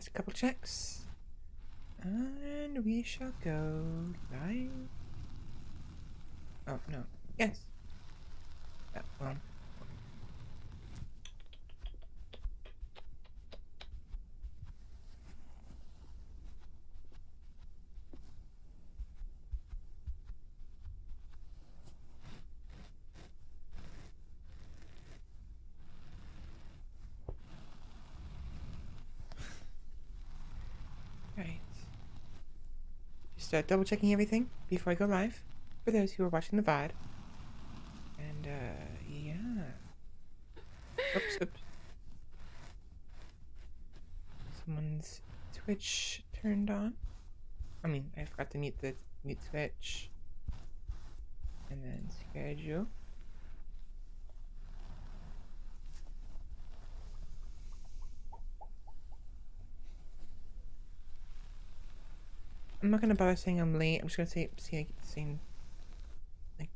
Last couple checks. And we shall go live. Oh, no. Yes. Well. Right. Just double checking everything before I go live for those who are watching the VOD. And, yeah. Oops. Someone's Twitch turned on. I mean, I forgot to mute Twitch. And then schedule. I'm not gonna bother saying I'm late. I'm just gonna say the same like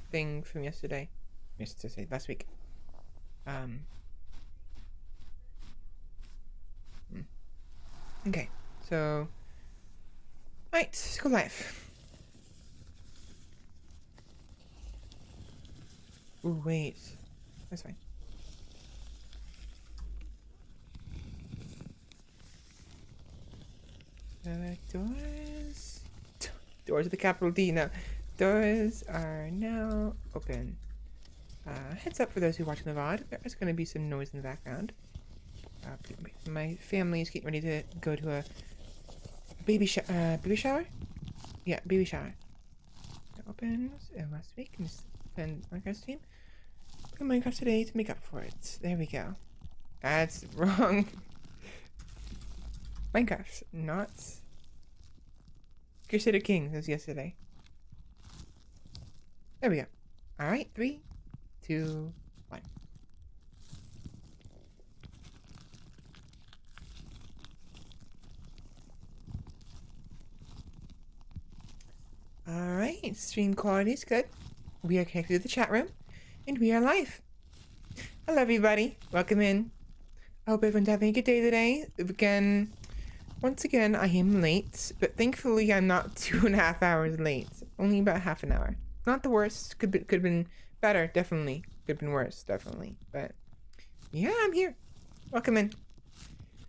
thing from yesterday. Last week. Okay, so right, let's go live. Ooh, wait. That's fine. Doors with the capital D now. Doors are now open. Heads up for those who are watching the VOD. There's going to be some noise in the background. My family is getting ready to go to a baby shower? Yeah, baby shower. It opens last week and send Minecraft team. Play Minecraft today to make up for it. There we go. That's wrong. Minecraft, not Crusader Kings as yesterday. There we go. Alright, 3, 2, 1. Alright, stream quality is good. We are connected to the chat room, and we are live. Hello everybody, welcome in. I hope everyone's having a good day today. Once again, I am late, but thankfully I'm not 2.5 hours late. Only about half an hour. Not the worst, could have been better, definitely. Could have been worse, definitely. But yeah, I'm here. Welcome in.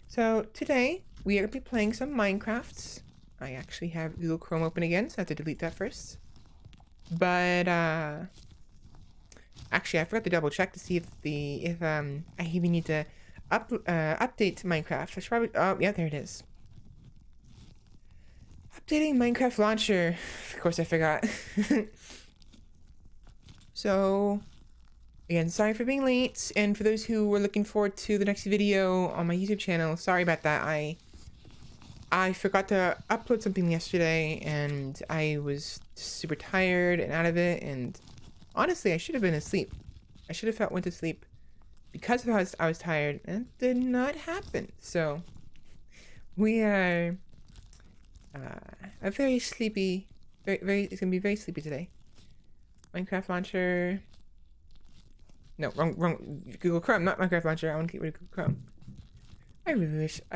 So today, we are going to be playing some Minecraft. I actually have Google Chrome open again, so I have to delete that first. But, actually, I forgot to double check to see if I even need to update Minecraft. I should probably, oh, yeah, there it is. Updating Minecraft launcher. Of course, I forgot. So, again, sorry for being late, and for those who were looking forward to the next video on my YouTube channel, sorry about that. I forgot to upload something yesterday, and I was super tired and out of it, and honestly, I should have been asleep. I should have went to sleep because I was tired, and it did not happen. So, we are a very sleepy, it's gonna be very sleepy today. Minecraft launcher. No, wrong. Google Chrome, not Minecraft launcher. I want to get rid of Google Chrome. I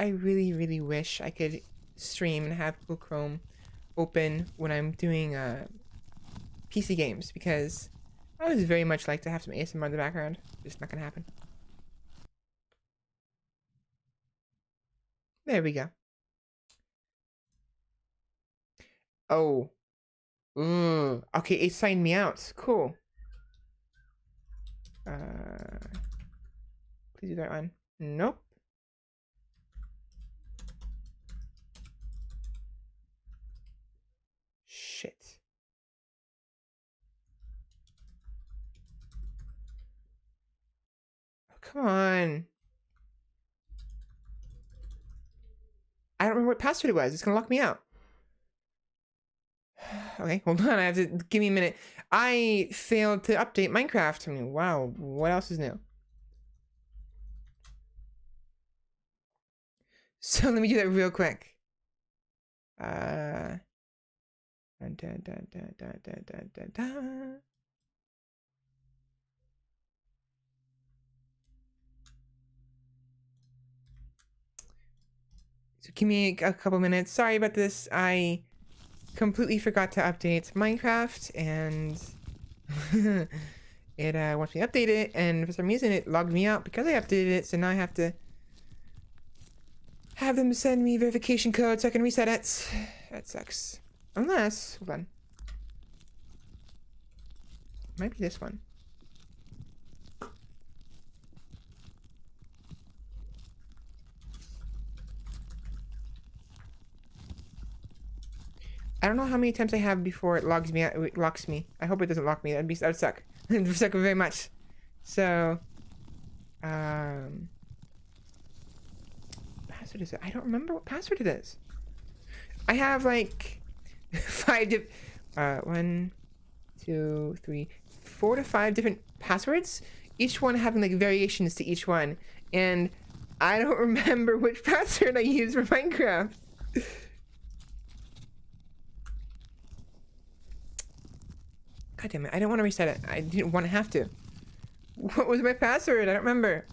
really wish I could stream and have Google Chrome open when I'm doing PC games, because I would very much like to have some ASMR in the background. Just not gonna happen. There we go. Oh. Ooh. Okay, it signed me out. Cool. Please do that one. Nope. Shit. Oh, come on. I don't remember what password it was. It's gonna lock me out. Okay, hold on. I have to give me a minute. I failed to update Minecraft. I mean, wow. What else is new? So let me do that real quick. So give me a couple minutes. Sorry about this. I completely forgot to update Minecraft, and it wants me to update it, and for some reason it logged me out because I updated it, so now I have to have them send me verification code so I can reset it. That sucks. Unless, hold on. Might be this one. I don't know how many attempts I have before it logs me out. It locks me. I hope it doesn't lock me. That would suck. That would suck very much. So, password is it? I don't remember what password it is. I have like 1, 2, 3, 4 to 5 different passwords. Each one having like variations to each one, and I don't remember which password I use for Minecraft. God damn it, I didn't want to reset it. I didn't want to have to. What was my password? I don't remember.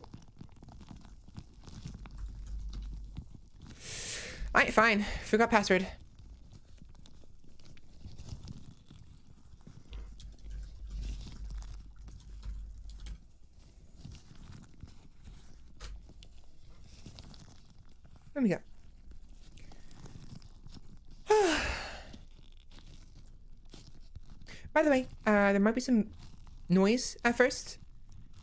Alright, fine. Forgot password. There we go. By the way, there might be some noise at first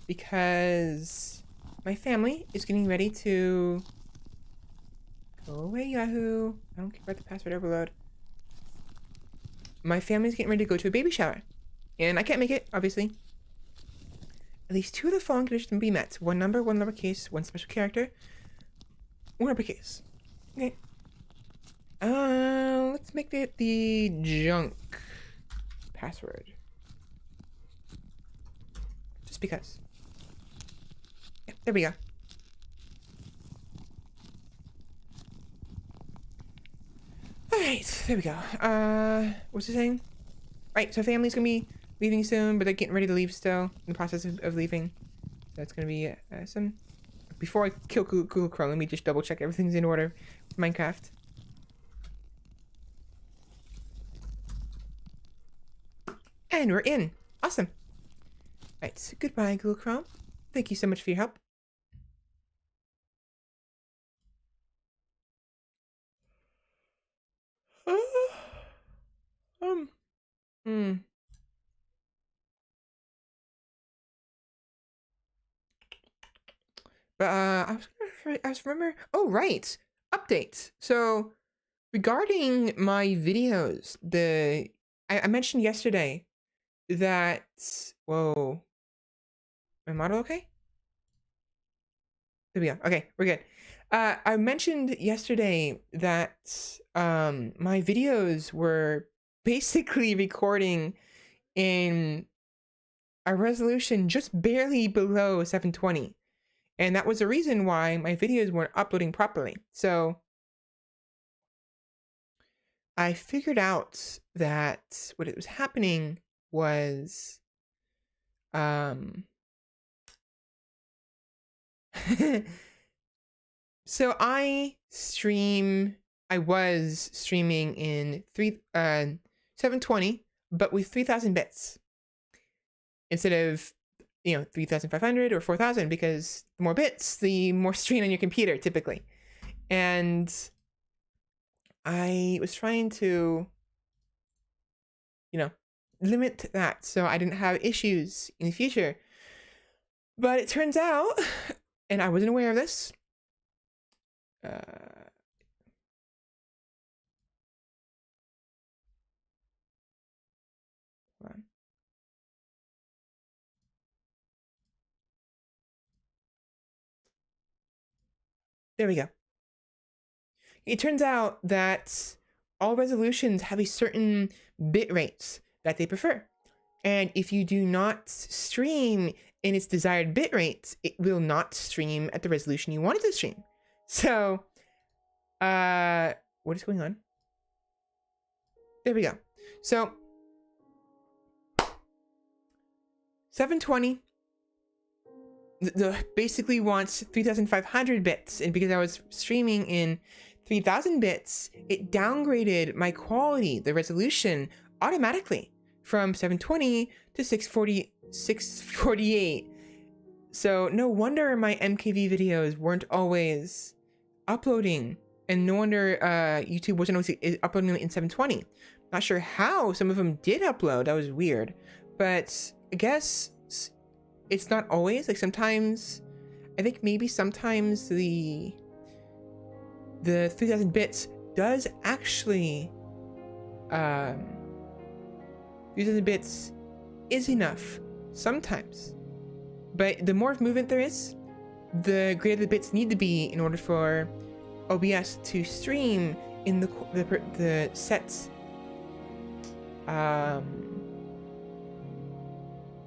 because my family is getting ready to go away, Yahoo. I don't care about the password overload. My family's getting ready to go to a baby shower, and I can't make it, obviously. At least 2 of the following conditions can be met: 1 number, 1 lowercase, 1 special character, 1 uppercase. Okay. Let's make it the junk password. Just because. Yeah, there we go. Alright, there we go. What's it saying? Right, so family's gonna be leaving soon, but they're getting ready to leave still, in the process of leaving. So it's gonna be some... Before I kill Google Chrome, let me just double check everything's in order for Minecraft. And we're in. Awesome. Right, so goodbye, Google Chrome. Thank you so much for your help. But I was remember. Oh, right. Updates. So regarding my videos, I mentioned yesterday that, whoa, my model okay? There we go. Okay, we're good. I mentioned yesterday that my videos were basically recording in a resolution just barely below 720. And that was the reason why my videos weren't uploading properly. So I figured out that what was happening was so I was streaming in 720, but with 3000 bits instead of 3,500 or 4,000, because the more bits, the more strain on your computer typically. And I was trying to, limit that so I didn't have issues in the future. But it turns out, and I wasn't aware of this, hold on. There we go. It turns out that all resolutions have a certain bit rates that they prefer. And if you do not stream in its desired bit rates, it will not stream at the resolution you want it to stream. So, what is going on? There we go. So, 720 basically wants 3,500 bits, and because I was streaming in 3000 bits, it downgraded my quality, the resolution, automatically from 720 to 648. So no wonder my MKV videos weren't always uploading, and no wonder YouTube wasn't always uploading in 720. Not sure how some of them did upload. That was weird, but I guess it's not always. Like sometimes, I think maybe sometimes the 3000 bits does actually 3000 bits is enough sometimes, but the more movement there is, the greater the bits need to be in order for OBS to stream in the set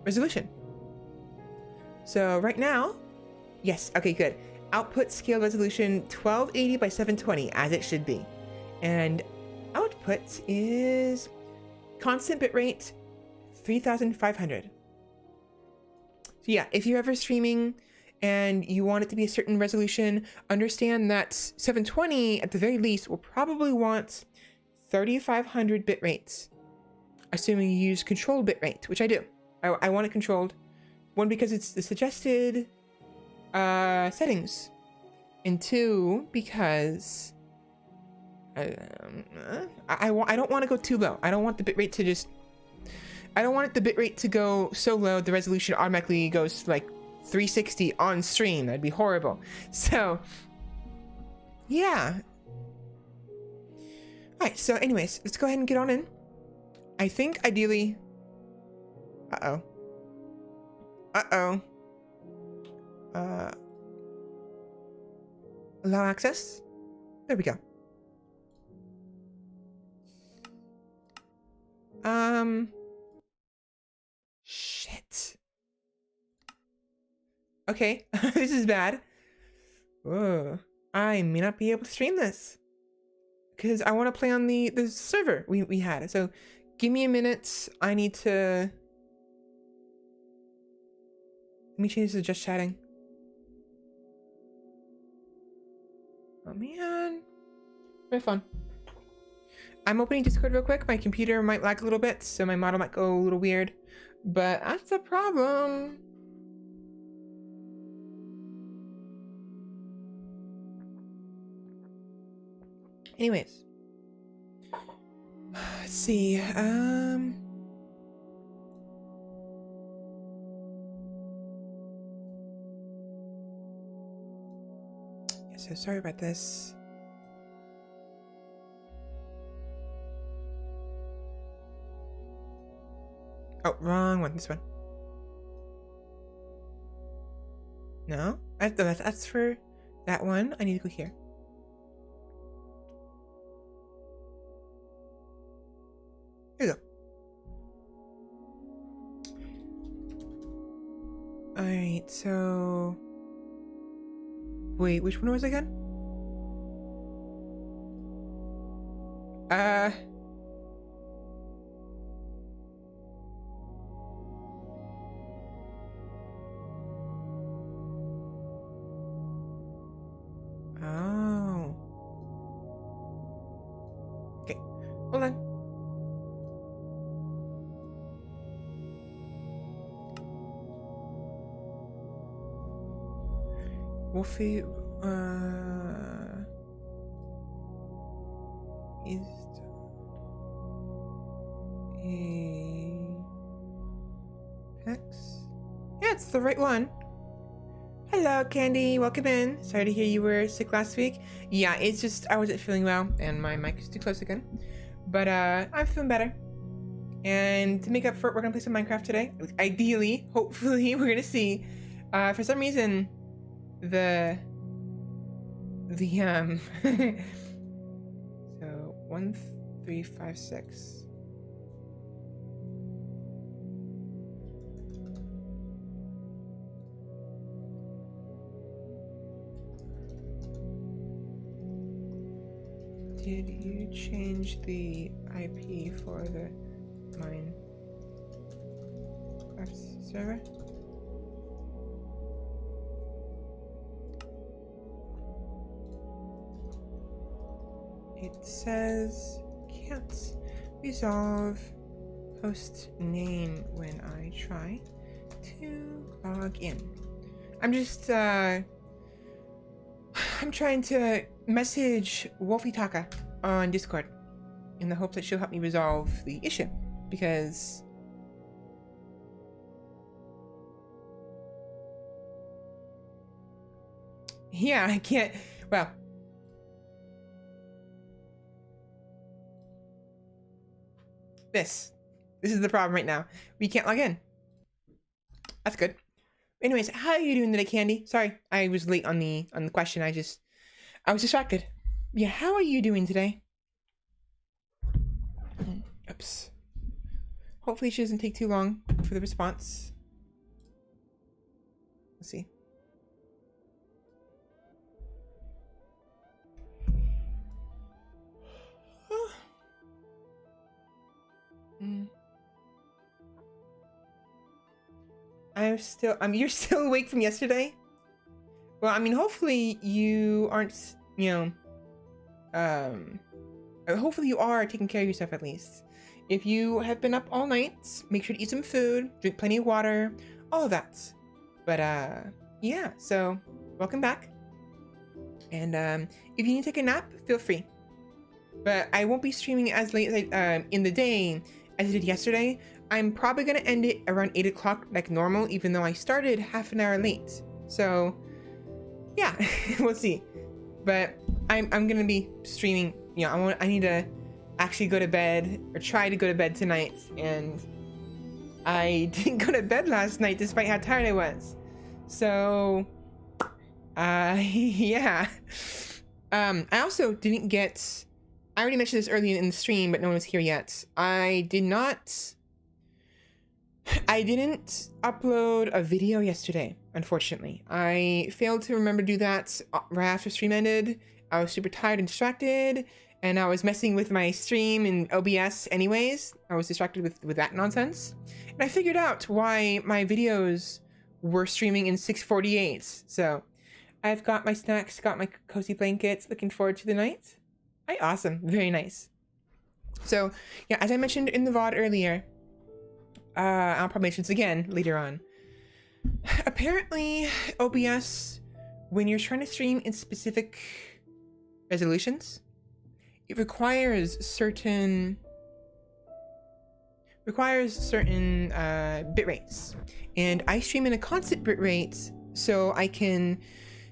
resolution. So right now, yes, okay, good. Output scale resolution 1280 by 720 as it should be, and output is constant bitrate 3500. So yeah, if you're ever streaming and you want it to be a certain resolution, understand that 720 at the very least will probably want 3500 bit rates, assuming you use controlled bit rate, which I do. I want it controlled. One, because it's the suggested settings, and two, because I don't want to go too low. I don't want the bitrate to just, I don't want the bitrate to go so low the resolution automatically goes to like 360 on stream. That'd be horrible. So yeah. All right, so anyways, let's go ahead and get on in. I think ideally, allow access. There we go. Shit. Okay, this is bad. Whoa. I may not be able to stream this because I want to play on the server we had. So give me a minute. I need to, let me change to just chatting. Oh man, very fun. I'm opening Discord real quick. My computer might lag a little bit, so my model might go a little weird, but that's the problem. Anyways, let's see. Yeah, so sorry about this. Oh, wrong one. This one. No, that's for that one. I need to go here. Here we go. All right, so wait, which one was it again? Oh. Okay, hold on. Wolfie, is Apex? Yeah, it's the right one. Hello, Candy. Welcome in. Sorry to hear you were sick last week. Yeah, it's just I wasn't feeling well, and my mic is too close again. But I'm feeling better. And to make up for it, we're gonna play some Minecraft today. Ideally, hopefully, we're gonna see. For some reason, so 1356. Did you change the IP for the Minecraft server? it says can't resolve host name when I try to log in. I'm just I'm trying to message Wolfie on Discord in the hopes that she'll help me resolve the issue, because yeah, I can't. Well, this is the problem right now. We can't log in. That's good. Anyways, how are you doing today, Candy? Sorry, I was late on the question. I was distracted. Yeah, how are you doing today? Oops. Hopefully she doesn't take too long for the response. Let's see. You're still awake from yesterday? Well, I mean, hopefully you aren't, hopefully you are taking care of yourself at least. If you have been up all night, make sure to eat some food, drink plenty of water, all of that. But, yeah, so welcome back. And, if you need to take a nap, feel free. But I won't be streaming as late as in the day as I did yesterday. I'm probably gonna end it around 8 o'clock like normal, even though I started half an hour late. So yeah, we'll see. But I'm gonna be streaming. I need to actually go to bed, or try to go to bed tonight, and I didn't go to bed last night despite how tired I was. So yeah. I also didn't get, I already mentioned this earlier in the stream, but no one was here yet. I didn't upload a video yesterday, unfortunately. I failed to remember to do that right after stream ended. I was super tired and distracted, and I was messing with my stream in OBS anyways. I was distracted with that nonsense. And I figured out why my videos were streaming in 648. So I've got my snacks, got my cozy blankets, looking forward to the night. Awesome, very nice. So yeah, as I mentioned in the VOD earlier, I'll probably mention this again later on. Apparently, OBS, when you're trying to stream in specific resolutions, it requires certain bit rates, and I stream in a constant bit rate so I can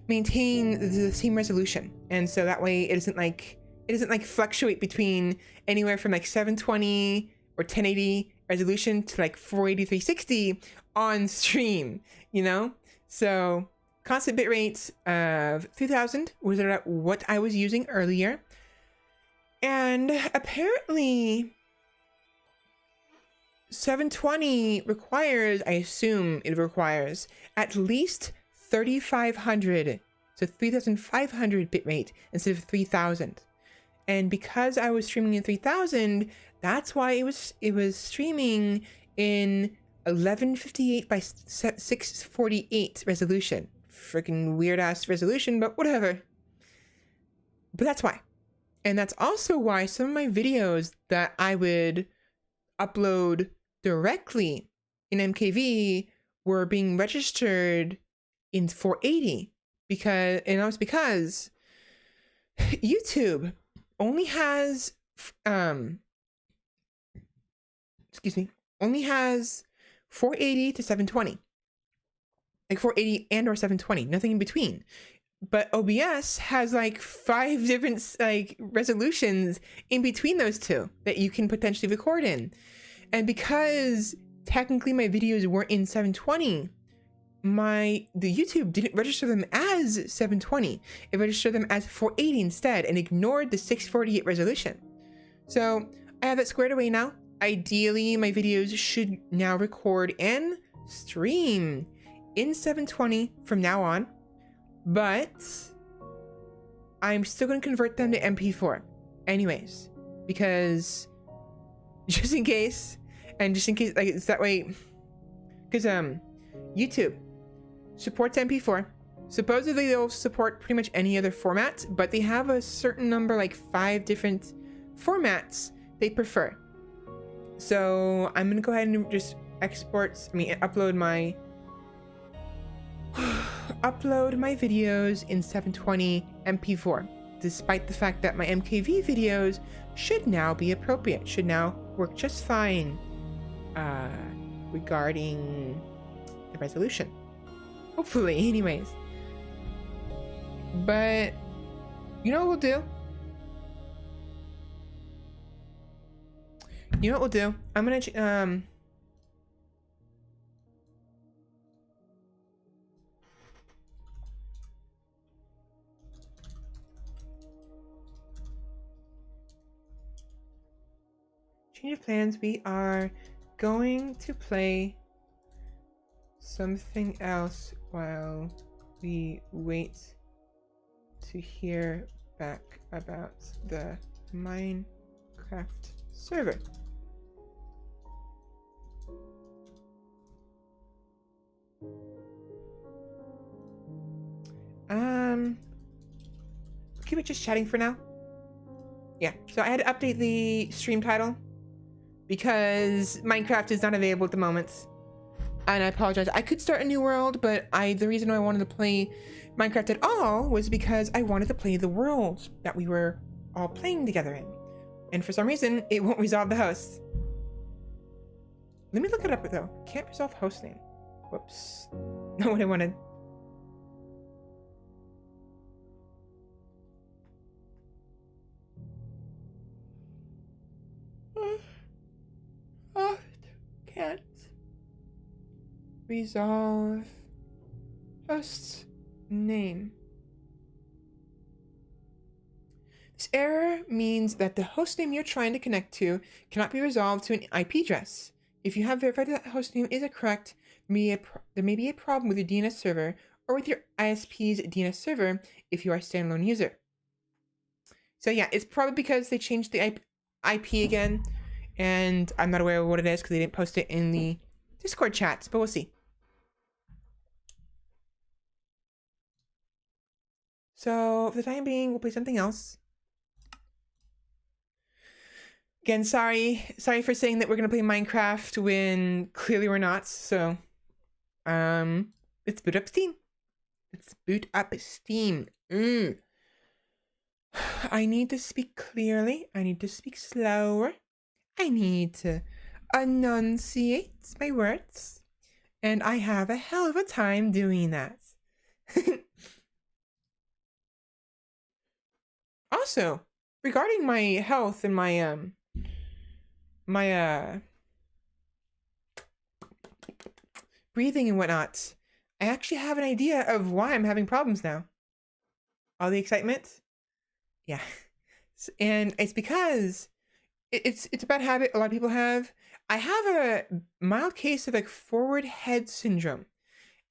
maintain the same resolution, and so that way it doesn't fluctuate between anywhere from like 720 or 1080 resolution to like 480 360 on stream, so constant bit rates of 3000 was what I was using earlier. And apparently 720 requires, I assume it requires at least 3500, so 3500 bitrate instead of 3000. And because I was streaming in 3000, that's why it was streaming in 1158 by 648 resolution. Freaking weird ass resolution, but whatever. But that's why. And that's also why some of my videos that I would upload directly in MKV were being registered in 480 because YouTube only has only has 480 to 720, like 480 and or 720, nothing in between. But OBS has like 5 different like resolutions in between those two that you can potentially record in. And because technically my videos weren't in 720, the YouTube didn't register them as 720. It registered them as 480 instead and ignored the 648 resolution. So I have it squared away now. Ideally, my videos should now record and stream in 720 from now on, but I'm still going to convert them to MP4 anyways, because just in case, like it's that way, because YouTube supports MP4, Supposedly they'll support pretty much any other format, but they have a certain number, like 5 different formats they prefer. So I'm gonna go ahead and just upload my videos in 720 MP4, despite the fact that my MKV videos should now be appropriate, should now work just fine regarding the resolution. Hopefully, anyways. But you know what we'll do? You know what we'll do? I'm gonna change of plans. We are going to play something else while we wait to hear back about the Minecraft server. Keep it just chatting for now. Yeah, so I had to update the stream title because Minecraft is not available at the moment. And I apologize. I could start a new world, but the reason I wanted to play Minecraft at all was because I wanted to play the world that we were all playing together in. And for some reason, it won't resolve the host. Let me look it up though. Can't resolve host name. Whoops. Not what I wanted. Can't resolve host name. This error means that the hostname you're trying to connect to cannot be resolved to an IP address. If you have verified that hostname is correct, there may be a problem with your DNS server or with your ISP's DNS server if you are a standalone user. So yeah, it's probably because they changed the IP again, and I'm not aware of what it is because they didn't post it in the Discord chats, but we'll see. So for the time being, we'll play something else. Again, sorry for saying that we're gonna play Minecraft when clearly we're not. So, let's boot up Steam. Let's boot up Steam. I need to speak clearly. I need to speak slower. I need to enunciate my words. And I have a hell of a time doing that. Also, regarding my health and my breathing and whatnot, I actually have an idea of why I'm having problems now. All the excitement? Yeah. And it's because it's a bad habit a lot of people have. I have a mild case of like forward head syndrome.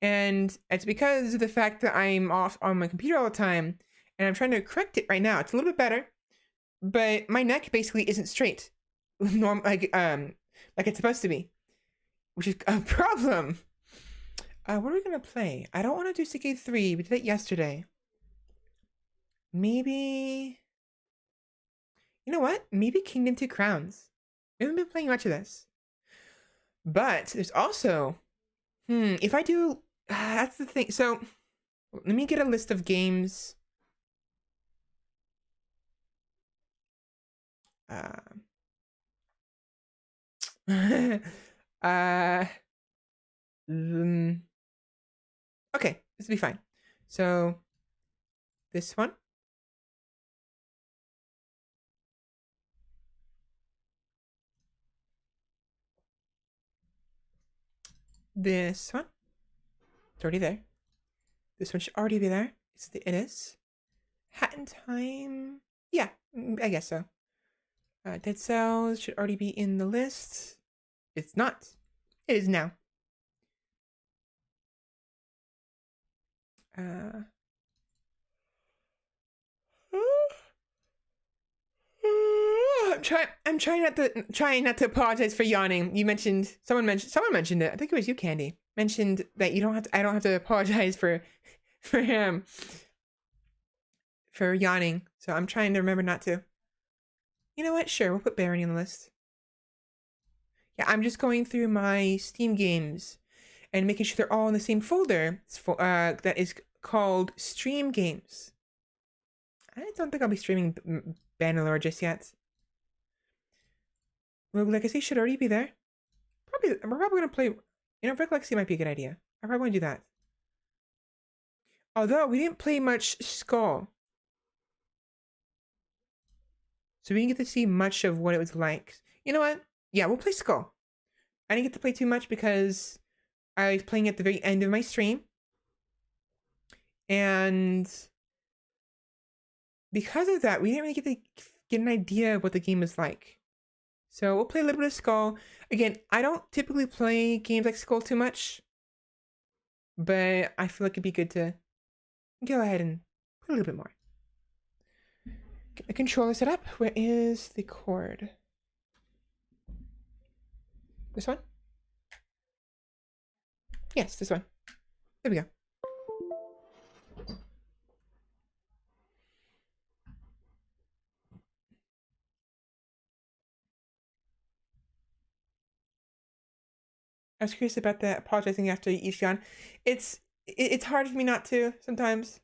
And it's because of the fact that I'm off on my computer all the time and I'm trying to correct it right now. It's a little bit better, but my neck basically isn't straight. Like it's supposed to be, which is a problem. What are we gonna play? I don't want to do Sticky 3. We did it yesterday. Maybe, you know what? Maybe Kingdom 2 Crowns. We haven't been playing much of this. But there's also, if I do, that's the thing. So let me get a list of games. Okay, this will be fine. So this one. This one. It's already there. This one should already be there. It is. Hat in Time. Yeah, I guess so. Dead Cells should already be in the list. It's not. It is now. I'm trying not to apologize for yawning. Someone mentioned it. I think it was you, Candy. Mentioned that I don't have to apologize for for him for yawning. So I'm trying to remember not to. You know what? Sure, we'll put Barony on the list. Yeah, I'm just going through my Steam games and making sure they're all in the same folder. That is called Stream Games. I don't think I'll be streaming Bannerlord just yet. Rogue Legacy should already be there. We're probably gonna play. You know, Rogue Legacy might be a good idea. I probably want to do that. Although we didn't play much Skul, so we didn't get to see much of what it was like. You know what? Yeah, we'll play Skul. I didn't get to play too much because I was playing at the very end of my stream, and because of that, we didn't really get to get an idea of what the game was like. So we'll play a little bit of Skul. Again, I don't typically play games like Skul too much, but I feel like it'd be good to go ahead and play a little bit more. Get the controller set up. Where is the cord? This one? Yes, this one. There we go. I was curious about the apologizing after each yawn. It's hard for me not to sometimes.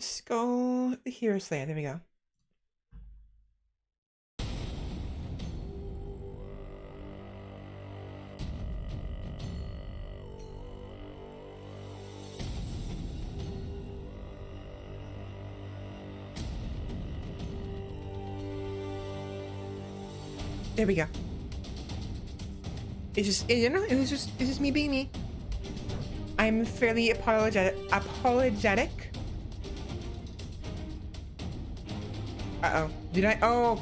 Skul, the Hero Slayer. There we go. There we go. It's just, you know, it's just me being me. I'm fairly apologetic. Uh-oh. Did I? Oh.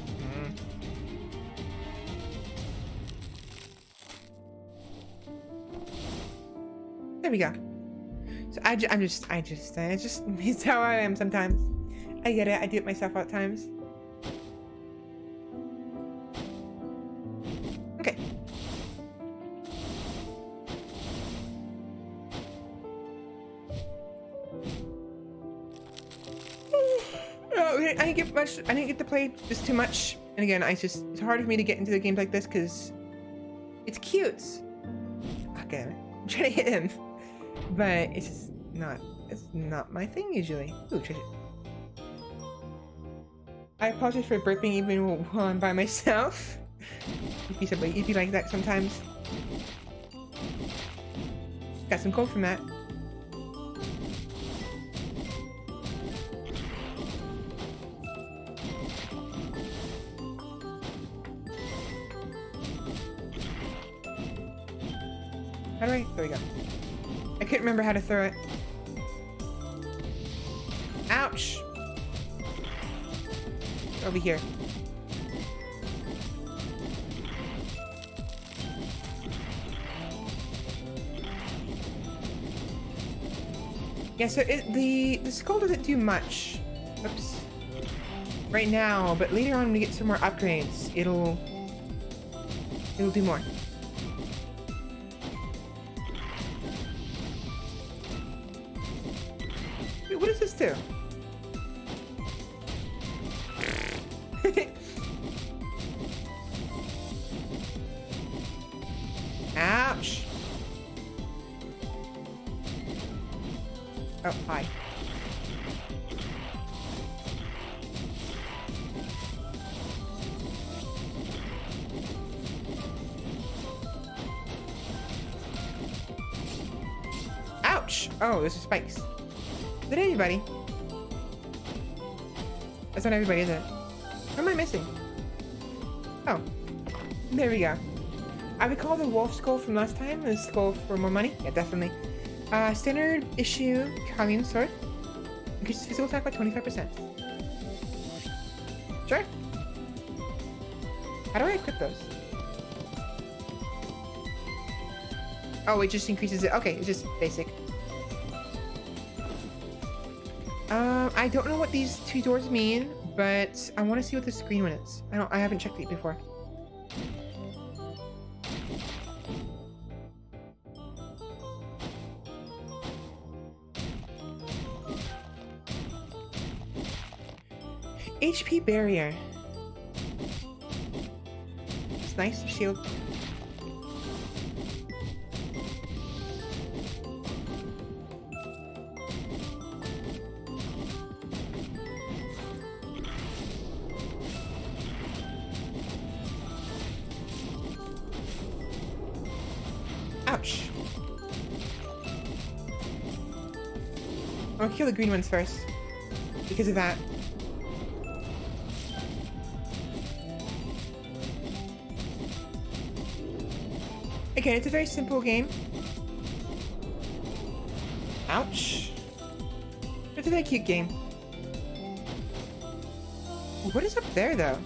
There we go. So it's how I am sometimes. I get it. I do it myself at times. Okay. I didn't get to play this too much. And again, it's hard for me to get into the games like this because it's cute. Okay, I'm trying to hit him. But it's not my thing usually. Ooh, treasure. I apologize for burping even while I'm by myself. You'd be like that sometimes. Got some gold from that. How do I? There we go. I couldn't remember how to throw it. Ouch! Over here. Yeah, so the Skul doesn't do much. Oops. Right now, but later on when we get some more upgrades, it'll do more. Wait, what does this do? Ouch. Oh, hi. Ouch! Oh, those are spikes. Is that everybody? That's not everybody, is it? What am I missing? Oh. There we go. I recall the wolf skull from last time. The skull for more money. Yeah, definitely. Standard issue Kalian sword. Increases physical attack by 25%. Sure. How do I equip those? Oh, it just increases it. Okay, it's just basic. I don't know what these two doors mean, but I want to see what this green one is. I haven't checked it before. HP barrier. It's nice, shield. Ouch. I'll kill the green ones first. Because of that. Again, it's a very simple game. Ouch. It's a very cute game. What is up there, though?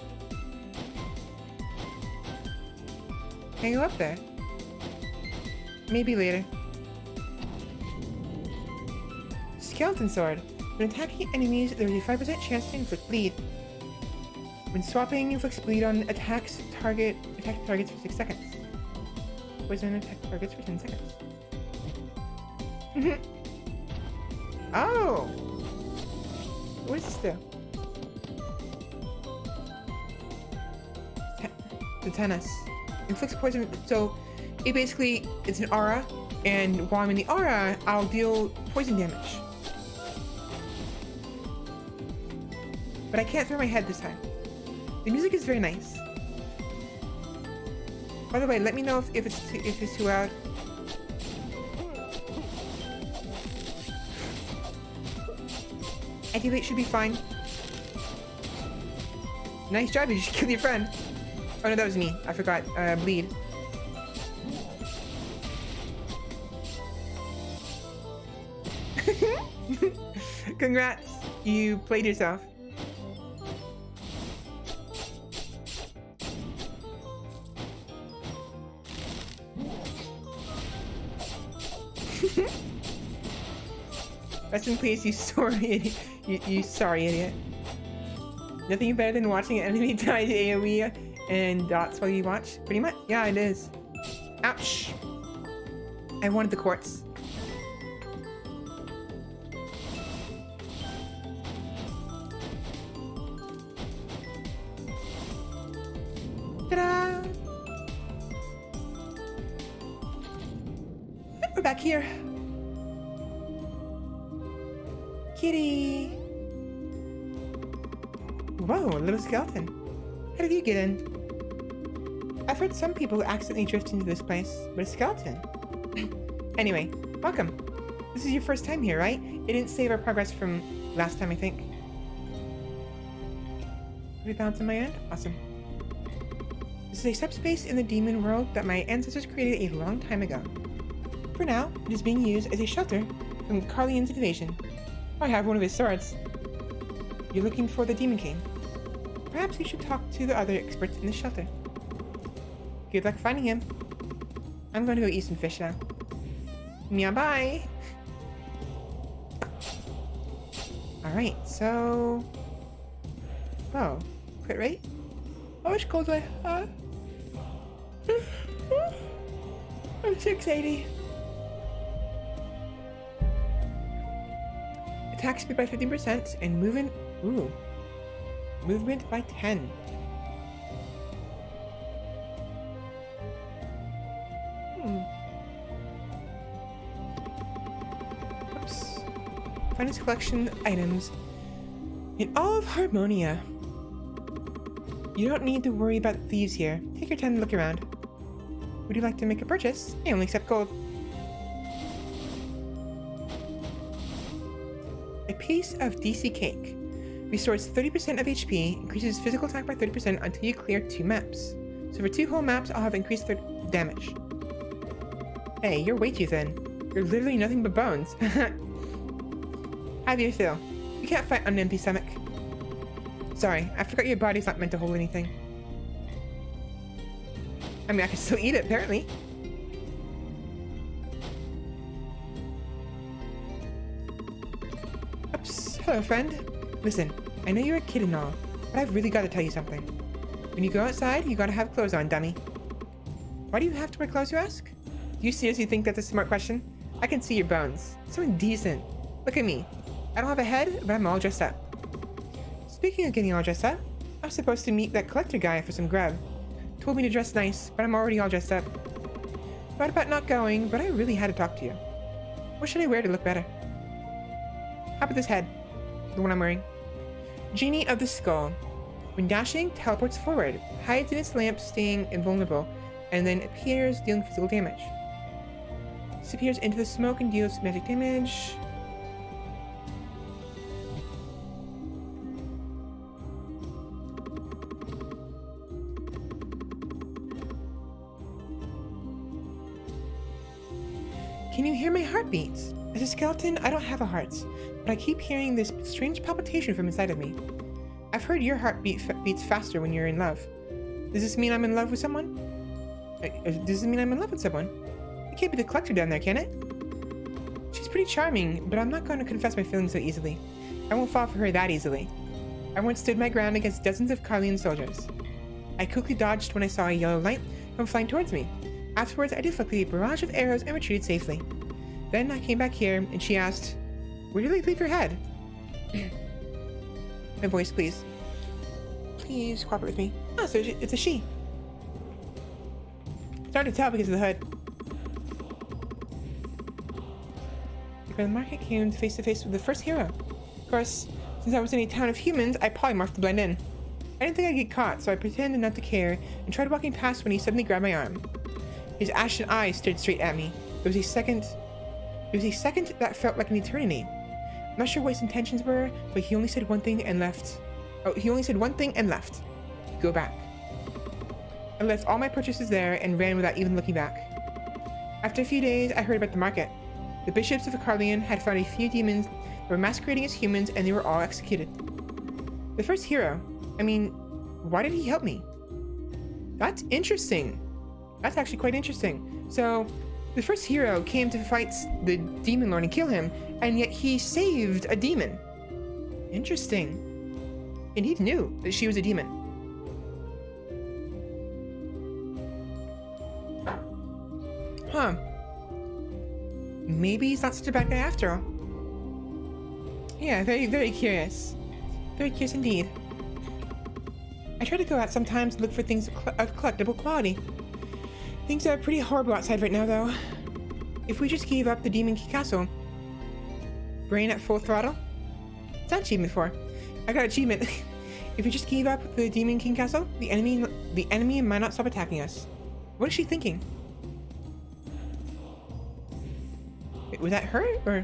Can I go up there? Maybe later. Skeleton sword. When attacking enemies, there is a 5% chance to inflict bleed. When swapping, inflicts bleed on attack targets for 6 seconds. Poison attack targets for 10 seconds. Oh! What is this do? The tennis. Inflicts poison, so it basically, it's an aura, and while I'm in the aura, I'll deal poison damage. But I can't throw my head this time. The music is very nice. By the way, let me know if it's too loud. Activate should be fine. Nice job, you just killed your friend. Oh no, that was me. I forgot. Bleed. Congrats, you played yourself. Rest in peace, you sorry idiot. You sorry idiot. Nothing better than watching an enemy die to AoE and dots while you watch. Pretty much. Yeah, it is. Ouch. I wanted the quartz. Ta-da! We're back here. Kitty! Whoa, a little skeleton. How did you get in? I've heard some people accidentally drift into this place, but a skeleton. Anyway, welcome. This is your first time here, right? It didn't save our progress from last time, I think. Have you balanced on my end? Awesome. This is a subspace in the demon world that my ancestors created a long time ago. For now, it is being used as a shelter from Carlian's invasion. I have one of his swords. You're looking for the Demon King. Perhaps you should talk to the other experts in the shelter. Good luck finding him. I'm going to go eat some fish now. Yeah, bye! Alright, so... Oh, quit rate? How much gold do I have? I'm 680. Attack speed by 15% and movement... Ooh. Movement by 10. Oops. Finest collection items in all of Harmonia. You don't need to worry about thieves here. Take your time and look around. Would you like to make a purchase? I only accept gold. A piece of DC cake. Restores 30% of HP, increases physical attack by 30% until you clear 2 maps. So for 2 whole maps, I'll have increased damage. Hey, you're way too thin. You're literally nothing but bones. How do you feel? You can't fight on an empty stomach. Sorry, I forgot your body's not meant to hold anything. I mean, I can still eat it, apparently. Oops. Hello, friend. Listen, I know you're a kid and all, but I've really got to tell you something. When you go outside, you gotta have clothes on, dummy. Why do you have to wear clothes, you ask? Do you seriously think that's a smart question? I can see your bones. So indecent. Look at me. I don't have a head, but I'm all dressed up. Speaking of getting all dressed up, I was supposed to meet that collector guy for some grub. Told me to dress nice, but I'm already all dressed up. Thought about not going, but I really had to talk to you. What should I wear to look better? How about this head? The one I'm wearing. Genie of the Skull. When dashing, teleports forward, hides in its lamp, staying invulnerable, and then appears, dealing physical damage. Disappears into the smoke and deals magic damage. Can you hear my heartbeats? As a skeleton, I don't have a heart, but I keep hearing this strange palpitation from inside of me. I've heard your heartbeat beats faster when you're in love. Does this mean I'm in love with someone? Does this mean I'm in love with someone? It can't be the collector down there, can it? She's pretty charming, but I'm not going to confess my feelings so easily. I won't fall for her that easily. I once stood my ground against dozens of Carlian soldiers. I quickly dodged when I saw a yellow light come flying towards me. Afterwards, I deflected a barrage of arrows and retreated safely. Then I came back here, and she asked, "Where did they leave your head?" My voice, please. Please cooperate with me. Oh, so it's a she. It's hard to tell because of the hood. The market came face to face with the first hero. Of course, since I was in a town of humans, I polymorphed to blend in. I didn't think I'd get caught, so I pretended not to care and tried walking past when he suddenly grabbed my arm. His ashen eyes stared straight at me. It was a second that felt like an eternity. I'm not sure what his intentions were, but he only said one thing and left. Oh, he only said one thing and left. Go back. I left all my purchases there and ran without even looking back. After a few days, I heard about the market. The bishops of Carlian had found a few demons that were masquerading as humans, and they were all executed. The first hero. I mean, why did he help me? That's interesting. That's actually quite interesting. So, the first hero came to fight the demon lord and kill him, and yet he saved a demon. Interesting. And he knew that she was a demon. Huh. Maybe he's not such a bad guy after all. Yeah, very, very curious. Very curious indeed. I try to go out sometimes to look for things of collectible quality. Things are pretty horrible outside right now, though. If we just gave up the Demon King Castle, brain at full throttle? What's that achievement for? I got achievement. If we just gave up the Demon King Castle, the enemy might not stop attacking us. What is she thinking? Wait, was that her or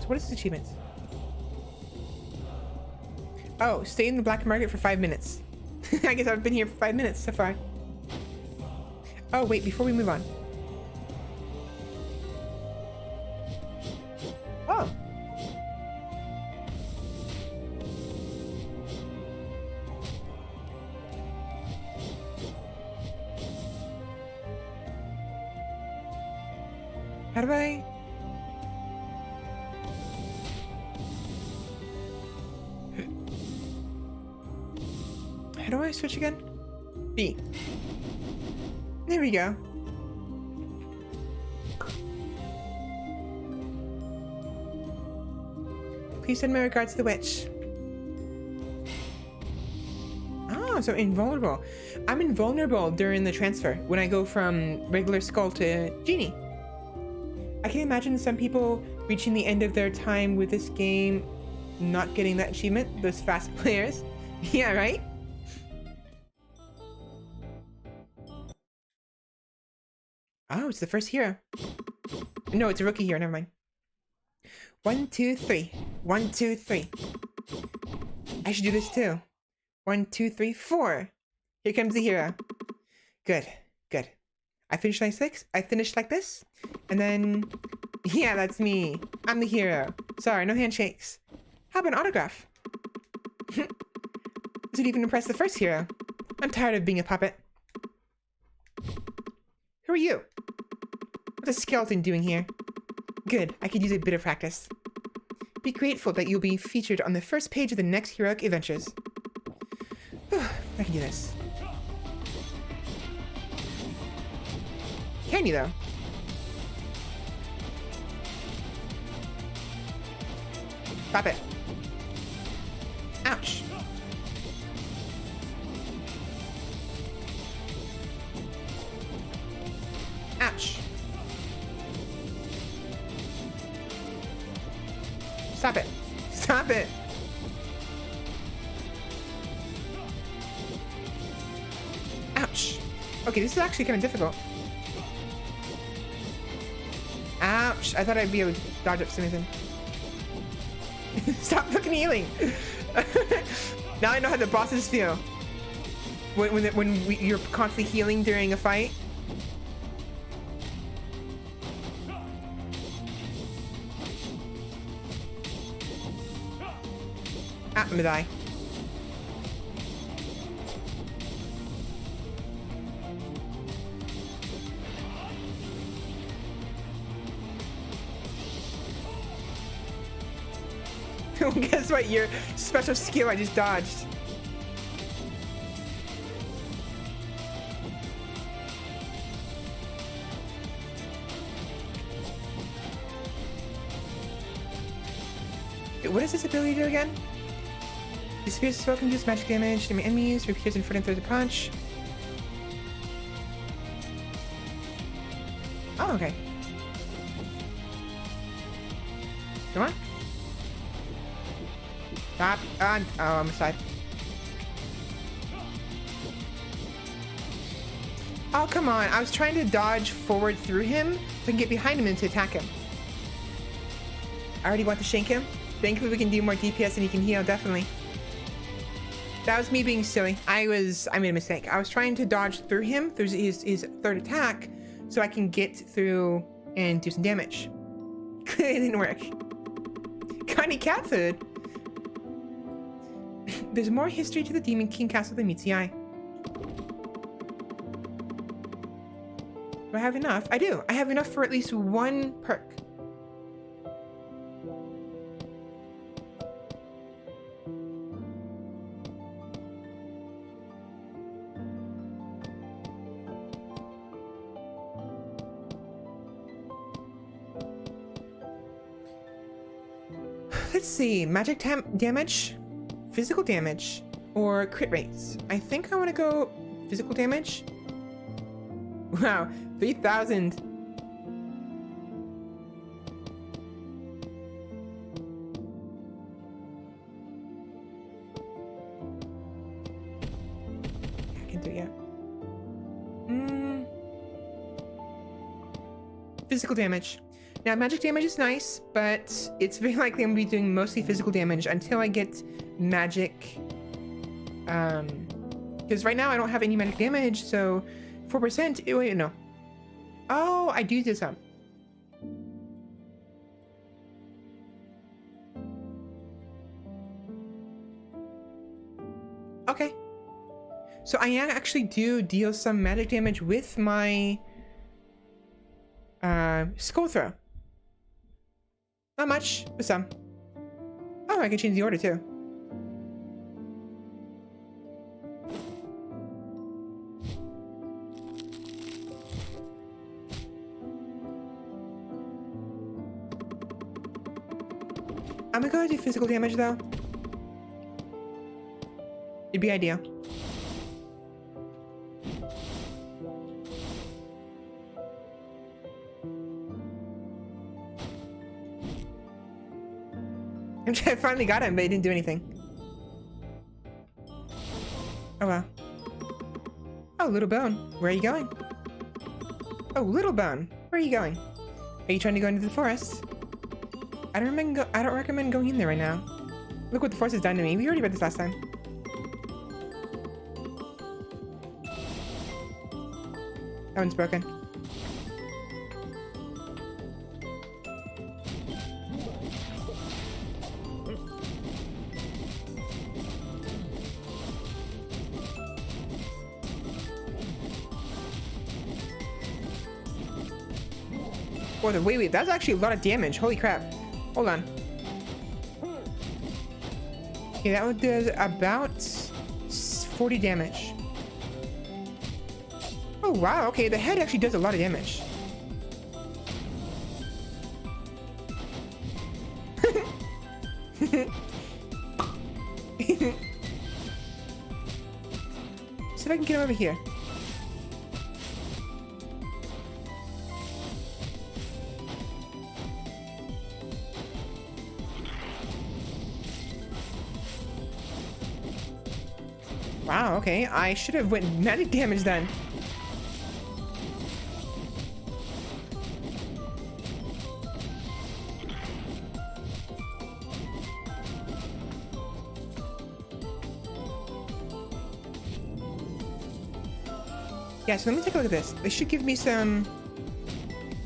what is this achievement? Oh, stay in the black market for 5 minutes. I guess I've been here for 5 minutes so far. Oh, wait, before we move on. Oh. How do I... How do I switch again? B. There we go. Please send my regards to the witch. Oh, so invulnerable. I'm invulnerable during the transfer when I go from regular Skul to Genie. I can imagine some people reaching the end of their time with this game not getting that achievement, those fast players. Yeah, right? Oh, it's the first hero. No, it's a rookie hero, never mind. 1, 2, 3. 1, 2, 3. I should do this too. 1, 2, 3, 4. Here comes the hero. Good, good. I finished like this, and then... Yeah, that's me. I'm the hero. Sorry, no handshakes. How about an autograph? This would even impress the first hero. I'm tired of being a puppet. Who are you? What's a skeleton doing here? Good, I could use a bit of practice. Be grateful that you'll be featured on the first page of the next heroic adventures. I can do this. Can you, though? Stop it. Ouch. Ouch. Stop it. Stop it. Ouch. Okay, this is actually kind of difficult. Ouch. I thought I'd be able to dodge up something. Stop fucking healing. Now I know how the bosses feel. When you're constantly healing during a fight. Ah, I'm gonna die. Guess what? Your special skill I just dodged. What does this ability do again? The spear spell can use magic damage to enemies, appears in front and throws a punch. Oh, okay. Come on. Stop. Oh, I'm aside. Oh, come on. I was trying to dodge forward through him so I can get behind him and to attack him. I already want to shank him. Thankfully, we can do more DPS and he can heal, definitely. That was me being silly. I made a mistake. I was trying to dodge through him, through his third attack, so I can get through and do some damage. It didn't work. Got any cat food? There's more history to the Demon King Castle than meets the eye. Do I have enough? I do. I have enough for at least one perk. Let's see. Magic damage, physical damage, or crit rates. I think I want to go physical damage. Wow, 3,000. I can do it. Physical damage. Now, magic damage is nice, but it's very likely I'm going to be doing mostly physical damage until I get magic. Because right now I don't have any magic damage, so 4%. Wait, no. Oh, I do some. Okay. So I actually do deal some magic damage with my Skul throw. Not much, but some. Oh, I can change the order too. I'm gonna go do physical damage though. It'd be ideal. I finally got him, but he didn't do anything. Oh wow. Oh, Little Bone, where are you going? Oh, Little Bone, where are you going? Are you trying to go into the forest? I don't recommend going in there right now. Look what the forest has done to me. We already read this last time. That one's broken. Oh, wait, that's actually a lot of damage. Holy crap. Hold on. Okay, that one does about 40 damage. Oh, wow. Okay, the head actually does a lot of damage. See if I can get him over here. Wow, okay. I should have went magic damage then. Yeah, so let me take a look at this. This should give me some...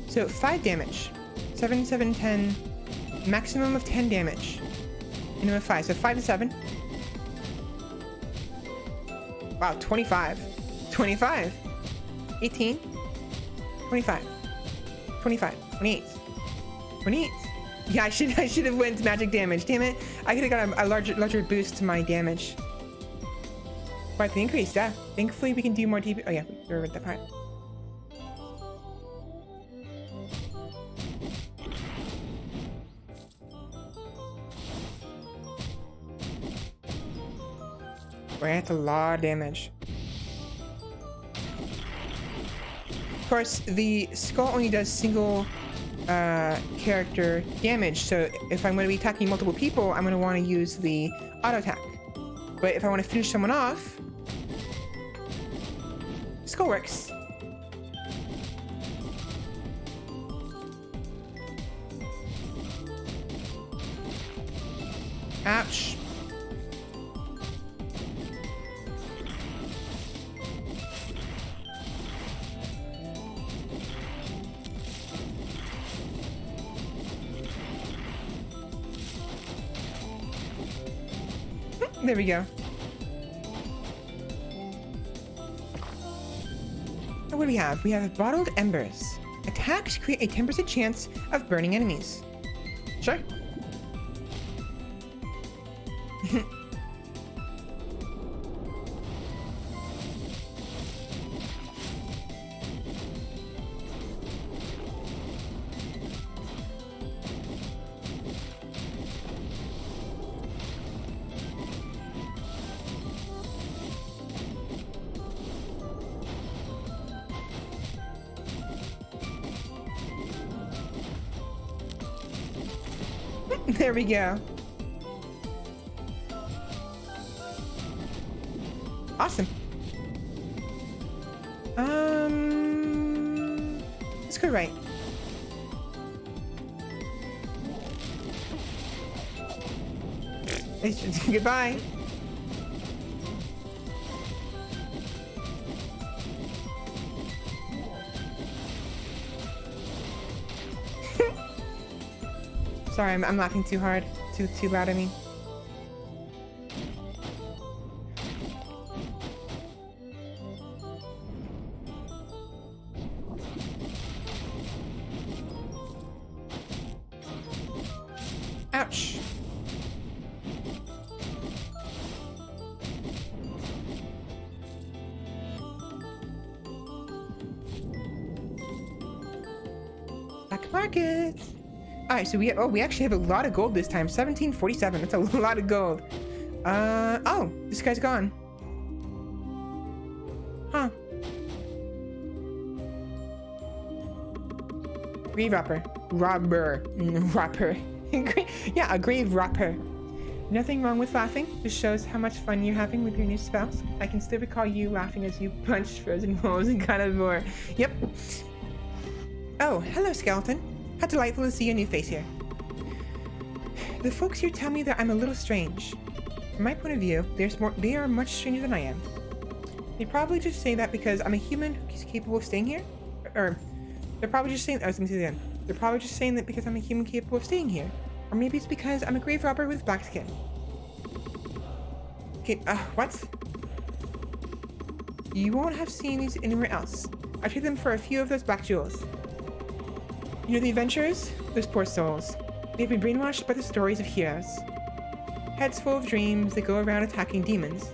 So, 5 damage. 7, 7, 10. Maximum of 10 damage. Minimum of 5. So, 5 to 7. Wow, 25. 25. 18. 25. 25. 28. 28. Yeah, I should have went magic damage. Damn it. I could have got a larger boost to my damage. Quite the increase, yeah. Thankfully, we can do more deep. Oh, yeah, we read that part. We're at a lot of damage. Of course, the skull only does single character damage, so if I'm going to be attacking multiple people, I'm going to want to use the auto attack. But if I want to finish someone off, skull works. Ouch. There we go. What do we have? We have bottled embers. Attacks create a 10% chance of burning enemies. Sure. There we go. Awesome. Let's go right. Goodbye. Sorry, I'm laughing too hard. Too loud, I mean. Ouch. Black market. Alright, so we actually have a lot of gold this time. 1747. That's a lot of gold. Oh, this guy's gone. Huh. Grave robber. Robber. Yeah, a grave robber. Nothing wrong with laughing. This shows how much fun you're having with your new spells. I can still recall you laughing as you punched frozen walls and carnivore. Yep. Oh, hello, skeleton. How delightful to see a new face here. The folks here tell me that I'm a little strange. From my point of view, they are much stranger than I am. They probably just say that because I'm a human who's capable of staying here. Or they're probably just saying, they're probably just saying that because I'm a human capable of staying here. Or maybe it's because I'm a grave robber with black skin. Okay, what? You won't have seen these anywhere else. I trade them for a few of those black jewels. You know the adventurers? Those poor souls. They've been brainwashed by the stories of heroes. Heads full of dreams that go around attacking demons.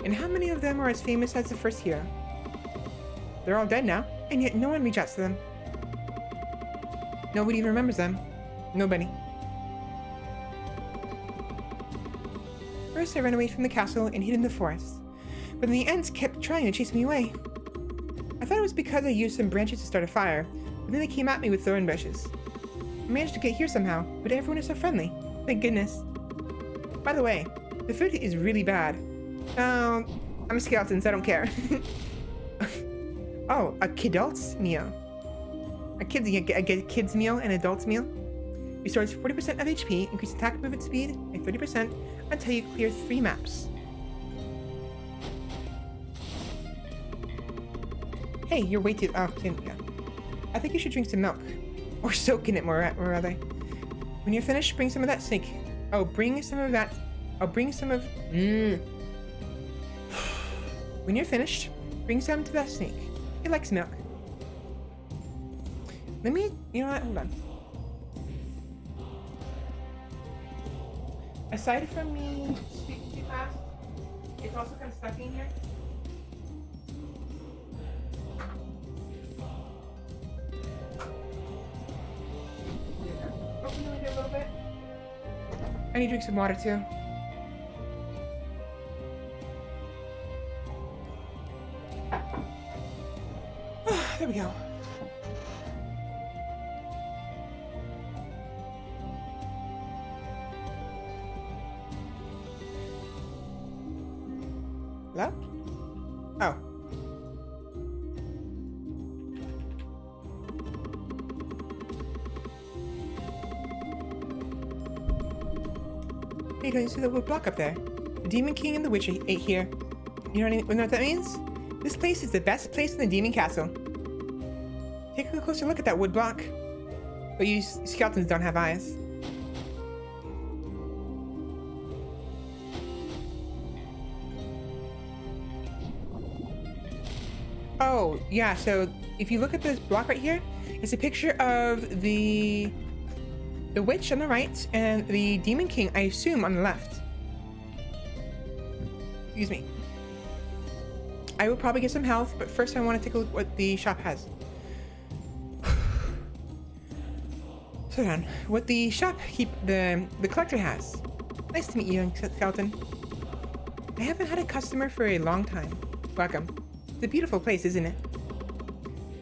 And how many of them are as famous as the first hero? They're all dead now, and yet no one reaches out to them. Nobody even remembers them. Nobody. First I ran away from the castle and hid in the forest. But then the ants kept trying to chase me away. I thought it was because I used some branches to start a fire. But then they came at me with thorn bushes. I managed to get here somehow, but everyone is so friendly. Thank goodness. By the way, the food is really bad. I'm skeletons, I don't care. Oh, a kidult's meal. A kid's meal and adult's meal. Restores 40% of HP, increase attack movement speed by 30% until you clear 3 maps. Hey, you're way too... Oh, yeah. I think you should drink some milk. Or soak in it, more rather. When you're finished, bring some of that snake. Oh, bring some of that... Oh, bring some of... When you're finished, bring some to that snake. It likes milk. Let me... You know what? Hold on. Aside from me speaking too fast, it's also kind of stuck in here. Open the window a little bit. I need to drink some water too. There we go. Hello? Oh. Hey, can you see the wood block up there? The Demon King and the Witch ate here. You know what that means? This place is the best place in the Demon Castle. Take a closer look at that wood block. But you skeletons don't have eyes. Oh, yeah, so if you look at this block right here, it's a picture of the witch on the right and the Demon King, I assume, on the left. Excuse me. I will probably get some health, but first I want to take a look at what the shop has. So then, what the shop the collector has. Nice to meet you, young skeleton. I haven't had a customer for a long time. Welcome. It's a beautiful place, isn't it?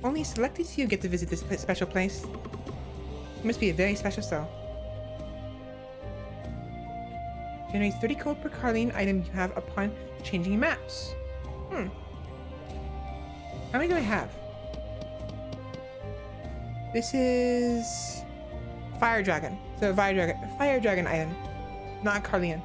Only a selected few get to visit this special place. You must be a very special soul. Generates 30 gold per Carline item you have upon changing maps. How many do I have? This is Fire Dragon. So Fire Dragon item, not a Carline.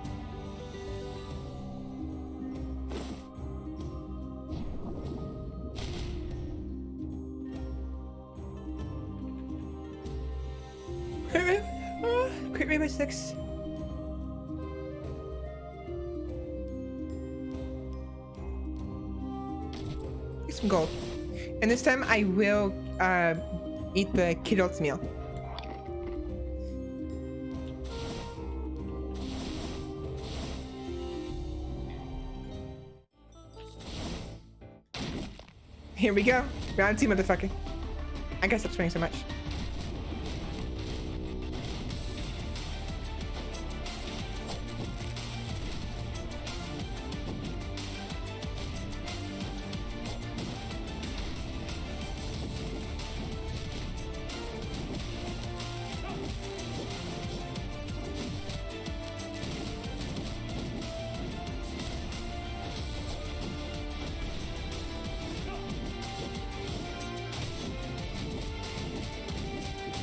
Crit rate by 6. Get some gold. And this time I will eat the kidult's meal. Here we go. Round 2, motherfucker. I gotta stop swearing so much.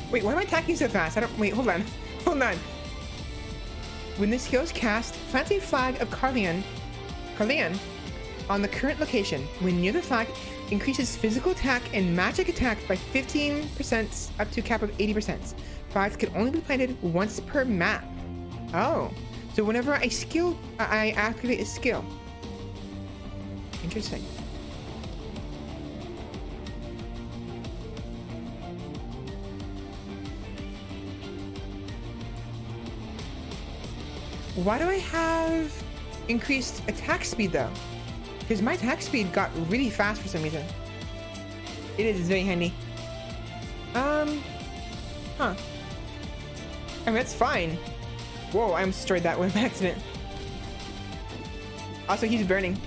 Wait, why am I attacking so fast? Wait, hold on. Hold on. When this skill is cast, plant a flag of Carline on the current location. When near the flag, increases physical attack and magic attack by 15% up to a cap of 80%. Flags can only be planted once per map. Oh. So whenever I activate a skill. Interesting. Why do I have increased attack speed though? Because my attack speed got really fast for some reason. It is very handy. Huh. I mean, that's fine. Whoa, I almost destroyed that one by accident. Also, he's burning.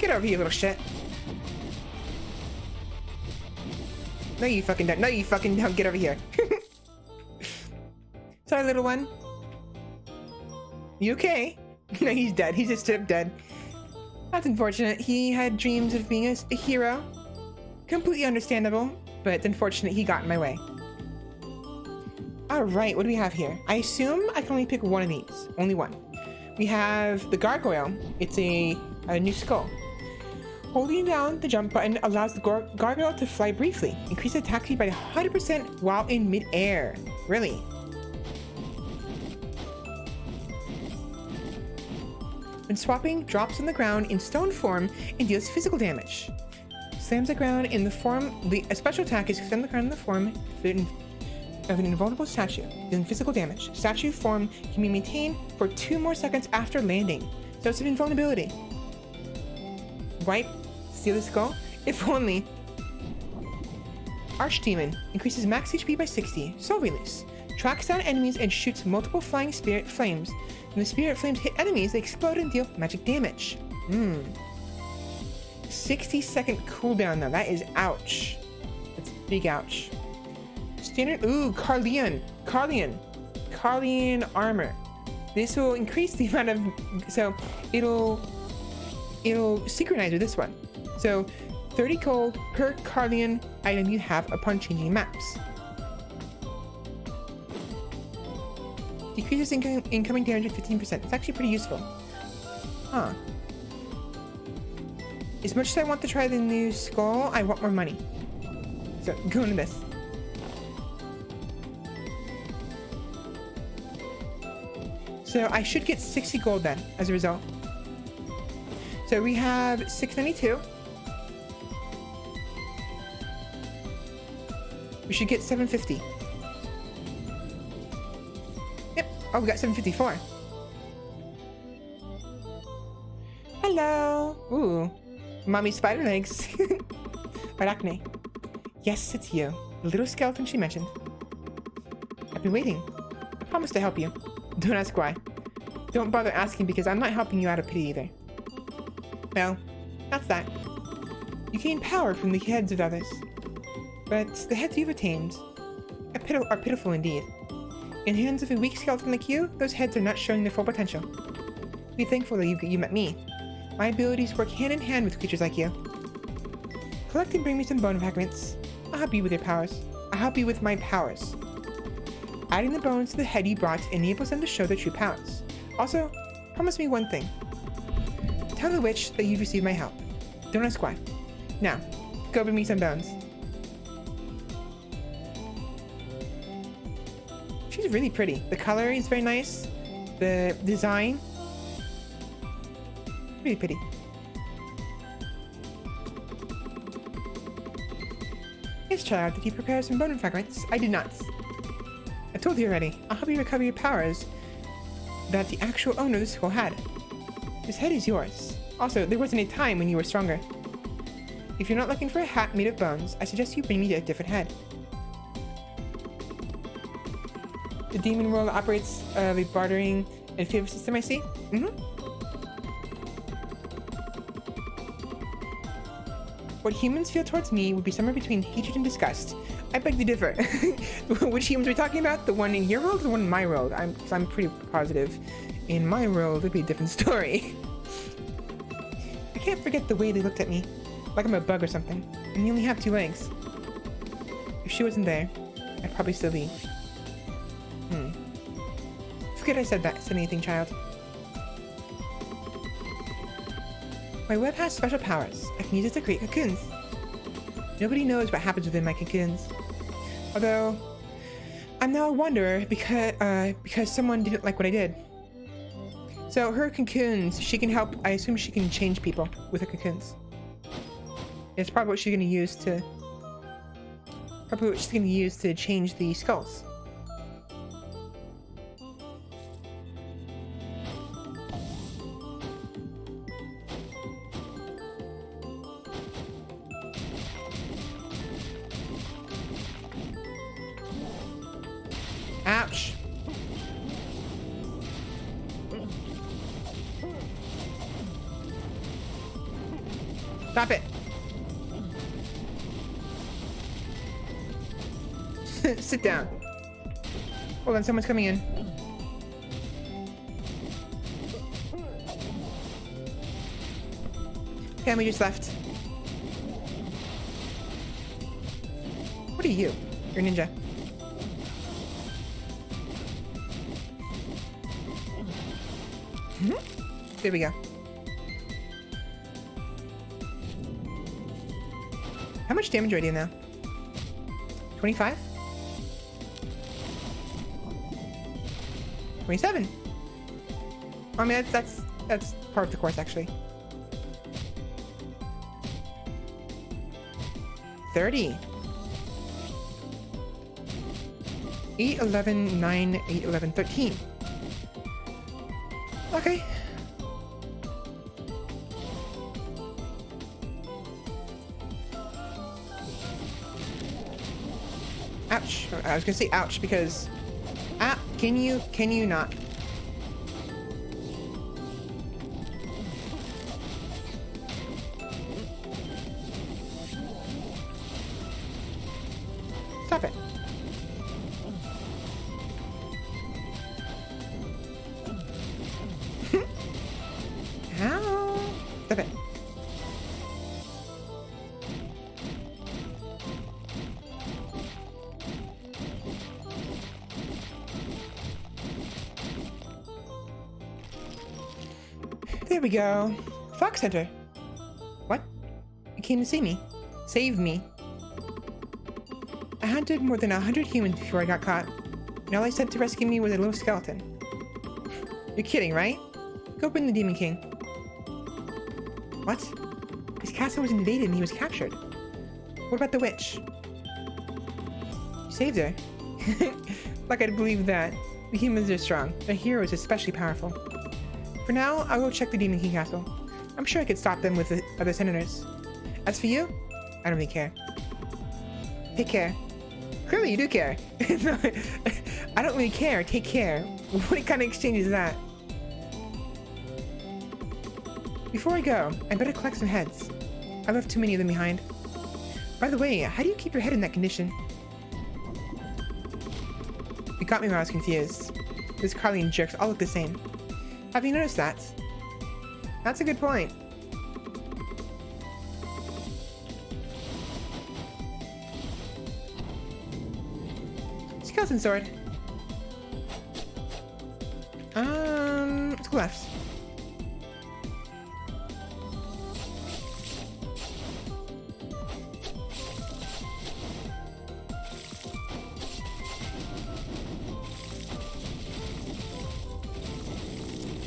Get over here, little shit. No, you fucking don't. No, you fucking don't. Get over here. Sorry, little one. You okay? No, he's dead. He's just straight up dead. That's unfortunate. He had dreams of being a hero. Completely understandable, but it's unfortunate he got in my way. Alright, what do we have here? I assume I can only pick one of these. Only one. We have the gargoyle. It's a new skull. Holding down the jump button allows the gargoyle to fly briefly. Increase attack speed by 100% while in mid-air. Really? When swapping, drops on the ground in stone form and deals physical damage. Slams the ground in the form. A special attack is slam the ground in the form of an invulnerable statue, dealing physical damage. Statue form can be maintained for 2 more seconds after landing, so it's an invulnerability. Wipe, steal the skull. If only. Archdemon increases max HP by 60. Soul release. Tracks down enemies and shoots multiple flying spirit flames. When the spirit flames hit enemies, they explode and deal magic damage. 60-second cooldown though. That is ouch. That's big ouch. Standard. Ooh, Carleon armor. This will increase the amount of. So it'll synchronize with this one. So 30 gold per Carleon item you have upon changing maps. Decreases incoming damage by 15%. It's actually pretty useful. Huh. As much as I want to try the new skull, I want more money. So, go into this. So, I should get 60 gold then, as a result. So, we have 692. We should get 750. Oh, we got 754. Hello. Ooh. Mommy spider legs. Arachne. Yes, it's you. The little skeleton she mentioned. I've been waiting. I promise to help you. Don't ask why. Don't bother asking because I'm not helping you out of pity either. Well, that's that. You gain power from the heads of others. But the heads you've attained are pitiful indeed. In the hands of a weak skeleton like you, those heads are not showing their full potential. Be thankful that you met me. My abilities work hand in hand with creatures like you. Collect and bring me some bone fragments. I'll help you with your powers. I'll help you with my powers. Adding the bones to the head you brought enables them to show their true powers. Also, promise me one thing. Tell the witch that you've received my help. Don't ask why. Now, go bring me some bones. She's really pretty. The color is very nice. The design. Really pretty. Yes, child, did you prepare some bone fragments? I did not. I told you already. I'll help you recover your powers that the actual owner of the skull had. This head is yours. Also, there wasn't a time when you were stronger. If you're not looking for a hat made of bones, I suggest you bring me a different head. The demon world operates a bartering and favor system, I see. What humans feel towards me would be somewhere between hatred and disgust. I beg to differ. Which humans are we talking about? The one in your world or the one in my world? I'm pretty positive. In my world, it'd be a different story. I can't forget the way they looked at me. Like I'm a bug or something. And you only have 2 legs. If she wasn't there, I'd probably still be. Forget I said anything, child. My web has special powers. I can use it to create cocoons. Nobody knows what happens within my cocoons. Although, I'm now a wanderer because someone didn't like what I did. So her cocoons, she can help. I assume she can change people with her cocoons. It's probably what she's gonna use to. Change the skulls. Ouch. Stop it. Sit down. Hold on, someone's coming in. Family just left. What are you? You're a ninja. There we go. How much damage do I do now? 25? 27. I mean, that's part of the course, actually. 30. 8, 11, 9, 8, 11, 13. Okay. Ouch. I was gonna say ouch because... can you not? Stop it. Ow. Stop it. There we go. Fox Hunter. What? You came to see me? Save me. I hunted more than 100 humans before I got caught, and all I sent to rescue me was a little skeleton. You're kidding, right? Go bring the Demon King. What? His castle was invaded and he was captured. What about the witch? You saved her. Like I'd believe that. The humans are strong. The hero is especially powerful. For now, I'll go check the Demon King castle. I'm sure I could stop them with the other senators. As for you, I don't really care. Take care. Clearly you do care. No, I don't really care. Take care. What kind of exchange is that? Before I go, I better collect some heads. I left too many of them behind. By the way, how do you keep your head in that condition? You got me when I was confused. Those Carlene jerks all look the same. Have you noticed that? That's a good point. Skeleton sword. Let's go left.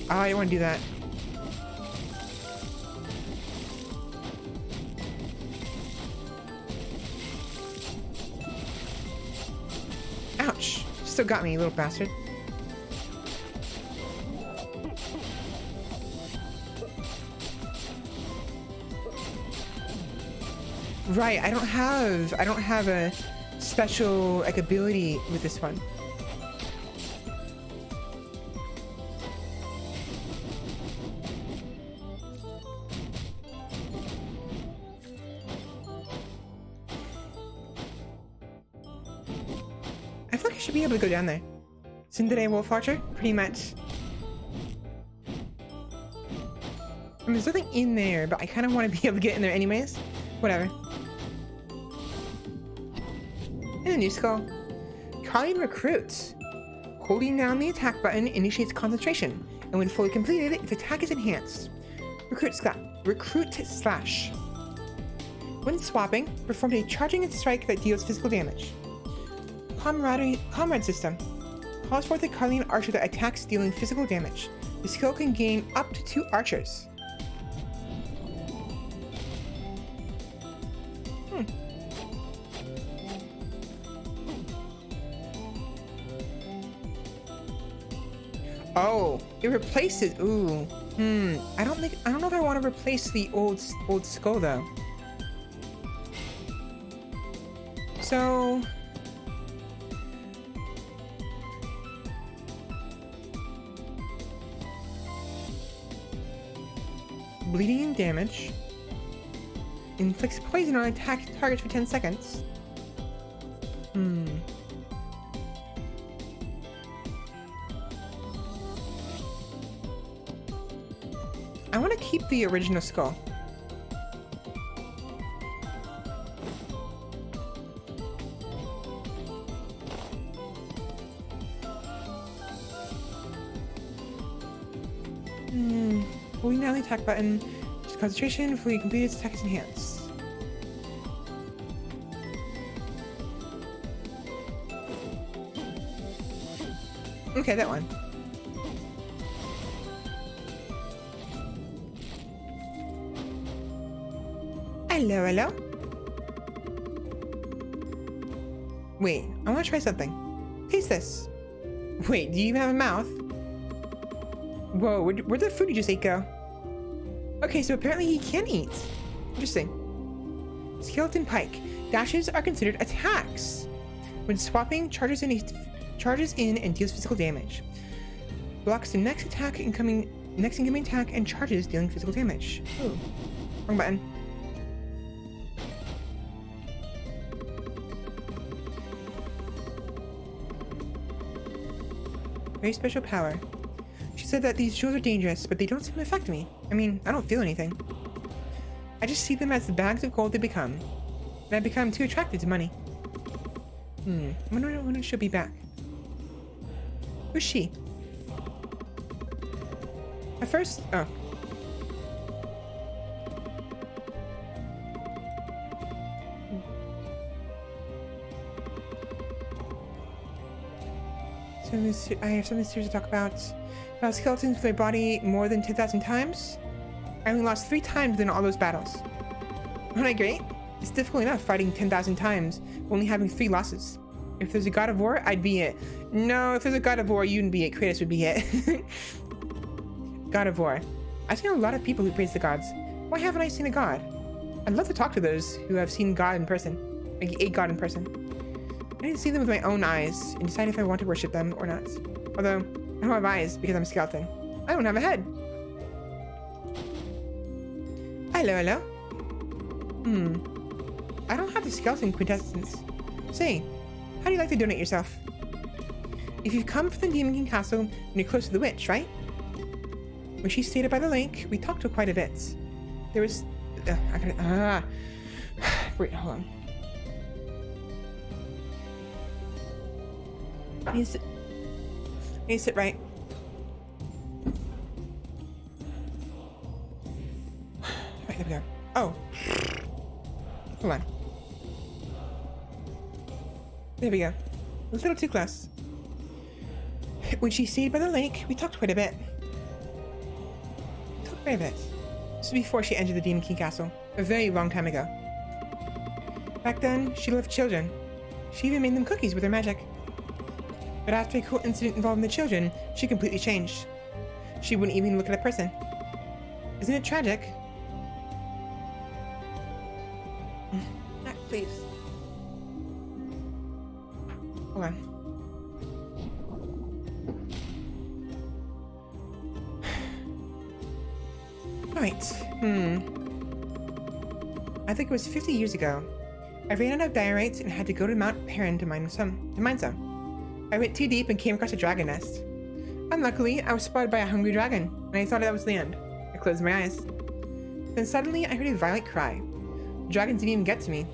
Oh, I don't want to do that. Ouch. Still got me, you little bastard. Right, I don't have a special like ability with this one. I feel like I should be able to go down there. Cinderella Wolf Archer? Pretty much. I mean, there's nothing in there, but I kind of want to be able to get in there anyways. Whatever. And a new skull. Carlene recruits. Holding down the attack button initiates concentration, and when fully completed, its attack is enhanced. Recruit slash. When swapping, perform a charging strike that deals physical damage. Comrade system. Calls forth a Carlene archer that attacks dealing physical damage. The skill can gain up to 2 archers. Oh, it replaces. Ooh. I don't know if I want to replace the old skull though. So. Bleeding and damage. Inflicts poison on attack targets for 10 seconds. I want to keep the original skull. Fully now the attack button. Just concentration. Fully completed. Attack is enhanced. Okay, that one. Hello, hello. Wait, I want to try something. Taste this. Wait, do you even have a mouth? Whoa, where'd the food you just ate go? Okay, so apparently he can eat. Interesting. Skeleton pike. Dashes are considered attacks. When swapping, charges in and deals physical damage. Blocks the next incoming attack and charges, dealing physical damage. Ooh. Wrong button. Very special power. She said that these jewels are dangerous, but they don't seem to affect me. I mean, I don't feel anything. I just see them as the bags of gold they become. And I become too attracted to money. When she'll be back? Who's she? At first, oh. I have something serious to talk about. About skeletons with their body more than 10,000 times. I only lost 3 times in all those battles. Wasn't I great? It's difficult enough fighting 10,000 times, only having 3 losses. If there's a god of war, I'd be it. No, if there's a god of war, you wouldn't be it. Kratos would be it. God of war. I've seen a lot of people who praise the gods. Why haven't I seen a god? I'd love to talk to those who have seen God in person. Like a god in person. I need to see them with my own eyes and decide if I want to worship them or not. Although, I don't have eyes because I'm a skeleton. I don't have a head. Hello, hello. I don't have the skeleton quintessence. Say, how do you like to donate yourself? If you've come from the Demon King Castle, then you're close to the witch, right? When she stayed up by the lake, we talked to her quite a bit. There was... Wait, hold on. I need to sit right. Right, there we go. Oh. Hold on. There we go. A little too close. When she stayed by the lake, we talked quite a bit. This was before she entered the Demon King Castle, a very long time ago. Back then, she loved children. She even made them cookies with her magic. But after a cool incident involving the children, she completely changed. She wouldn't even look at a person. Isn't it tragic? Please. Hold on. Right. I think it was 50 years ago. I ran out of diorites and had to go to Mount Perrin to mine some. I went too deep and came across a dragon nest. Unluckily, I was spotted by a hungry dragon, and I thought that was the end. I closed my eyes. Then suddenly, I heard a violent cry. The dragon didn't even get to me.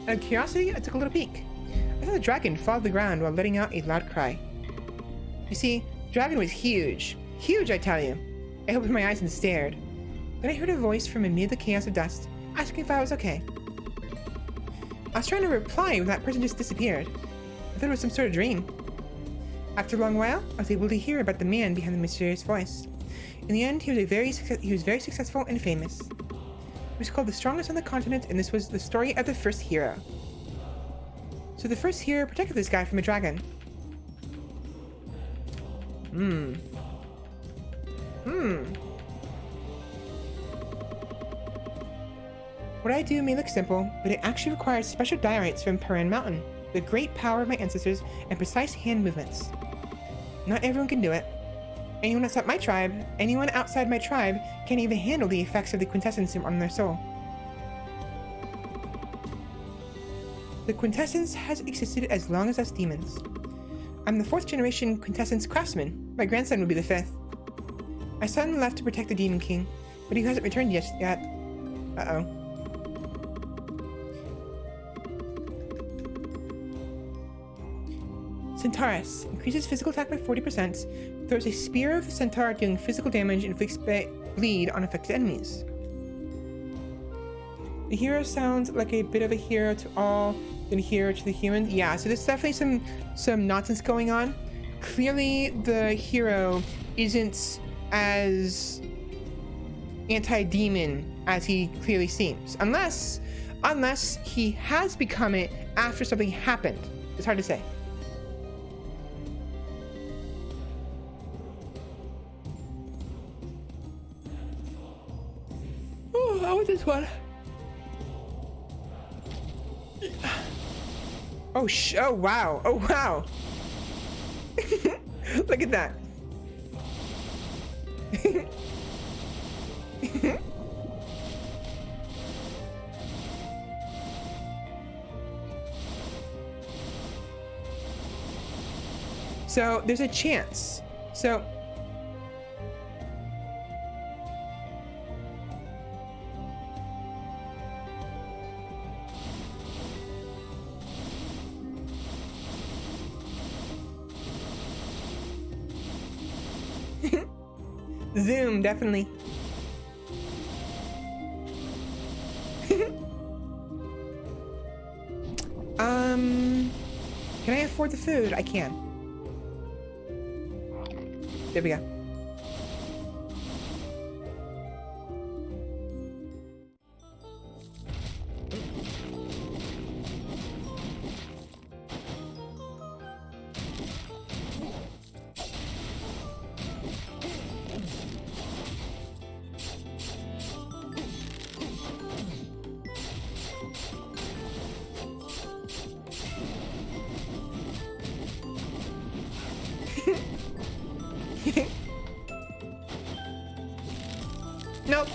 Out of curiosity, I took a little peek. I saw the dragon fall to the ground while letting out a loud cry. You see, the dragon was huge. Huge, I tell you. I opened my eyes and stared. Then I heard a voice from amid the chaos of dust, asking if I was okay. I was trying to reply when that person just disappeared. I thought it was some sort of dream. After a long while, I was able to hear about the man behind the mysterious voice. In the end, he was very successful and famous. He was called the strongest on the continent, and this was the story of the first hero. So the first hero protected this guy from a dragon. What I do may look simple, but it actually requires special diorites from Perrin Mountain, the great power of my ancestors and precise hand movements. Not everyone can do it. Anyone outside my tribe can't even handle the effects of the quintessence on their soul. The quintessence has existed as long as us demons. I'm the 4th generation quintessence craftsman. My grandson would be the 5th. My son left to protect the Demon King, but he hasn't returned yet. Uh-oh. Centaurus. Increases physical attack by 40%. Throws a spear of the centaur dealing physical damage and inflicts bleed on affected enemies. The hero sounds like a bit of a hero to all, then a hero to the humans. Yeah, so there's definitely some nonsense going on. Clearly, the hero isn't as anti-demon as he clearly seems. Unless he has become it after something happened. It's hard to say. Oh, I want this one. Oh wow. Oh wow. Look at that. So there's a chance. So Zoom, definitely. Can I afford the food? I can. There we go. Nope.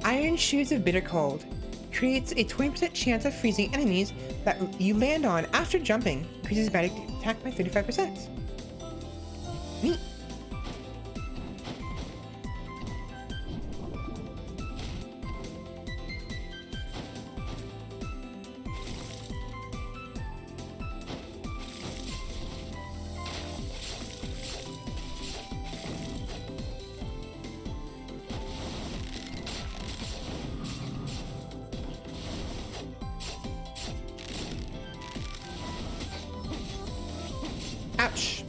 Iron Shoes of Bitter Cold creates a 20% chance of freezing enemies that you land on after jumping. Increases magic attack by 35%. Neat. Ouch.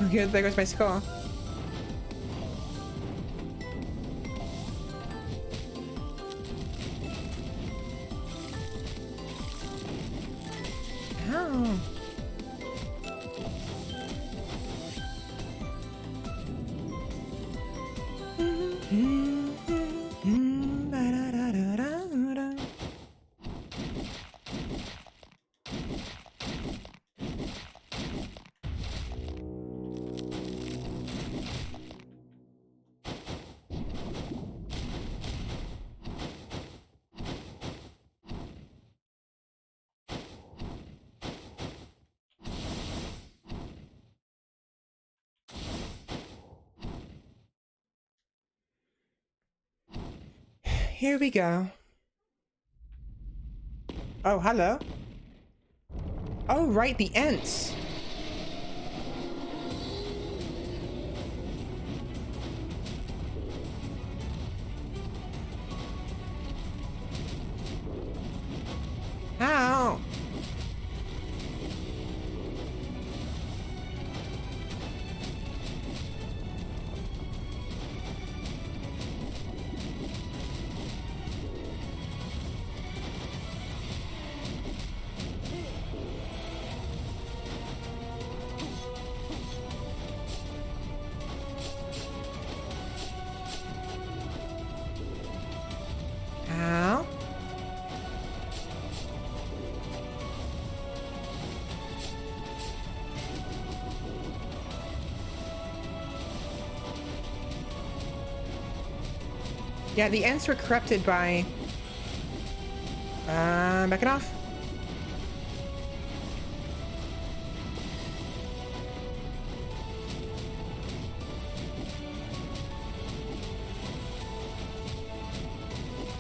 Okay, there goes my skull. Ow. Here we go. Oh, hello. Oh, right, the Ents. Ow. Yeah, the ants were corrupted by... back it off.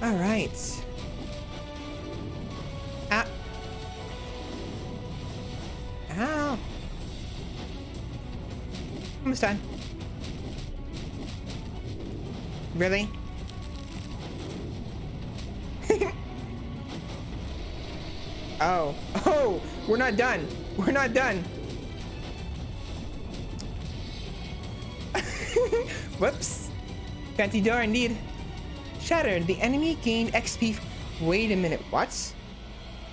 All right. Ah. Ow. Almost done. Really? Oh. Oh, we're not done. We're not done. Whoops. Fancy door indeed. Shattered. The enemy gained XP. Wait a minute. What?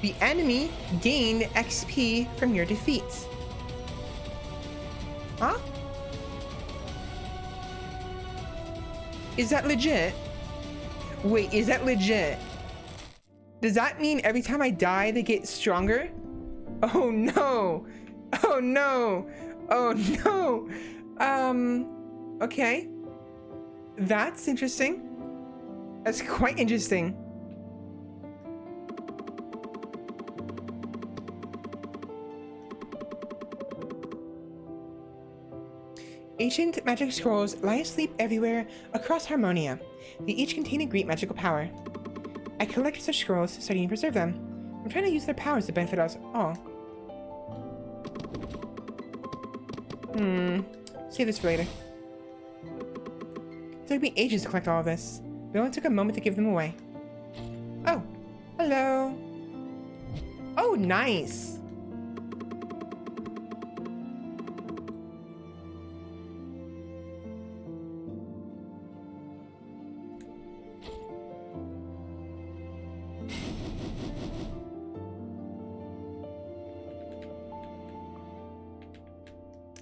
The enemy gained XP from your defeat. Huh? Is that legit? Wait, is that legit? Does that mean every time I die, they get stronger? Oh no. Oh no. Oh no. Okay. That's interesting. That's quite interesting. Ancient magic scrolls lie asleep everywhere across Harmonia. They each contain a great magical power. I collect such scrolls, studying and preserve them. I'm trying to use their powers to benefit us all. Save this for later. It took me ages to collect all of this. It only took a moment to give them away. Oh, hello. Oh, nice.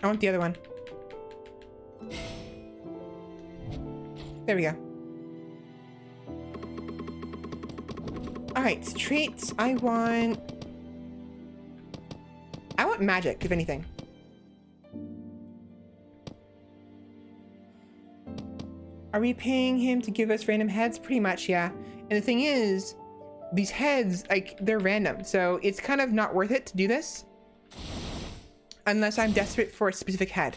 I want the other one. There we go. Alright, traits. I want magic, if anything. Are we paying him to give us random heads? Pretty much, yeah. And the thing is, these heads, like, they're random. So it's kind of not worth it to do this. Unless I'm desperate for a specific head.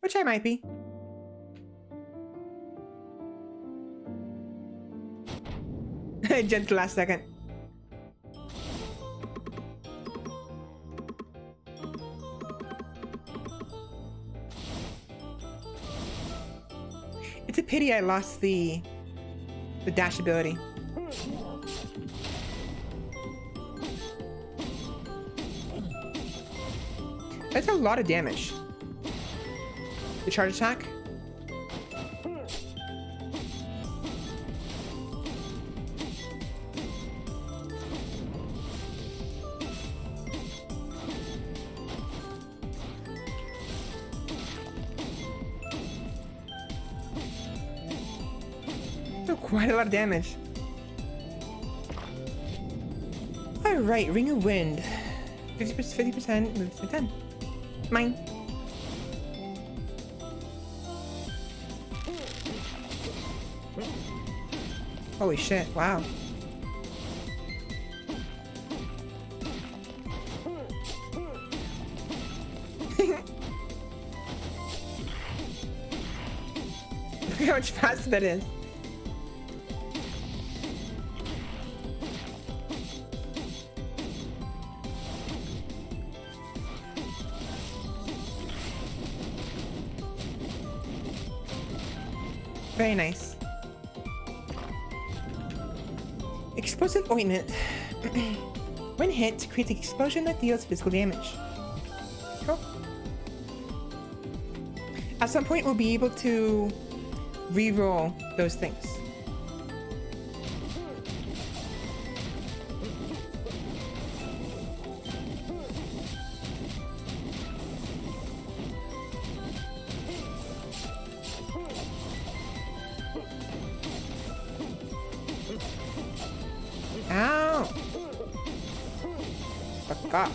Which I might be. Just the last second. It's a pity I lost the dash ability. That's a lot of damage. The charge attack. Oh, quite a lot of damage. All right, Ring of Wind. 50%, moves to 10. Mine. Holy shit, wow. Look how much faster that is. Very nice. Explosive ointment. When hit, creates an explosion that deals physical damage. Cool. At some point, we'll be able to re-roll those things. Ow! Fuck off.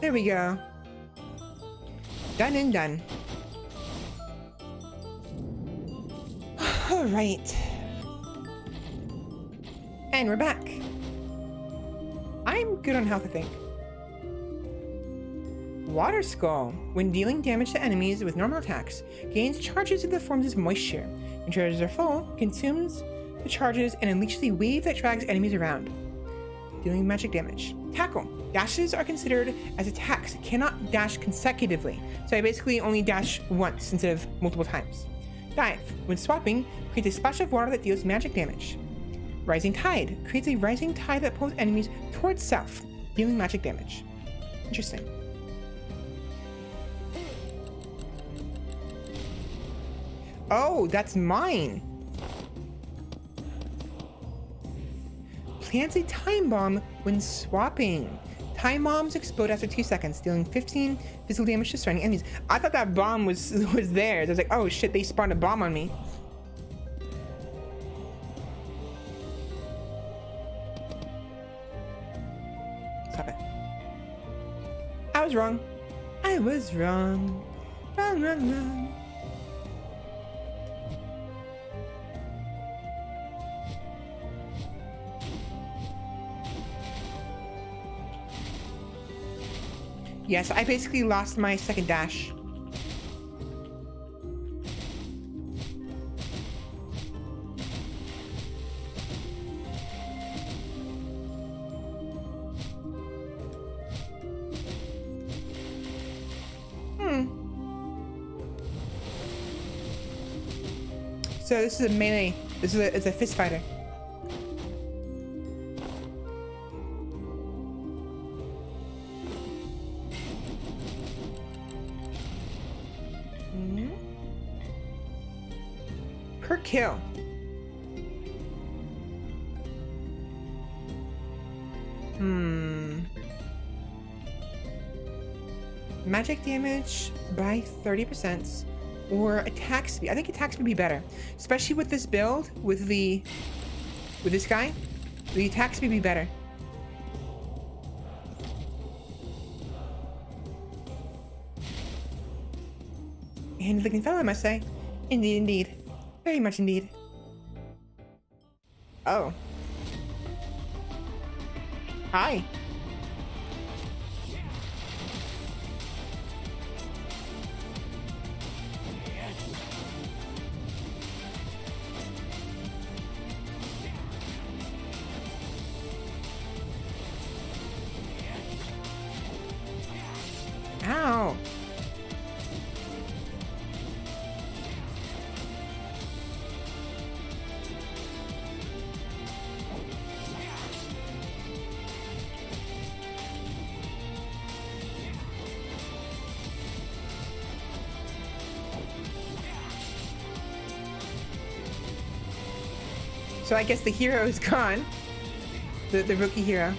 There we go. Done and done. All right. And we're back. I'm good on health, I think. Water Skull. When dealing damage to enemies with normal attacks, gains charges in the forms of moisture. When charges are full, consumes the charges and unleashes a wave that drags enemies around, dealing magic damage. Tackle. Dashes are considered as attacks, cannot dash consecutively, so I basically only dash once instead of multiple times. Dive. When swapping, creates a splash of water that deals magic damage. Rising Tide. Creates a rising tide that pulls enemies towards south, dealing magic damage. Interesting. Oh, that's mine. Plants a time bomb when swapping. Time bombs explode after 2 seconds, dealing 15 physical damage to surrounding enemies. I thought that bomb was theirs. I was like, oh shit, they spawned a bomb on me. Stop it. I was wrong. I was wrong. Wrong, wrong, wrong. Yes, I basically lost my second dash. So this is a melee. It's a fist fighter. Per kill. Magic damage by 30% or attack speed. I think attack speed would be better, especially with this build with this guy. The attack speed would be better. And looking fellow, I must say. Indeed, indeed. Very much indeed. Oh. Hi. Ow. So I guess the hero is gone. The rookie hero.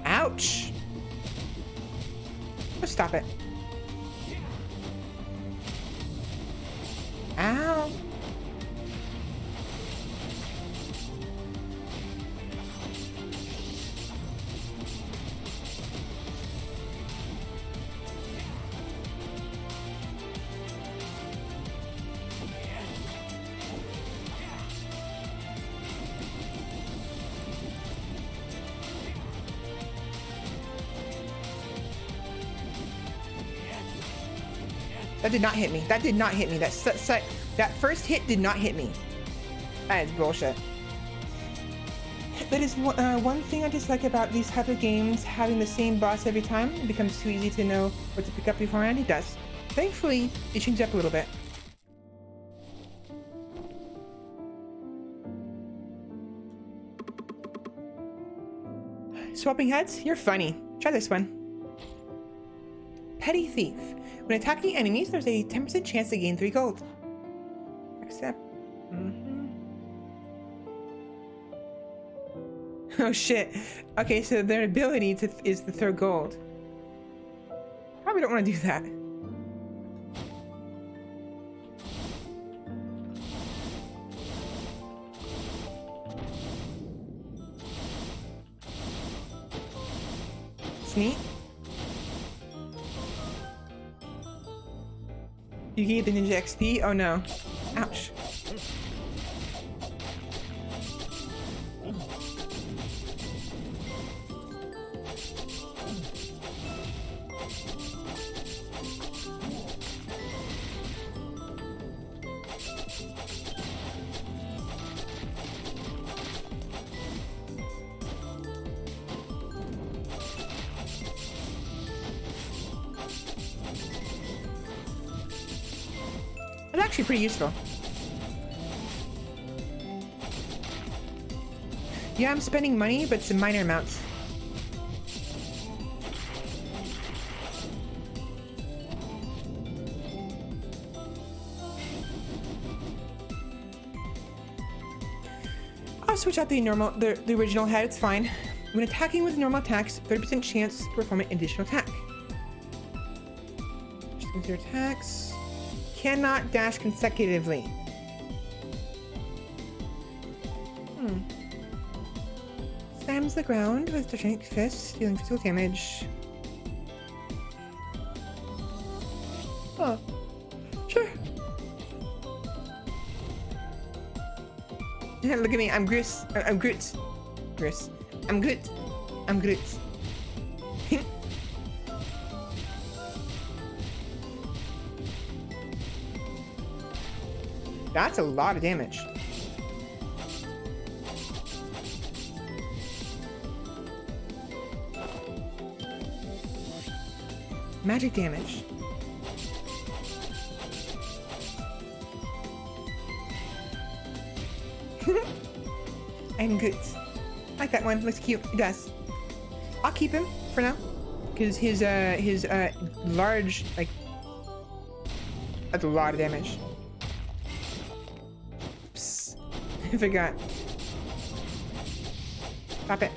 Ouch! Oh, stop it. Ow! That did not hit me. That did not hit me. That first hit did not hit me. That is bullshit. That is one thing I dislike about these type of games, having the same boss every time. It becomes too easy to know what to pick up beforehand. It does. Thankfully, it changed up a little bit. Swapping heads? You're funny. Try this one. Petty Thief. When attacking enemies, there's a 10% chance to gain 3 gold. Accept. Oh shit. Okay, so their ability is to throw gold. Probably don't want to do that. That's neat. You get the ninja XP? Oh no. Ouch. It's actually pretty useful. Yeah, I'm spending money, but it's in minor amounts. I'll switch out the original head, it's fine. When attacking with normal attacks, 30% chance to perform an additional attack. Just with your attacks. Cannot dash consecutively. Slams the ground with the giant fist, dealing physical damage. Oh, sure. Look at me, I'm Groot. I'm Groot. Groot. I'm Groot. I'm Groot. That's a lot of damage. Magic damage. I'm good. I like that one. Looks cute. It does. I'll keep him for now, because his large, like, that's a lot of damage. Oops. I forgot. Stop it.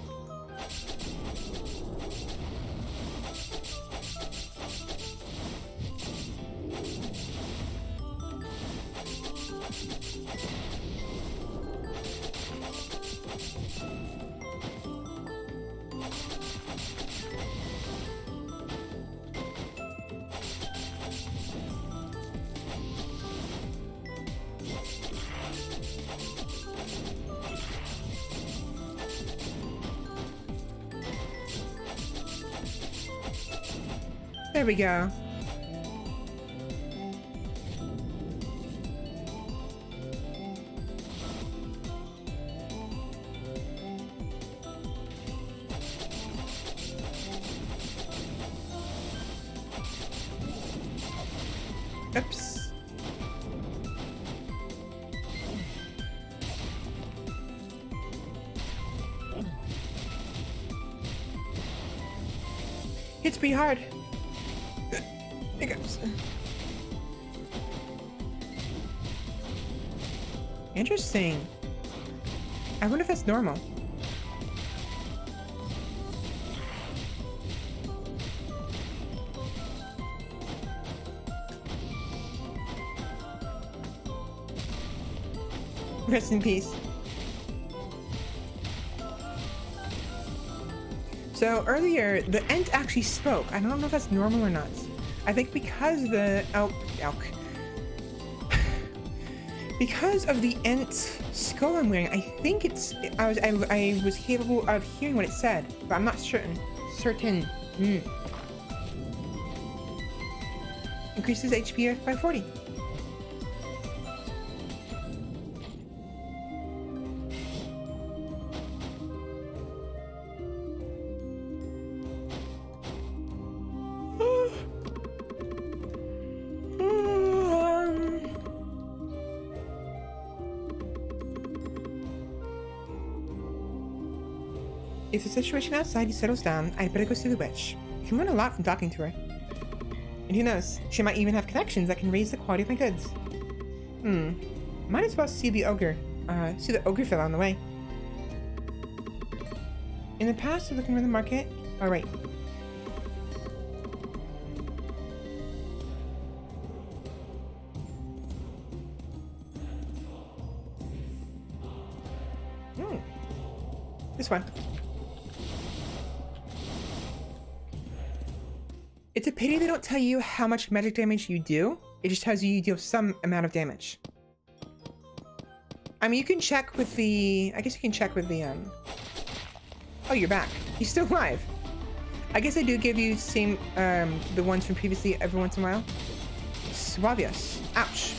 There we go. Oops. It's pretty hard. Here goes. Interesting. I wonder if that's normal. Rest in peace. So earlier, the Ent actually spoke. I don't know if that's normal or not. I think because the elk, because of the Ent skull I'm wearing, I think it's I was capable of hearing what it said, but I'm not certain. Increases HP by 40. If the situation outside settles down, I'd better go see the witch. You can learn a lot from talking to her. And who knows, she might even have connections that can raise the quality of my goods. Might as well see the ogre. See the ogre fella on the way. In the past, looking for the market. Oh, right. This one. It's a pity they don't tell you how much magic damage you do. It just tells you you deal some amount of damage. I mean, you can check with the... I guess you can check with the, Oh, you're back. You're still alive. I guess I do give you same, the ones from previously every once in a while. Suavius. Ouch.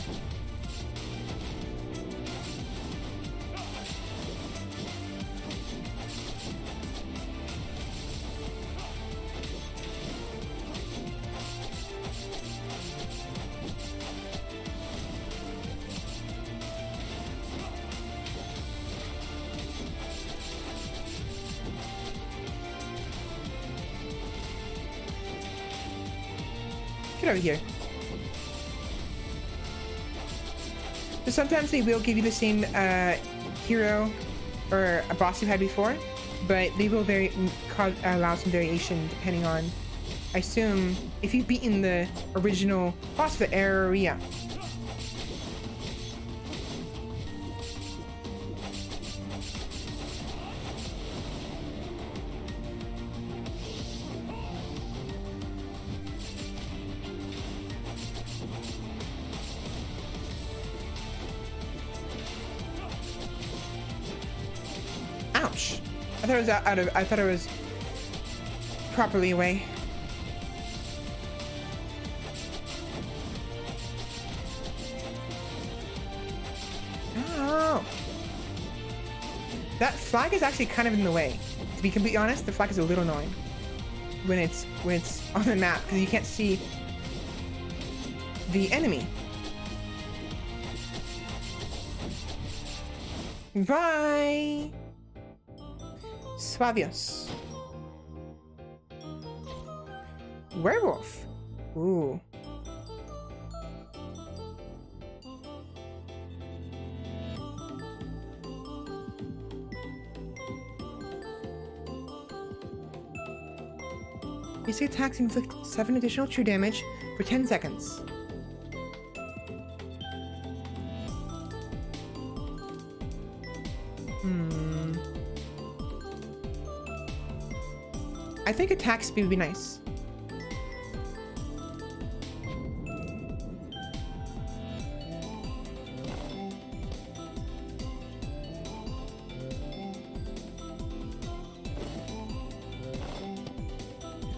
Get over here. So sometimes they will give you the same hero or a boss you had before, but they will allow some variation depending on, I assume, if you've beaten the original boss of the area. Ouch! I thought it was I thought it was properly away. Oh! That flag is actually kind of in the way. To be completely honest, the flag is a little annoying when it's on the map because you can't see the enemy. Bye! Suavius. Werewolf. Ooh. Basic attacks inflict 7 additional true damage for 10 seconds. I think attack speed would be nice.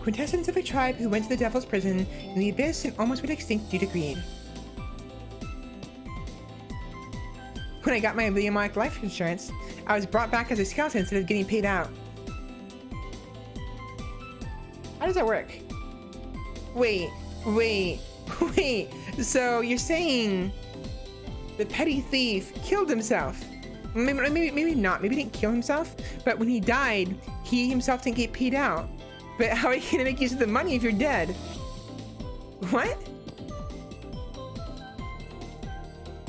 Quintessence of a tribe who went to the Devil's Prison in the Abyss and almost went extinct due to greed. When I got my Leomonic life insurance, I was brought back as a skeleton instead of getting paid out. How does that work? Wait. So you're saying the petty thief killed himself? Maybe not. Maybe he didn't kill himself, but when he died, he himself didn't get paid out. But how are you gonna make use of the money if you're dead? What?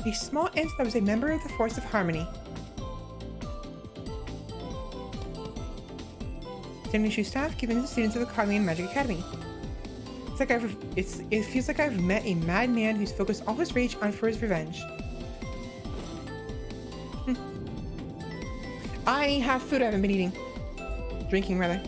A small imp that was a member of the Force of Harmony. Standing shoe staff given to the students of the Carlian Magic Academy. It feels like I've met a madman who's focused all his rage for his revenge. I have food I haven't been eating. Drinking, rather.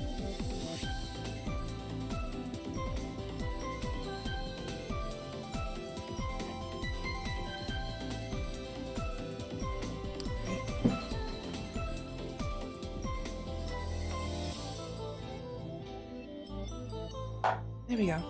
There we go.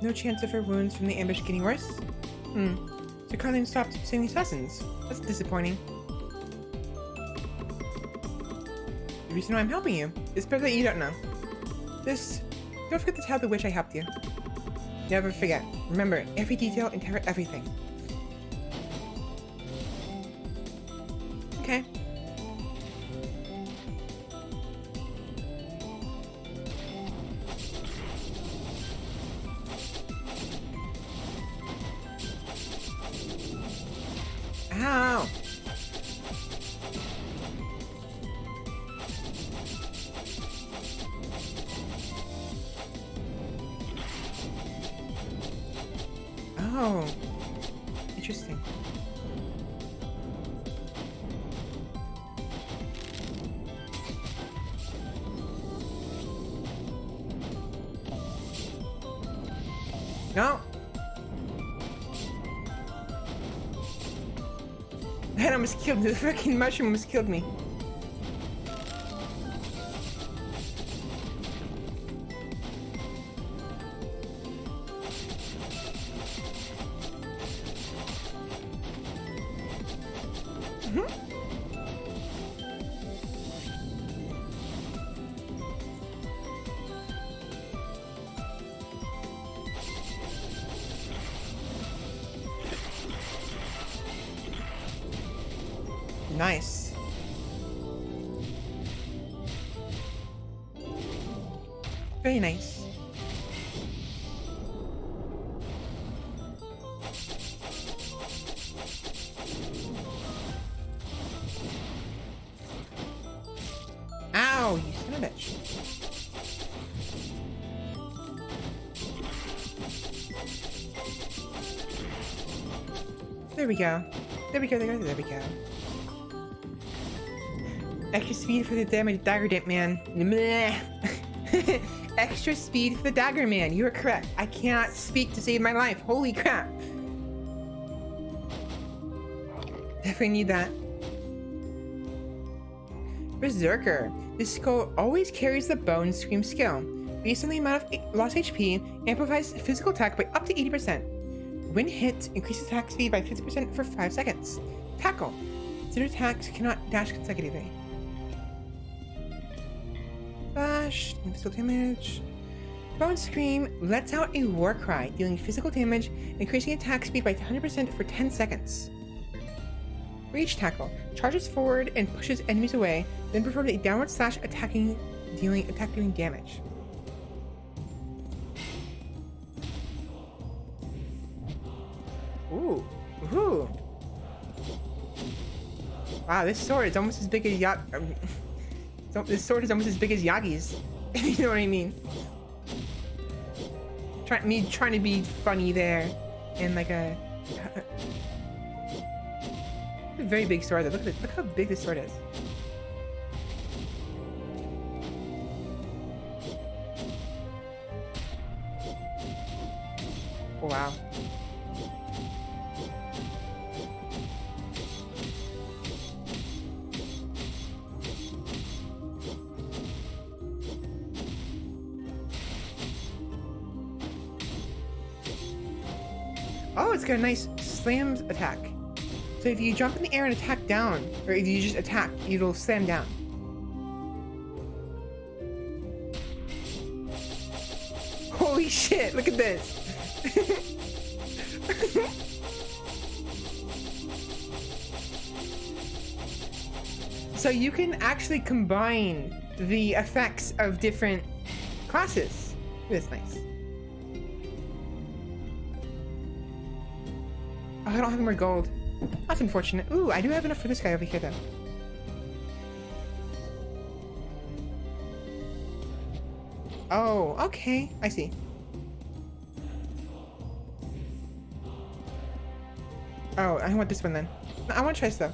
No chance of her wounds from the ambush getting worse? So Carlin stopped sending assassins. That's disappointing. The reason why I'm helping you is better that you don't know. Just don't forget to tell the witch I helped you. Never forget. Remember every detail and tell her everything. Okay. Oh, interesting. No. That almost killed me. The freaking mushroom almost killed me. Nice. Very nice. Ow, you son of a bitch. There we go. There we go, there we go, there we go. Extra speed for the damage dagger man. Extra speed for the dagger man. You are correct. I cannot speak to save my life. Holy crap. Definitely need that. Berserker. This skull always carries the bone scream skill. Based on the amount of lost HP, amplifies physical attack by up to 80%. When hit, increases attack speed by 50% for 5 seconds. Tackle. Consider attacks cannot dash consecutively. Flash, physical damage. Bone Scream lets out a war cry, dealing physical damage, increasing attack speed by 100% for 10 seconds. Rage Tackle charges forward and pushes enemies away, then performs a downward slash dealing damage. Ooh, ooh. Wow, this sword is almost as big as this sword is almost as big as Yagi's. You know what I mean? Trying to be funny there, and like a very big sword. Look at it. Look how big this sword is. Wow. Oh, it's got a nice slams attack. So if you jump in the air and attack down, or if you just attack, it'll slam down. Holy shit, look at this. So you can actually combine the effects of different classes. That's nice. Oh, I don't have any more gold. That's unfortunate. Ooh, I do have enough for this guy over here, though. Oh, okay. I see. Oh, I want this one then. I want to try stuff.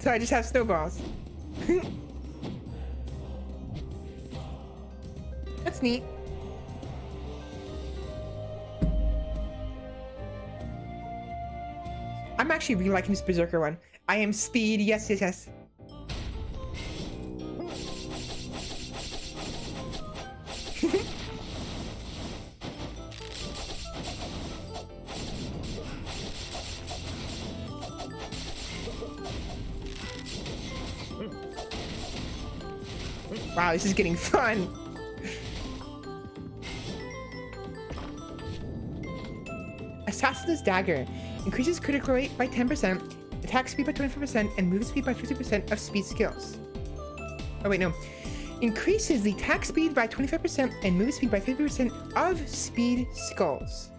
So I just have snowballs. That's neat. I'm actually really liking this Berserker one. I am speed. Yes, yes, yes. Wow, this is getting fun. Assassin's Dagger increases critical rate by 10%, attack speed by 25%, and move speed by 50% of speed skills. Oh wait, no. Increases the attack speed by 25% and move speed by 50% of speed skulls.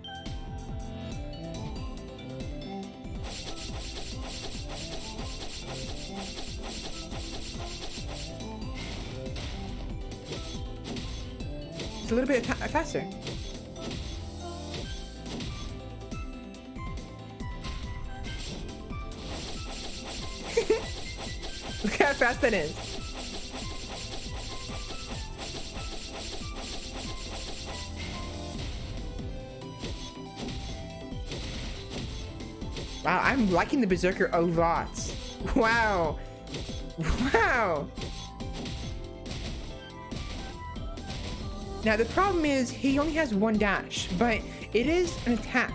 It's a little bit faster. fast that is. Wow, I'm liking the Berserker a lot. Wow. Wow. Now the problem is he only has one dash, but it is an attack.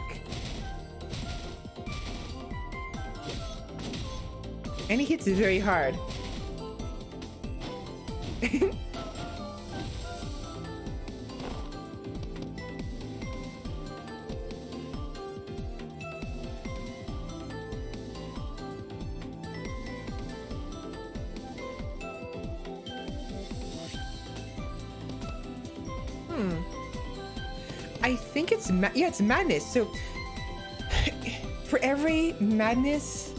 And he hits it very hard. I think it's yeah, it's madness. So for every madness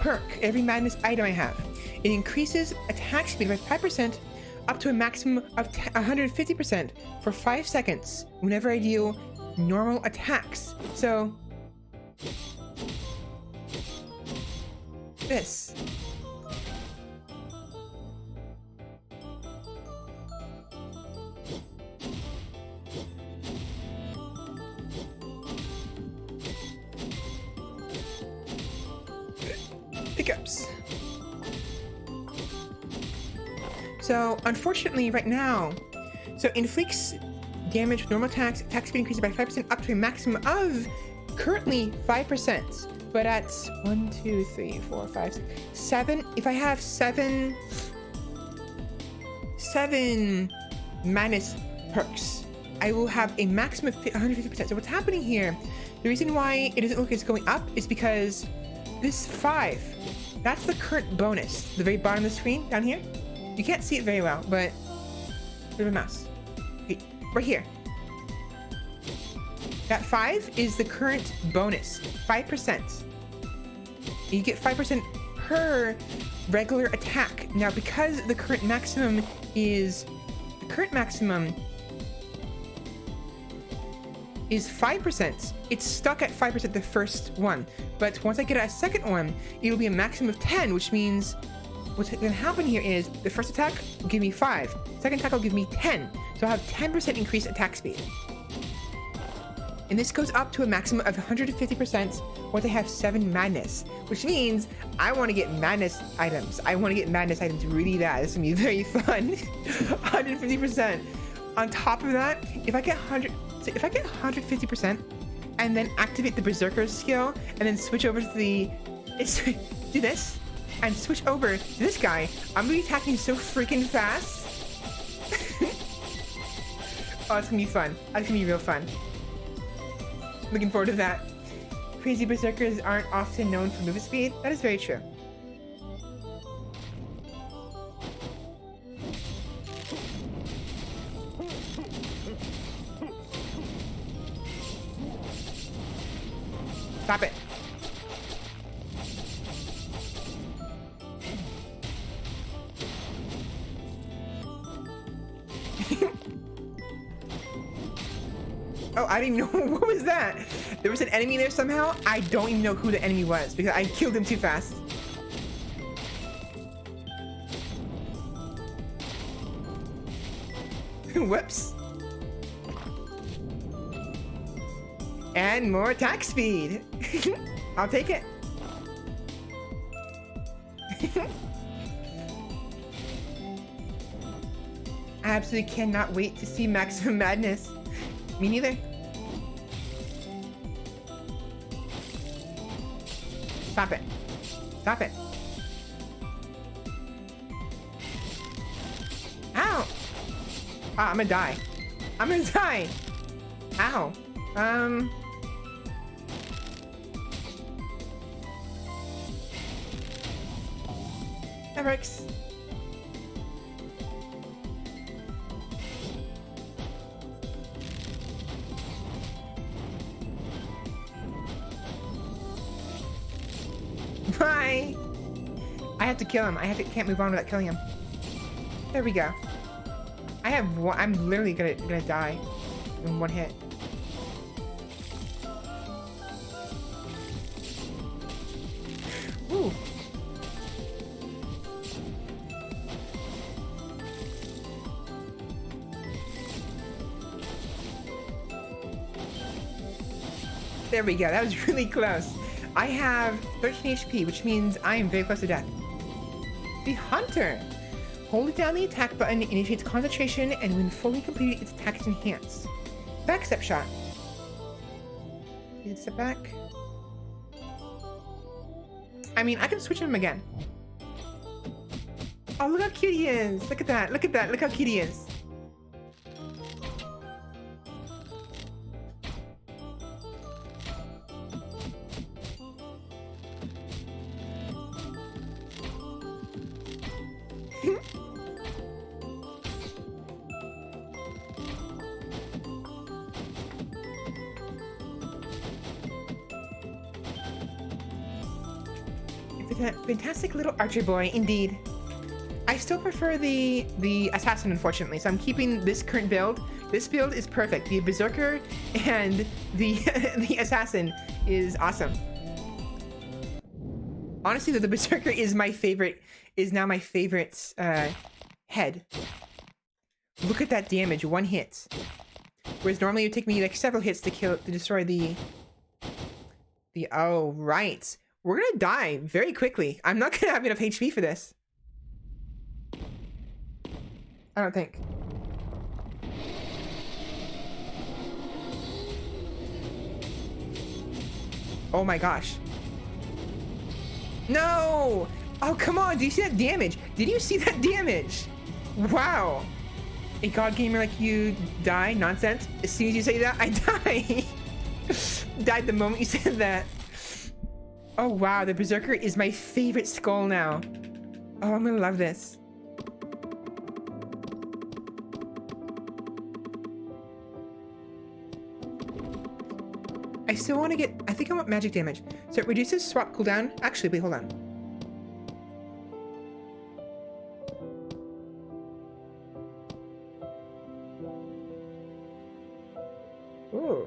perk, every madness item I have, it increases attack speed by 5% up to a maximum of 150% for 5 seconds whenever I deal normal attacks. So this. Pickups. So unfortunately right now, so inflicts damage with normal attacks, attack speed increases by 5% up to a maximum of currently 5%. But at 1, 2, 3, 4, 5, 6, 7, if I have seven madness perks, I will have a maximum of 150%. So what's happening here, the reason why it doesn't look like it's going up is because this 5, that's the current bonus. The very bottom of the screen down here. You can't see it very well, but move a mouse. Okay, right here. That 5 is the current bonus, 5%. You get 5% per regular attack. Now, because the current maximum is 5%, it's stuck at 5% the first one. But once I get a second one, it'll be a maximum of 10, which means what's gonna happen here is the first attack will give me 5, second attack will give me 10. So I'll have 10% increased attack speed. And this goes up to a maximum of 150% once I have 7 madness, which means I want to get madness items. I want to get madness items really bad. This is gonna be very fun. 150%. On top of that, if I get 150% and then activate the Berserker skill and then switch over to the do this and switch over to this guy, I'm gonna be attacking so freaking fast. Oh, it's gonna be fun. It's gonna be real fun. Looking forward to that. Crazy Berserkers aren't often known for movement speed. That is very true. Stop it. Oh, I didn't know. What was that? There was an enemy there somehow. I don't even know who the enemy was because I killed him too fast. Whoops. And more attack speed. I'll take it. I absolutely cannot wait to see Maximum Madness. Me neither. Stop it. Stop it. Ow! Ah, I'm gonna die. I'm gonna die! Ow. That works. Bye! I have to kill him. Can't move on without killing him. There we go. I have one. I'm literally gonna die in one hit. Ooh. There we go. That was really close. I have 13 HP, which means I am very close to death. The Hunter. Holding down the attack button initiates concentration, and when fully completed, its attack is enhanced. Backstep shot. Need to step back. I mean, I can switch him again. Oh, look how cute he is. Look at that. Look at that. Look how cute he is. Fantastic little archer boy, indeed. I still prefer the assassin, unfortunately, so I'm keeping this current build. This build is perfect. The berserker and the the assassin is awesome. Honestly, the berserker is my favorite. Is now my favorite head. Look at that damage, one hit. Whereas normally it would take me like several hits to destroy the. Oh right. We're gonna die very quickly. I'm not gonna have enough HP for this. I don't think. Oh my gosh. No! Oh, come on. Do you see that damage? Did you see that damage? Wow. A god gamer like you die? Nonsense. As soon as you say that, I die. Died the moment you said that. Oh wow, the berserker is my favorite skull now. Oh, I'm gonna love this. I still want to get, I think I want magic damage. So it reduces swap cooldown. Actually, wait, hold on. Ooh.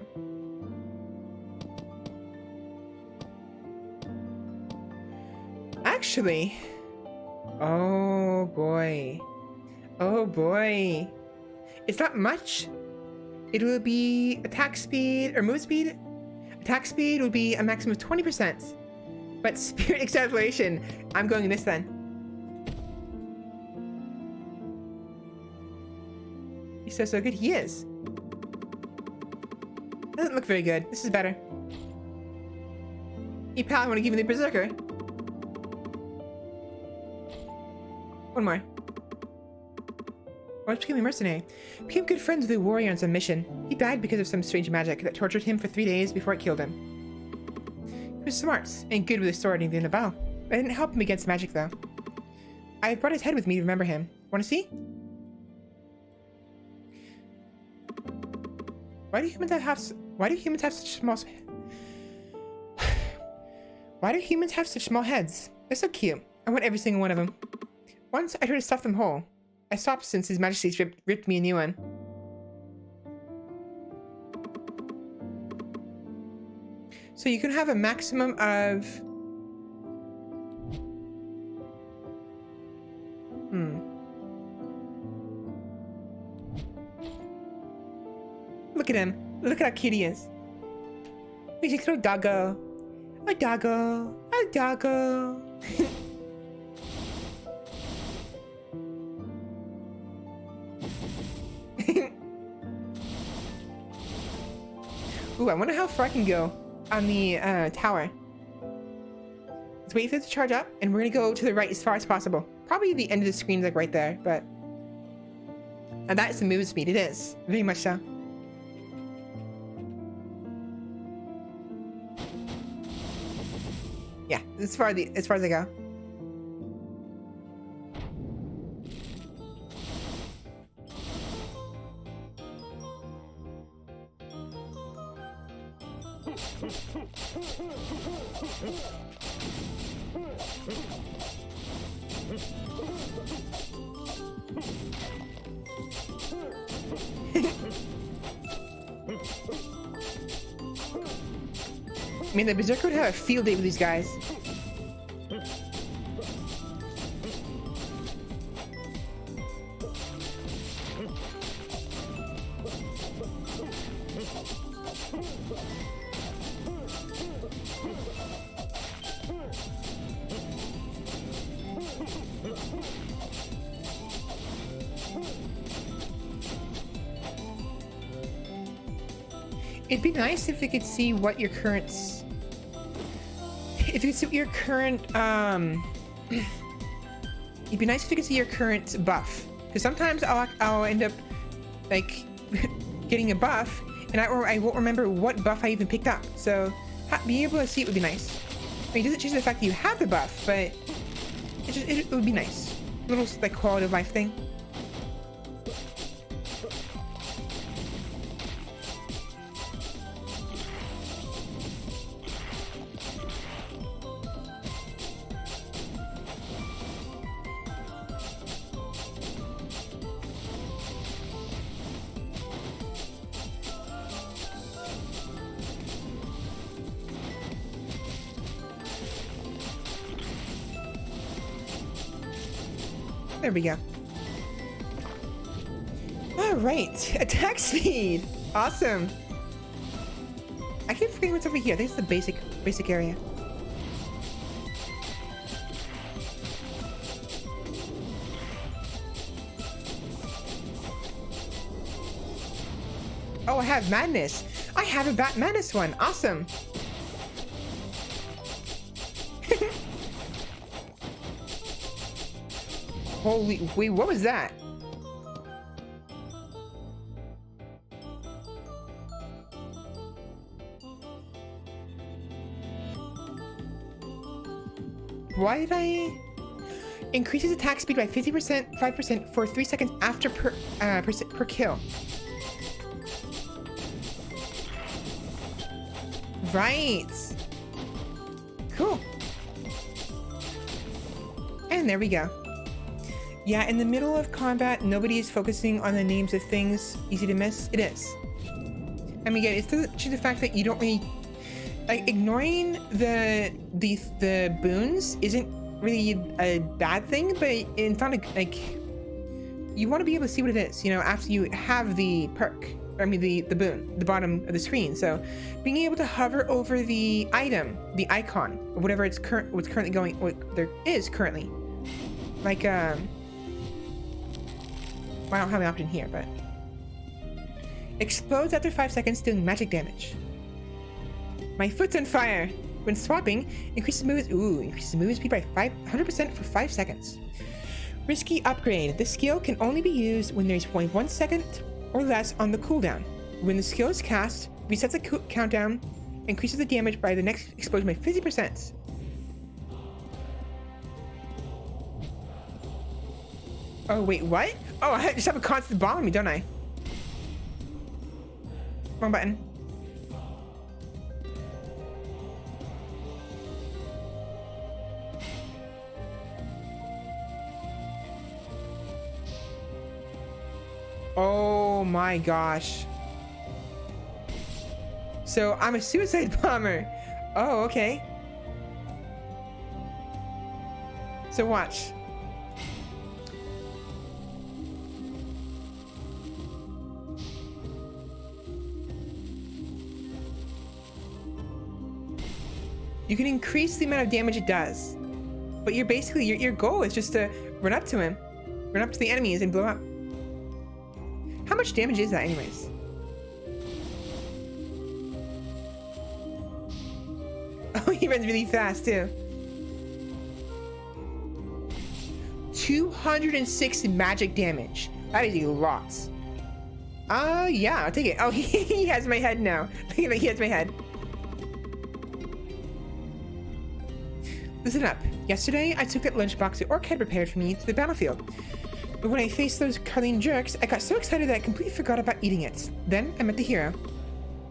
Actually, oh boy. Oh boy. It's not much. It will be attack speed or move speed. Attack speed would be a maximum of 20%. But spirit acceleration, I'm going this then. He's so good. He is. Doesn't look very good. This is better. You probably want to give me the berserker. One more. Orange became a mercenary. Became good friends with a warrior on some mission. He died because of some strange magic that tortured him for 3 days before it killed him. He was smart and good with his sword and even a bow. I didn't help him against magic though. I brought his head with me to remember him. Want to see? Why do humans have such small Why do humans have such small heads? They're so cute. I want every single one of them. Once I tried to stuff them whole. I stopped since His Majesty's ripped me a new one. So you can have a maximum of... Look at him. Look at how cute he is. He's a little doggo. A doggo. A doggo. Ooh, I wonder how far I can go on the tower. Let's wait for it to charge up, and we're gonna go to the right as far as possible. Probably the end of the screen is like right there, but... And that is the move speed. It is. Very much so. Yeah, as far as I go. I mean, the Berserker would have a field day with these guys. It'd be nice if we could see what your current... If you could see what your current, it'd be nice if you could see your current buff. Because sometimes I'll end up, like, getting a buff, and I won't remember what buff I even picked up. So, being able to see it would be nice. I mean, it doesn't change the fact that you have the buff, but it would be nice. A little, like, quality of life thing. There we go. All right, attack speed. Awesome. I keep forgetting what's over here. I think it's the basic area. Oh, I have madness. I have a madness one. Awesome. Holy, wait, what was that? Why did I... Increases attack speed by 50%, 5% for 3 seconds after per kill. Right. Cool. And there we go. Yeah, in the middle of combat, nobody is focusing on the names of things easy to miss. It is. I mean, again, it's due to the fact that you don't really... Like, ignoring the boons isn't really a bad thing, but it's not like... You want to be able to see what it is, you know, after you have the perk. I mean, the boon, the bottom of the screen. So, being able to hover over the item, the icon, or whatever it's what's currently going... What there is currently. Like, I don't have an option here, but... Explodes after 5 seconds, dealing magic damage. My foot's on fire! When swapping, increases movement speed by 100% for 5 seconds. Risky upgrade. This skill can only be used when there's only 1 second or less on the cooldown. When the skill is cast, resets the countdown, increases the damage by the next explosion by 50%. Oh, wait, what? Oh, I just have a constant bomb on me, don't I? Wrong button. Oh my gosh. So I'm a suicide bomber. Oh, okay. So watch. You can increase the amount of damage it does. But you're basically, your goal is just to run up to him. Run up to the enemies and blow up. How much damage is that anyways? Oh, he runs really fast too. 206 magic damage. That is a lot. Yeah, I'll take it. Oh, he has my head now. Look at that, he has my head. Listen up. Yesterday, I took that lunchbox the orc had prepared for me to the battlefield. But when I faced those cutting jerks, I got so excited that I completely forgot about eating it. Then, I met the hero.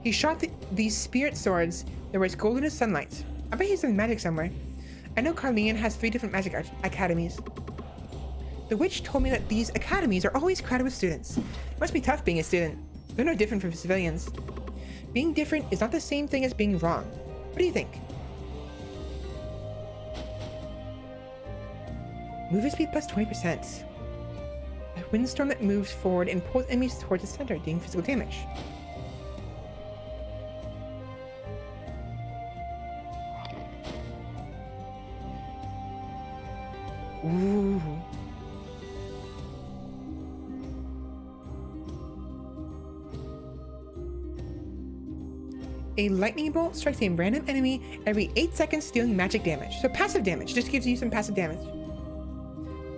He shot these spirit swords that were as golden as sunlight. I bet he's doing magic somewhere. I know Carleon has 3 different magic academies. The witch told me that these academies are always crowded with students. It must be tough being a student. They're no different from civilians. Being different is not the same thing as being wrong. What do you think? Movement speed plus 20%. A windstorm that moves forward and pulls enemies towards the center, dealing physical damage. Ooh. A lightning bolt strikes a random enemy every 8 seconds, dealing magic damage. So passive damage, just gives you some passive damage.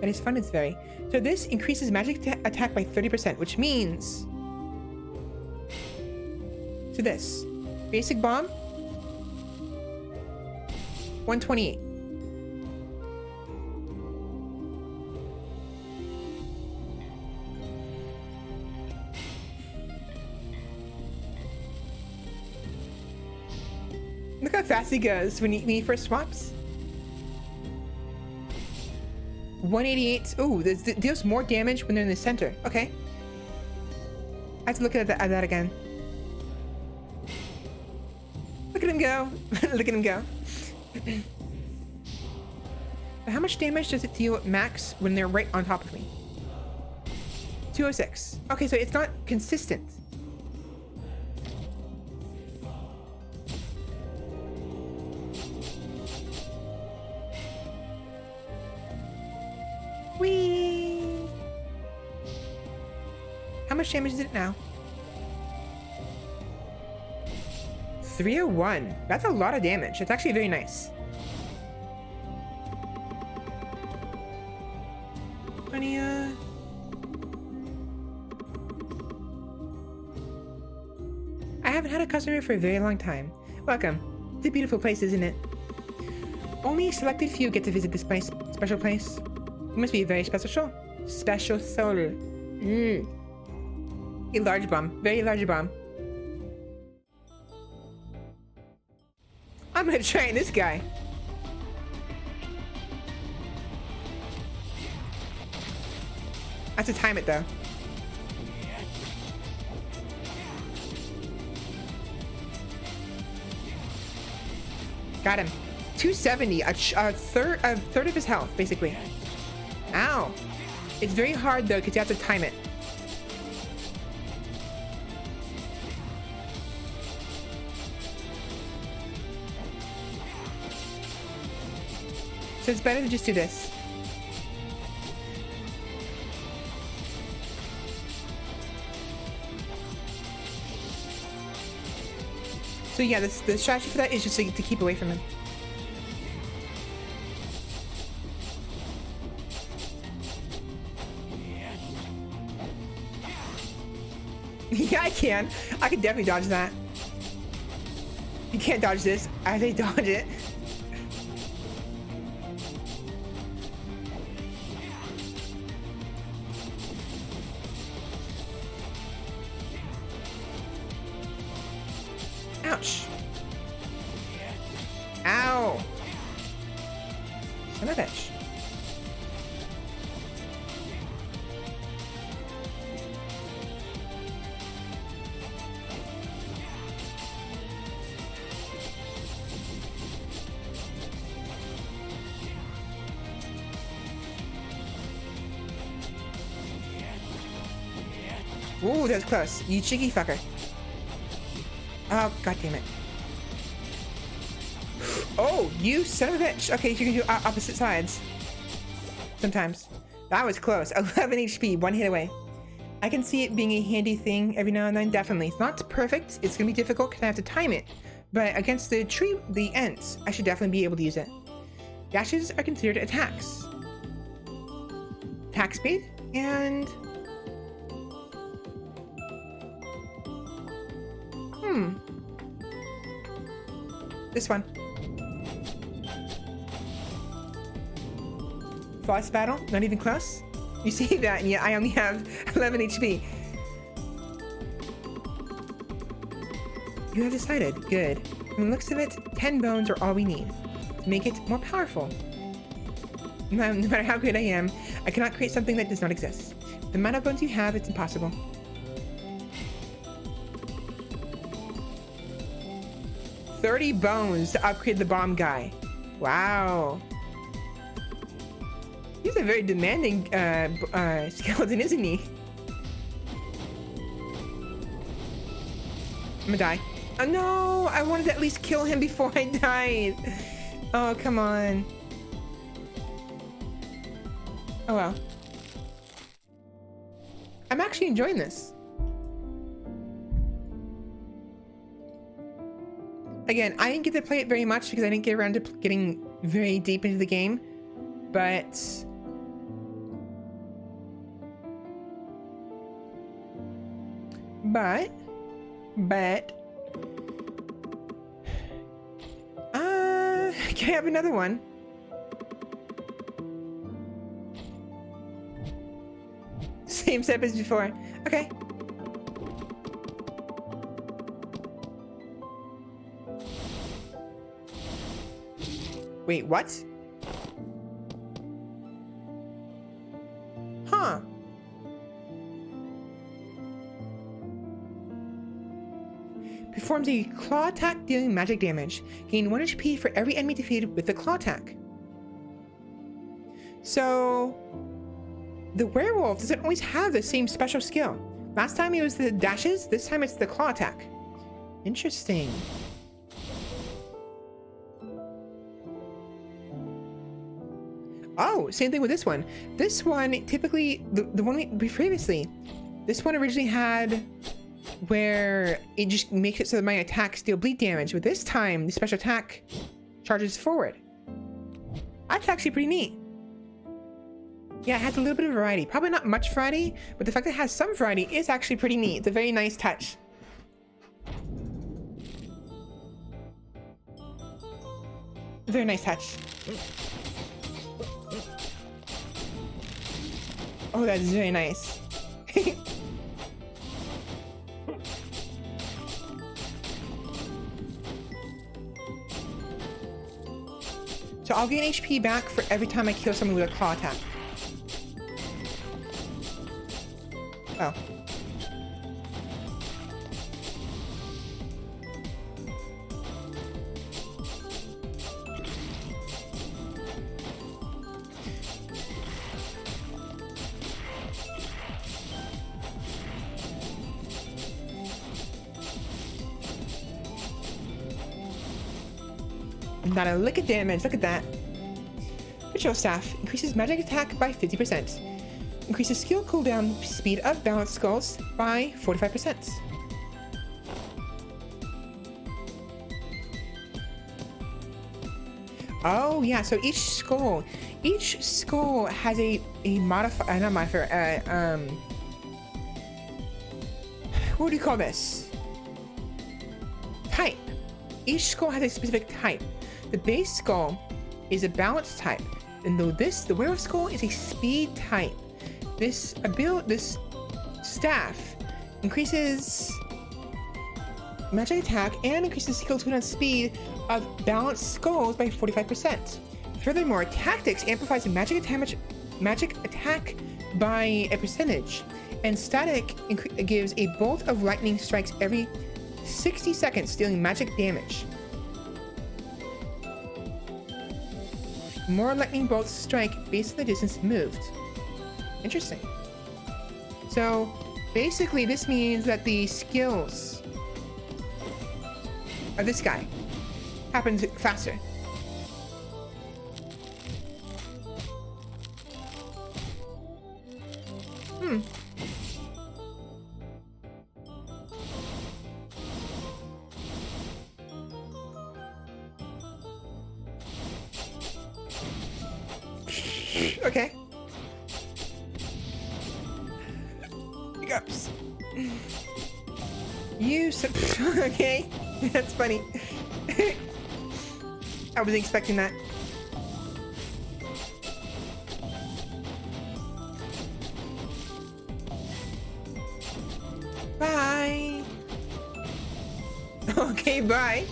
That is fun, it's very. So this increases magic attack by 30%, which means... So this. Basic bomb. 128. Look how fast he goes when he first swaps. 188. Ooh, this deals more damage when they're in the center. Okay. I have to look at that again. Look at him go. Look at him go. How much damage does it deal at max when they're right on top of me? 206. Okay, so it's not consistent. Whee! How much damage is it now? 301. That's a lot of damage. It's actually very nice. 20, I haven't had a customer for a very long time. Welcome. It's a beautiful place, isn't it? Only a selected few get to visit this place. Special place. You must be a very special soul. Special soul. A large bomb. Very large bomb. I'm gonna train this guy. I have to time it though. Got him. 270. A third of his health, basically. Ow. It's very hard though because you have to time it. So it's better to just do this. So yeah, the strategy for that is just to keep away from him. Yeah, I can. I can definitely dodge that. You can't dodge this. I say dodge it. Ouch. Ow. Son of a bitch. Ooh, that was close. You cheeky fucker. Oh, god damn it. Oh, you son of a bitch. Okay, so you can do opposite sides. Sometimes. That was close. 11 HP, one hit away. I can see it being a handy thing every now and then, definitely. It's not perfect. It's gonna be difficult because I have to time it. But against the ents, I should definitely be able to use it. Dashes are considered attacks. Attack speed and... This one. Boss battle, not even close. You see that, and yet I only have 11 HP. You have decided. Good. From the looks of it, 10 bones are all we need to make it more powerful. No matter how great I am, I cannot create something that does not exist. The amount of bones you have, it's impossible. $30 bones to upgrade the bomb guy. Wow. He's a very demanding skeleton, isn't he? I'm gonna die. Oh no! I wanted to at least kill him before I died. Oh, come on. Oh well. I'm actually enjoying this. Again, I didn't get to play it very much because I didn't get around to getting very deep into the game, but can I have another one? Same setup as before. Okay. Wait, what? Huh. Performs a claw attack dealing magic damage. Gain 1 HP for every enemy defeated with the claw attack. So the werewolf doesn't always have the same special skill. Last time it was the dashes, this time it's the claw attack. Interesting. Oh, same thing with this one. This one, typically, the one we previously, this one originally had where it just makes it so that my attacks deal bleed damage, but this time the special attack charges forward. That's actually pretty neat. Yeah, it has a little bit of variety. Probably not much variety, but the fact that it has some variety is actually pretty neat. It's a very nice touch. Very nice touch. Oh, that's very nice. So I'll gain HP back for every time I kill someone with a claw attack. Oh. Not a lick of damage, look at that. Ritual Staff increases magic attack by 50%. Increases skill cooldown speed of balanced skulls by 45%. Oh yeah, so each skull has a modifier, not modifier, what do you call this? Type. Each skull has a specific type. The base skull is a balance type, and though the werewolf skull is a speed type. This staff increases magic attack and increases skill cooldown speed of balanced skulls by 45%. Furthermore, tactics amplifies magic attack by a percentage, and static gives a bolt of lightning strikes every 60 seconds, dealing magic damage. More lightning bolts strike based on the distance moved. Interesting. So basically this means that the skills of this guy happens faster. Okay. Hiccups. Okay. That's funny. I wasn't expecting that. Bye. Okay, bye.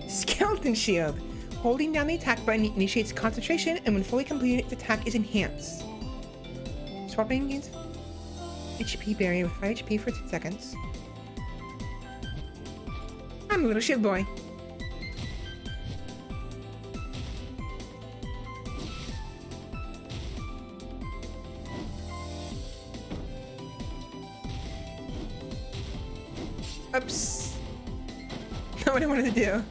Skeleton Shield. Holding down the attack button initiates concentration, and when fully completed, its attack is enhanced. Swapping gains HP barrier with 5 HP for 10 seconds. I'm a little shield boy. Oops. Not what I wanted to do.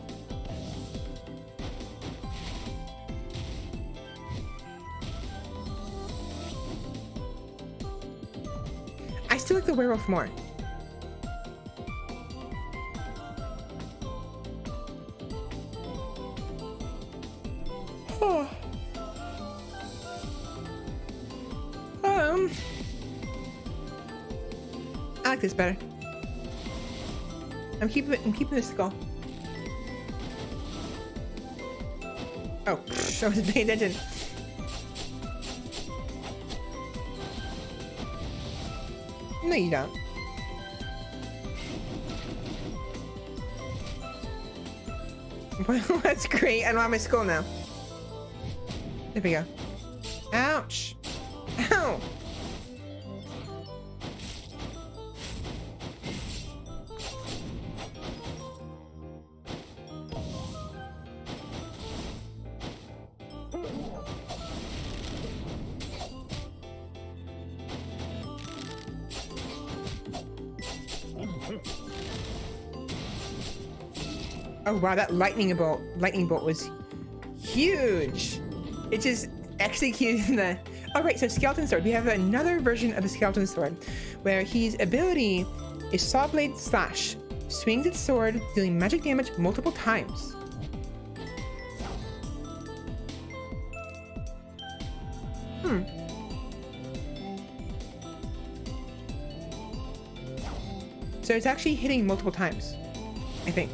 still like the werewolf more. Oh. I like this better. I'm keeping the skull. Oh, I wasn't paying attention. No, you don't. Well, that's great. I don't have my skull now. There we go. Ouch. Ow. Oh wow, that lightning bolt was huge. It just executed the... Oh right, so skeleton sword. We have another version of the skeleton sword where his ability is saw blade slash. Swings its sword, dealing magic damage multiple times. So it's actually hitting multiple times, I think.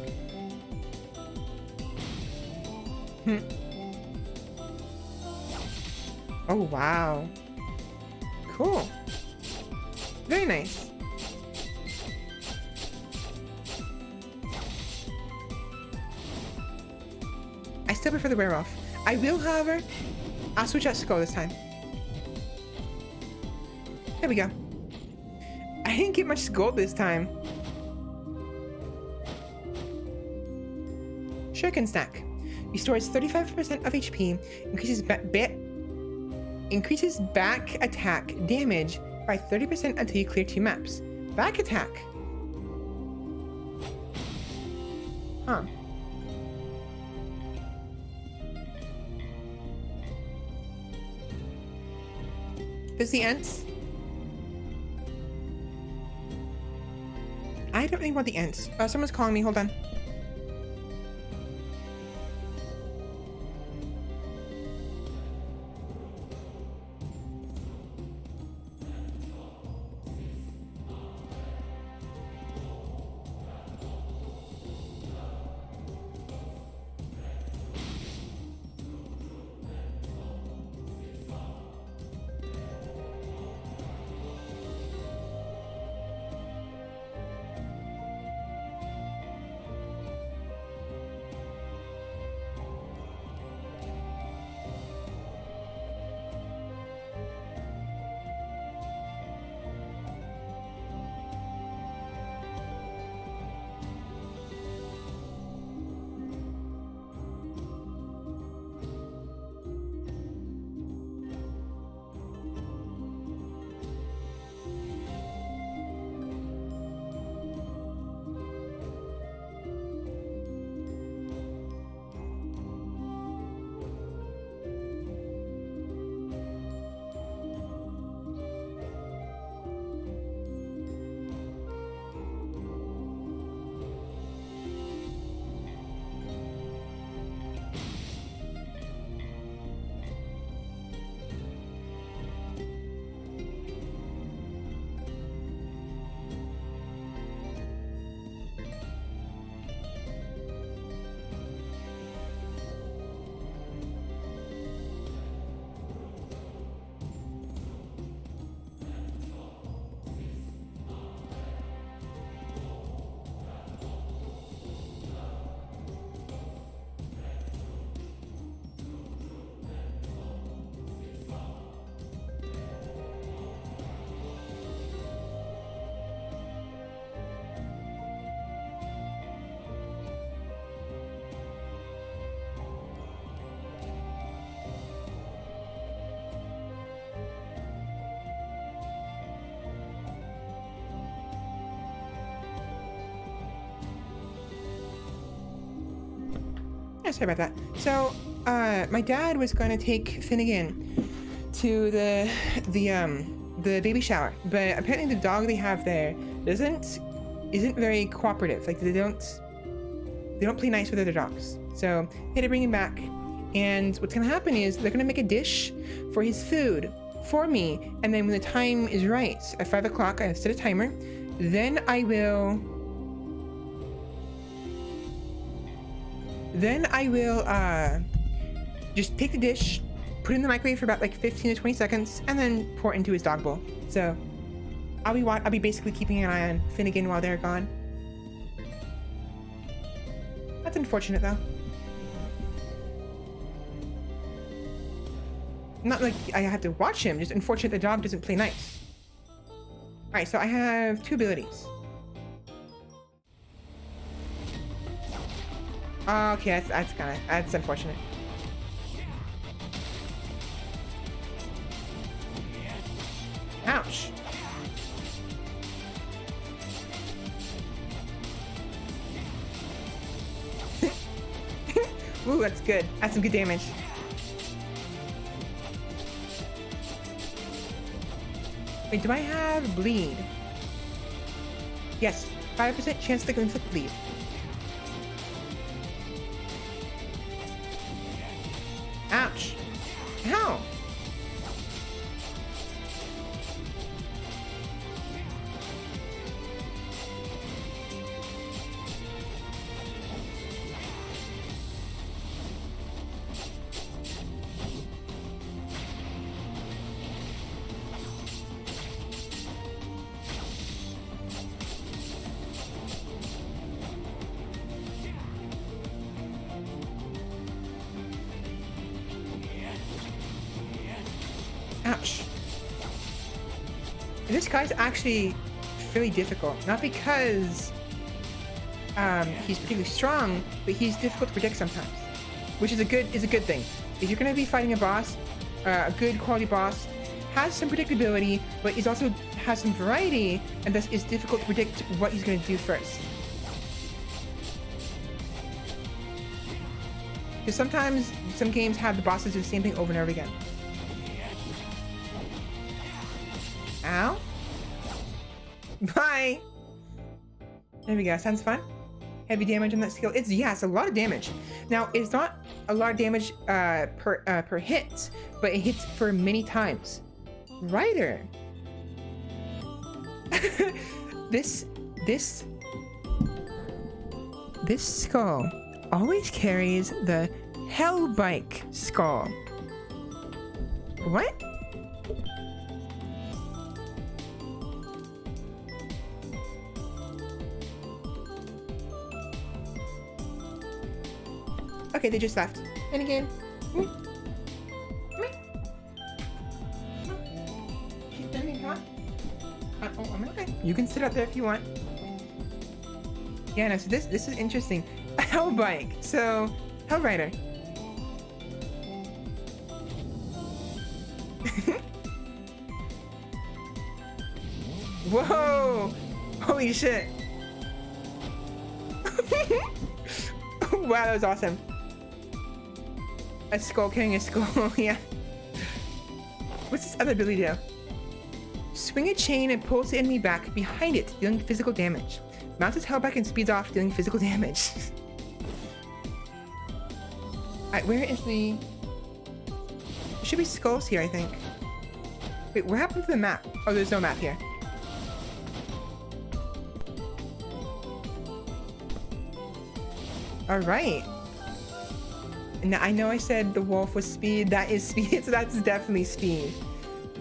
Oh, wow. Cool. Very nice. I still prefer the werewolf. I will, however, I'll switch out Skul this time. There we go. I didn't get much gold this time. Shuriken stack. Restores 35% of HP, increases back attack damage by 30% until you clear 2 maps. Back attack. Huh. Does the ants? I don't really want the ants. Someone's calling me. Hold on. Yeah, sorry about that. So, my dad was going to take Finnegan to the the baby shower, but apparently the dog they have there isn't very cooperative. Like they don't play nice with other dogs. So had to bring him back. And what's gonna happen is they're gonna make a dish for his food for me, and then when the time is right at 5 o'clock, I set a timer. Then I will just take the dish, put it in the microwave for about like 15 to 20 seconds, and then pour it into his dog bowl. So I'll be basically keeping an eye on Finnegan while they're gone. That's unfortunate though. Not like I have to watch him, just unfortunate the dog doesn't play nice. Alright, so I have 2 abilities. Okay, that's unfortunate. Ouch. Ooh, that's good. That's some good damage. Wait, do I have bleed? Yes, 5% chance to inflict bleed. Ouch. Ow. Ouch. This guy's actually fairly difficult. Not because he's particularly strong, but he's difficult to predict sometimes. Which is a good thing. If you're gonna be fighting a boss, a good quality boss, has some predictability, but he also has some variety, and thus is difficult to predict what he's gonna do first. Because sometimes some games have the bosses do the same thing over and over again. Ow. Bye. There we go. Sounds fun. Heavy damage on that skill. It's a lot of damage. Now it's not a lot of damage per hit, but it hits for many times. Ryder. This skull always carries the Hellbike skull. What? Okay, they just left. And again. Okay. You can sit out there if you want. Yeah, no, so this is interesting. A Hellbike. So, Hellrider. Whoa! Holy shit. Wow, that was awesome. A skull carrying a skull, yeah. What's this other ability do? Swing a chain and pulls the enemy back behind it, dealing physical damage. Mounts his Hellbike and speeds off, dealing physical damage. Alright, where is the... There should be skulls here, I think. Wait, what happened to the map? Oh, there's no map here. Alright. Now, I know I said the wolf was speed. That is speed, so that's definitely speed.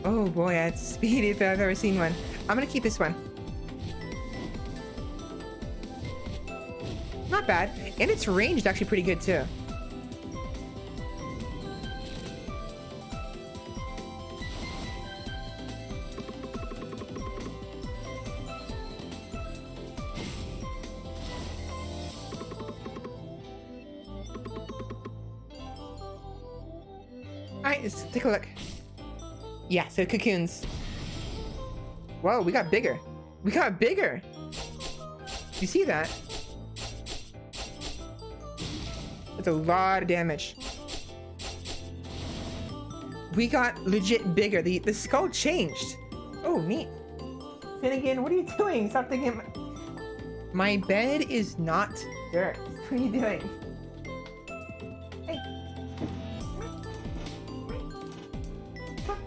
Oh boy, that's speed if I've ever seen one. I'm gonna keep this one. Not bad. And its range is actually pretty good too. Alright, let's take a look. Yeah, so cocoons. Whoa, we got bigger. We got bigger. You see that? That's a lot of damage. We got legit bigger. The skull changed. Oh, neat. Finnegan, what are you doing? Stop thinking. My bed is not dirt. What are you doing? Hey. Come.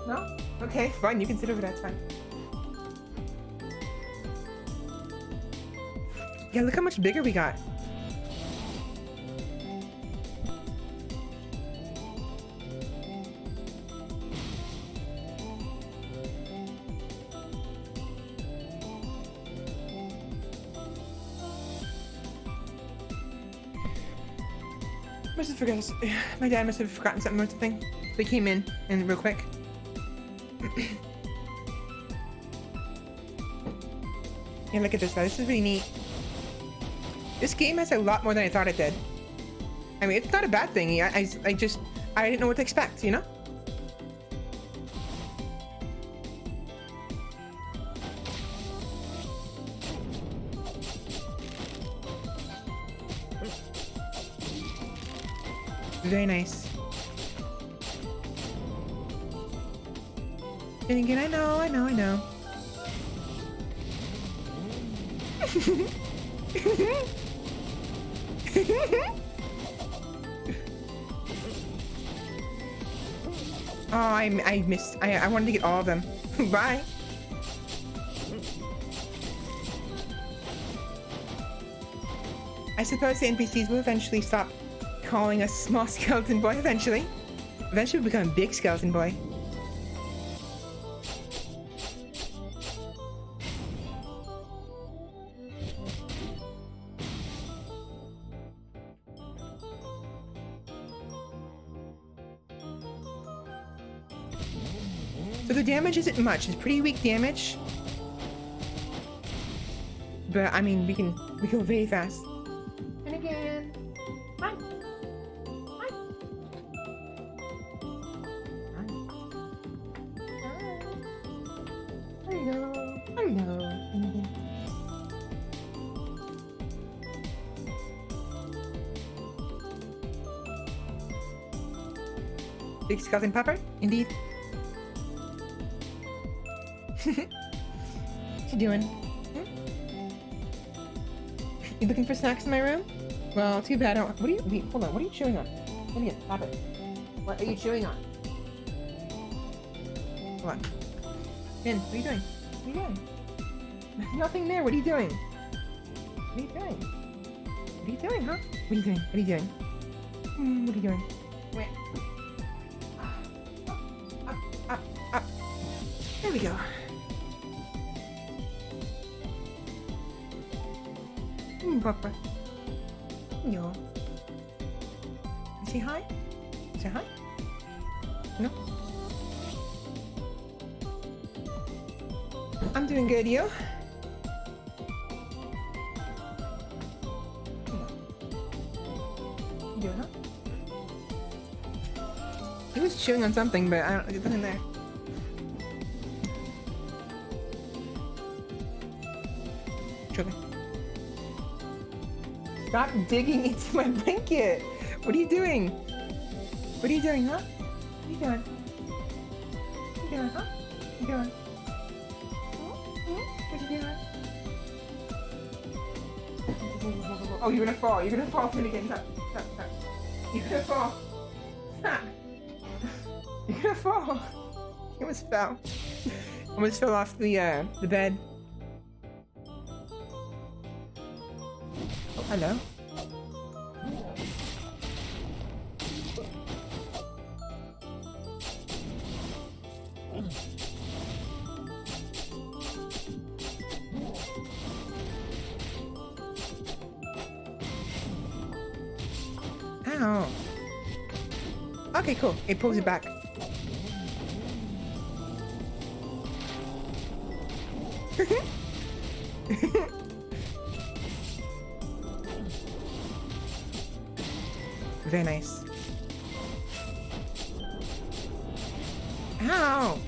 No? Okay, fine. You can sit over there. It's fine. Yeah, look how much bigger we got. Must have forgotten. My dad must have forgotten something or something. They came in and real quick. Yeah, look at this guy. This is really neat. This game has a lot more than I thought it did. I mean, it's not a bad thing. I didn't know what to expect, you know? Very nice. And again, I know. Oh, I missed. I wanted to get all of them. Bye. I suppose the NPCs will eventually stop calling us small skeleton boy. Eventually we'll become a big skeleton boy. So the damage isn't much. It's pretty weak damage. But I mean, we go very fast. And again. Hi. Hi. Hi. Hello. Big skeleton pepper? Indeed. What you doing? You looking for snacks in my room? Well, too bad. What are you? Wait, hold on. What are you chewing on? Let me get. Stop it. What are you chewing on? Hold on. Finn, what are you doing? What are you doing? There's nothing there. What are you doing? What are you doing? What are you doing, huh? What are you doing? What are you doing? What are you doing? Wait. Up. There we go. Papa. Yo. Say hi? Say hi? No? I'm doing good, you? You doing, huh? He was chewing on something, but I don't, there's nothing there. Sugar. Stop digging into my blanket. What are you doing? What are you doing, huh? What are you doing? What are you doing, huh? What are you doing? What are you doing? Oh, you're gonna fall. You're gonna fall, Finnegan. Stop. You're gonna fall. Stop. You're gonna fall. You almost fell. Almost fell off the bed. Oh, hello. Ow. Okay, cool. It pulls it back. Very nice. Ow!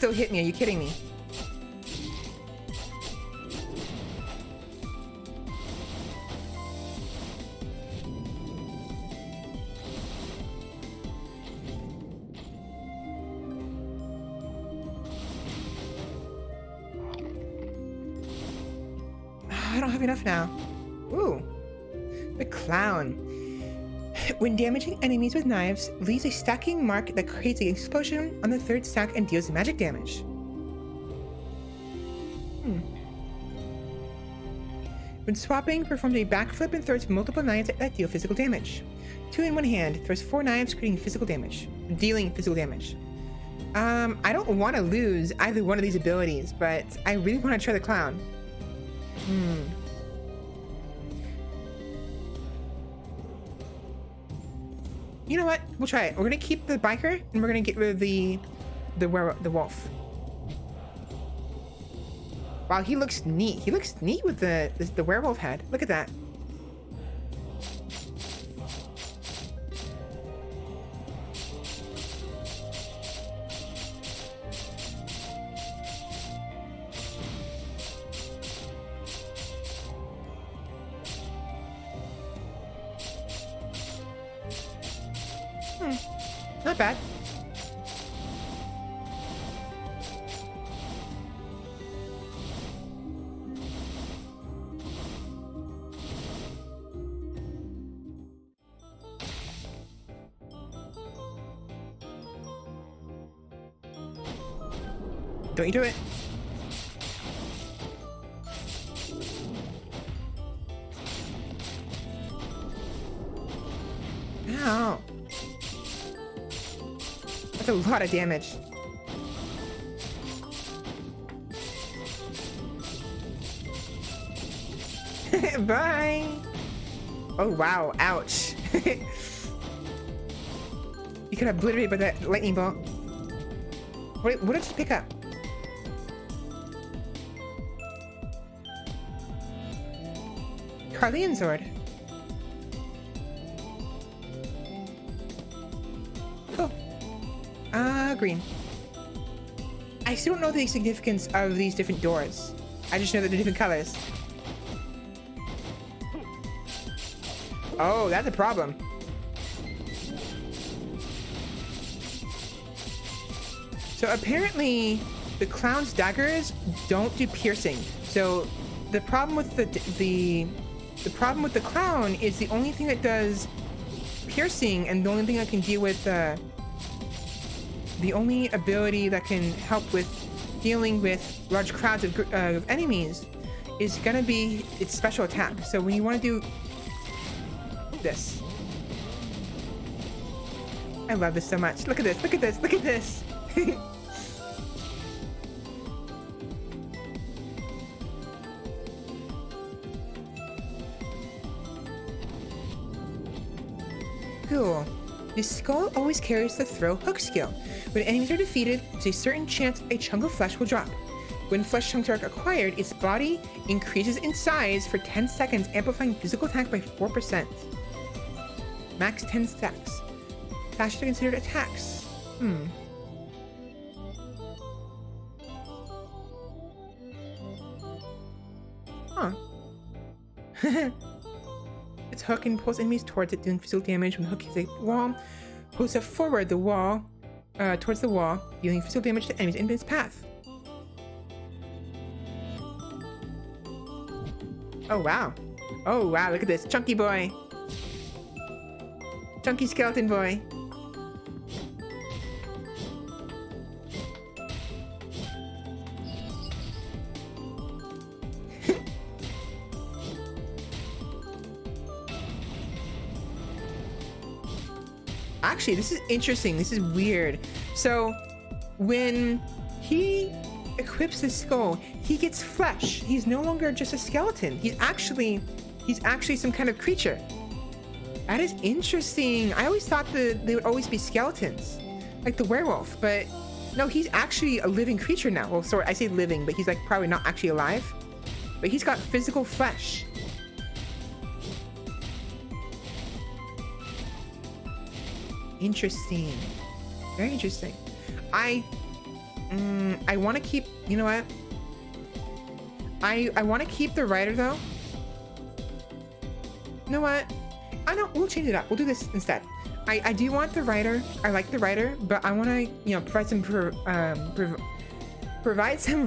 still hit me. Are you kidding me? I don't have enough now. Ooh. The clown. When damaging enemies with knives, leaves a stacking mark that creates an explosion on the third stack and deals magic damage. When swapping, performs a backflip and throws multiple knives that deal physical damage. 2 in one hand, throws 4 knives, creating physical damage. Dealing physical damage. I don't want to lose either one of these abilities, but I really want to try the clown. You know what? We'll try it. We're gonna keep the biker, and we're gonna get rid of the wolf. Wow, he looks neat. He looks neat with the werewolf head. Look at that. Not bad. Don't you do it. Ow. That's a lot of damage. Bye. Oh, wow. Ouch. You could obliterate by that lightning bolt. What did you pick up? Carlian Sword. Cool. Green. I still don't know the significance of these different doors. I just know that they're different colors. Oh, that's a problem. So apparently the clown's daggers don't do piercing. So the problem with the problem with the clown is the only thing that does piercing, and the only thing that can deal with the only ability that can help with dealing with large crowds of enemies is gonna be its special attack. So when you want to do this, I love this so much. Look at this! Look at this! Look at this! Cool. The skull always carries the throw hook skill. When enemies are defeated, there's a certain chance a chunk of flesh will drop. When flesh chunks are acquired, its body increases in size for 10 seconds, amplifying physical attack by 4%. Max 10 stacks. Flashes are considered attacks. Huh. Its hook and pulls enemies towards it, doing physical damage. When the hook hits a wall, pulls it forward the wall, towards the wall, dealing physical damage to enemies in its path. Oh wow. Oh wow, look at this. Chunky boy. Chunky skeleton boy. Actually, this is interesting. This is weird. So, when he equips his skull, he gets flesh. He's no longer just a skeleton. He's actually some kind of creature. That is interesting. I always thought that they would always be skeletons, like the werewolf. But no, he's actually a living creature now. Well, sorry, I say living, but he's like probably not actually alive. But he's got physical flesh. Interesting. Very interesting. I want to keep, you know what? I want to keep the rider though. You know what? I know, we'll change it up. We'll do this instead. I do want the rider. I like the rider, but I want to, you know, provide some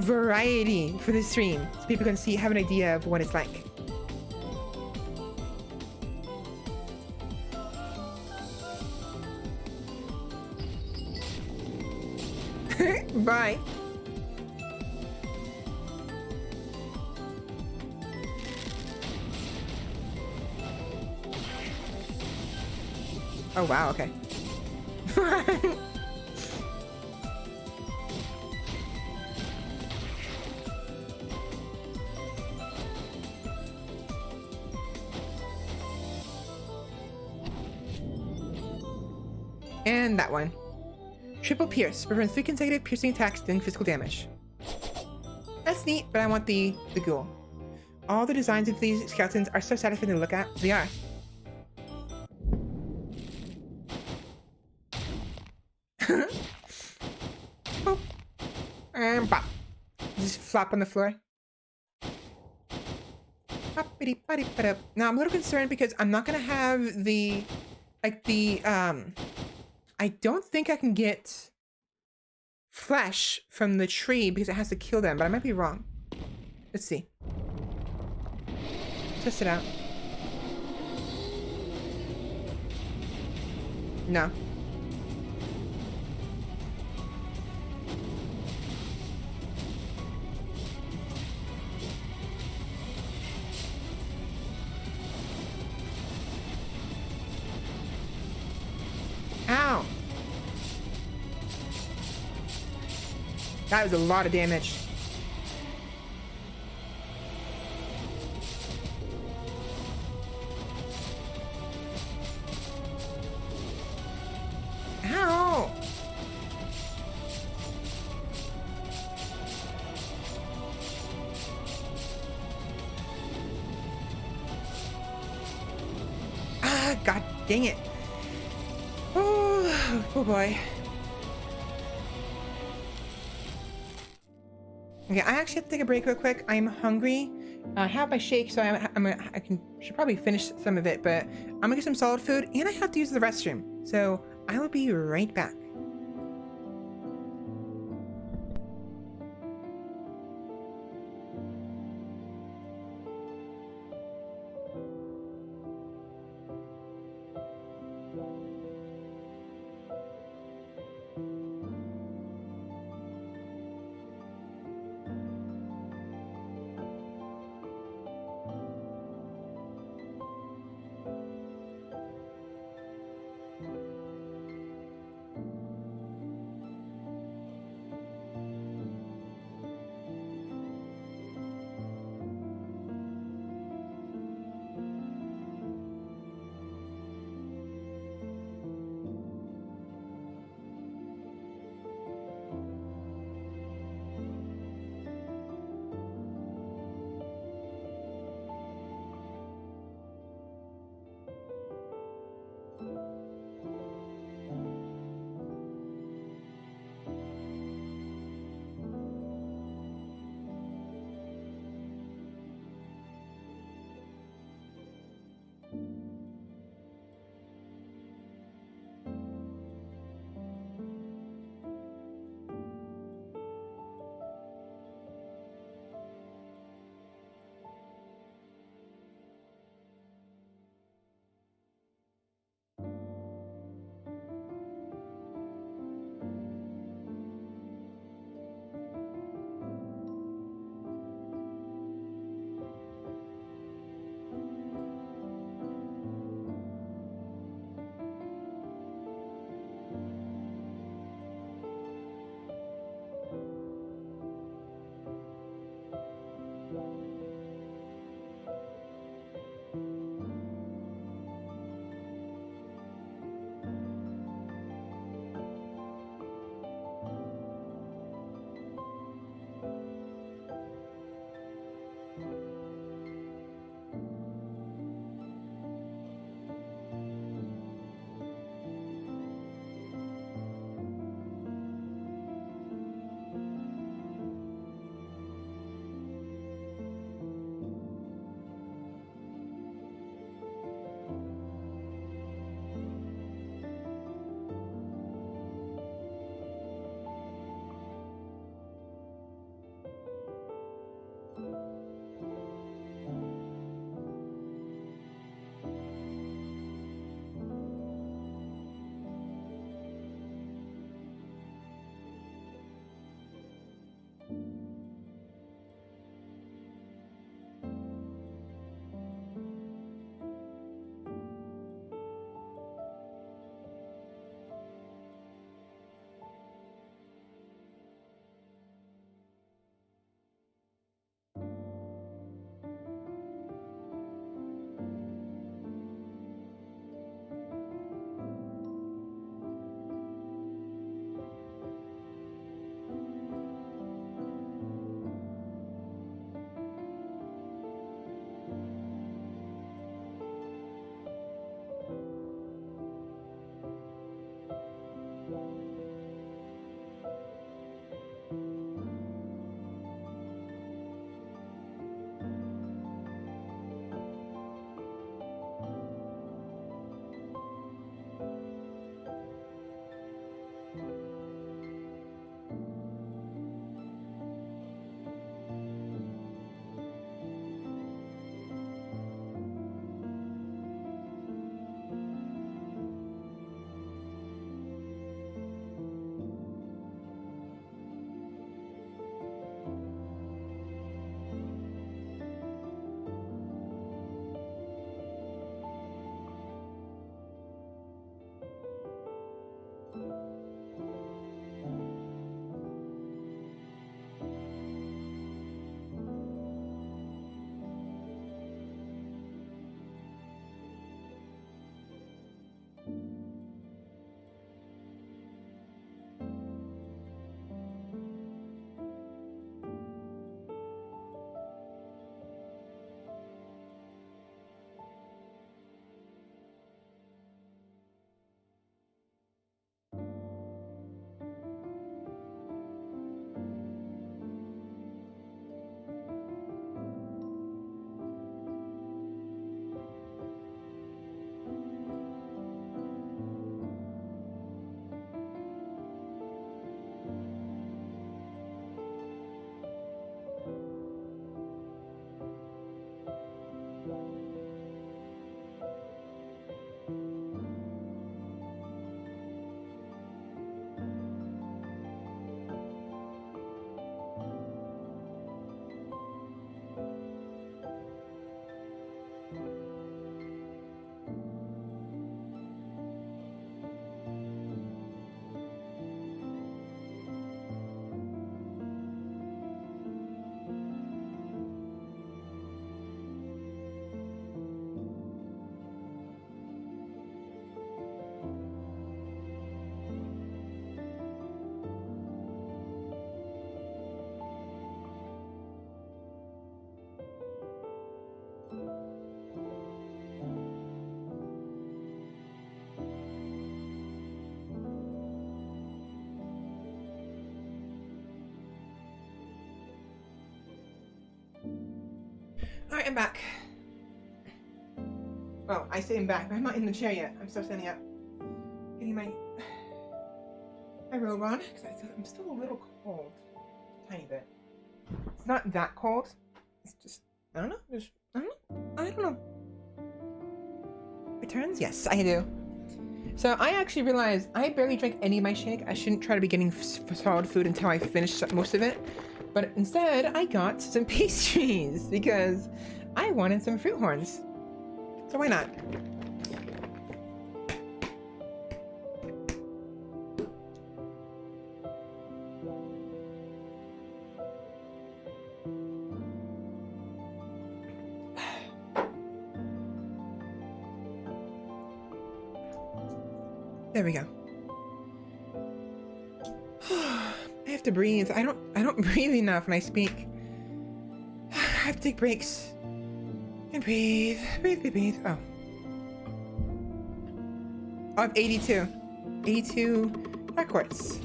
variety for the stream so people can have an idea of what it's like. Bye. Oh, wow, okay. And that one. Triple pierce. Prevents 3 consecutive piercing attacks doing physical damage. That's neat, but I want the ghoul. All the designs of these skeletons are so satisfying to look at. They are. Boop. And bop. Just flop on the floor. Now I'm a little concerned because I'm not gonna have the I don't think I can get flesh from the tree because it has to kill them, but I might be wrong. Let's see. Test it out. No. Ow. That was a lot of damage. Ow. Ah, god dang it. Oh boy. Okay, I actually have to take a break real quick. I'm hungry. I have my shake, so should probably finish some of it, but I'm gonna get some solid food, and I have to use the restroom. So I will be right back. I'm back. Well, I say I'm back, but I'm not in the chair yet. I'm still standing up. Getting my robe on, because I'm still a little cold. Tiny bit. It's not that cold. It's just, I don't know. I don't know. Returns? Yes, I do. So I actually realized I barely drank any of my shake. I shouldn't try to be getting solid food until I finish most of it. But instead, I got some pastries because I wanted some fruit horns. So why not? There we go. I have to breathe. I don't breathe enough when I speak. I have to take breaks. And breathe. Breathe. Oh. I have 82. 82 dark quartz.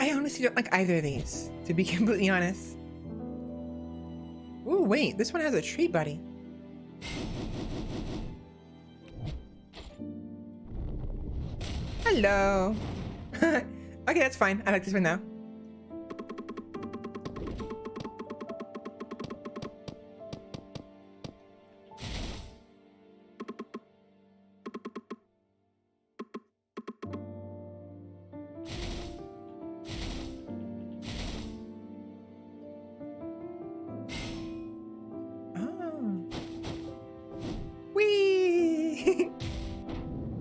I honestly don't like either of these, to be completely honest. Ooh, wait, this one has a tree buddy. Hello. Okay, that's fine. I like this one now.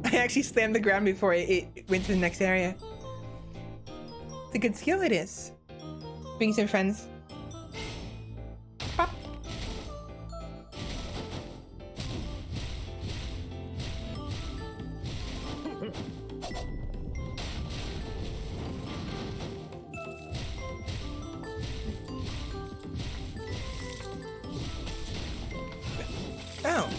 I actually slammed the ground before it went to the next area. It's a good skill it is. Bring some friends. Pop. Oh.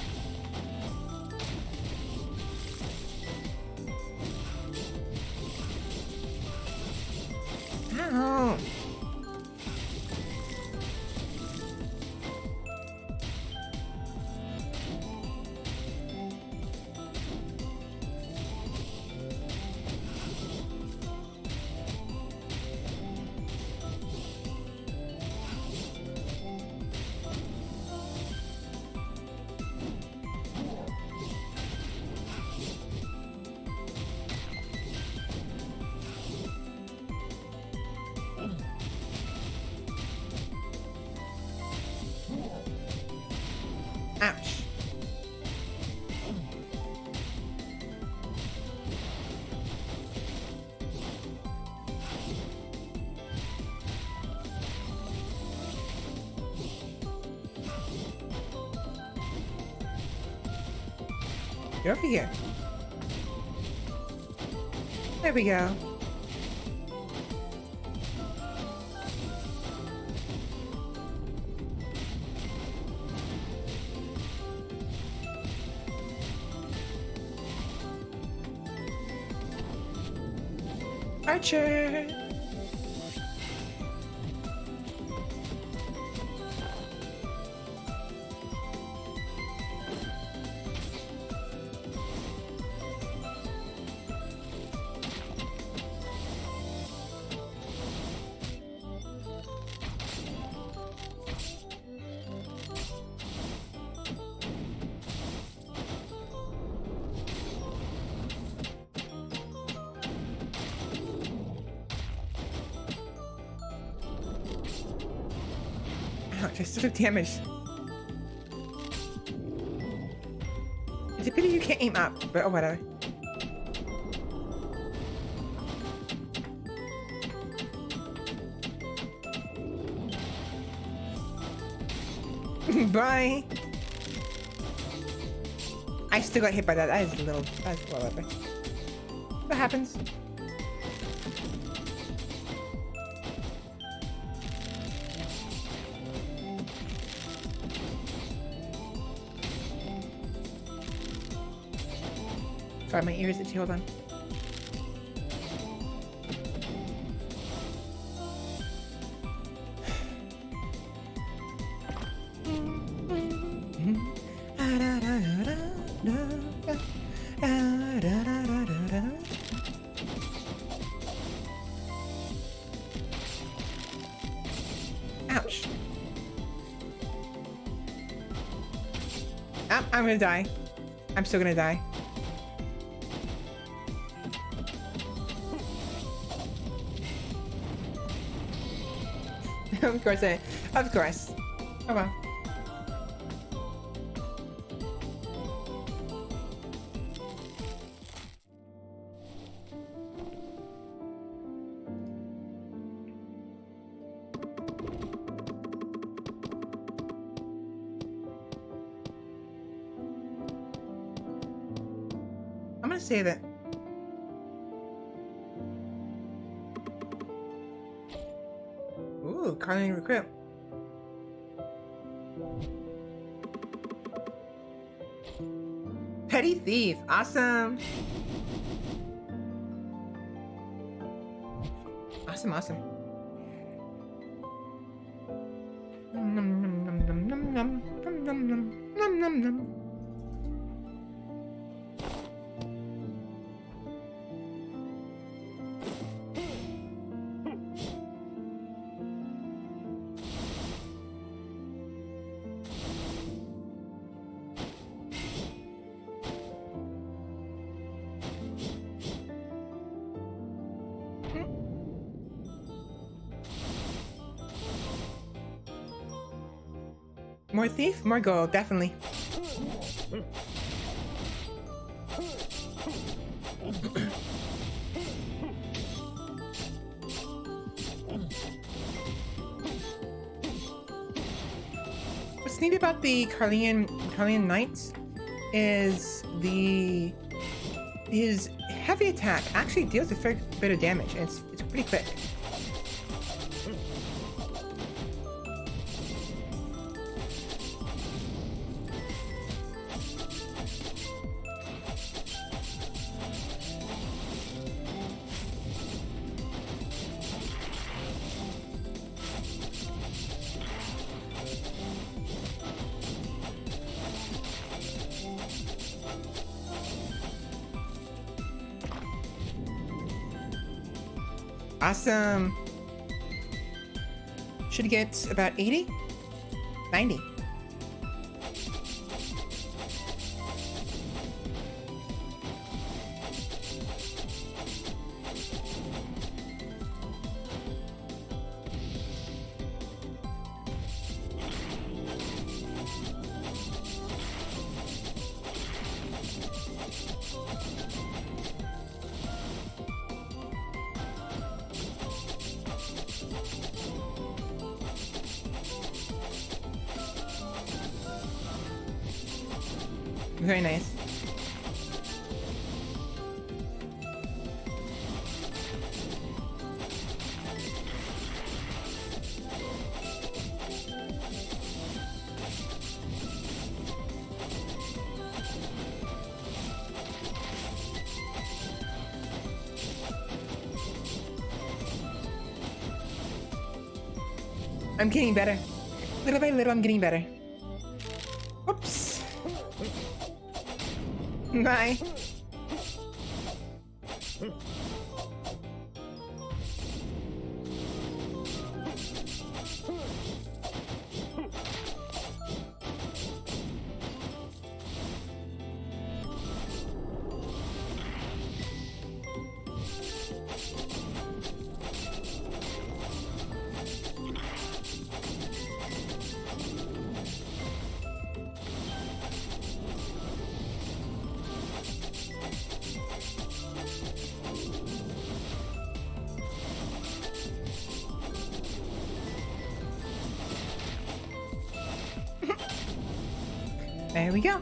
Oh. Ouch. You're over here. There we go. Archer! Ouch, I still took damage. It's a pity you can't aim up, but oh, whatever. Bye! I still got hit by that. That is a little... That's whatever. What happens? Sorry, my ears itchy. Hold on. Ouch. I'm gonna die. I'm still gonna die. Of course. Oh well. I'm gonna save it. Ooh, Carlin recruit. Petty thief, awesome. Awesome. Nom nom nom nom nom nom nom nom nom nom nom. More thief, more gold, definitely. What's neat about the Carlian Knights is his heavy attack actually deals a fair bit of damage, and it's pretty quick. Awesome. Should get about 80? 90. Very nice. I'm getting better. Little by little, I'm getting better. Oops. Bye. There we go.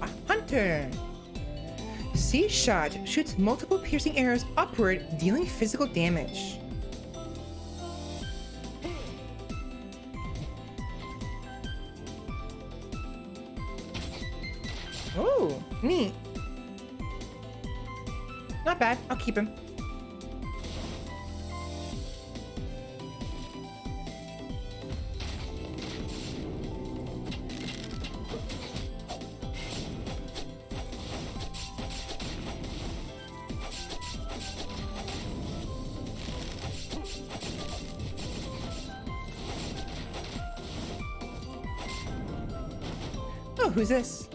A hunter. Siege shot shoots multiple piercing arrows upward, dealing physical damage. Oh, neat. Not bad. I'll keep him. Oh, who's this?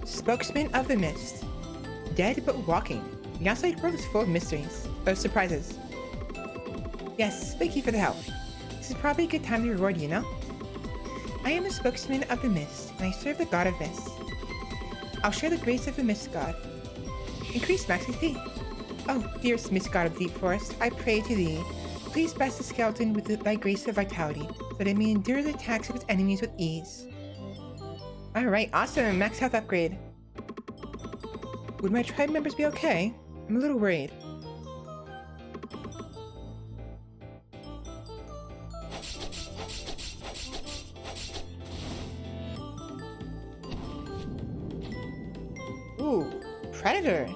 Spokesman of the Mist. Dead but walking. The outside world is full of mysteries. Surprises. Yes, thank you for the help. This is probably a good time to reward you, no? I am a spokesman of the Mist, and I serve the God of Mist. I'll share the grace of the Mist God. Increase max XP. Oh, dearest Mist God of the Deep Forest, I pray to thee. Please bless the skeleton with thy grace of vitality, so that it may endure the attacks of its enemies with ease. Alright, awesome. Max health upgrade. Would my tribe members be okay? I'm a little worried. Ooh, Predator.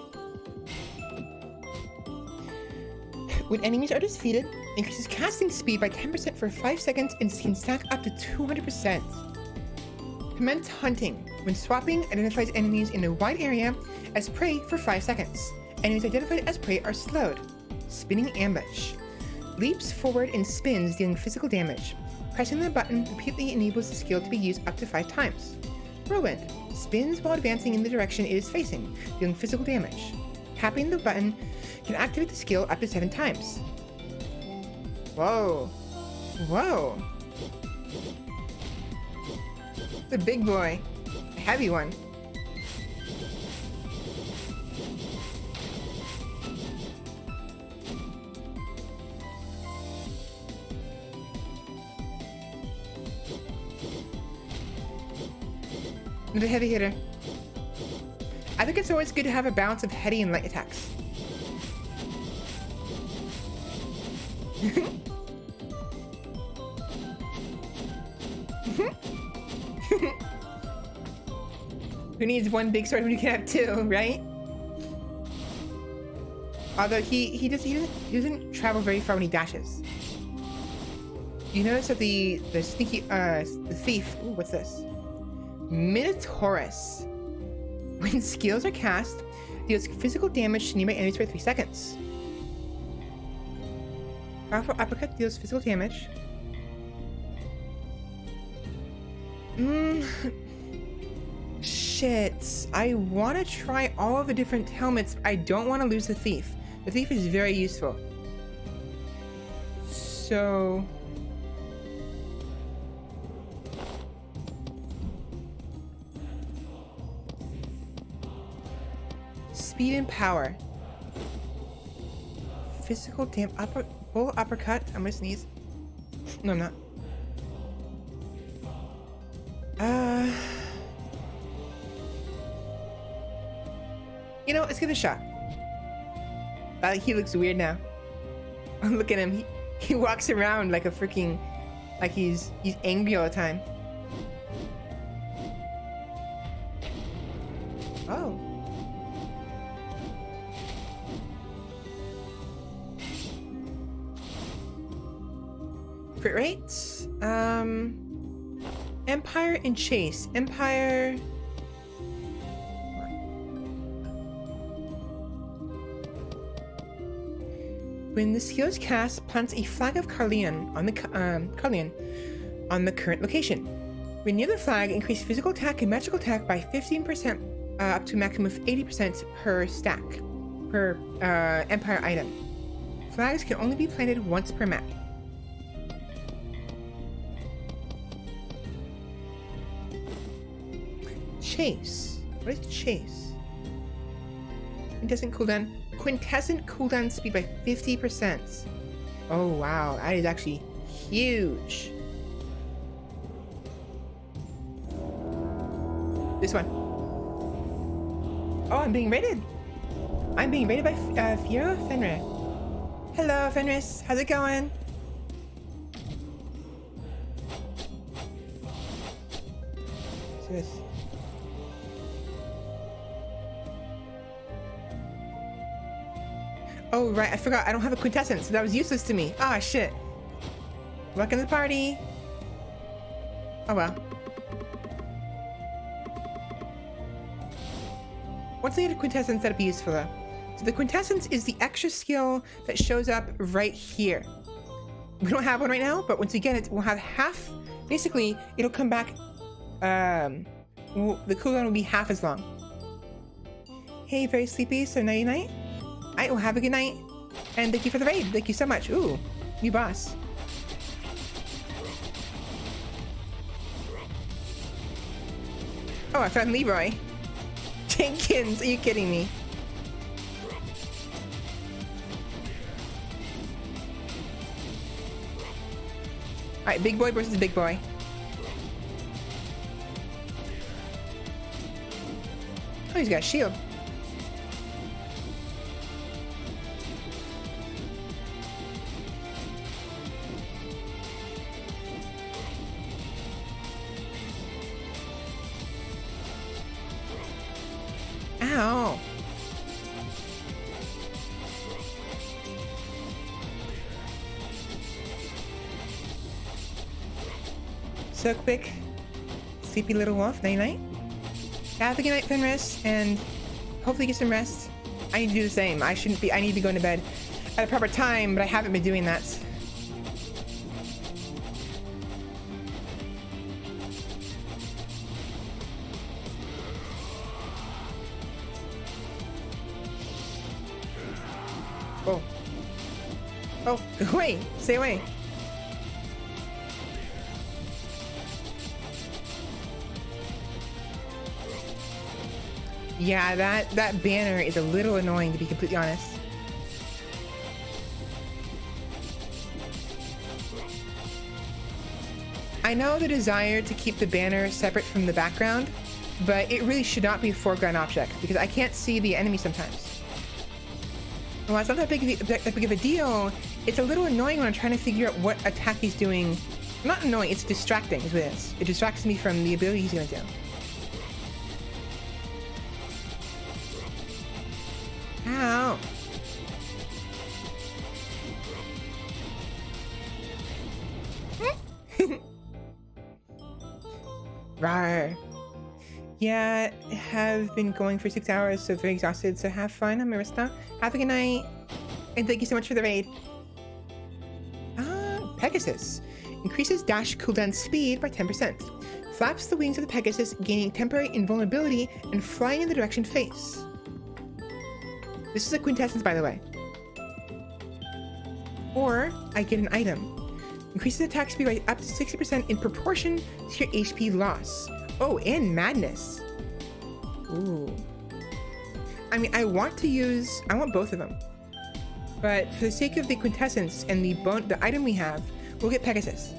When enemies are defeated, increases casting speed by 10% for 5 seconds and can stack up to 200%. Commence hunting. When swapping, identifies enemies in a wide area as prey for 5 seconds. Enemies identified as prey are slowed. Spinning ambush. Leaps forward and spins, dealing physical damage. Pressing the button repeatedly enables the skill to be used up to 5 times. Whirlwind. Spins while advancing in the direction it is facing, dealing physical damage. Tapping the button can activate the skill up to 7 times. Whoa. Whoa. The big boy. A heavy one. The heavy hitter. I think it's always good to have a balance of heavy and light attacks. Who needs one big sword when you can have 2, right? Although he doesn't travel very far when he dashes. You notice that the sneaky the thief. Ooh, what's this? Minotaurus. When skills are cast, deals physical damage to nearby enemies for 3 seconds. Powerful uppercut deals physical damage. Shit. I want to try all of the different helmets. I don't want to lose the thief. The thief is very useful. So... Speed and power. Physical full uppercut. I'm gonna sneeze. No, I'm not. You know, let's give it a shot. He looks weird now. Look at him. He walks around like a freaking, like he's angry all the time. Oh. Crit rates. Empire and Chase. Empire. When the skill is cast, plants a flag of Carleon on the current location. When near the flag, increase physical attack and magical attack by 15%, up to a maximum of 80% per stack, per Empire item. Flags can only be planted once per map. Chase. What is Chase? It doesn't cool down. Quintessent cooldown speed by 50%. Oh wow, that is actually huge. This one. Oh, I'm being raided. I'm being raided by Fiora Fenrir. Hello, Fenris. How's it going? What's this? Oh, right. I forgot. I don't have a quintessence, so that was useless to me. Ah, shit. Welcome to the party. Oh, well. Once I get a quintessence, that'll be useful, though. So the quintessence is the extra skill that shows up right here. We don't have one right now, but once we get it, we'll have half. Basically, it'll come back. The cooldown will be half as long. Hey, very sleepy, so nighty night. Alright, well, have a good night. And thank you for the raid. Thank you so much. Ooh, new boss. Oh, I found Leroy. Jenkins, are you kidding me? Alright, big boy versus big boy. Oh, he's got a shield. Ow. So quick. Sleepy little wolf. Night night. Have a good night, Fenris, and hopefully get some rest. I need to do the same. I need to be going to bed at a proper time, but I haven't been doing that. Oh. Oh, go away. Stay away. Yeah, that banner is a little annoying, to be completely honest. I know the desire to keep the banner separate from the background, but it really should not be a foreground object because I can't see the enemy sometimes. Well, it's not that big of a deal. It's a little annoying when I'm trying to figure out what attack he's doing. Not annoying, it's distracting is what it is. It distracts me from the ability he's gonna do. Ow. Rawr. Yeah, have been going for 6 hours, so very exhausted. So have fun. I'm Marista. Have a good night. And thank you so much for the raid. Pegasus. Increases dash cooldown speed by 10%. Flaps the wings of the Pegasus, gaining temporary invulnerability and flying in the direction face. This is a quintessence, by the way. Or I get an item. Increases attack speed by up to 60% in proportion to your HP loss. Oh, and madness. Ooh. I mean, I want both of them. But for the sake of the quintessence and the item we have, we'll get Pegasus.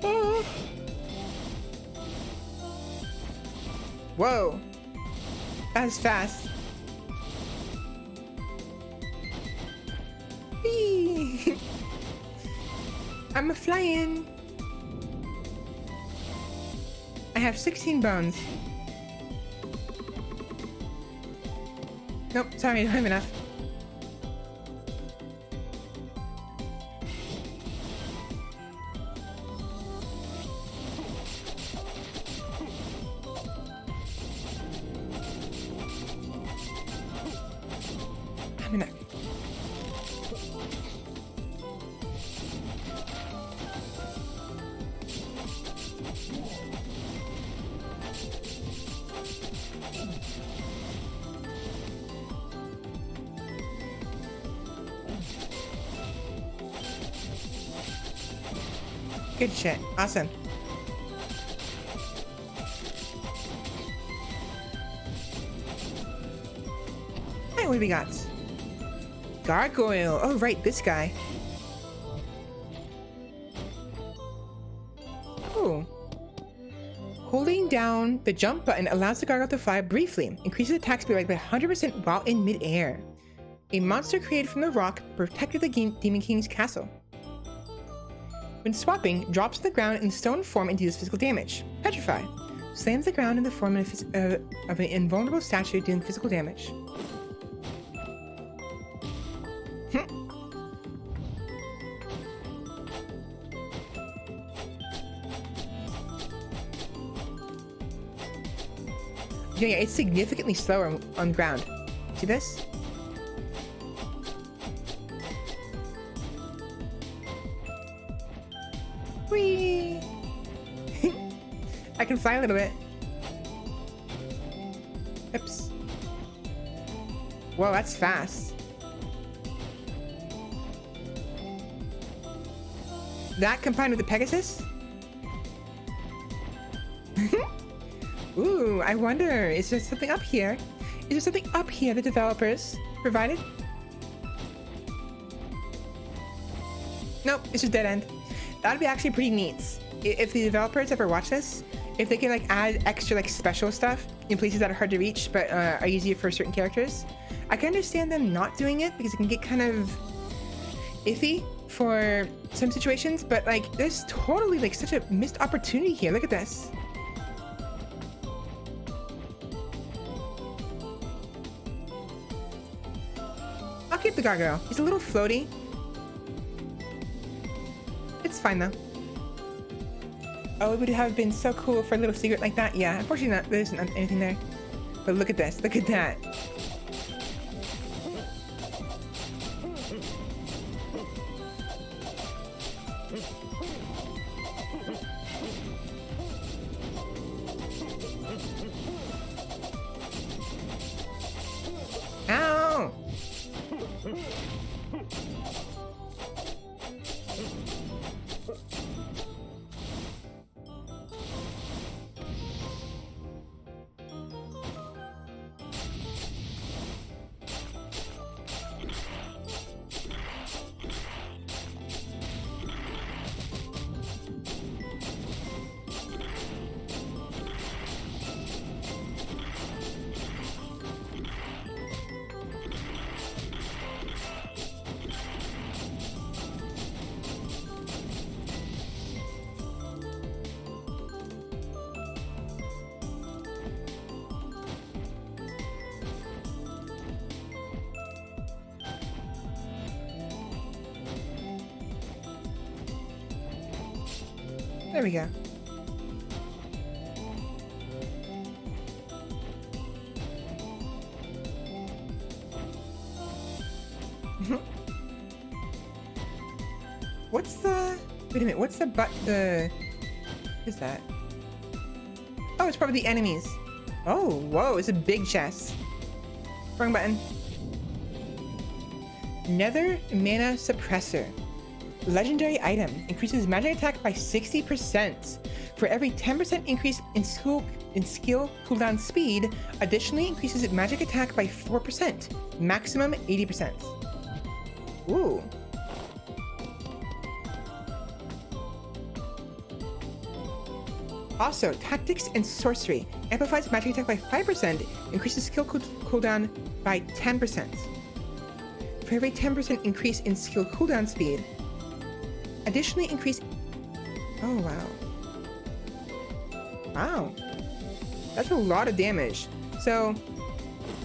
Oh. Whoa. That was fast. Whee. I'm a flying. I have 16 bones. Nope, sorry, I don't have enough. I'm enough. Good shit. Awesome. Hey, what do we got? Gargoyle. Oh, right, this guy. Ooh. Holding down the jump button allows the gargoyle to fly briefly, increases attack speed by 100% while in mid-air. A monster created from the rock protected the Demon King's castle. When swapping, drops to the ground in stone form and deals physical damage. Petrify. Slams the ground in the form of an invulnerable statue dealing physical damage. Yeah, it's significantly slower on ground. See this? Whee! I can fly a little bit. Oops. Whoa, that's fast. That combined with the Pegasus? Ooh, I wonder, is there something up here? Is there something up here the developers provided? Nope, it's just dead end. That'd be actually pretty neat. If the developers ever watch this, if they can like add extra like special stuff in places that are hard to reach but are easier for certain characters. I can understand them not doing it because it can get kind of iffy for some situations, but like there's totally like such a missed opportunity here. Look at this. I'll keep the gargoyle. He's a little floaty. It's fine though. Oh, it would have been so cool for a little secret like that. Yeah, unfortunately there isn't anything there. But look at this. Look at that. Ow! There we go. What's the... Wait a minute, what's the what is that? Oh, it's probably the enemies. Oh, whoa, it's a big chest. Wrong button. Nether Mana Suppressor. Legendary item. Increases magic attack by 60%. For every 10% increase in skill cooldown speed, additionally increases magic attack by 4%. Maximum 80%. Ooh. Also, Tactics and Sorcery. Amplifies magic attack by 5%. Increases skill cooldown by 10%. For every 10% increase in skill cooldown speed, additionally increase... Oh, wow. Wow. That's a lot of damage. So,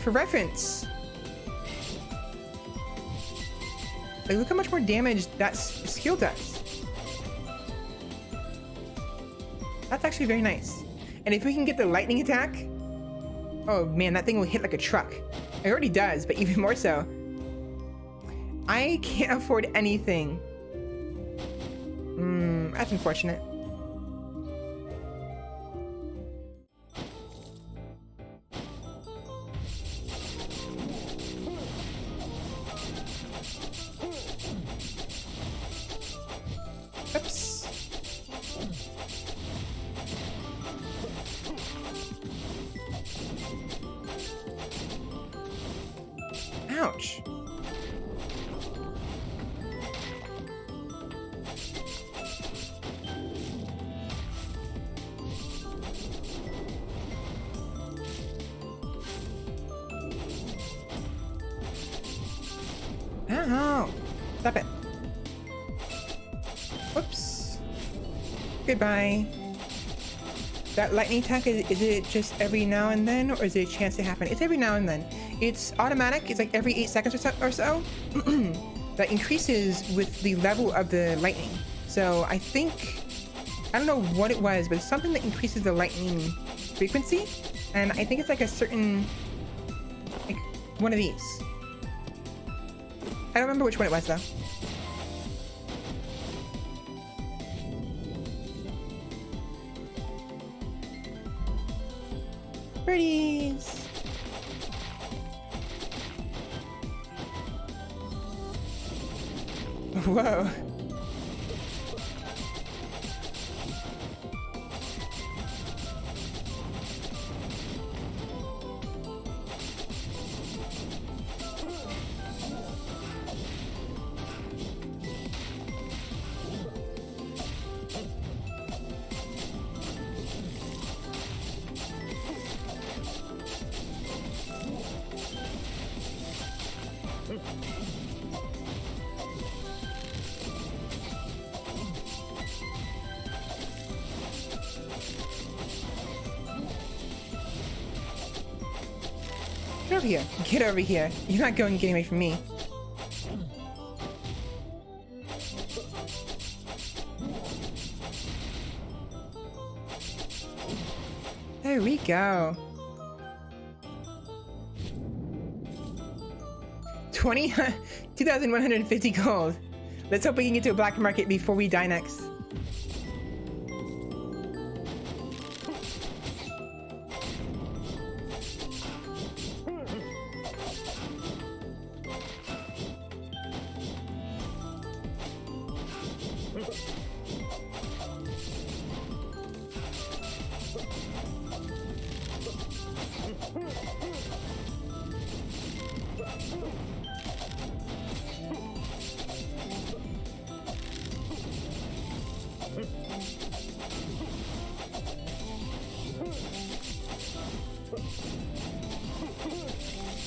for reference... Like, look how much more damage that skill does. That's actually very nice. And if we can get the lightning attack... Oh, man, that thing will hit like a truck. It already does, but even more so. I can't afford anything. That's unfortunate. Oops. Ouch. Goodbye. That lightning attack, is it just every now and then, or is it a chance to happen? It's every now and then. It's automatic. It's like every 8 seconds or so. That increases with the level of the lightning. So I think, I don't know what it was, but it's something that increases the lightning frequency. And I think it's like a certain, like one of these. I don't remember which one it was though. Birdies! Whoa. Get over here. Get over here. You're not going to get away from me. There we go. 2,150 gold. Let's hope we can get to a black market before we die next.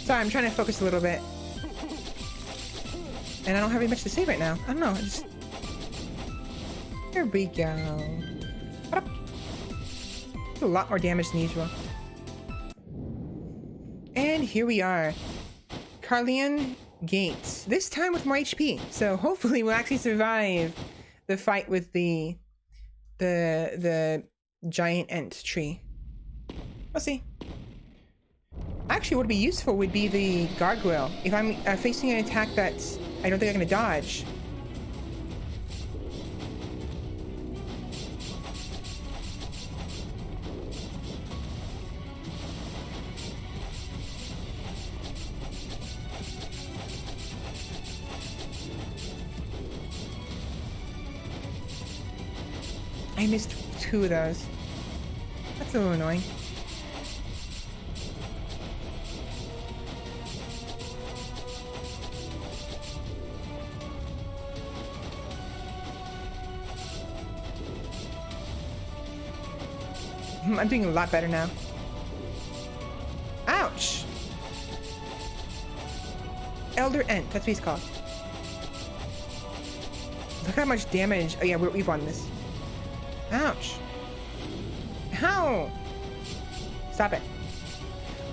Sorry, I'm trying to focus a little bit. And I don't have any much to say right now. I don't know. Here we go. A lot more damage than usual. And here we are. Carlian Gates. This time with more HP. So hopefully we'll actually survive the fight with the giant ant tree. We'll see. Actually, what would be useful would be the gargoyle. If I'm facing an attack that I don't think I'm going to dodge. I missed 2 of those. That's a little annoying. I'm doing a lot better now. Ouch! Elder Ent, that's what he's called. Look how much damage. Oh yeah, we've won this. Ouch. How? Stop it.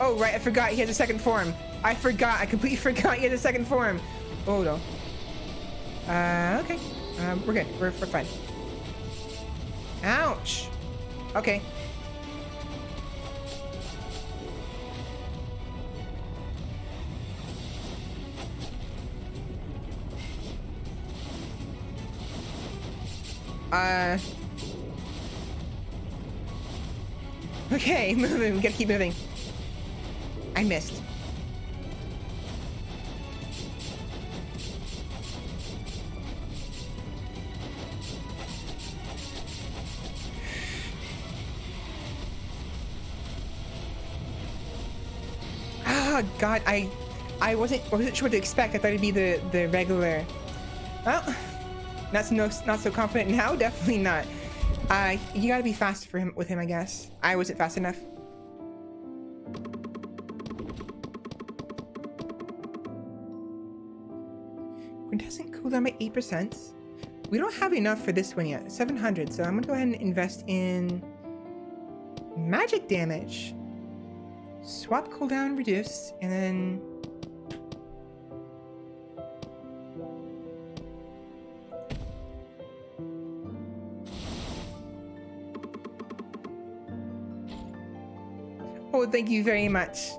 Oh right, I forgot he has a second form. I completely forgot he has a second form. Oh no. Okay. We're good. We're fine. Ouch. Okay. Okay, moving. We gotta keep moving. I missed. Oh God, I wasn't sure what to expect. I thought it'd be the regular. Well, not so confident now. Definitely not. You gotta be faster with him, I guess. I wasn't fast enough. Quintessent cooldown by 8%. We don't have enough for this one yet. 700. So I'm gonna go ahead and invest in magic damage. Swap cooldown reduced, and then oh, thank you very much.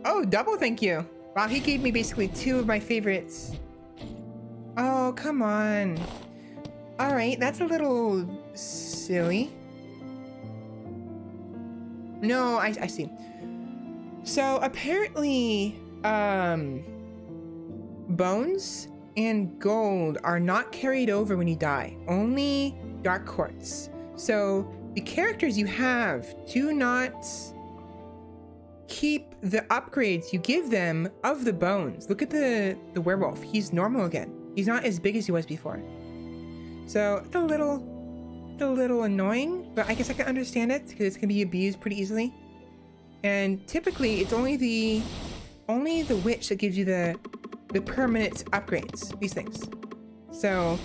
Oh, double thank you. Wow, he gave me basically 2 of my favorites. Oh, come on. All right, that's a little silly. No, I see. So apparently, bones and gold are not carried over when you die. Only dark quartz. So the characters you have do not keep the upgrades you give them of the bones. Look at the werewolf. He's normal again. He's not as big as he was before. So it's a little annoying, but I guess I can understand it because it can be abused pretty easily. And typically it's only the witch that gives you the permanent upgrades, these things. So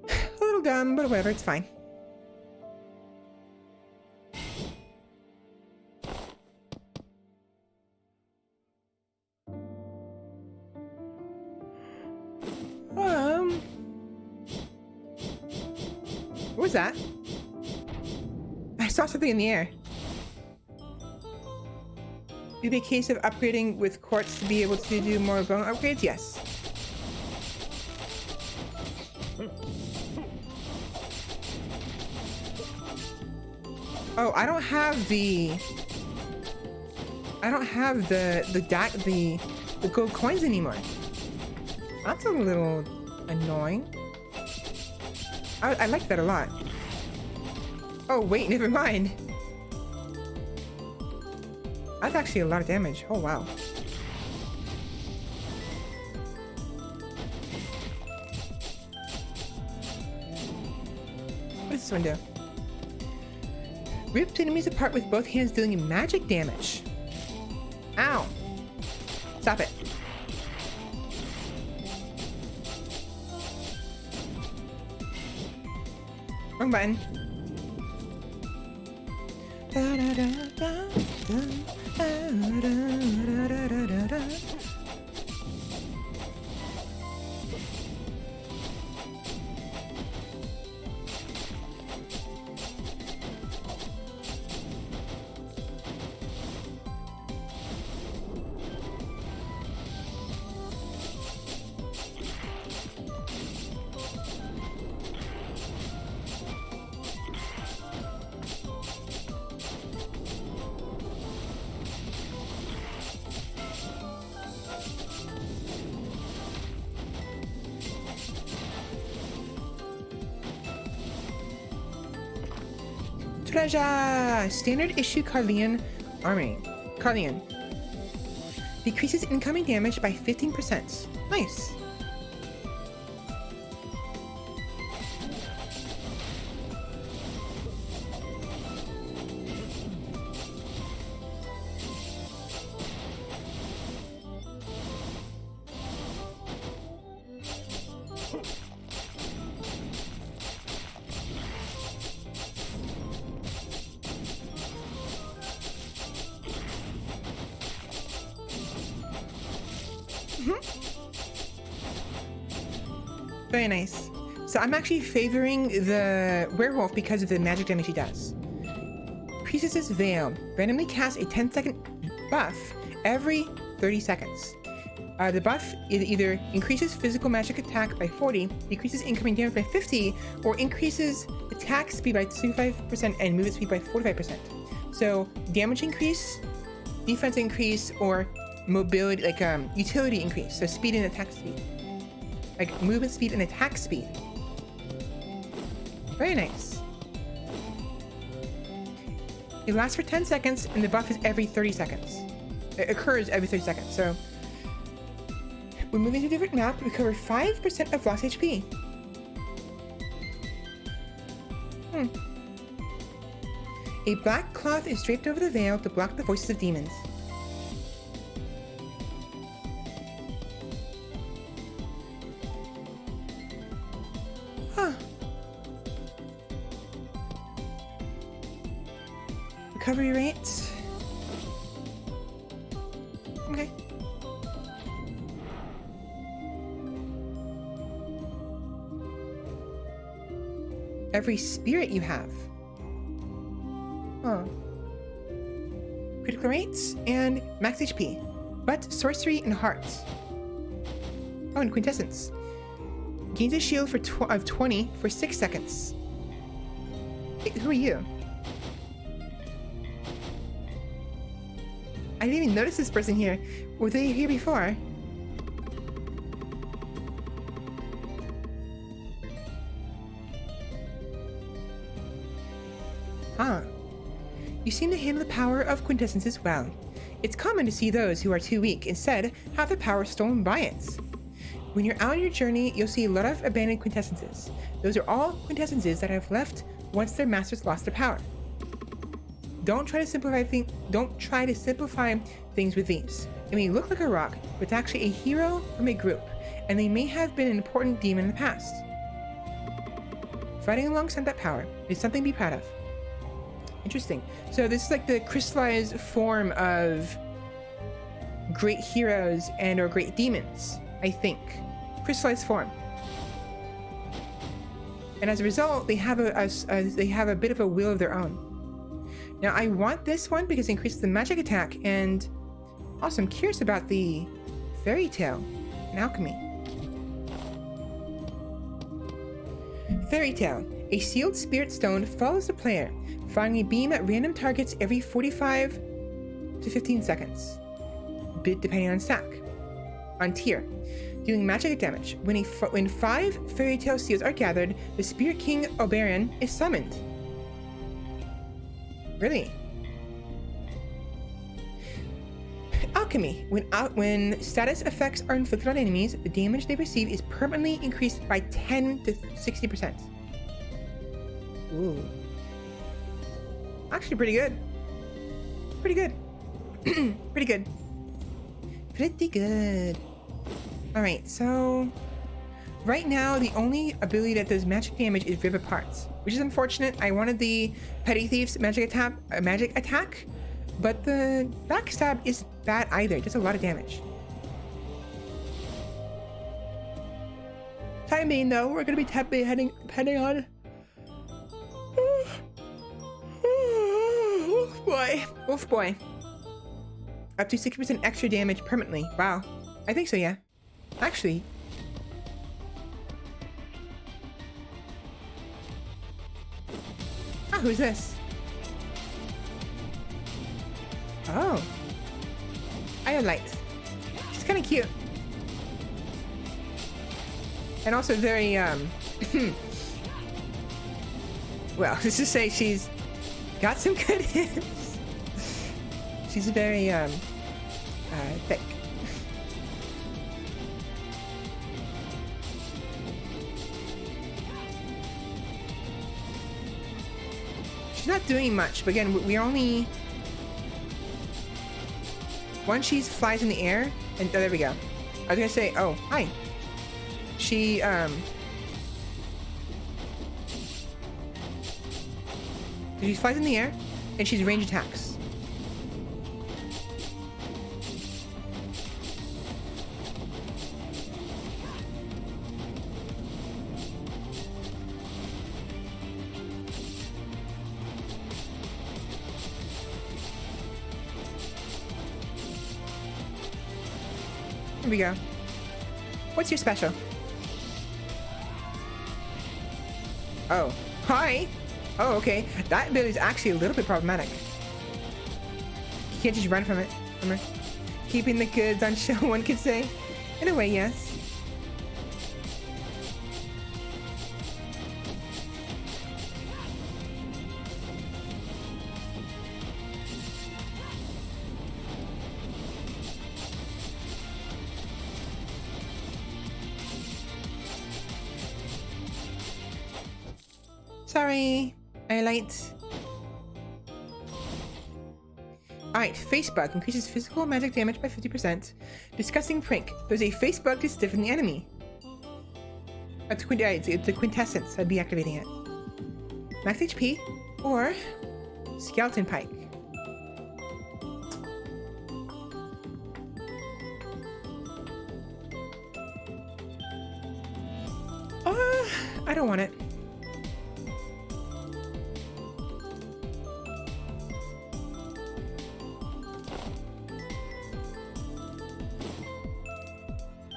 a little dumb, but whatever, it's fine. What was that? I saw something in the air. It'd be a case of upgrading with quartz to be able to do more bone upgrades? Yes. Oh, I don't have the gold coins anymore. That's a little annoying. I like that a lot. Oh wait, never mind. That's actually a lot of damage. Oh wow. What does this one do? Ripped enemies apart with both hands, dealing magic damage. Ow. Stop it. Wrong button. Treasure! Standard issue Carleon army. Carleon. Decreases incoming damage by 15%. Nice. Very nice. So I'm actually favoring the werewolf because of the magic damage he does. Priestess's Veil. Randomly cast a 10-second buff every 30 seconds. The buff either increases physical magic attack by 40, decreases incoming damage by 50, or increases attack speed by 25% and movement speed by 45%. So damage increase, defense increase, or mobility, like utility increase. So speed and attack speed. Like movement speed and attack speed. Very nice. It lasts for 10 seconds and the buff is every 30 seconds. It occurs every 30 seconds. So when moving to a different map, recover 5% of lost HP. A black cloth is draped over the veil to block the voices of demons. Huh. Recovery rates. Okay. Every spirit you have. Huh. Critical rates and max HP. But sorcery and hearts. Oh, and quintessence. Gains a shield of 20 for 6 seconds. Hey, who are you? I didn't even notice this person here. Were they here before? Huh. You seem to handle the power of quintessences well. It's common to see those who are too weak instead have the power stolen by it. When you're out on your journey, you'll see a lot of abandoned quintessences. Those are all quintessences that have left once their masters lost their power. Don't try to simplify things with these. It may look like a rock, but it's actually a hero from a group, and they may have been an important demon in the past. Fighting alongside that power is something to be proud of. Interesting. So this is like the crystallized form of great heroes and or great demons, I think. Crystallized form. And as a result, they have a bit of a will of their own. Now I want this one because it increases the magic attack, and also I'm curious about the fairy tale and alchemy. Fairy tale. A sealed spirit stone follows the player, firing a beam at random targets every 45 to 15 seconds, depending on tier, dealing magic damage. When 5 fairy tale seals are gathered, the Spirit King Oberon is summoned. Really? Alchemy. When status effects are inflicted on enemies, the damage they receive is permanently increased by 10 to 60%. Ooh. Actually pretty good. Pretty good. Pretty good. Pretty good. Alright, so right now the only ability that does magic damage is Rip Apart, which is unfortunate. I wanted the Petty Thief's magic attack, but the backstab isn't bad either. It does a lot of damage. Timing though, we're gonna be heading on. Wolf boy. Up to 60% extra damage permanently. Wow. I think so, yeah. Actually. Ah, who's this? Oh. Iolite. She's kind of cute. And also very, well, let's just say she's got some good hips. She's very, thick. She's not doing much, but again, we're only... Once she flies in the air, and oh, there we go. I was gonna say, oh, hi. She, she flies in the air, and she's range attacks. Here we go. What's your special? Oh. Hi! Oh, okay. That ability is actually a little bit problematic. You can't just run from it. Remember? Keeping the goods on show, one could say. In a way, yes. Sorry, I light. Alright, face bug increases physical magic damage by 50%. Disgusting prank. There's a face bug to stiffen the enemy. It's a quintessence. I'd be activating it. Max HP or skeleton pike. I don't want it.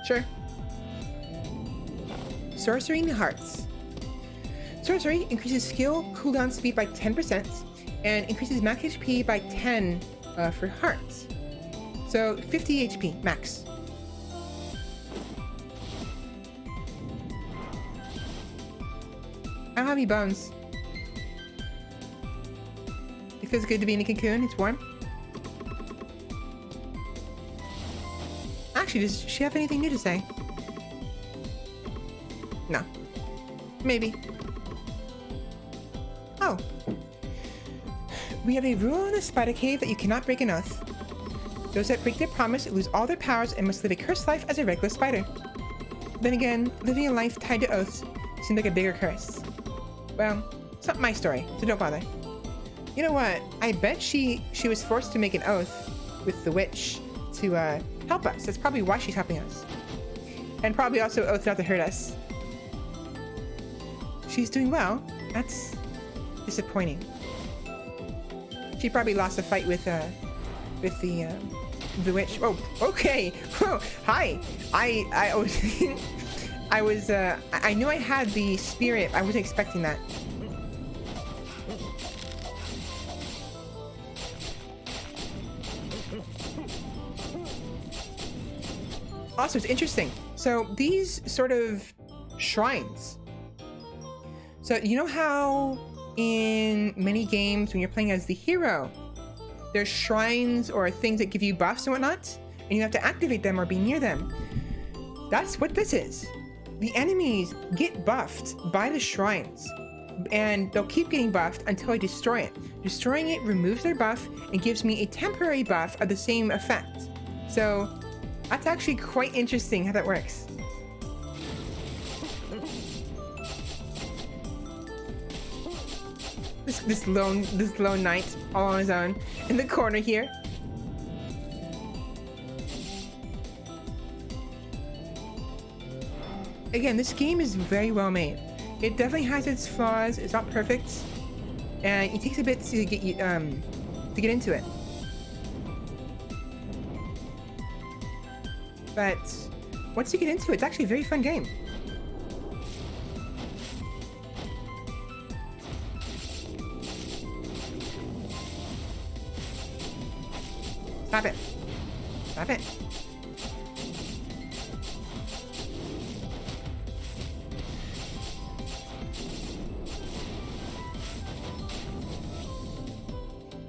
Sure. Sorcery in the Hearts. Sorcery increases skill cooldown speed by 10% and increases max HP by 10 for hearts. So 50 HP max. I don't have any bones. It feels good to be in a cocoon. It's warm. Actually, does she have anything new to say? No. Maybe. Oh. We have a rule in the spider cave that you cannot break an oath. Those that break their promise lose all their powers and must live a cursed life as a regular spider. Then again, living a life tied to oaths seemed like a bigger curse. Well, it's not my story, so don't bother. You know what? I bet she was forced to make an oath with the witch to help us. That's probably why she's helping us. And probably also oath not to hurt us. She's doing well. That's disappointing. She probably lost a fight with the witch. Oh, okay. Whoa, hi. I knew I had the spirit. I wasn't expecting that. Also, it's interesting. So these sort of shrines. So you know how in many games when you're playing as the hero, there's shrines or things that give you buffs and whatnot, and you have to activate them or be near them. That's what this is. The enemies get buffed by the shrines, and they'll keep getting buffed until I destroy it. Destroying it removes their buff and gives me a temporary buff of the same effect. So that's actually quite interesting how that works. This lone knight all on his own in the corner here. Again, this game is very well made. It definitely has its flaws. It's not perfect, and it takes a bit to get you to get into it. But once you get into it, it's actually a very fun game. Stop it. Stop it.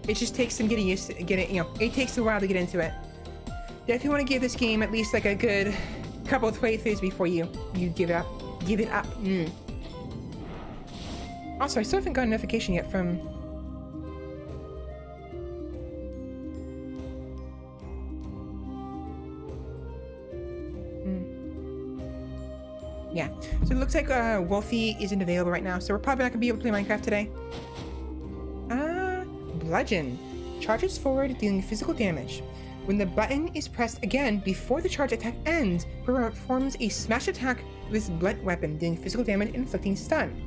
It just takes some getting used to it, you know, it takes a while to get into it. Definitely want to give this game at least like a good couple of playthroughs before you give it up. Give it up. Also, I still haven't got a notification yet from... Yeah, so it looks like Wolfie isn't available right now, so we're probably not gonna be able to play Minecraft today. Bludgeon. Charges forward, dealing physical damage. When the button is pressed again before the charge attack ends, performs a smash attack with this blunt weapon, dealing physical damage and inflicting stun.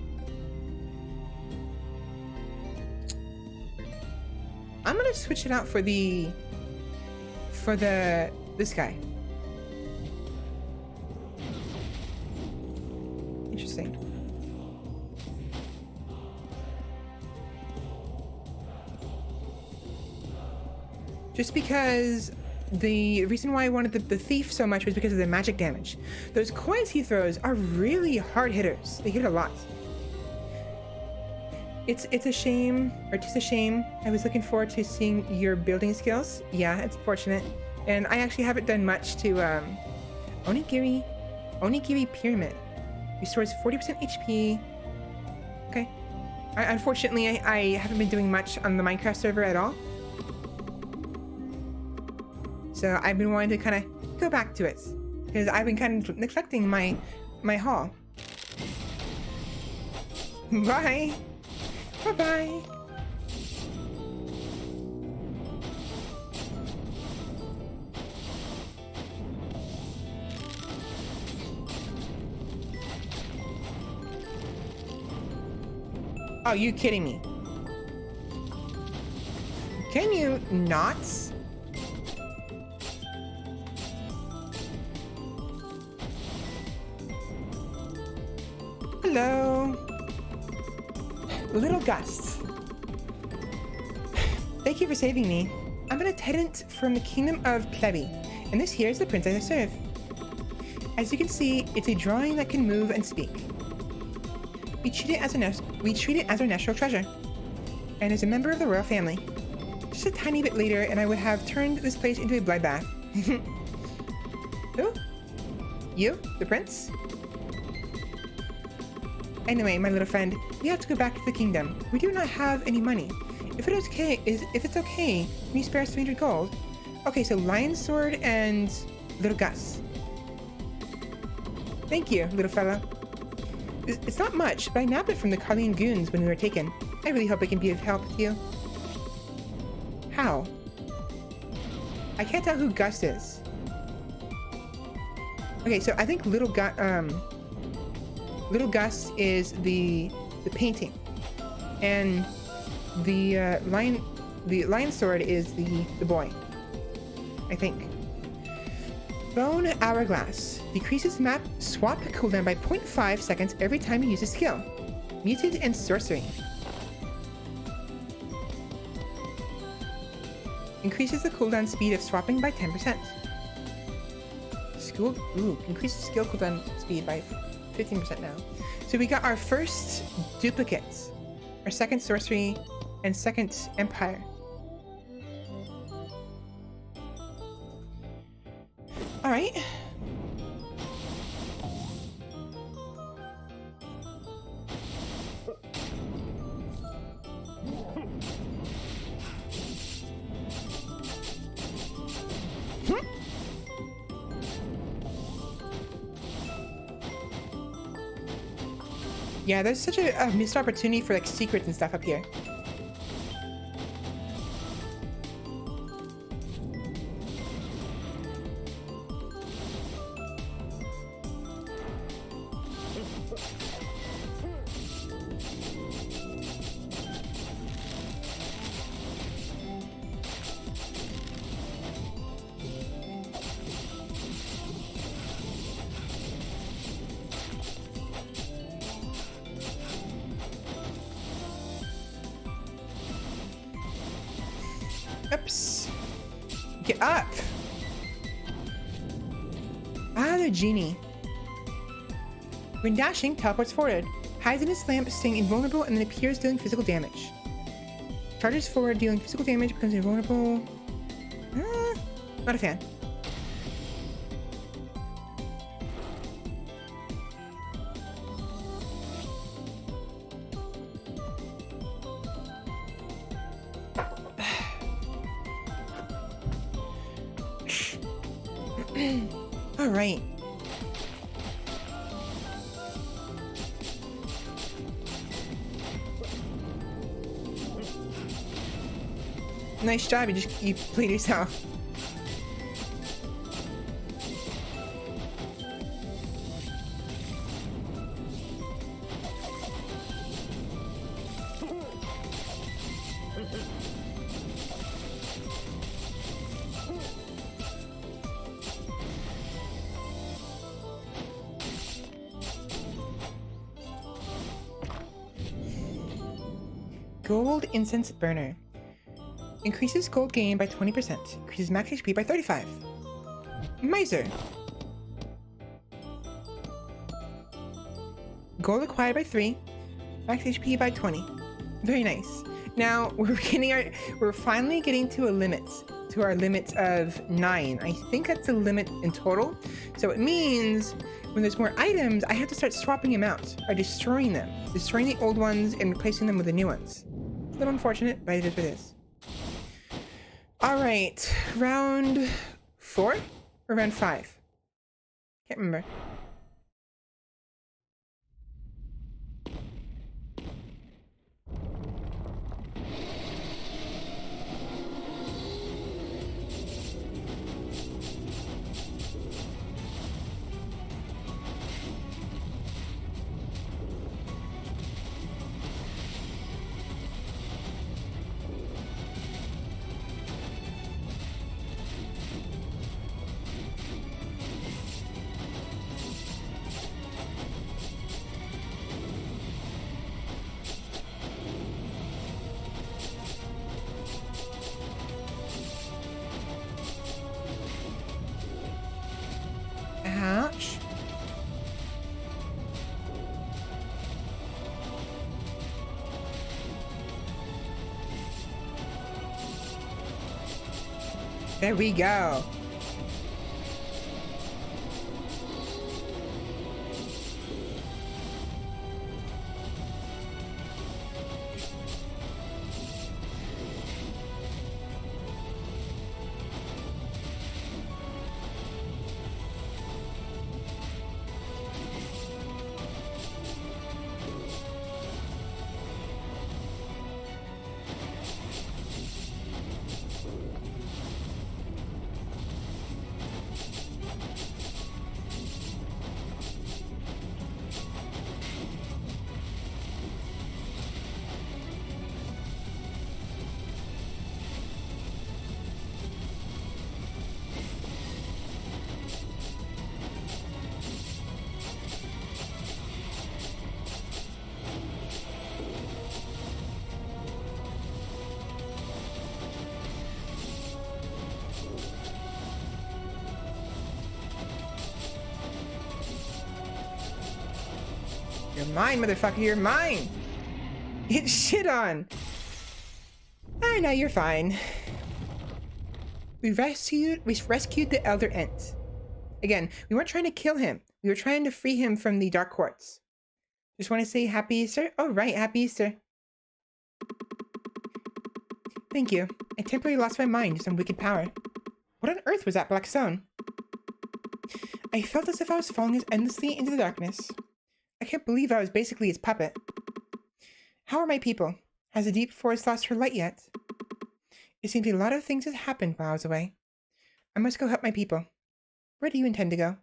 I'm gonna switch it out for this guy. Interesting. Just because the reason why I wanted the thief so much was because of the magic damage. Those coins he throws are really hard hitters. They hit a lot. It's a shame, or just a shame. I was looking forward to seeing your building skills. Yeah, it's fortunate. And I actually haven't done much to Onigiri Pyramid. Restores 40% HP. Okay. Unfortunately, I haven't been doing much on the Minecraft server at all. So I've been wanting to kind of go back to it because I've been kind of neglecting my haul. Bye. Bye-bye. Oh, you kidding me? Can you not? Hello. Little Gus. Thank you for saving me. I'm an attendant from the Kingdom of Plebby, and this here is the princess I serve. As you can see, it's a drawing that can move and speak. We treat it as our national treasure, and as a member of the royal family. Just a tiny bit later, and I would have turned this place into a bloodbath. Who? You, the prince? Anyway, my little friend, we have to go back to the kingdom. We do not have any money. If it's okay, can you spare us 300 gold? Okay, so lion sword and little Gus. Thank you, little fella. It's not much, but I nabbed it from the Carlian goons when we were taken. I really hope I can be of help to you. How? I can't tell who Gus is. Okay, so I think little Gus is the painting, and the lion sword is the boy, I think. Bone Hourglass decreases map swap cooldown by 0.5 seconds every time you use a skill. Muted and sorcery. Increases the cooldown speed of swapping by 10%. Skul, increases skill cooldown speed by 15% now. So we got our first duplicates, our second sorcery, and second empire. All right. Yeah, there's such a missed opportunity for like secrets and stuff up here. Oops. Get up. Ah, the genie. When dashing, teleports forward. Hides in its lamp, staying invulnerable, and then appears dealing physical damage. Charges forward, dealing physical damage, becomes invulnerable. Not a fan. All right. Nice job. You played yourself. Gold Incense Burner. Increases gold gain by 20%. Increases max HP by 35. Miser. Gold acquired by 3. Max HP by 20. Very nice. Now we're finally getting to a limit. To our limit of 9. I think that's the limit in total. So it means when there's more items, I have to start swapping them out or destroying them. Destroying the old ones and replacing them with the new ones. A little unfortunate, but it is what it is. Alright, round 4 or round 5? Can't remember. There we go. You're mine, motherfucker, you're mine! Get shit on! I know you're fine. We rescued the Elder Ent. Again, we weren't trying to kill him. We were trying to free him from the Dark Courts. Just want to say Happy Easter? Oh, right, Happy Easter. Thank you. I temporarily lost my mind to some wicked power. What on earth was that black stone? I felt as if I was falling as endlessly into the darkness. I can't believe I was basically its puppet. How are my people? Has the deep forest lost her light yet? It seems a lot of things have happened while I was away. I must go help my people. Where do you intend to go?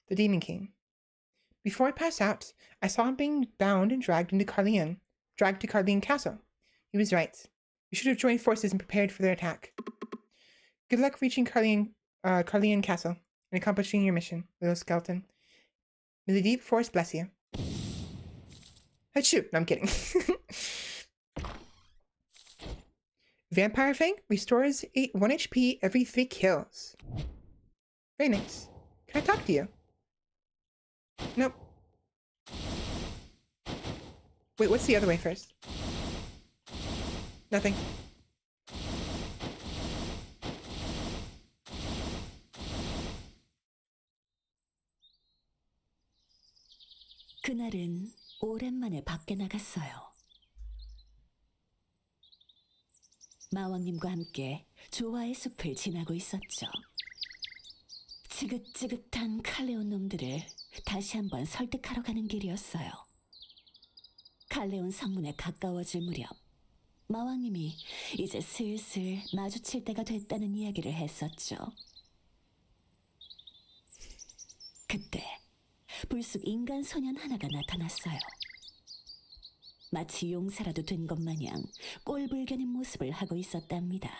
The Demon King. Before I passed out, I saw him being bound and dragged to Carleon Castle. He was right. We should have joined forces and prepared for their attack. Good luck reaching Carleon Castle and accomplishing your mission, little skeleton. May the deep forest bless you. Shoot, no, I'm kidding. Vampire Fang restores 1 HP every 3 kills. Very nice. Can I talk to you? Nope. Wait, what's the other way first? Nothing. 그날은 오랜만에 밖에 나갔어요. 마왕님과 함께 조화의 숲을 지나고 있었죠. 지긋지긋한 칼레온 놈들을 다시 한번 설득하러 가는 길이었어요. 칼레온 성문에 가까워질 무렵 마왕님이 이제 슬슬 마주칠 때가 됐다는 이야기를 했었죠. 그때 불쑥 인간 소년 하나가 나타났어요. 마치 용사라도 된 것 마냥 꼴불견인 모습을 하고 있었답니다.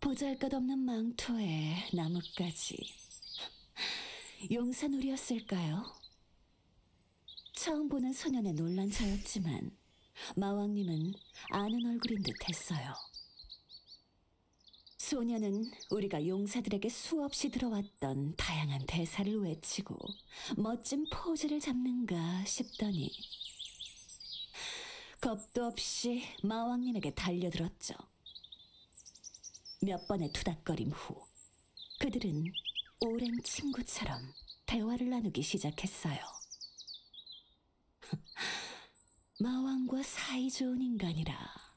보잘것없는 망토에 나뭇가지. 용사놀이였을까요? 처음 보는 소년의 놀란 저였지만 마왕님은 아는 얼굴인 듯 했어요. 소년은 우리가 용사들에게 수없이 들어왔던 다양한 대사를 외치고 멋진 포즈를 잡는가 싶더니 겁도 없이 마왕님에게 달려들었죠. 몇 번의 투닥거림 후 그들은 오랜 친구처럼 대화를 나누기 시작했어요. 마왕과 사이좋은 인간이라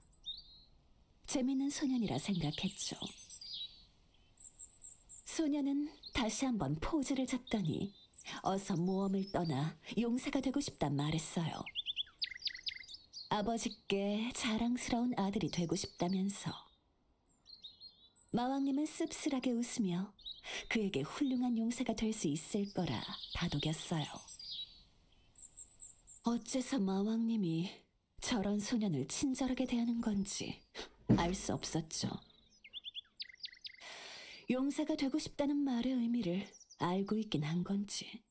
재밌는 소년이라 생각했죠. 소년은 다시 한번 포즈를 잡더니 어서 모험을 떠나 용사가 되고 싶단 말했어요. 아버지께 자랑스러운 아들이 되고 싶다면서. 마왕님은 씁쓸하게 웃으며 그에게 훌륭한 용사가 될 수 있을 거라 다독였어요. 어째서 마왕님이 저런 소년을 친절하게 대하는 건지 알 수 없었죠. 용사가 되고 싶다는 말의 의미를 알고 있긴 한 건지.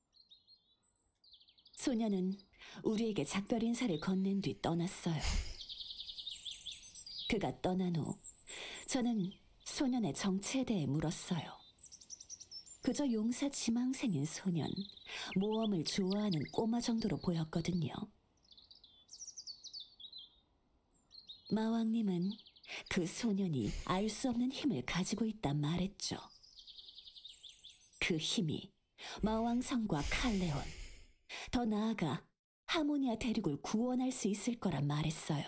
소년은 우리에게 작별 인사를 건넨 뒤 떠났어요. 그가 떠난 후 저는 소년의 정체에 대해 물었어요. 그저 용사 지망생인 소년, 모험을 좋아하는 꼬마 정도로 보였거든요. 마왕님은 그 소년이 알 수 없는 힘을 가지고 있단 말했죠. 그 힘이 마왕성과 칼레온, 더 나아가 하모니아 대륙을 구원할 수 있을 거란 말했어요.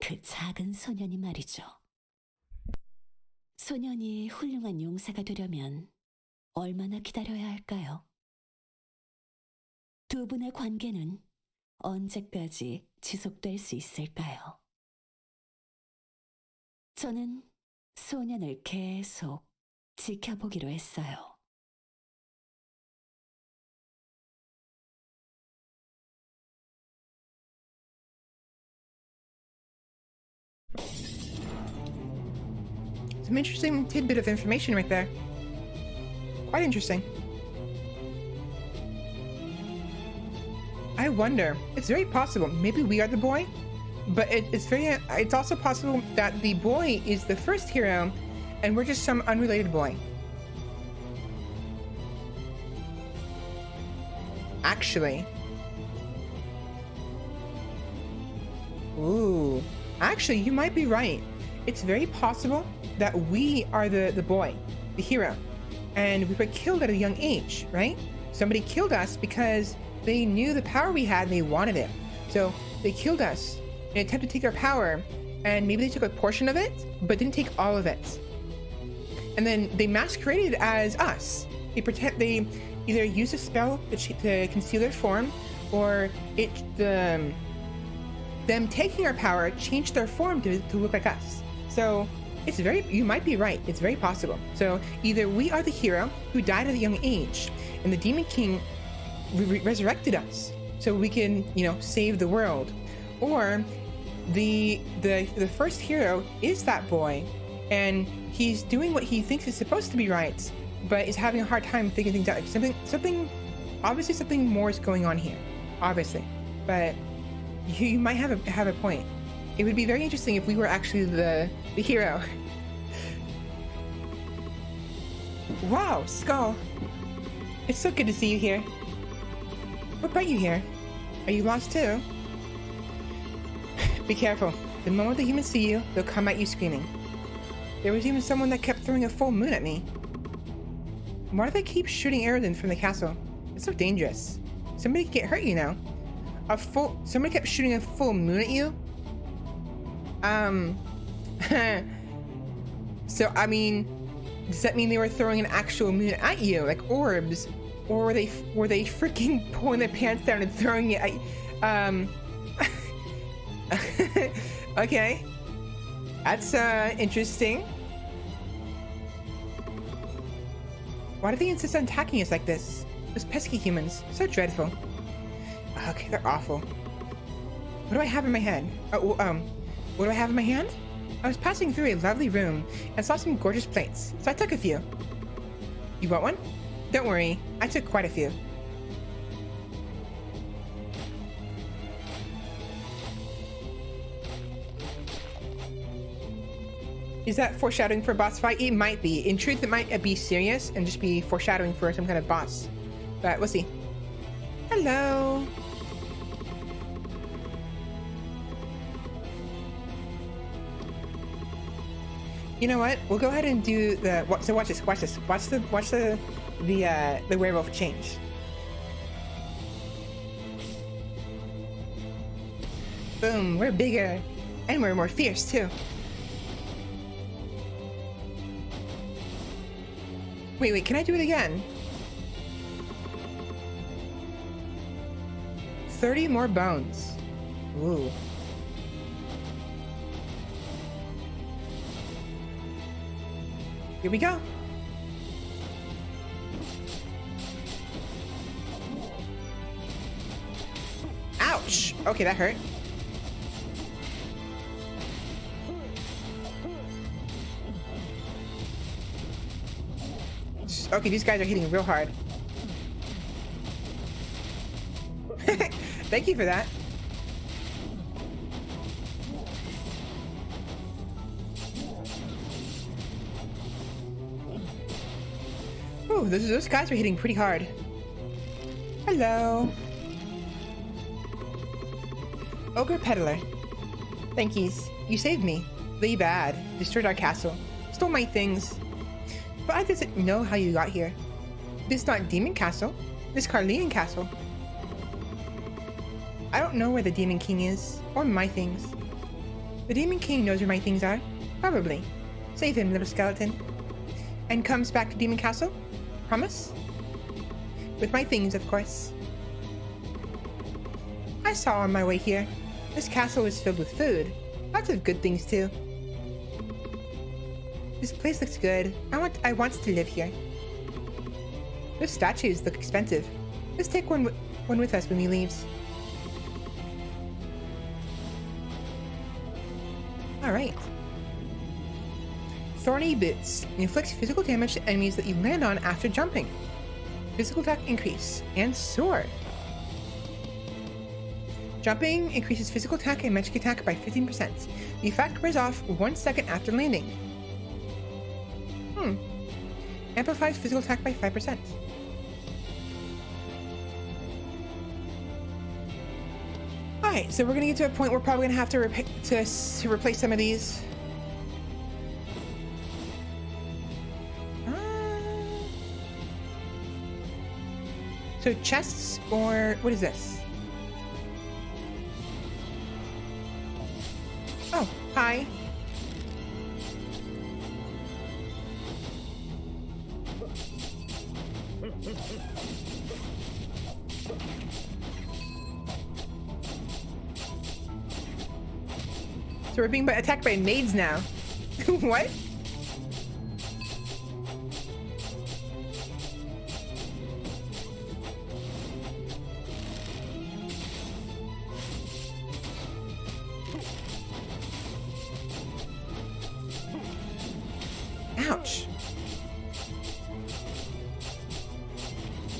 그 작은 소년이 말이죠. 소년이 훌륭한 용사가 되려면 얼마나 기다려야 할까요? 두 분의 관계는 언제까지 지속될 수 있을까요? 저는 소년을 계속 지켜보기로 했어요. Some interesting tidbit of information right there. Quite interesting. I wonder, it's very possible, maybe we are the boy, but it's also possible that the boy is the first hero and we're just some unrelated boy. Actually. Ooh. Actually, you might be right. It's very possible that we are the boy, the hero, and we were killed at a young age, right? Somebody killed us because they knew the power we had and they wanted it. So they killed us in an attempt to take our power, and maybe they took a portion of it, but didn't take all of it. And then they masqueraded as us. They either use a spell to conceal their form, or them taking our power changed their form to look like us. So you might be right. It's very possible. So either we are the hero who died at a young age, and the Demon King resurrected us so we can, save the world, or the first hero is that boy, and he's doing what he thinks is supposed to be right, but is having a hard time figuring things out. Obviously something more is going on here, obviously, but you might have a point. It would be very interesting if we were actually the hero. Wow, Skul. It's so good to see you here. What brought you here? Are you lost too? Be careful. The moment the humans see you, they'll come at you screaming. There was even someone that kept throwing a full moon at me. Why do they keep shooting arrows in from the castle? It's so dangerous. Somebody could get hurt, Somebody kept shooting a full moon at you? So, I mean, does that mean they were throwing an actual moon at you, like orbs? Or were they freaking pulling their pants down and throwing it at okay. That's interesting. Why do they insist on attacking us like this? Those pesky humans, so dreadful. Okay, they're awful. What do I have in my head? What do I have in my hand? I was passing through a lovely room and saw some gorgeous plates, so I took a few. You want one? Don't worry, I took quite a few. Is that foreshadowing for a boss fight? It might be. In truth, it might be serious and just be foreshadowing for some kind of boss. But we'll see. Hello. You know what? We'll go ahead and do the. So watch this. Watch this. Watch the werewolf change. Boom. We're bigger, and we're more fierce too. Wait. Can I do it again? 30 more bones. Ooh. Here we go. Ouch! Okay, that hurt. Okay, these guys are hitting real hard. Thank you for that. Ooh, those guys are hitting pretty hard. Hello. Ogre Peddler. Thank yous. You saved me. Really bad. Destroyed our castle. Stole my things. But I doesn't know how you got here. This is not Demon Castle. This is Carleon Castle. I don't know where the Demon King is, or my things. The Demon King knows where my things are. Probably. Save him, little skeleton. And comes back to Demon Castle? Promise? With my things, of course. I saw on my way here. This castle is filled with food. Lots of good things, too. This place looks good. I want to live here. Those statues look expensive. Let's take one with us when we leave. Alright. Thorny Boots. Inflicts physical damage to enemies that you land on after jumping. Physical attack increase. And sword. Jumping increases physical attack and magic attack by 15%. The effect wears off 1 second after landing. Amplifies physical attack by 5%. Alright, so we're gonna get to a point where we're probably gonna have to replace some of these. So chests, or what is this? Oh, hi. So we're being attacked by maids now. What? Ouch.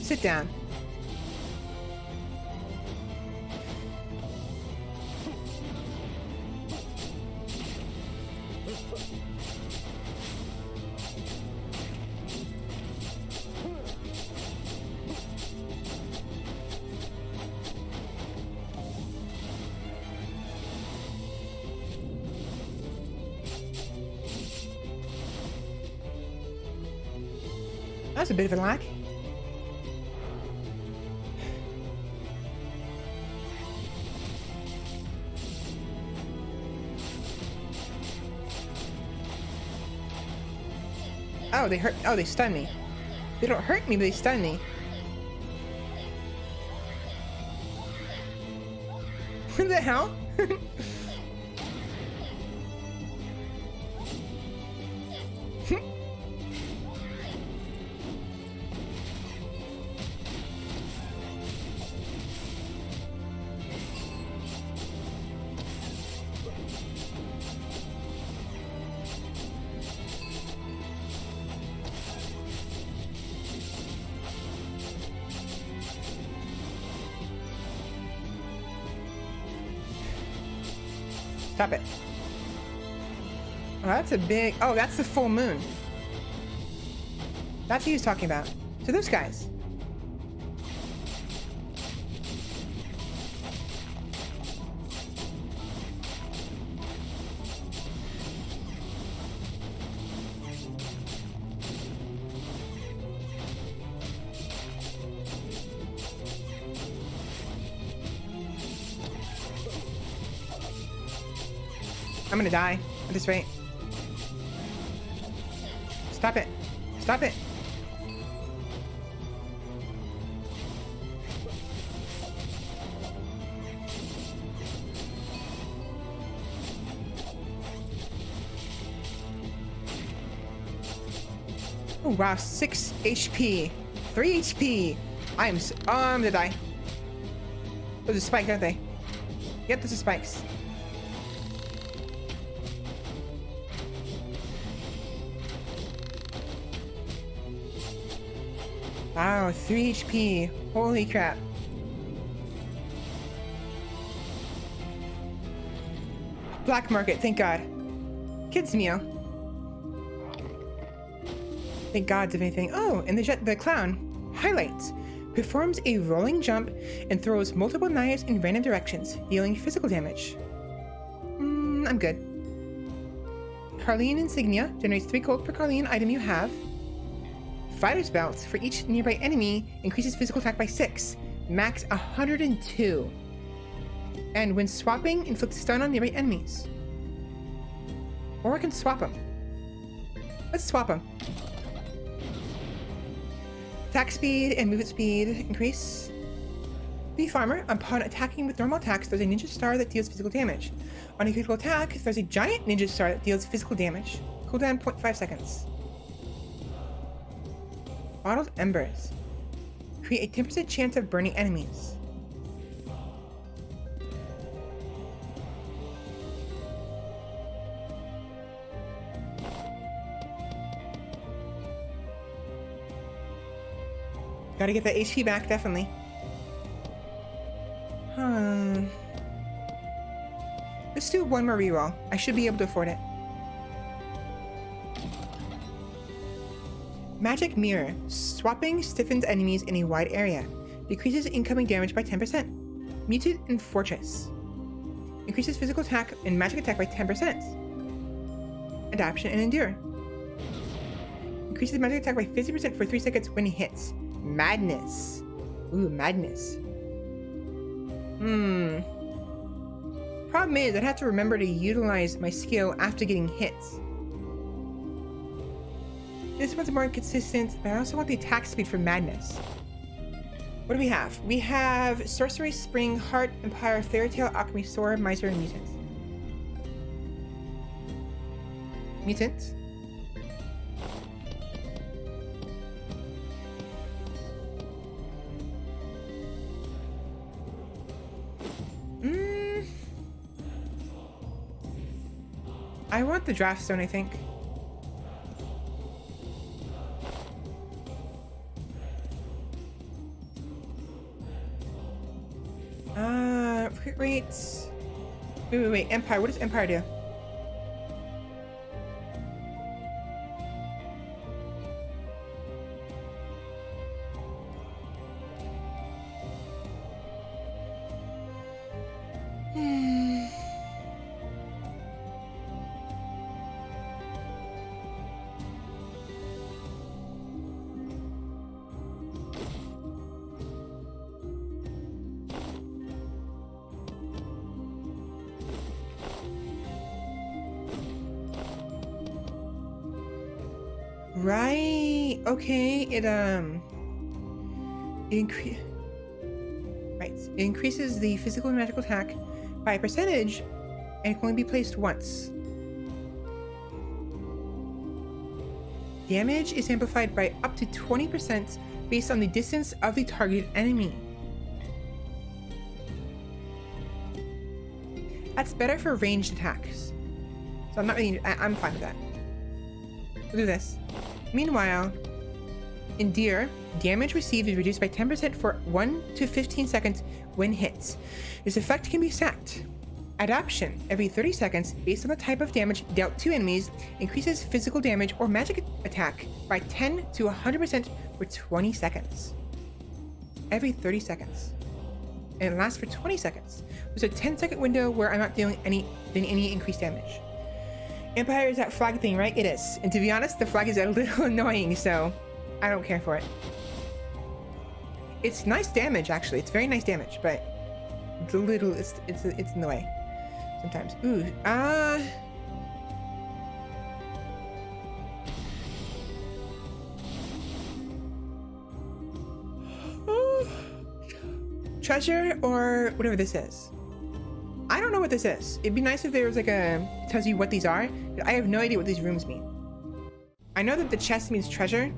Sit down. That's a bit of a lag. Oh, they hurt. Oh, they stun me. They don't hurt me, but they stun me. What the hell? Stop it. Oh, that's a big... Oh, that's the full moon. That's who he's talking about. So those guys. I'm gonna die at this rate. Stop it. Stop it. Oh wow, 6 HP. 3 HP. I'm gonna die. Those are spikes, aren't they? Yep, those are spikes. Wow, 3 HP. Holy crap. Black market, thank God. Kids meal. Thank God, if anything. Oh, and the clown. Highlights. Performs a rolling jump and throws multiple knives in random directions, dealing physical damage. I'm good. Carleen Insignia generates 3 gold per Carleen item you have. Fighter's Belt for each nearby enemy increases physical attack by 6, max 102. And when swapping, inflicts stun on nearby enemies. Or I can swap them. Let's swap them. Attack speed and movement speed increase. The farmer, upon attacking with normal attacks, throws a ninja star that deals physical damage. On a critical attack, throws a giant ninja star that deals physical damage. Cooldown 0.5 seconds. Bottled Embers. Create a 10% chance of burning enemies. Gotta get that HP back, definitely. Let's do one more reroll. I should be able to afford it. Magic Mirror. Swapping stiffens enemies in a wide area. Decreases incoming damage by 10%. Muted and Fortress. Increases physical attack and magic attack by 10%. Adaption and Endure. Increases magic attack by 50% for 3 seconds when it hits. Madness. Ooh, Madness. Problem is, I'd have to remember to utilize my skill after getting hits. This one's more consistent, but I also want the attack speed for Madness. What do we have? We have Sorcery, Spring, Heart, Empire, Fairytale, Alchemy, Sword, Miser, and Mutant. Mutant. I want the draft stone, I think. Wait. Wait. Empire. What does Empire do? Right. Okay. It increases the physical and magical attack by a percentage, and it can only be placed once. Damage is amplified by up to 20% based on the distance of the targeted enemy. That's better for ranged attacks. So I'm fine with that. We'll do this. Meanwhile, Endure, damage received is reduced by 10% for 1 to 15 seconds when hits. This effect can be stacked. Adaption, every 30 seconds, based on the type of damage dealt to enemies, increases physical damage or magic attack by 10 to 100% for 20 seconds. Every 30 seconds. And it lasts for 20 seconds. There's a 10-second window where I'm not dealing any increased damage. Empire is that flag thing, right? It is. And to be honest, the flag is a little annoying, so I don't care for it. It's nice damage, actually. It's very nice damage, but it's a little, it's in the way sometimes. Ooh, treasure or whatever this is. I don't know what this is. It'd be nice if there was like tells you what these are. I have no idea what these rooms mean. I know that the chest means treasure.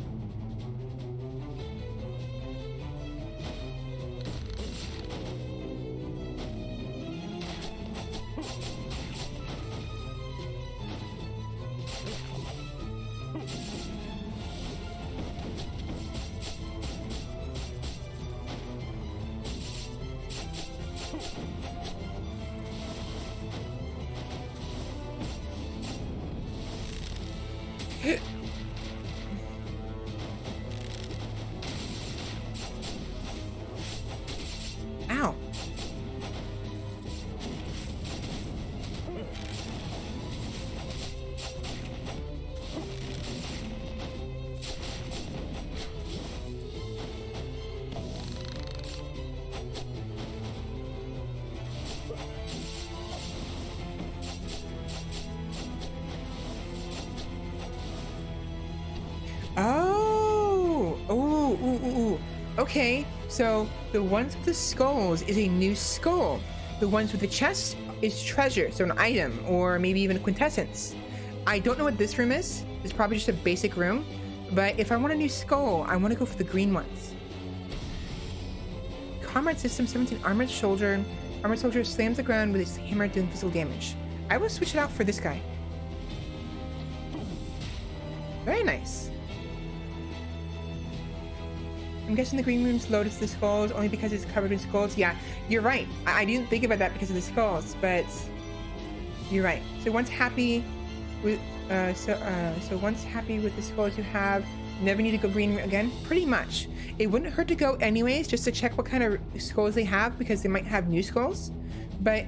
ooh. Okay, so the ones with the skulls is a new skull. The ones with the chest is treasure, so an item, or maybe even a quintessence. I don't know what this room is. It's probably just a basic room. But if I want a new skull, I want to go for the green ones. Comrade System 17 Armored Soldier. Armored Soldier slams the ground with his hammer doing physical damage. I will switch it out for this guy. Very nice. I'm guessing the green room's loaded to the skulls only because it's covered in skulls. Yeah, you're right. I didn't think about that because of the skulls, but you're right. So once happy with once happy with the skulls you have, never need to go green again. Pretty much. It wouldn't hurt to go anyways, just to check what kind of skulls they have, because they might have new skulls. But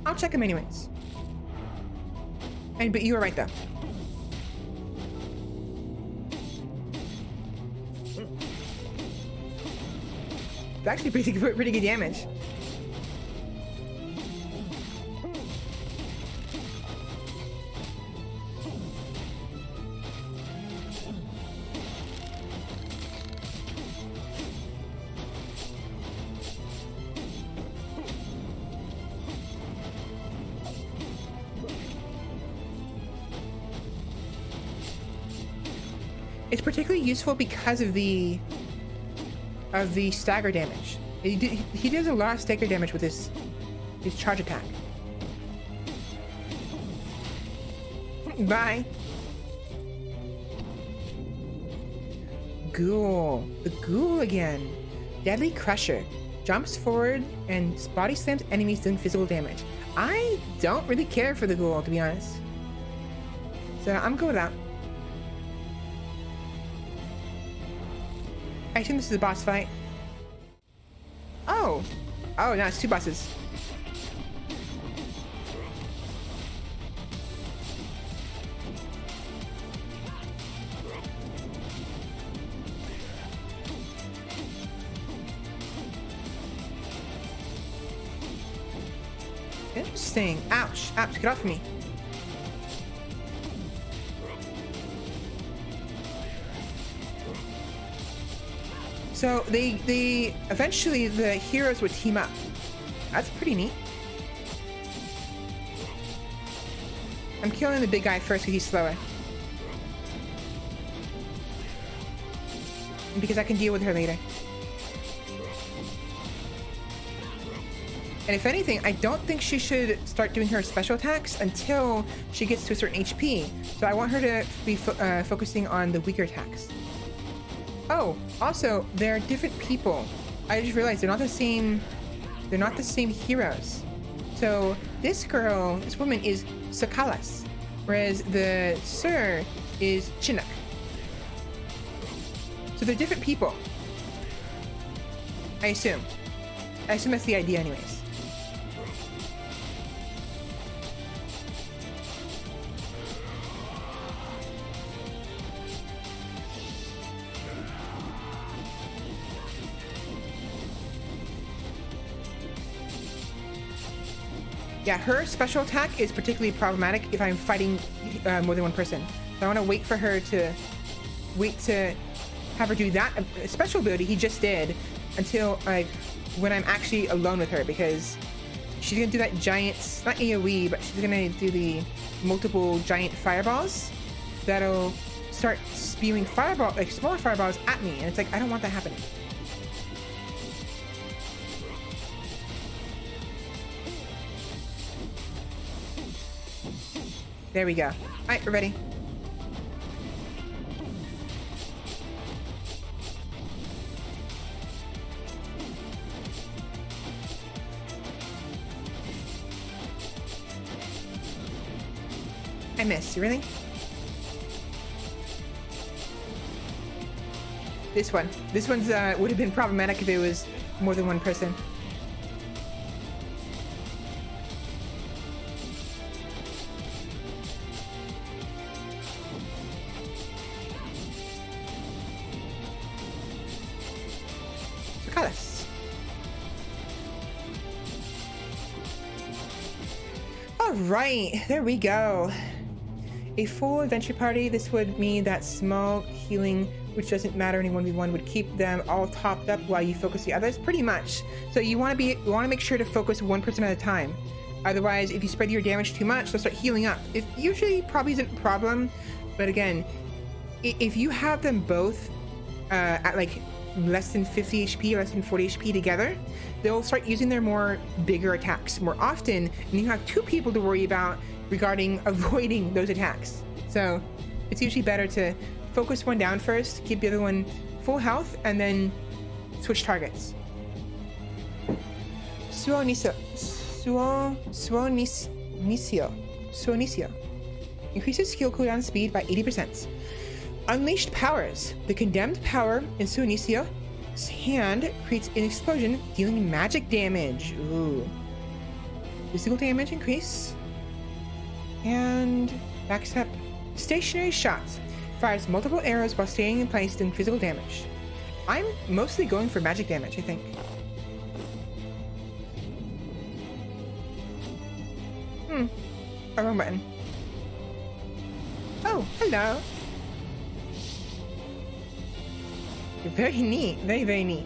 I'll check them anyways. But you were right though. It's actually pretty good damage. It's particularly useful because of the stagger damage. He does a lot of stagger damage with his charge attack. Bye. Ghoul. The ghoul again. Deadly Crusher. Jumps forward and body slams enemies doing physical damage. I don't really care for the ghoul, to be honest. So I'm good with that. I assume this is a boss fight. Oh. Oh, now it's two bosses. Interesting. Ouch. Ouch. Get off me. So they eventually the heroes would team up. That's pretty neat. I'm killing the big guy first because he's slower. Because I can deal with her later. And if anything, I don't think she should start doing her special attacks until she gets to a certain HP. So I want her to be focusing on the weaker attacks. Oh, also, they're different people. I just realized they're not the same heroes. So this woman is Sakalas, whereas the Sir is Chinook. So they're different people. I assume that's the idea anyways. Yeah, her special attack is particularly problematic if I'm fighting more than one person. So I want to wait for her to have her do that special ability he just did until like when I'm actually alone with her, because she's gonna do that giant, not AoE, but she's gonna do the multiple giant fireballs that'll start spewing smaller fireballs at me, and it's like I don't want that happening. There we go. All right, we're ready. I missed. Really? This one's would have been problematic if it was more than one person. Alright, there we go. A full adventure party. This would mean that small healing which doesn't matter in a 1v1, would keep them all topped up while you focus the others, pretty much. So you want to make sure to focus one person at a time. Otherwise, if you spread your damage too much, they'll start healing up. It usually probably isn't a problem, but again, if you have them both at like less than 50 HP, less than 40 HP together, they'll start using their bigger attacks more often, and you have two people to worry about regarding avoiding those attacks. So it's usually better to focus one down first, keep the other one full health, and then switch targets. Suonicio. Increases skill cooldown speed by 80%. Unleashed powers. The condemned power in Suonicio's hand creates an explosion, dealing magic damage. Ooh. Physical damage increase. And backstep. Stationary shots. Fires multiple arrows while staying in place, doing physical damage. I'm mostly going for magic damage, I think. Oh, wrong button. Oh, hello. Very neat. Very, very neat.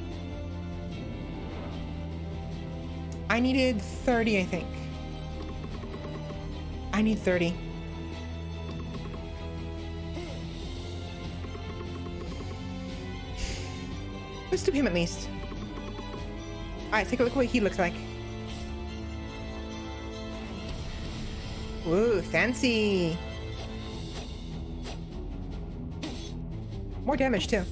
I needed 30, I think. I need 30. Let's do him at least. Alright, take a look at what he looks like. Ooh, fancy. More damage too.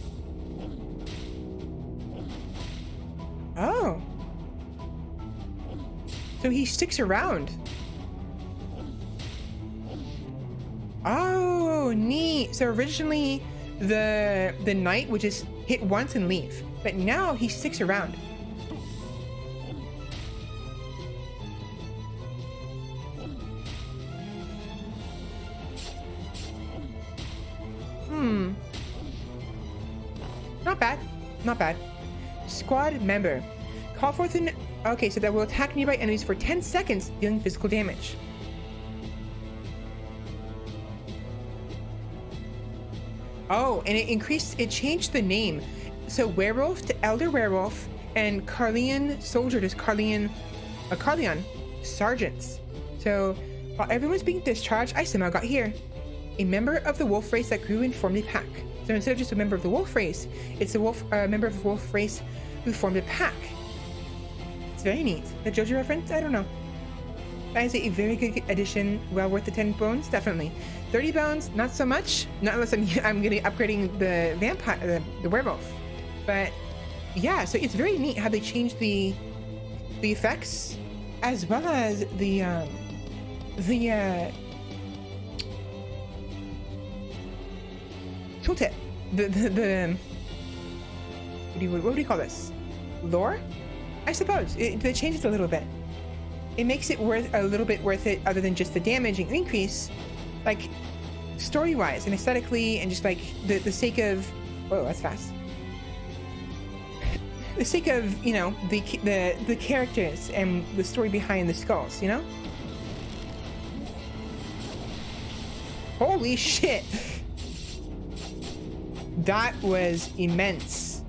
Oh. So he sticks around. Oh, neat. So originally the knight would just hit once and leave, but now he sticks around. Not bad. Not bad. Squad member. Call forth an... Okay, so that will attack nearby enemies for 10 seconds, dealing physical damage. Oh, and it changed the name. So werewolf to elder werewolf, and Carleon soldier to Carleon sergeants. So while everyone's being discharged, I somehow got here. A member of the wolf race that grew and formed a pack. So instead of just a member of the wolf race, it's a member of the wolf race who formed a pack. It's very neat. The JoJo reference? I don't know. That is a very good addition. Well worth the 10 bones, definitely. 30 bones, not so much. Not unless I'm gonna upgrading the vampire, the werewolf. But yeah, so it's very neat how they changed the effects as well as the tooltip. What do you call this? Lore? I suppose it changes a little bit. It makes it a little bit worth it, other than just the damage and increase, like story-wise and aesthetically, and just like the sake of... Whoa, that's fast. The sake of, you know, the characters and the story behind the skulls, you know? Holy shit! That was immense.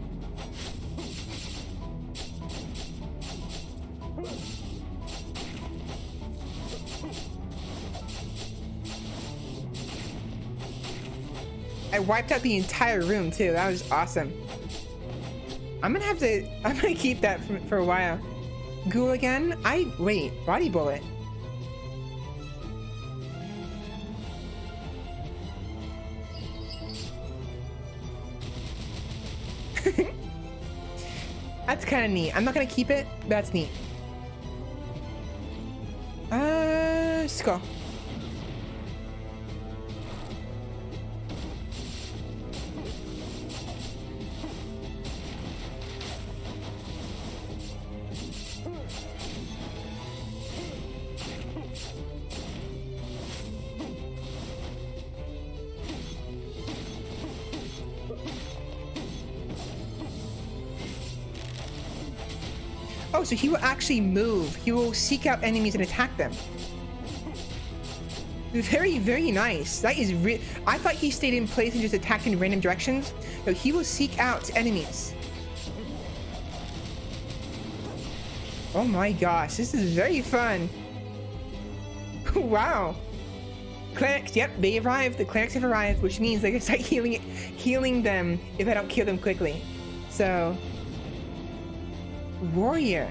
I wiped out the entire room too. That was awesome. I'm gonna keep that for a while. Ghoul again? Wait, body bullet. That's kind of neat. I'm not gonna keep it, but that's neat. Skull. Oh, so he will actually move. He will seek out enemies and attack them. Very, very nice. That is I thought he stayed in place and just attacked in random directions. No, he will seek out enemies. Oh my gosh, this is very fun. Wow. Clerics, yep, they arrived. The clerics have arrived, which means they can start healing them if I don't kill them quickly. So, warrior.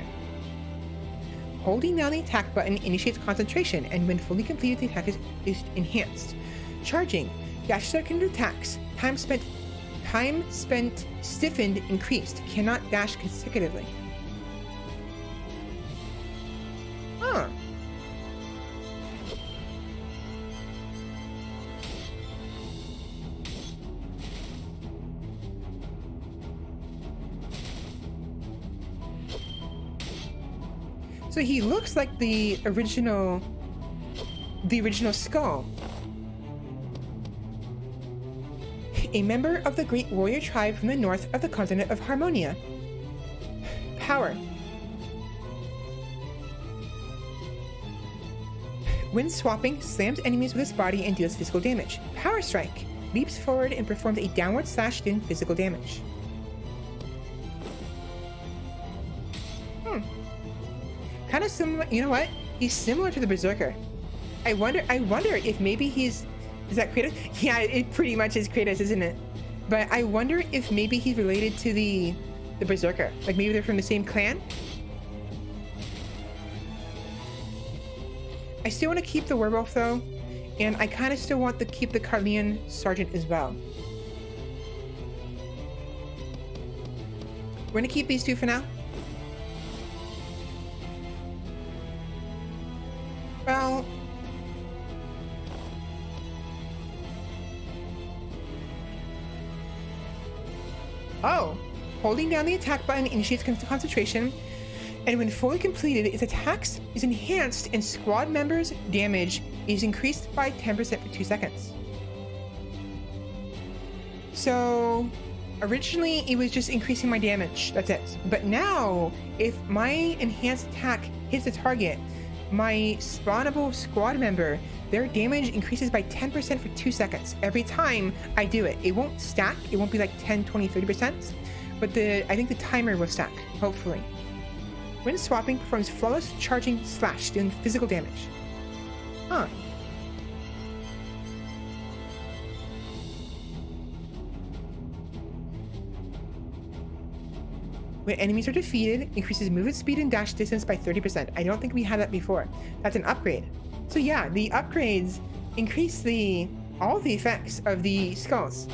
Holding down the attack button initiates concentration, and when fully completed, the attack is enhanced. Charging. Dash second attacks. Time spent stiffened increased. Cannot dash consecutively. Huh. So he looks like the original Skul. A member of the great warrior tribe from the north of the continent of Harmonia. Power. When swapping, slams enemies with his body and deals physical damage. Power Strike. Leaps forward and performs a downward slash doing physical damage. Kind of similar, you know what? He's similar to the Berserker. I wonder if maybe is that Kratos? Yeah, it pretty much is Kratos, isn't it? But I wonder if maybe he's related to the Berserker. Like maybe they're from the same clan? I still want to keep the werewolf though, and I kind of still want to keep the Carleon sergeant as well. We're gonna keep these two for now. Well, oh, holding down the attack button initiates concentration, and when fully completed, its attacks is enhanced and squad members' damage is increased by 10% for 2 seconds. So, originally it was just increasing my damage, that's it. But now, if my enhanced attack hits the target, my spawnable squad member, their damage increases by 10% for 2 seconds every time I do it. It won't stack. It won't be like 10, 20, 30%, but I think the timer will stack, hopefully. When swapping, performs flawless charging slash, dealing physical damage. Huh. When enemies are defeated, increases movement speed and dash distance by 30%. I don't think we had that before. That's an upgrade. So yeah, the upgrades increase all the effects of the skulls.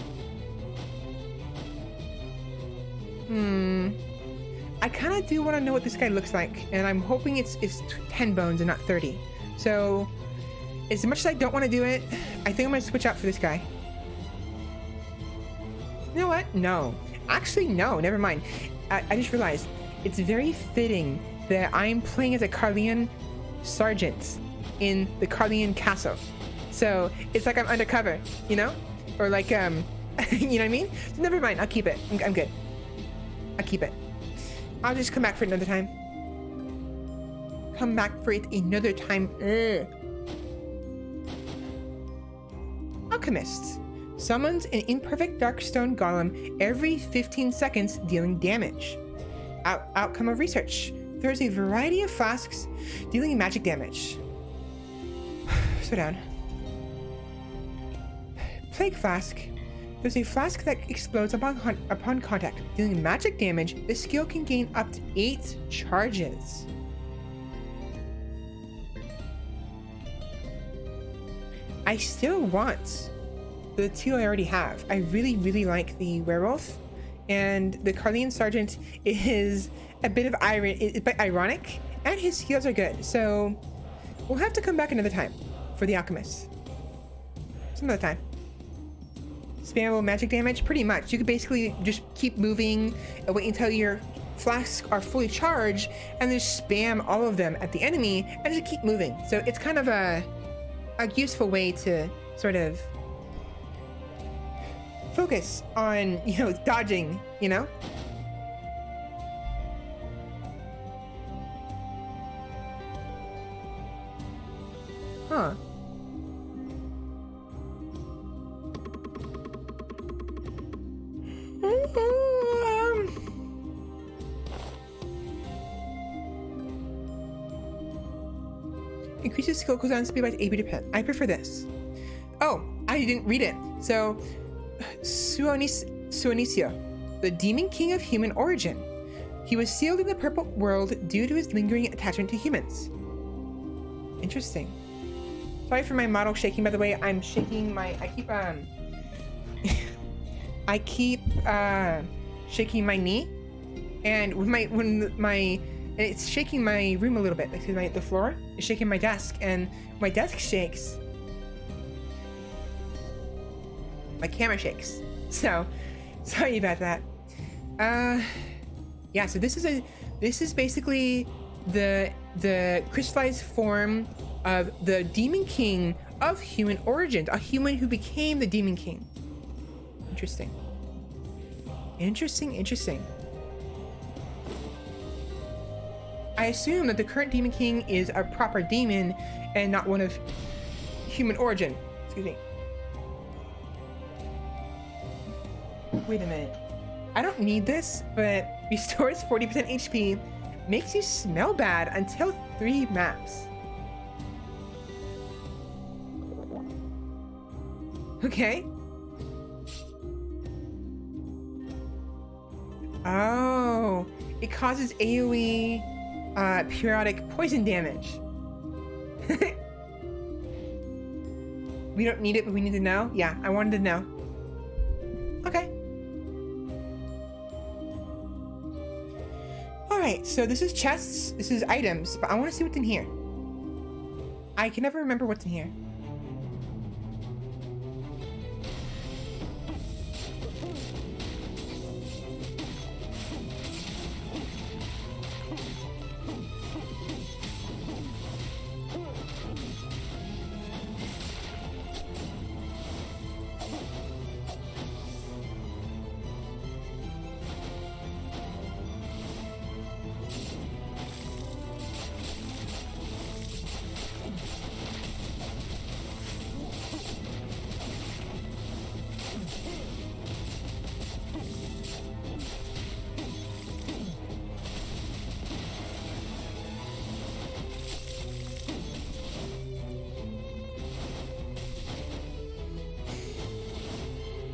I kind of do want to know what this guy looks like, and I'm hoping it's 10 bones and not 30. So, as much as I don't want to do it, I think I'm going to switch out for this guy. You know what? No. Actually, no. Never mind. I just realized it's very fitting that I'm playing as a Carleon sergeant in the Carleon castle. So it's like I'm undercover, you know? Or like, you know what I mean? So never mind. I'll keep it. I'm good. I'll keep it. I'll just come back for another time. Come back for it another time. Alchemists. Summons an imperfect darkstone golem every 15 seconds, dealing damage. Outcome of research. There's a variety of flasks dealing magic damage. Slow down. Plague flask. There's a flask that explodes upon contact, dealing magic damage. The skill can gain up to 8 charges. I still want the two I already have. I really, really like the werewolf, and the Carleon sergeant is a bit ironic, and his skills are good. So we'll have to come back another time for the alchemist. Some other time. Spammable magic damage, pretty much. You could basically just keep moving and wait until your flasks are fully charged, and then spam all of them at the enemy, and just keep moving. So it's kind of a useful way to sort of focus on, dodging, Huh. Increases skill cooldown speed by 80%. I prefer this. Oh, I didn't read it. So, Suonicio, the demon king of human origin. He was sealed in the purple world due to his lingering attachment to humans. Interesting. Sorry for my model shaking, by the way. I'm shaking my... I keep shaking my knee, and it's shaking my room a little bit. Like the floor is shaking my desk, and my desk shakes. My camera shakes. So, sorry about that. Yeah. So this is basically the crystallized form of the demon king of human origins, a human who became the demon king. Interesting. Interesting. I assume that the current demon king is a proper demon and not one of human origin. Excuse me. Wait a minute. I don't need this, but restores 40% HP, makes you smell bad until 3 maps. Okay. Oh, it causes AoE periodic poison damage. We don't need it, but we need to know? Yeah, I wanted to know. Okay. Alright, so this is chests, this is items, but I want to see what's in here. I can never remember what's in here.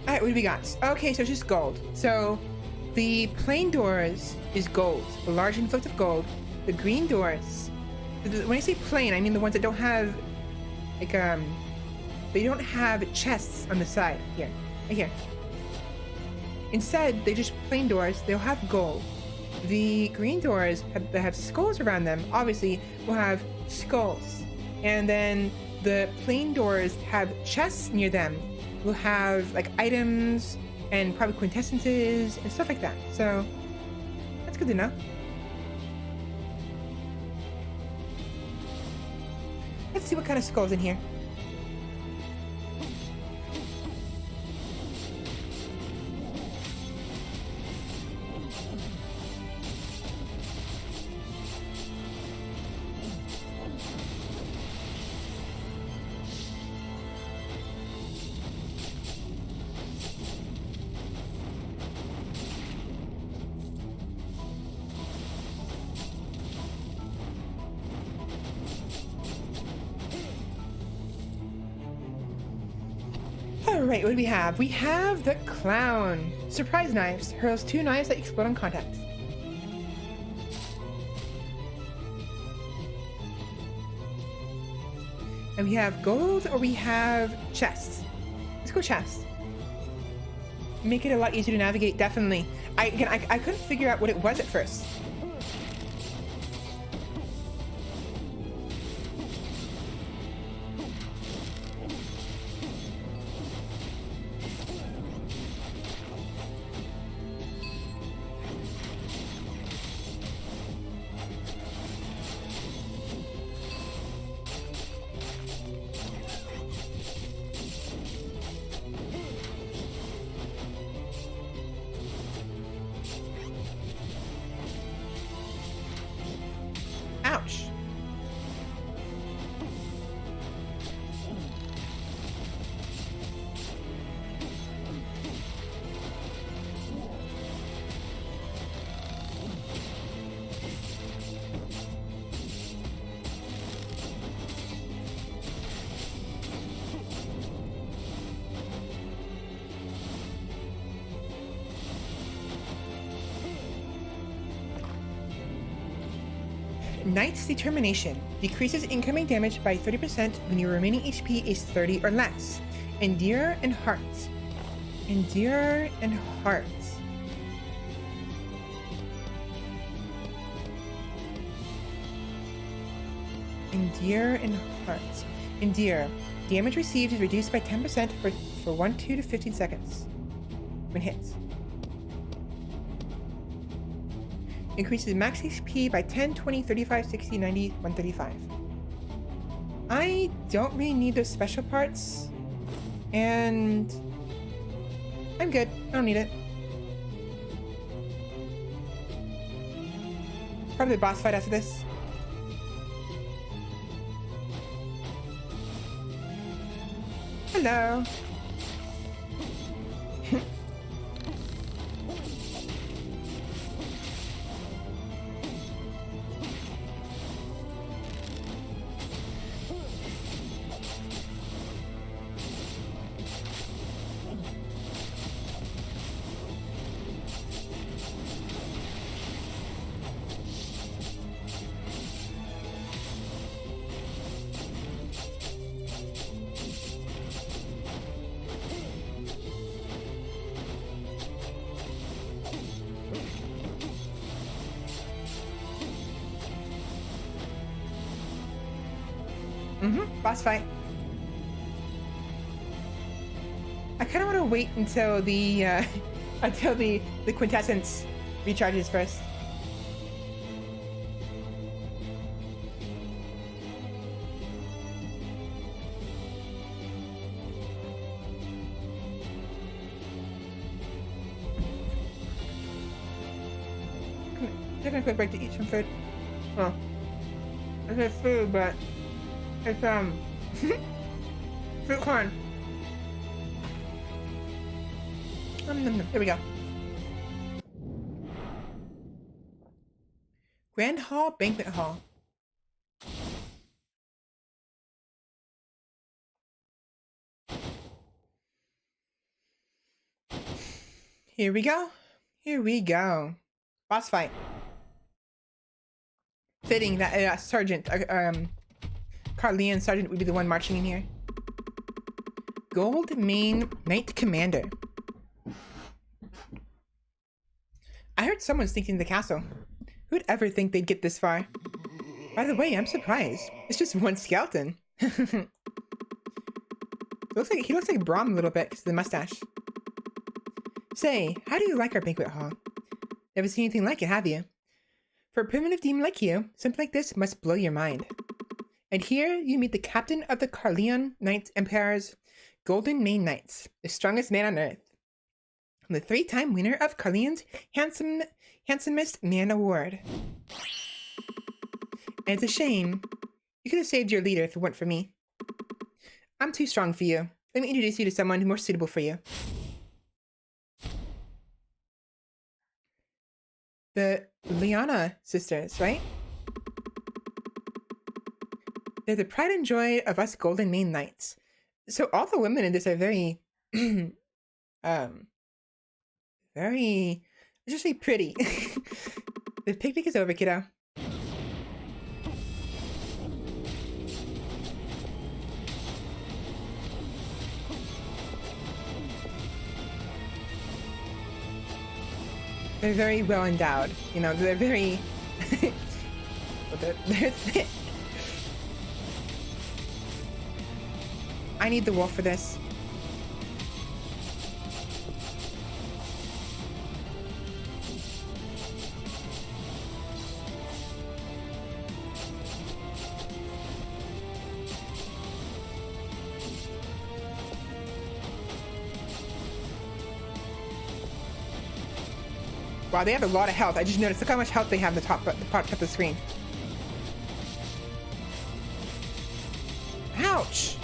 Alright, what do we got? Okay, so it's just gold. So the plain doors is gold, the large influx of gold. The green doors, when I say plain, I mean the ones that don't have like they don't have chests on the side here, right here. Instead, they just plain doors. They'll have gold. The green doors that have skulls around them, obviously, will have skulls. And then the plain doors have chests near them. Will have like items and probably quintessences and stuff like that. So that's good to know. Let's see what kind of skulls in here. Alright, what do we have? We have the clown. Surprise knives. Hurls 2 knives that explode on contact. And we have gold or we have chests. Let's go chests. Make it a lot easier to navigate, definitely. I couldn't figure out what it was at first. Knight's Determination. Decreases incoming damage by 30% when your remaining HP is 30 or less. Endure and Heart. Endure and Heart. Endure and Heart. Endure. Damage received is reduced by 10% for 1, 2 to 15 seconds. When hit. Increases max HP by 10, 20, 35, 60, 90, 135. I don't really need those special parts. And I'm good. I don't need it. Probably the boss fight after this. Hello. Boss fight. I kind of want to wait until the quintessence recharges first. Taking a quick break to eat some food. Oh, I said food, but it's fruit corn. Here we go. Grand Hall, Banquet Hall. Here we go. Here we go. Boss fight. Fitting that Sergeant, Carleon Sergeant would be the one marching in here. Gold Mane Knight Commander. I heard someone sneaking into the castle. Who'd ever think they'd get this far? By the way, I'm surprised. It's just one skeleton. He looks like Braum a little bit because of the mustache. Say, how do you like our banquet hall? Never seen anything like it, have you? For a primitive demon like you, something like this must blow your mind. And here you meet the captain of the Carleon Knights Empire's Golden Mane Knights, the strongest man on earth. The 3-time winner of Carleon's Handsomest Man Award. And it's a shame. You could have saved your leader if it weren't for me. I'm too strong for you. Let me introduce you to someone more suitable for you. The Liana sisters, right? They're the pride and joy of us Golden Mane Knights. So all the women in this are very, just very pretty. The picnic is over, kiddo. They're very well endowed. You know, they're very... they're thick. I need the wolf for this. Wow, they have a lot of health. I just noticed, look how much health they have at the top of the screen. Ouch!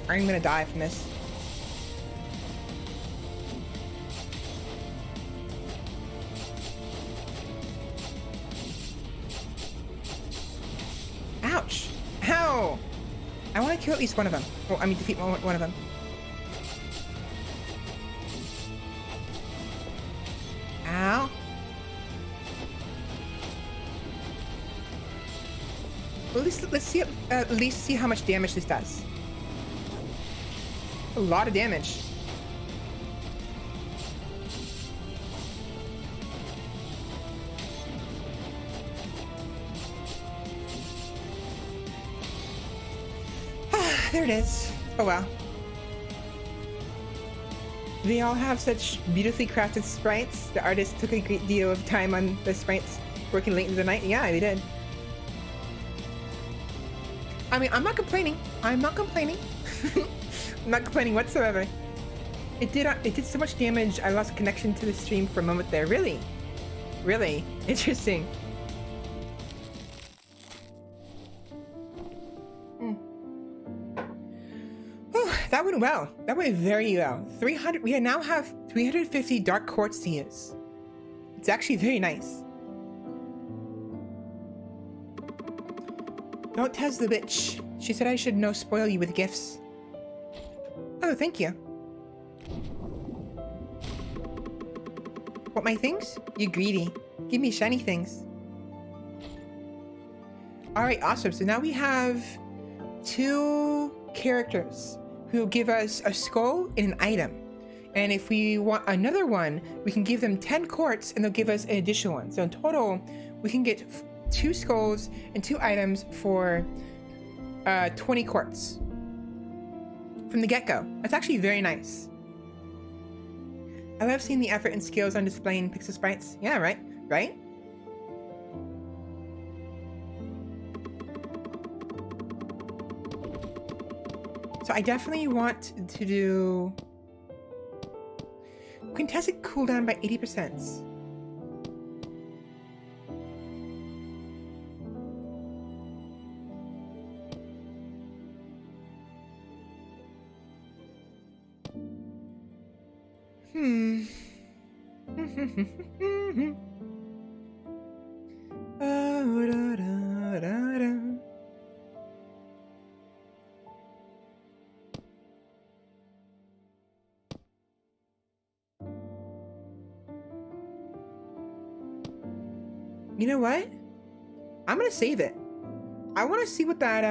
I'm gonna die from this. Ouch! Ow! I want to kill at least one of them. Well, I mean, defeat one of them. Ow. let's see at least see how much damage this does. A lot of damage. There it is. Oh wow. They all have such beautifully crafted sprites. The artist took a great deal of time on the sprites, working late into the night. Yeah, they did. I mean, I'm not complaining. I'm not complaining. I'm not complaining whatsoever. It did so much damage, I lost connection to the stream for a moment there. Really? Really? Interesting. That went well. That went very well. 300. We now have 350 dark quartz to use. It's actually very nice. Don't test the bitch. She said I should no spoil you with gifts. Oh, thank you. Want my things? You greedy. Give me shiny things. Alright, awesome. So now we have 2 characters who will give us a skull and an item. And if we want another one, we can give them 10 quartz and they'll give us an additional one. So in total, we can get 2 skulls and 2 items for 20 quartz from the get-go. That's actually very nice. I love seeing the effort and skills on display in pixel sprites. Yeah, right? Right? So I definitely want to do contested cooldown by 80%. You know what? I'm gonna save it. I want to see what that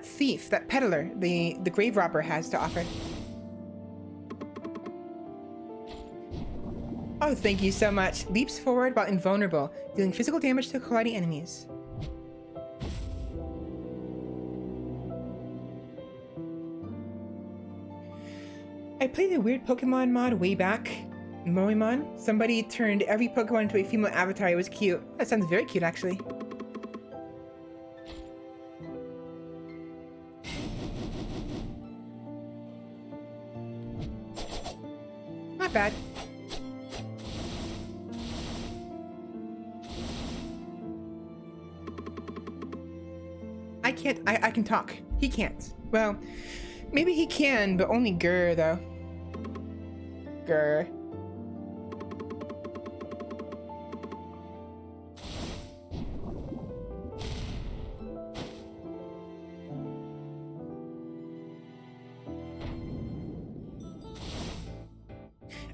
thief, that peddler, the grave robber has to offer. Oh, thank you so much. Leaps forward while invulnerable, dealing physical damage to colliding enemies. I played a weird Pokemon mod way back. Moemon. Somebody turned every Pokemon into a female avatar. It was cute. That sounds very cute, actually. Not bad. I can't. I can talk. He can't. Well, maybe he can, but only grr, though. Grr.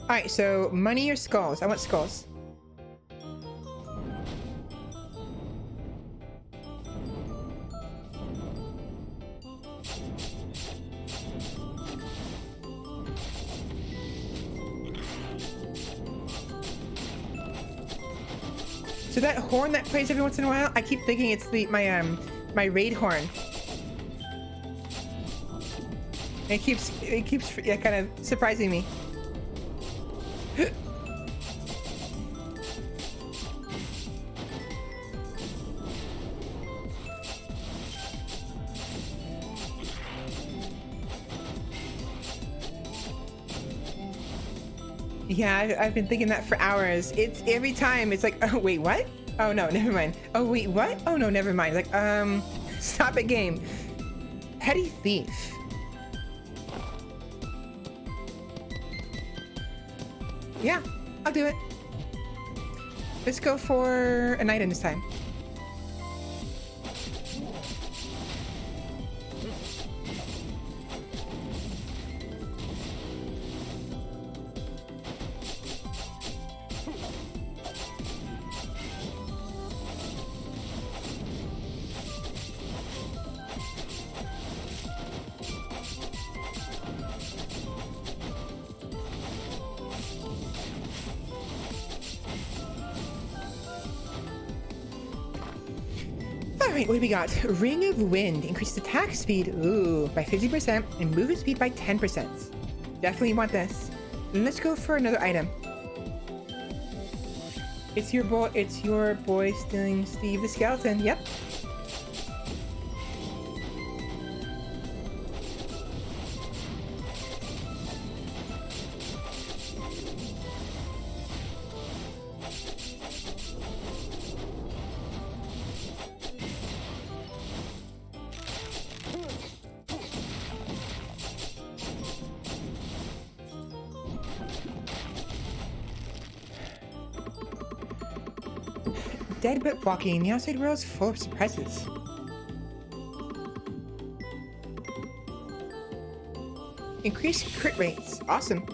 Alright, so money or skulls? I want skulls. So that horn that plays every once in a while, I keep thinking it's my raid horn. It keeps yeah, kind of surprising me. Yeah, I've been thinking that for hours. It's every time it's like, oh wait, what? Oh no, never mind. Oh wait, what? Oh no, never mind. Like, stop it, game. Petty thief. Yeah, I'll do it. Let's go for an item this time. Alright, what do we got? Ring of Wind. Increases attack speed, ooh, by 50% and movement speed by 10%. Definitely want this. Let's go for another item. It's your boy stealing Steve the Skeleton. Yep. Dead but walking. The outside world is full of surprises. Increased crit rates. Awesome.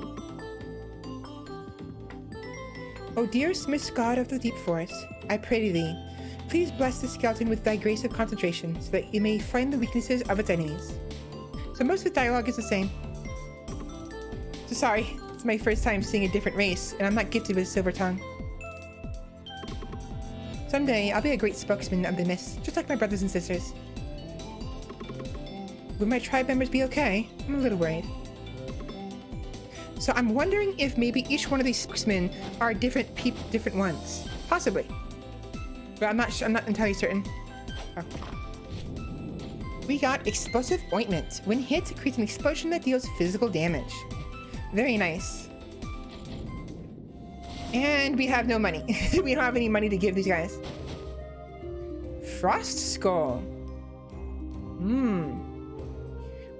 O dearest Miss God of the deep forest, I pray to thee, please bless the skeleton with thy grace of concentration, so that you may find the weaknesses of its enemies. So most of the dialogue is the same. So sorry, it's my first time seeing a different race, and I'm not gifted with a silver tongue. Someday, I'll be a great spokesman of the mist, just like my brothers and sisters. Will my tribe members be okay? I'm a little worried. So I'm wondering if maybe each one of these spokesmen are different ones. Possibly. But I'm not entirely certain. Oh. We got Explosive Ointment. When hit, it creates an explosion that deals physical damage. Very nice. And we have no money. We don't have any money to give these guys. Frost Skull.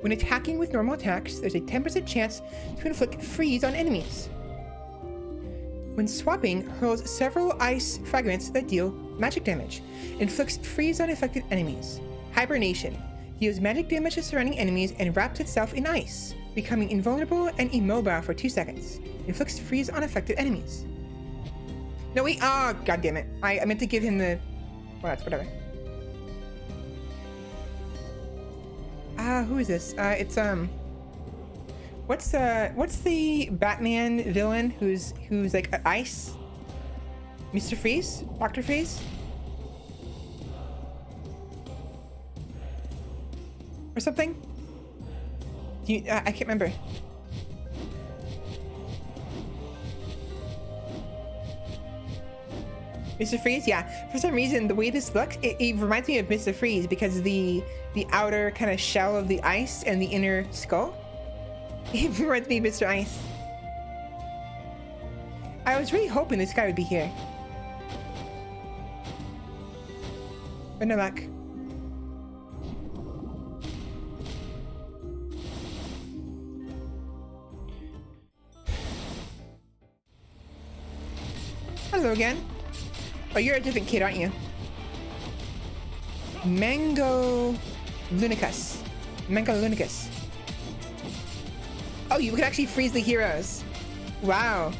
When attacking with normal attacks, there's a 10% chance to inflict freeze on enemies. When swapping, hurls several ice fragments that deal magic damage. Inflicts freeze on affected enemies. Hibernation. Deals magic damage to surrounding enemies and wraps itself in ice, becoming invulnerable and immobile for 2 seconds. Inflicts freeze on affected enemies. No, wait. Oh, god damn it. I meant to give him the... Well, that's whatever. Who is this? It's, What's the Batman villain who's like ice? Mr. Freeze? Dr. Freeze? Or something? Do you, I can't remember. Mr. Freeze? Yeah. For some reason, the way this looks, it reminds me of Mr. Freeze because of the outer kind of shell of the ice and the inner skull. It reminds me of Mr. Ice. I was really hoping this guy would be here. But no luck. Hello again. Oh, you're a different kid, aren't you? Mango Lunicus. Mango Lunicus. Oh, you can actually freeze the heroes. Wow.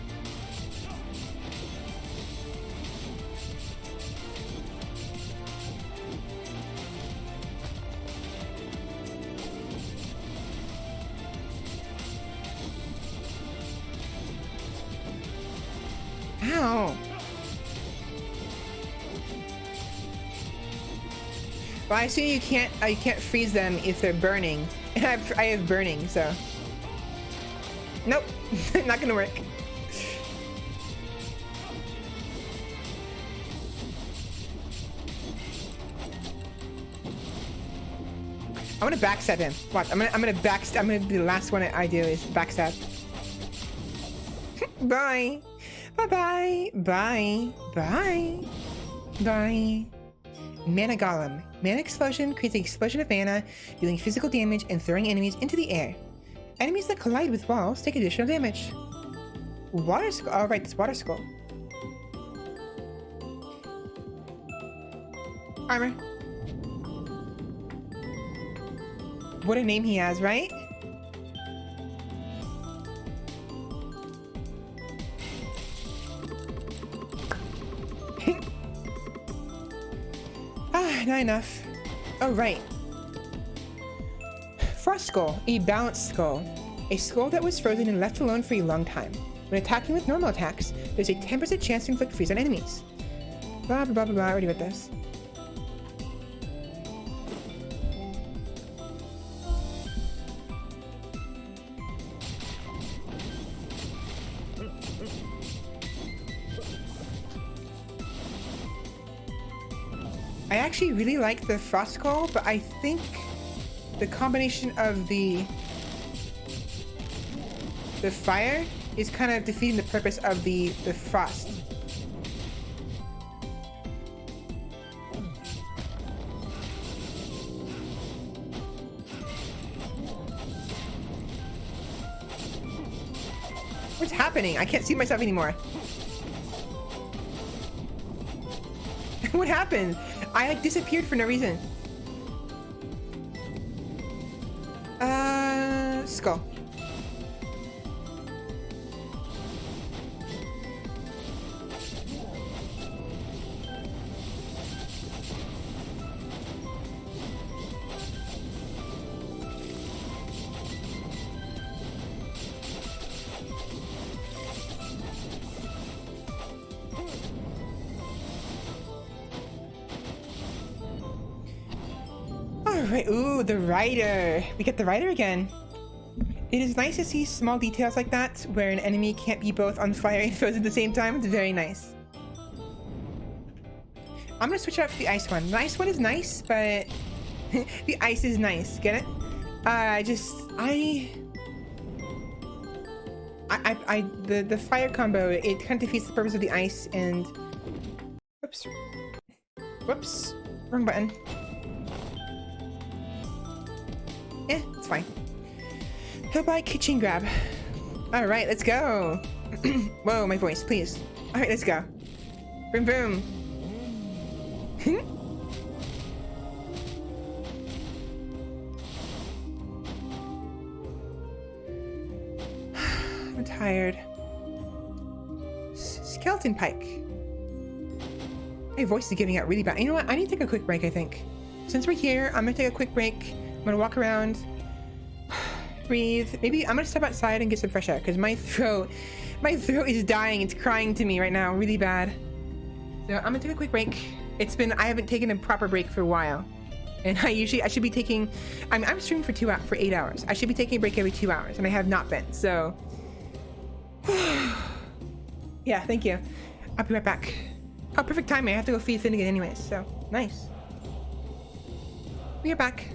Ow. Well, I assume you can't freeze them if they're burning. And I have burning, so. Nope, not gonna work. I'm gonna backstab him. Watch, I'm gonna be the last one I do is backstab. Bye. Bye-bye. Bye. Bye. Bye. Mana Golem. Mana Explosion creates an explosion of mana, dealing physical damage and throwing enemies into the air. Enemies that collide with walls take additional damage. Water Skull. Oh, right, this Water Skull. Armor. What a name he has, right? Not enough. Oh, right. Frost Skull, a balanced skull. A skull that was frozen and left alone for a long time. When attacking with normal attacks, there's a 10% chance to inflict freeze on enemies. Blah, blah, blah, blah, blah. I already read this. actually really like the frost skull, but I think the combination of the fire is kind of defeating the purpose of the frost. What's happening? I can't see myself anymore. What happened? I like disappeared for no reason. Skull. Alright, ooh, the rider. We get the rider again. It is nice to see small details like that, where an enemy can't be both on fire and frozen at the same time. It's very nice. I'm gonna switch out for the ice one. The ice one is nice, but the ice is nice. Get it? The fire combo, it kind of defeats the purpose of the ice and... Whoops. Wrong button. It's fine. He'll buy kitchen grab. All right, let's go. Whoa, my voice, please. All right, let's go. Boom, boom. I'm tired. Skeleton pike. My voice is giving out really bad. You know what? I need to take a quick break, I think. Since we're here, I'm gonna take a quick break. I'm gonna walk around, breathe. Maybe I'm gonna step outside and get some fresh air because my throat is dying. It's crying to me right now, really bad. So I'm gonna take a quick break. I haven't taken a proper break for a while, and I should be taking. I'm streaming for 8 hours. I should be taking a break every 2 hours, and I have not been. So yeah, thank you. I'll be right back. Oh, perfect timing. I have to go feed Finnegan anyways. So nice. We are back.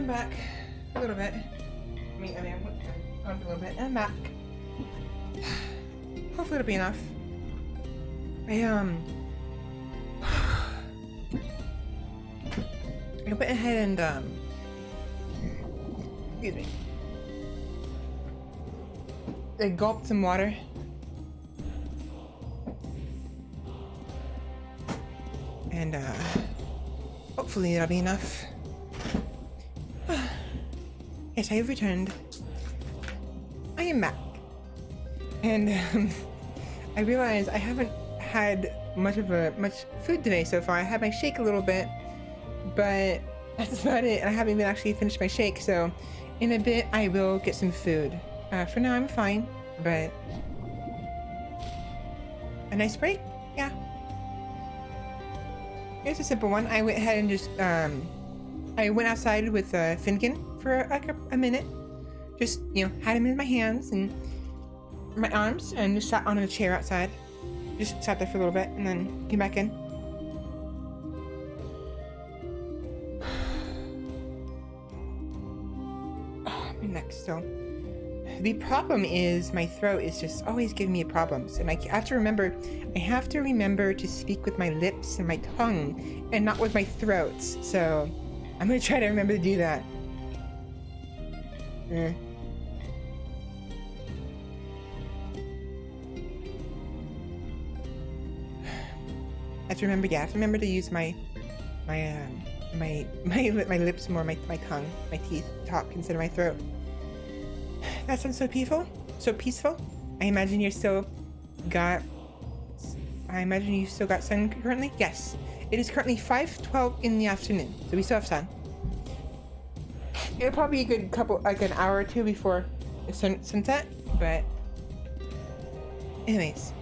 I'm back. A little bit. A little bit. I'm back. Hopefully it'll be enough. I went ahead and excuse me. I gulped some water. And hopefully that'll be enough. Yes, I have returned. I am back. And I realized I haven't had much food today so far. I had my shake a little bit, but that's about it. And I haven't even actually finished my shake, so in a bit I will get some food. For now I'm fine, but a nice break? Yeah. It's a simple one. I went ahead and just I went outside with Finnegan for like a minute. Just, you know, had him in my hands and my arms and just sat on a chair outside. Just sat there for a little bit and then came back in. My neck still. The problem is my throat is just always giving me problems, and I have to remember to speak with my lips and my tongue and not with my throat. So I'm gonna try to remember to do that. I have to remember. Yeah, I have to remember to use my lips more, my tongue, my teeth to talk instead of my throat. That sounds so peaceful. So peaceful. I imagine you still got sun currently. Yes, it is currently 5:12 in the afternoon, so we still have sun. It'll probably be a good an hour or two before the sunset, but anyways.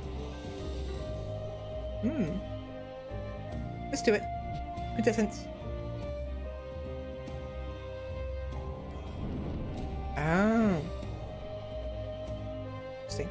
Let's do it. Quintessence. Oh. Interesting.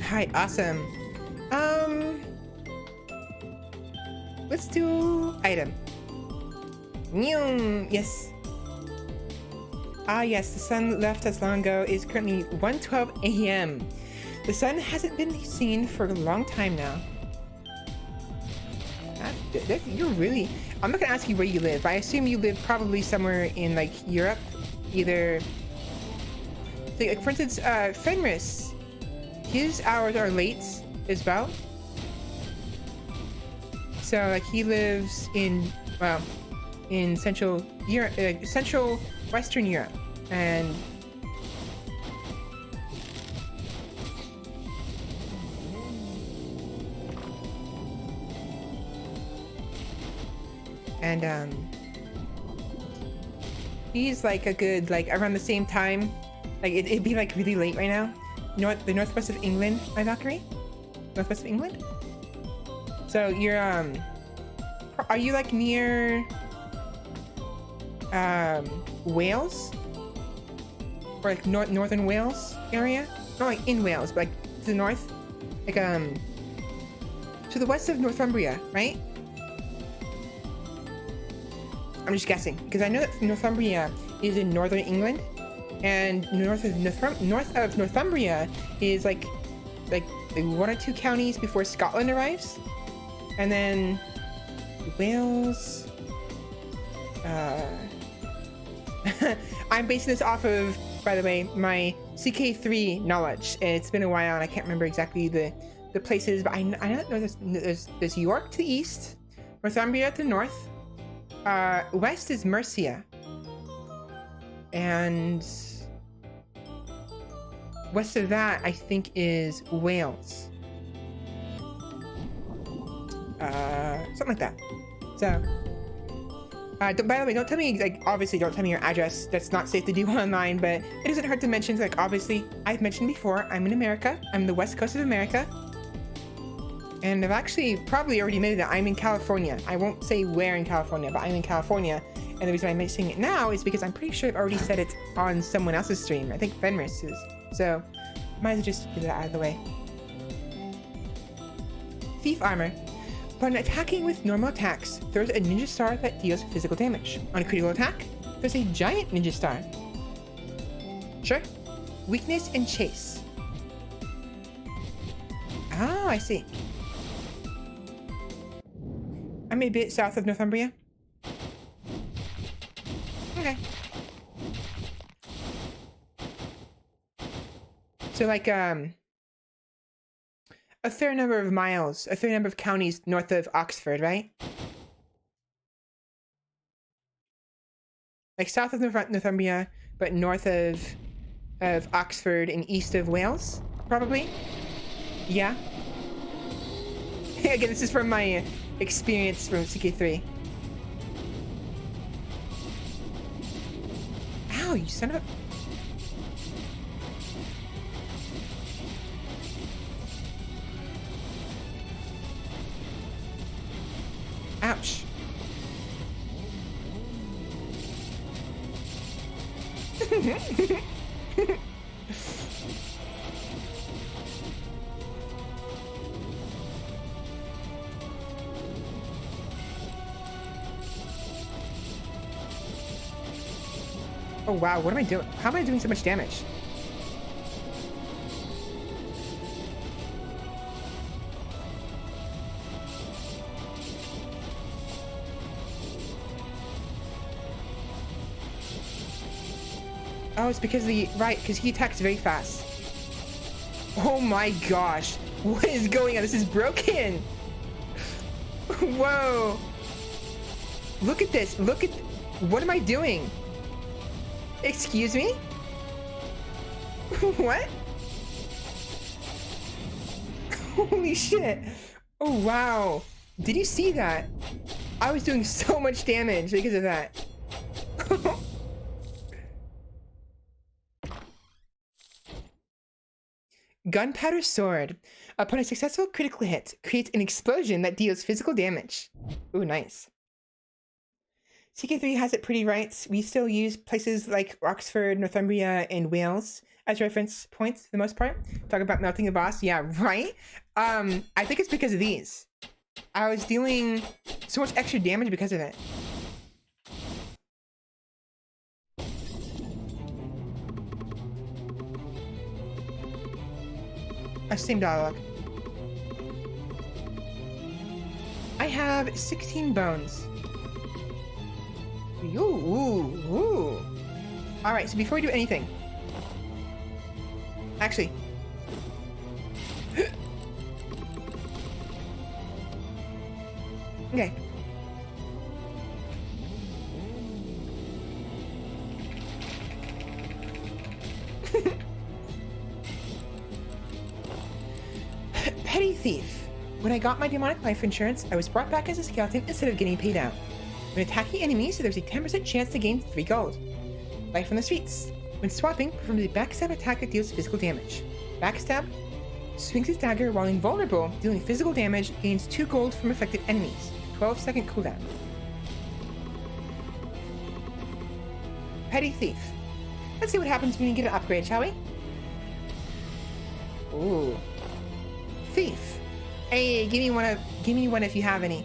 Hi, awesome. Let's do item. Yes. Ah, yes, the sun left us long ago. It is currently 1:12 a.m. The sun hasn't been seen for a long time now. You're really... I'm not gonna ask you where you live, but I assume you live probably somewhere in, like, Europe. Either... Like, for instance, Fenris. His hours are late as well. So, like, he lives in, well, in Central Europe, Central Western Europe, and he's like a good, like, around the same time. Like, it'd be like really late right now. The northwest of England, my Valkyrie? Northwest of England? So you're, are you like near, Wales? Or like northern Wales area? Not like in Wales, but like to the north? Like, to the west of Northumbria, right? I'm just guessing, because I know that Northumbria is in northern England. And north of Northumbria is like one or two counties before Scotland arrives, and then Wales. I'm basing this off of, by the way, my CK3 knowledge. It's been a while, and I can't remember exactly the places, but I know there's York to the east, Northumbria to the north, west is Mercia, and west of that, I think, is Wales. Something like that. So, by the way, don't tell me, like, obviously don't tell me your address. That's not safe to do online, but it doesn't hurt to mention, like, obviously, I've mentioned before, I'm in America. I'm the west coast of America. And I've actually probably already admitted that I'm in California. I won't say where in California, but I'm in California. And the reason I'm mentioning it now is because I'm pretty sure I've already said it on someone else's stream. I think Fenris is. So, might as well just get that out of the way. Thief armor. Upon attacking with normal attacks, throws a ninja star that deals physical damage. On a critical attack, there's a giant ninja star. Sure. Weakness and chase. Ah, I see. I'm a bit south of Northumbria. Okay. So like a fair number of miles, a fair number of counties north of Oxford, right? Like south of Northumbria, but north of Oxford and east of Wales, probably. Yeah. Again, this is from my experience from CK3. Ow, you son of a... Ouch. Oh wow, what am I doing? How am I doing so much damage? Oh, it's because because he attacks very fast. Oh my gosh. What is going on? This is broken. Whoa. Look at this. What am I doing? Excuse me? What? Holy shit. Oh wow. Did you see that? I was doing so much damage because of that. Gunpowder sword. Upon a successful critical hit, creates an explosion that deals physical damage. Ooh, nice. CK3 has it pretty right. We still use places like Oxford, Northumbria, and Wales as reference points for the most part. Talk about melting a boss. Yeah, right? I think it's because of these. I was dealing so much extra damage because of it. Same dialogue. I have 16 bones. Ooh. Alright, so before we do anything... Actually... Okay. Petty thief. When I got my demonic life insurance, I was brought back as a skeleton instead of getting paid out. When attacking enemies, there's a 10% chance to gain 3 gold. Life from the streets. When swapping, performs a backstab attack that deals physical damage. Backstab swings his dagger while invulnerable, dealing physical damage, gains 2 gold from affected enemies. 12-second cooldown. Petty thief. Let's see what happens when you get an upgrade, shall we? Ooh. Thief. Hey, give me one if you have any.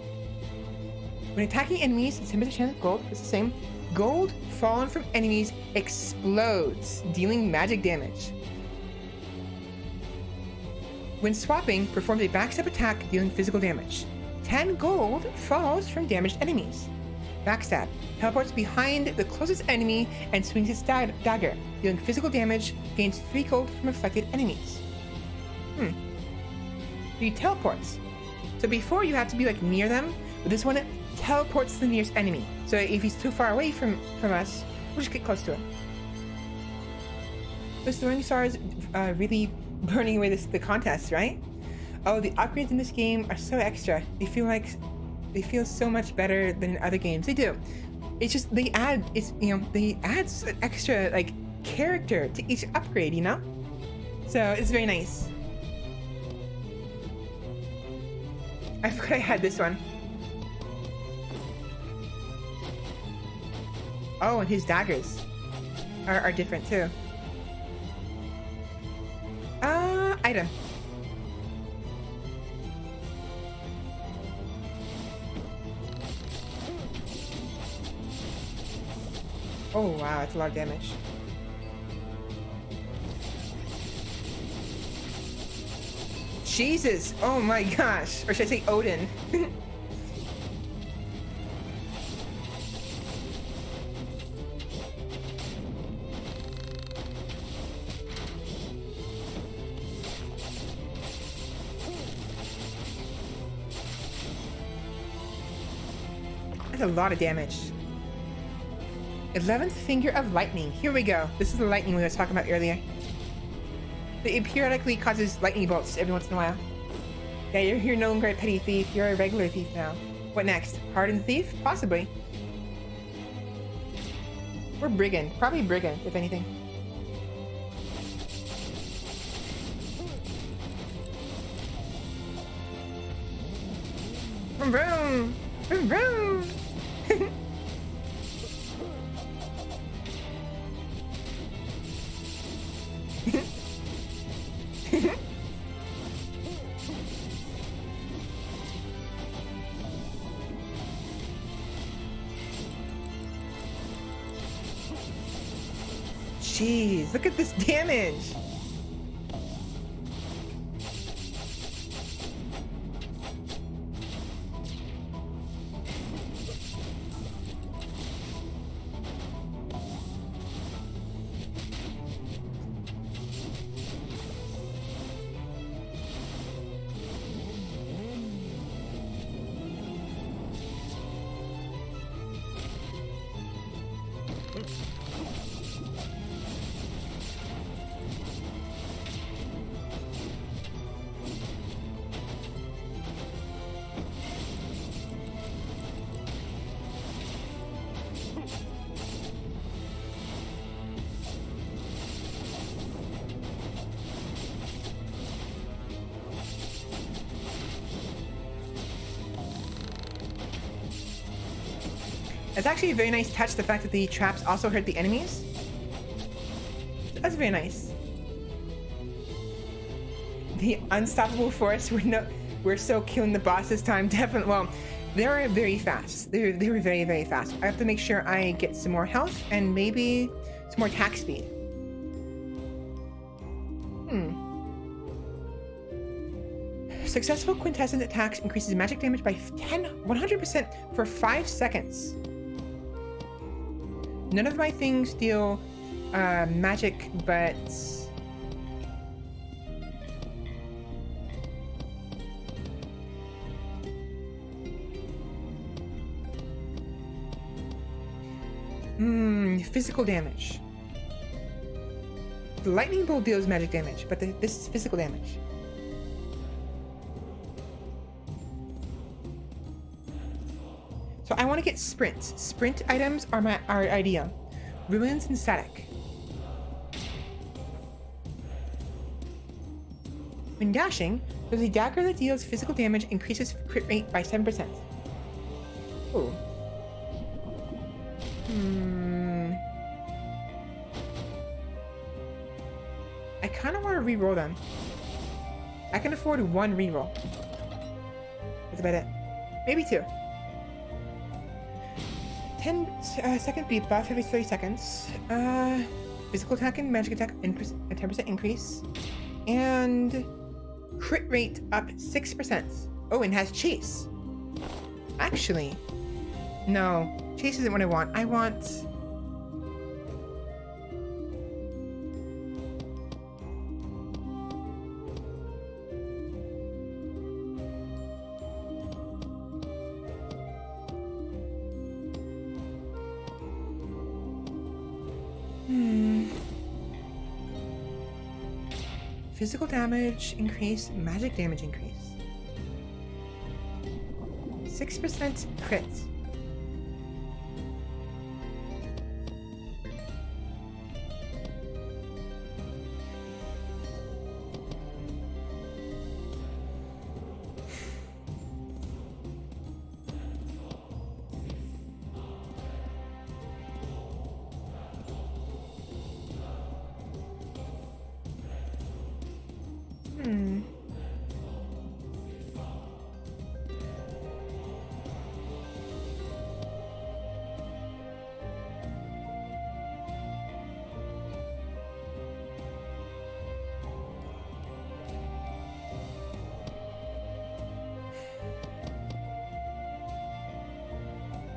When attacking enemies, it's 10% chance of gold. It's the same. Gold fallen from enemies explodes, dealing magic damage. When swapping, performs a backstab attack, dealing physical damage. 10 gold falls from damaged enemies. Backstab. Teleports behind the closest enemy and swings its dagger, dealing physical damage, gains 3 gold from affected enemies. He teleports. So before you have to be like near them, but this one teleports to the nearest enemy. So if he's too far away from us, we'll just get close to him. This throwing star is really burning away the contest, right? Oh, the upgrades in this game are so extra. They feel like They feel so much better than in other games. They do. It's just they add they add an extra like character to each upgrade, you know? So it's very nice. I forgot I had this one. Oh, and his daggers are different too. Item. Oh wow, that's a lot of damage. Jesus! Oh my gosh! Or should I say Odin? That's a lot of damage. 11th Finger of Lightning. Here we go. This is the lightning we were talking about earlier. It periodically causes lightning bolts every once in a while. Yeah, you're no longer a petty thief. You're a regular thief now. What next? Hardened thief? Possibly. Or brigand. Probably brigand, if anything. Vroom vroom! Vroom vroom! Jeez, look at this damage! It's actually a very nice touch, the fact that the traps also hurt the enemies. That's very nice. The unstoppable force, we're so killing the boss this time, definitely. Well, they're very fast. They were very, very fast. I have to make sure I get some more health and maybe some more attack speed. Successful quintessence attacks increases magic damage by 100% for 5 seconds. None of my things deal magic, but physical damage. The lightning bolt deals magic damage, but this is physical damage. So I want to get sprint. Sprint items are ideal. Ruins and static. When dashing, there's a dagger that deals physical damage, increases crit rate by 7%. Ooh. I kind of want to re-roll them. I can afford one re-roll. That's about it. Maybe 2. 10-second beat buff every 30 seconds. Physical attack and magic attack a 10% increase. And crit rate up 6%. Oh, and has chase. Actually, no. Chase isn't what I want. I want... Physical damage increase, magic damage increase. 6% crit.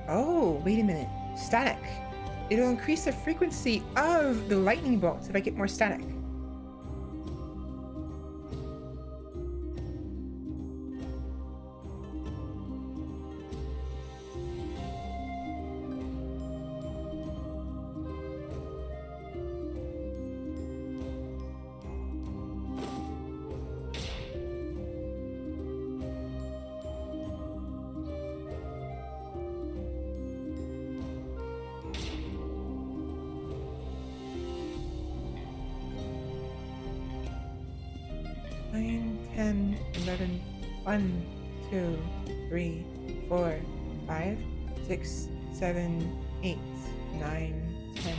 Oh, wait a minute. Static. It'll increase the frequency of the lightning bolts if I get more static. Nine, 10, 11, 1, 2, 3, 4, 5, 6, 7, 8, 9, 10.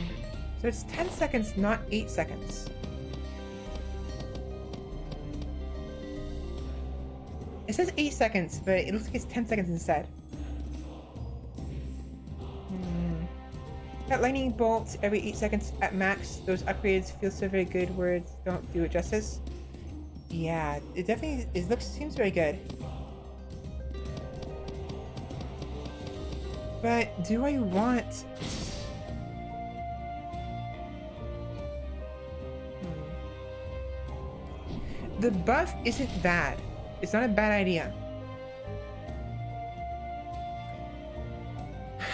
So it's 10 seconds, not 8 seconds. It says 8 seconds, but it looks like it's 10 seconds instead. That lightning bolt every 8 seconds at max. Those upgrades feel so very good. Words don't do it justice. Yeah, it definitely seems very good. But do I want... The buff isn't bad. It's not a bad idea.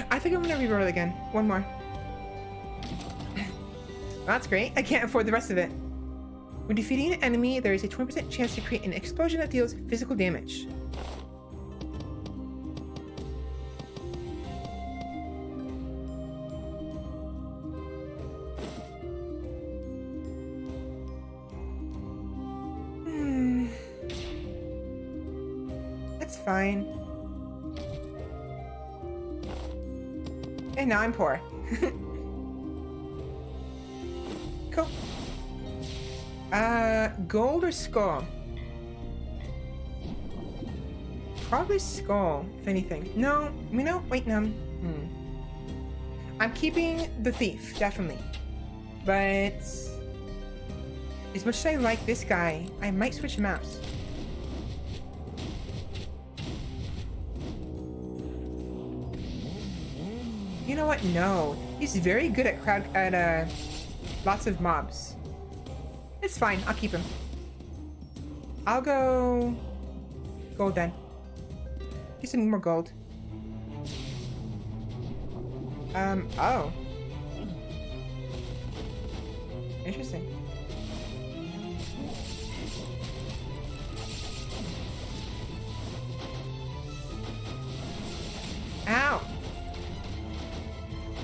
I think I'm gonna reroll it again. One more. That's great. I can't afford the rest of it. When defeating an enemy, there is a 20% chance to create an explosion that deals physical damage. That's fine. And now I'm poor. Cool. Gold or skull? Probably skull, if anything. No, wait, no. I'm keeping the thief, definitely. But as much as I like this guy, I might switch him out. You know what? No. He's very good at lots of mobs. It's fine. I'll keep him. I'll go gold then. Get some more gold. Oh. Interesting. Ow.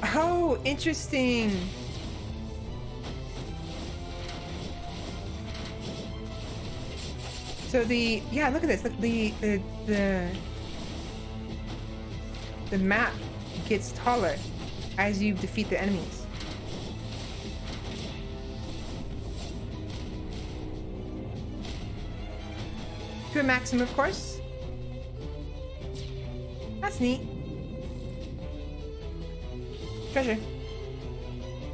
Oh, interesting. So yeah, look at this. Look, the map gets taller as you defeat the enemies. To a maximum, of course. That's neat. Treasure.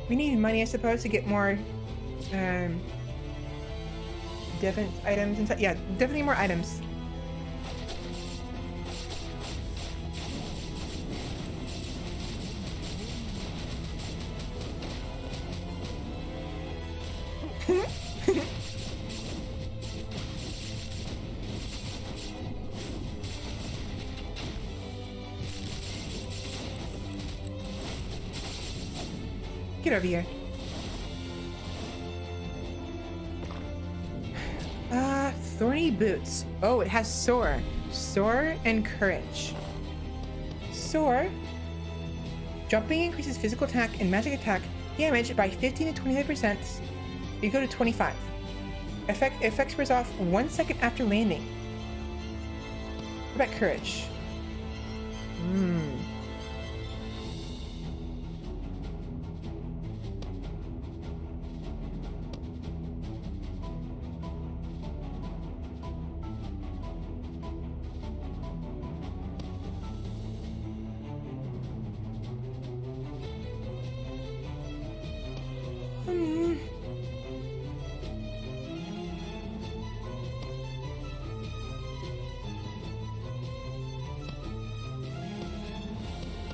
We need money, I suppose, to get more different items inside. Yeah, definitely more items. Get over here. Thorny boots. Oh, it has soar. Soar and courage. Soar. Jumping increases physical attack and magic attack damage by 15 to 25%. You go to 25. Effect wears off 1 second after landing. What about courage?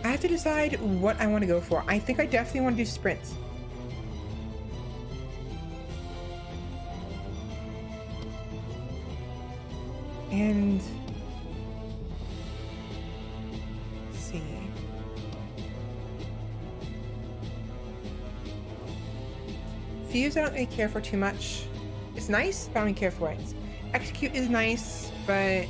I have to decide what I want to go for. I think I definitely want to do sprints. And let's see. Fuse I don't really care for too much. It's nice, but I don't really care for it. Execute is nice, but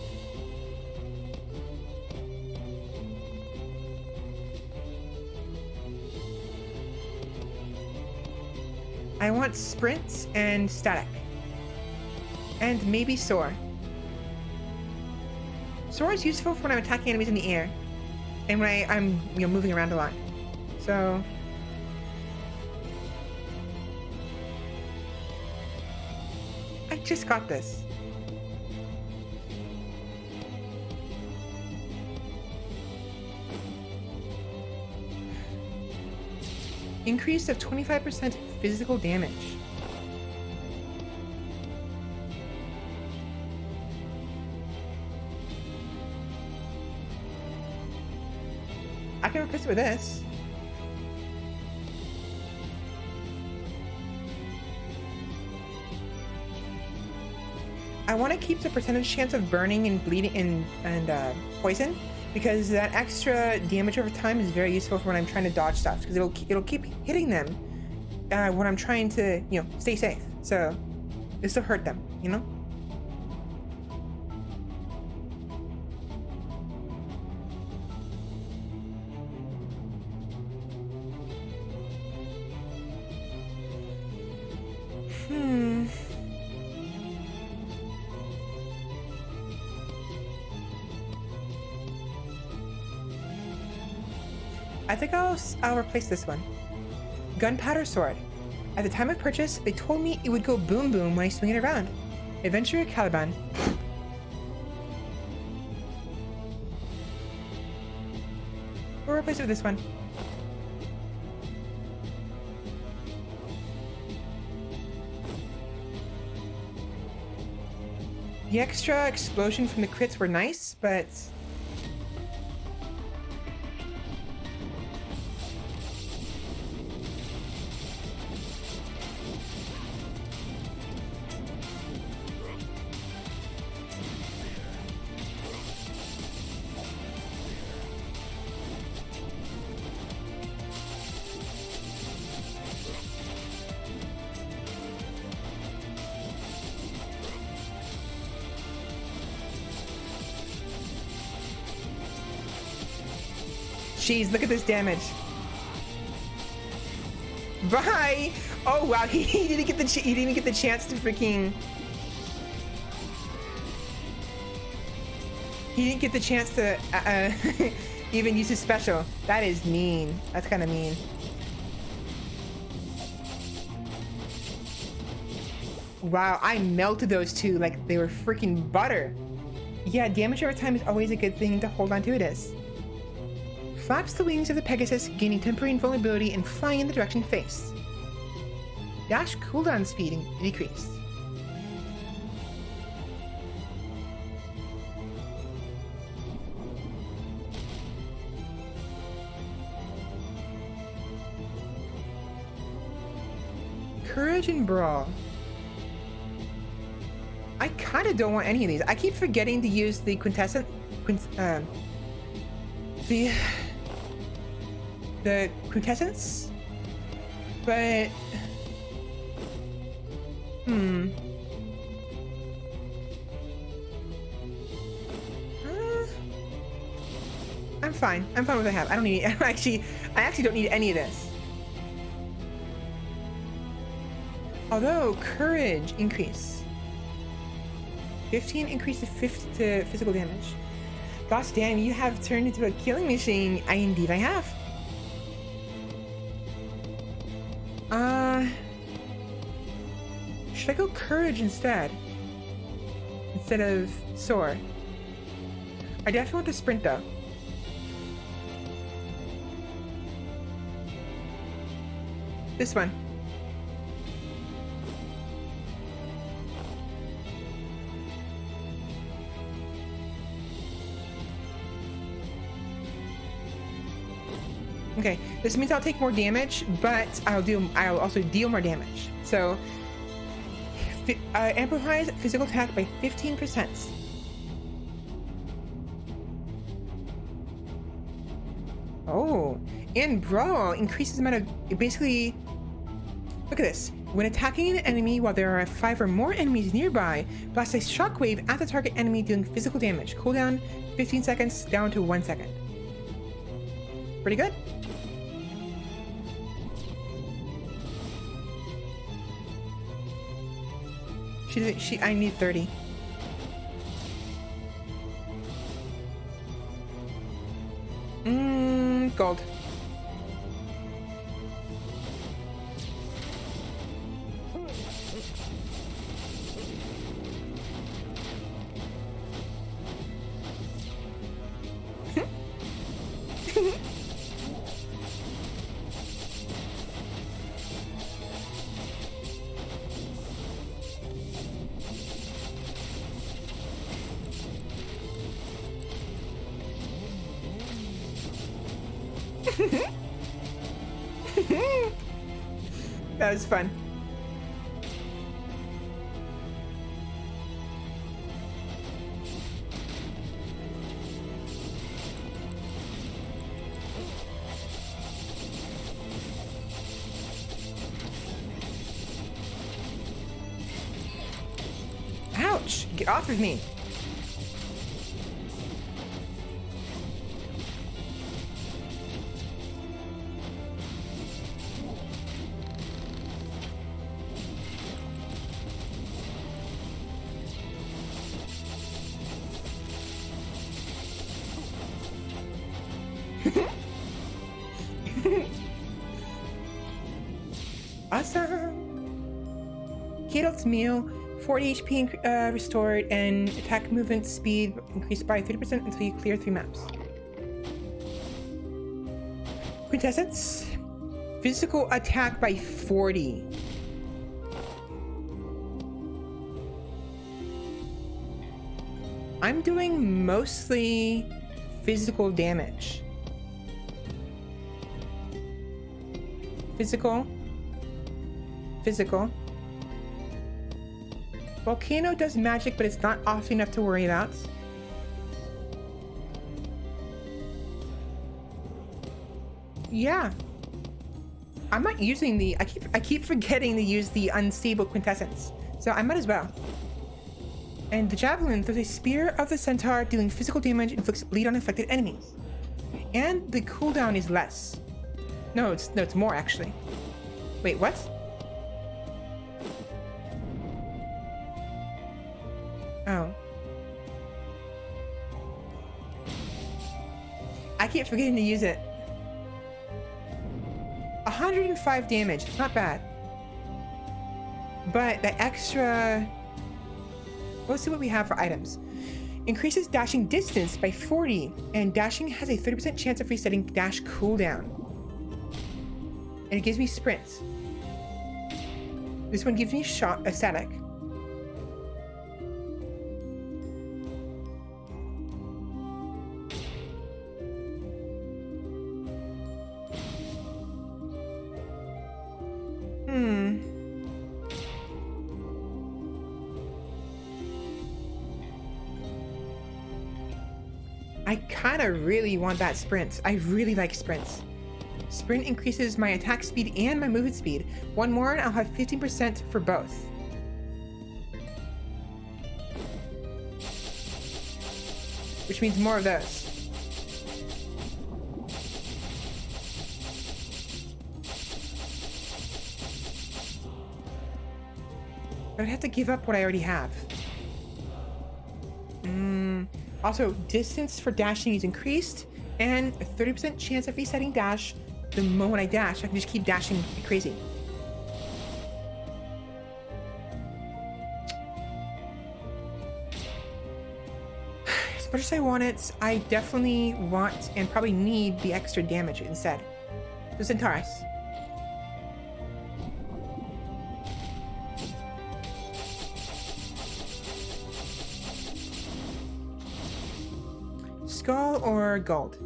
I want sprint and static. And maybe soar. Soar is useful for when I'm attacking enemies in the air. And when I'm moving around a lot. So I just got this. Increase of 25% physical damage. I can replace it with this. I want to keep the percentage chance of burning and bleeding and poison, because that extra damage over time is very useful for when I'm trying to dodge stuff, because it'll keep hitting them when I'm trying to stay safe. So this will hurt them, I think I'll replace this one. Gunpowder sword. At the time of purchase, they told me it would go boom boom when I swing it around. Adventurer Caliban. We'll replace it with this one. The extra explosion from the crits were nice, but jeez, look at this damage. Bye. Oh wow, he didn't get the chance to freaking. He didn't get the chance to even use his special. That is mean. That's kind of mean. Wow, I melted those two like they were freaking butter. Yeah, damage over time is always a good thing to hold on to. It is. Flaps the wings of the Pegasus, gaining temporary invulnerability and flying in the direction faced. Dash cooldown speed decreased. Courage and Brawl. I kind of don't want any of these. I keep forgetting to use the the quintessence, but I'm fine. I'm fine with what I have. I don't need I actually don't need any of this. Although courage increase. 15 increases to physical damage. Gosh damn, you have turned into a killing machine. Indeed I have. Should I go courage instead of soar? I definitely want to sprint though. This one. Okay, this means I'll take more damage, but I'll also deal more damage. So, amplifies physical attack by 15%. Oh, and brawl increases the amount of basically. Look at this. When attacking an enemy while there are 5 or more enemies nearby, blast a shockwave at the target enemy dealing physical damage. Cooldown 15 seconds down to 1 second. Pretty good. I need 30. Gold. That was fun. Ouch! Get off of me! Awesome! Kidult's meal, 40 HP restored, and attack movement speed increased by 30% until you clear 3 maps. Quintessence, physical attack by 40. I'm doing mostly physical damage. Physical. Volcano does magic, but it's not often enough to worry about. Yeah. I'm not using the... I keep forgetting to use the unstable quintessence. So I might as well. And the javelin throws a spear of the centaur, dealing physical damage, inflicts bleed on affected enemies. And the cooldown is less. No, it's more actually. Wait, what? Oh. I keep forgetting to use it. 105 damage, it's not bad. But the extra... Let's see what we have for items. Increases dashing distance by 40, and dashing has a 30% chance of resetting dash cooldown. And it gives me sprints. This one gives me shot a static. I kind of really want that sprint. I really like sprints. Sprint increases my attack speed and my movement speed. One more and I'll have 15% for both. Which means more of those. But I'd have to give up what I already have. Also, distance for dashing is increased, and a 30% chance of resetting dash the moment I dash. I can just keep dashing like crazy. As much as I want it, I definitely want and probably need the extra damage instead. So Centaurus. Skull or gold?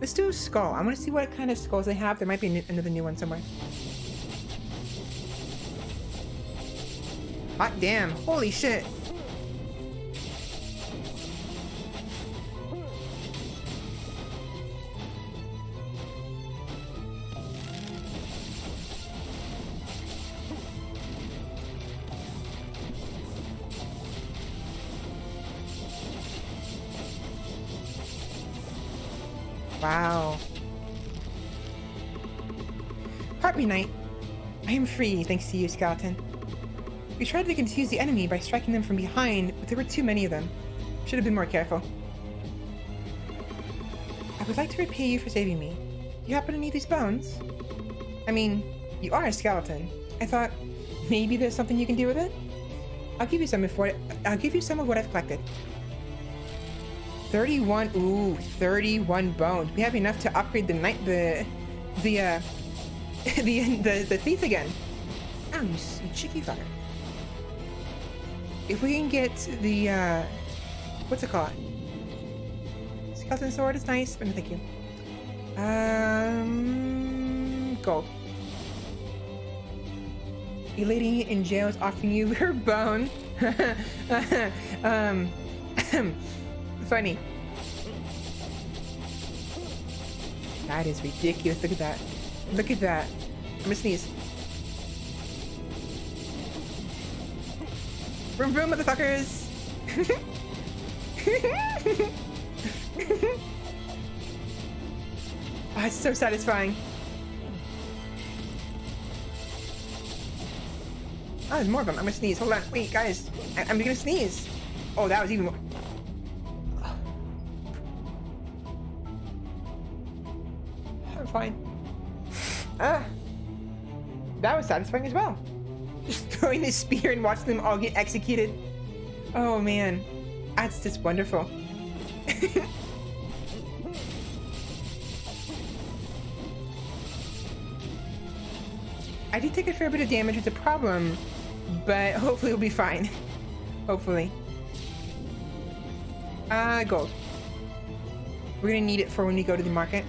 Let's do skull. I want to see what kind of skulls they have. There might be another new one somewhere. Hot damn. Holy shit. Wow. Pardon me, Knight. I am free, thanks to you, Skeleton. We tried to confuse the enemy by striking them from behind, but there were too many of them. Should have been more careful. I would like to repay you for saving me. You happen to need these bones? I mean, you are a skeleton. I thought maybe there's something you can do with it? I'll give you some of what I've collected. 31, ooh, 31 bones. We have enough to upgrade the thief again. Oh, you cheeky fucker. If we can get the, what's it called? Skeleton sword is nice, but no thank you. Gold. A lady in jail is offering you her bone. Funny. That is ridiculous. Look at that. Look at that. I'm gonna sneeze. Vroom vroom, motherfuckers. Oh, it's so satisfying. Oh, there's more of them. I'm gonna sneeze. Hold on. Wait, guys. I'm gonna sneeze. Oh, that was even more. I'm fine. That was satisfying as well. Just throwing this spear and watching them all get executed. Oh man, that's just wonderful. I did take a fair bit of damage. It's a problem, but hopefully it'll be fine. Hopefully. Gold. We're gonna need it for when we go to the market.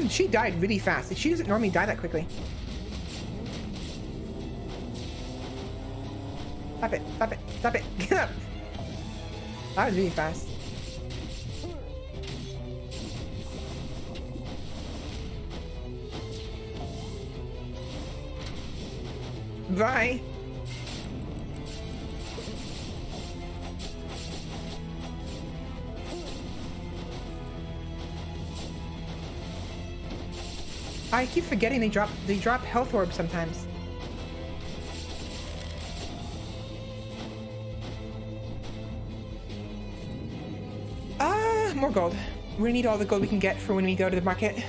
She died really fast. She doesn't normally die that quickly. Stop it, stop it, stop it. Get up. That was really fast. Bye. I keep forgetting they drop health orbs sometimes. More gold. We're gonna need all the gold we can get for when we go to the market.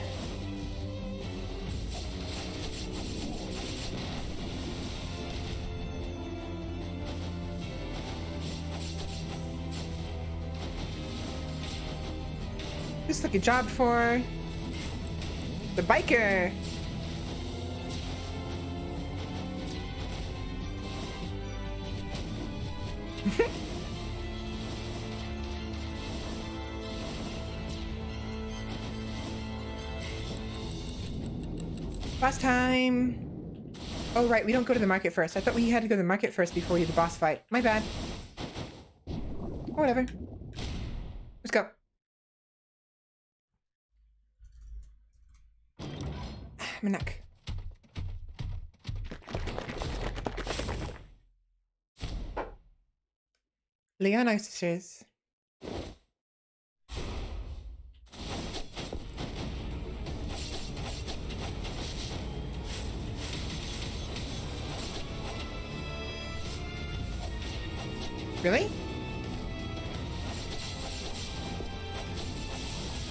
Just like a job for the biker. Last time. Oh right, we don't go to the market first. I thought we had to go to the market first before we do the boss fight. My bad. Whatever. Let's go. My neck. Leon sisters. Really?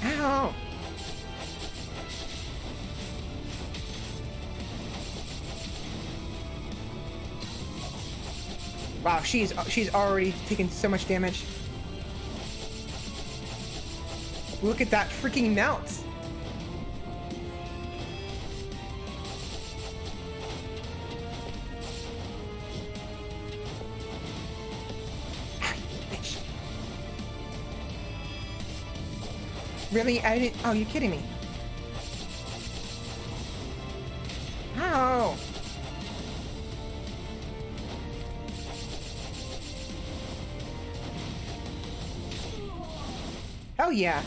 Ow! Wow, she's already taken so much damage. Look at that freaking melt. Really? I didn't. Oh, you're kidding me. Ow. Oh, yeah.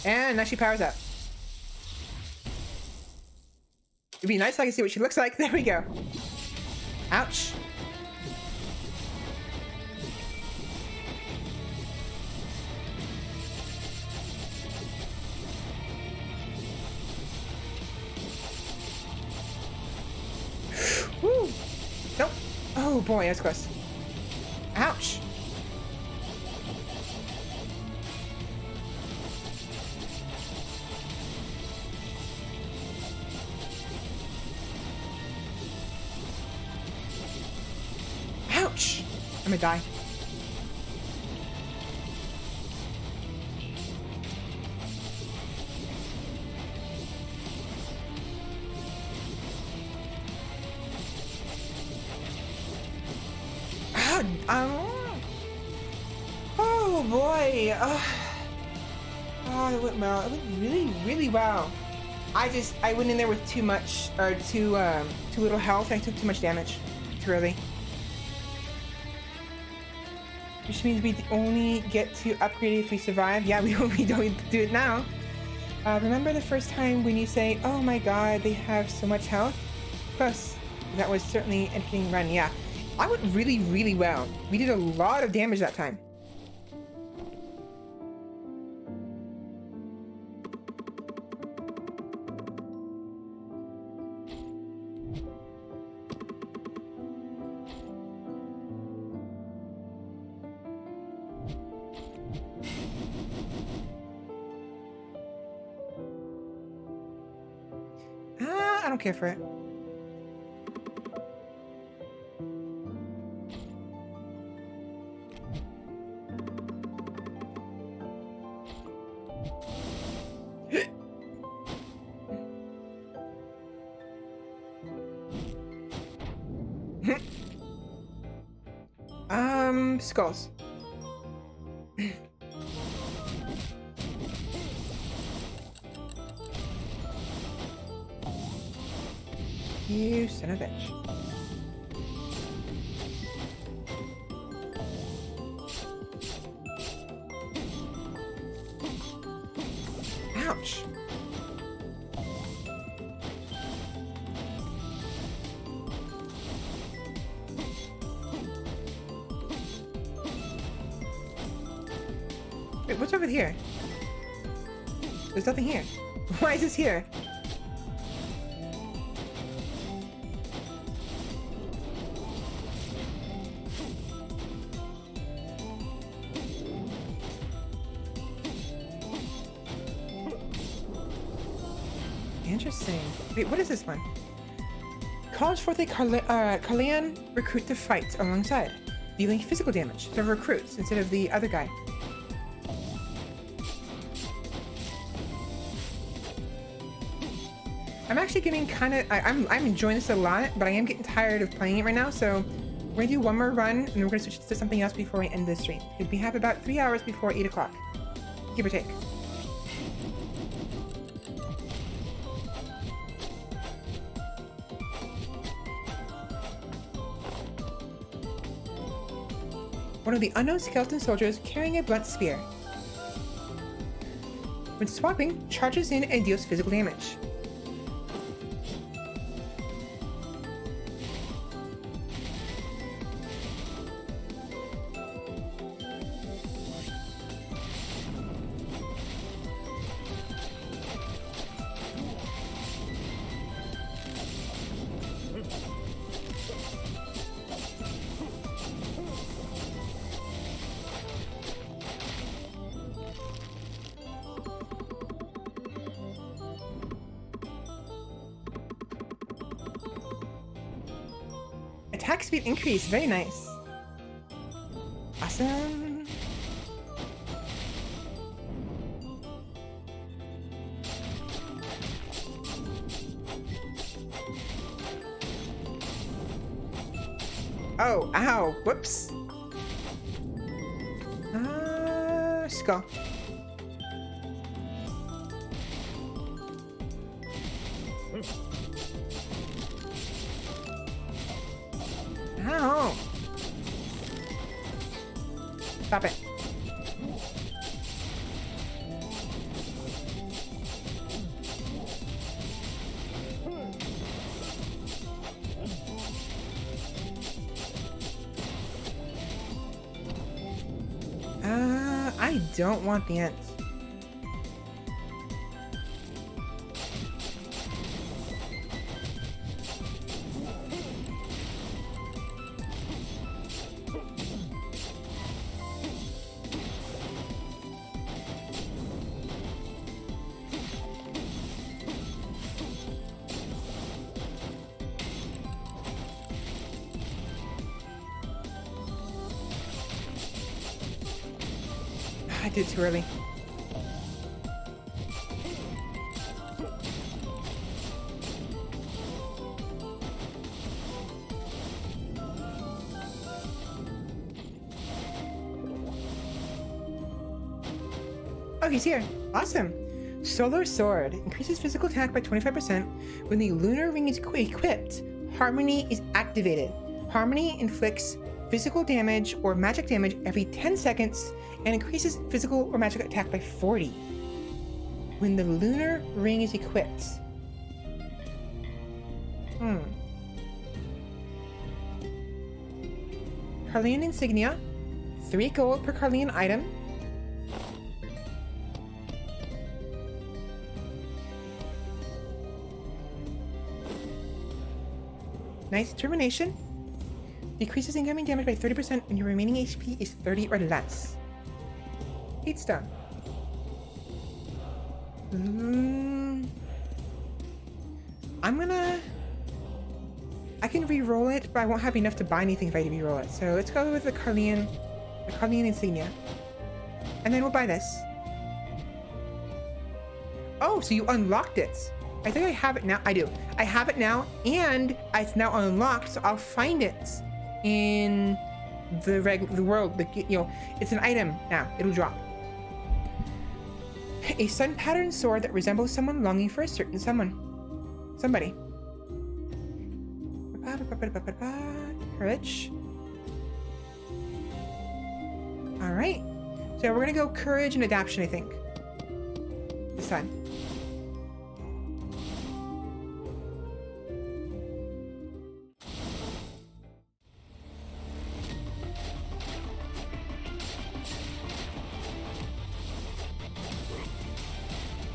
And now she powers up. It'd be nice if I could see what she looks like. There we go. Ouch. Woo! Nope. Oh boy, that's close. Ouch. Ouch! I'm gonna die. Oh boy. Oh, it went well. It went really, really well. I went in there with too much, or too little health. I took too much damage. Too early. Which means we only get to upgrade if we survive. Yeah, we don't do it now. Remember the first time when you say, oh my god, they have so much health? Close. That was certainly an entertaining run, yeah. I went really, really well. We did a lot of damage that time. I don't care for it. Skulls. You son of a bitch. Ouch. Wait, what's over here? There's nothing here. Why is this here? Interesting. Wait, what is this one? Calls forth a Kalian recruit to fight alongside, dealing physical damage to recruits instead of the other guy. I'm actually getting kind of, I'm enjoying this a lot, but I am getting tired of playing it right now, so we're gonna do one more run, and then we're gonna switch to something else before we end this stream. We have about 3 hours before 8 o'clock, give or take. One of the unknown skeleton soldiers carrying a blunt spear. When swapping, charges in and deals physical damage. attack speed increase. Very nice. Awesome. Oh, ow. Whoops. Skull. Ow. Stop it. I don't want the ants. I did too early. Oh, he's here. Awesome. Solar Sword increases physical attack by 25% when the lunar ring is equipped. Harmony is activated. Harmony inflicts physical damage or magic damage every 10 seconds and increases physical or magic attack by 40 when the lunar ring is equipped. Carleon insignia, 3 gold per Carleon item. Nice determination. Decreases incoming damage by 30% when your remaining HP is 30 or less. 8 star. I can re-roll it, but I won't have enough to buy anything if I re-roll it. So let's go with the Carleon insignia. And then we'll buy this. Oh, so you unlocked it. I think I have it now. I do. I have it now, and it's now unlocked, so I'll find it in the world. It's an item now. It'll drop. A sun patterned sword that resembles someone longing for a certain somebody. Courage. All right. So we're gonna go courage and adaptation, I think. This time.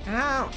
Ow!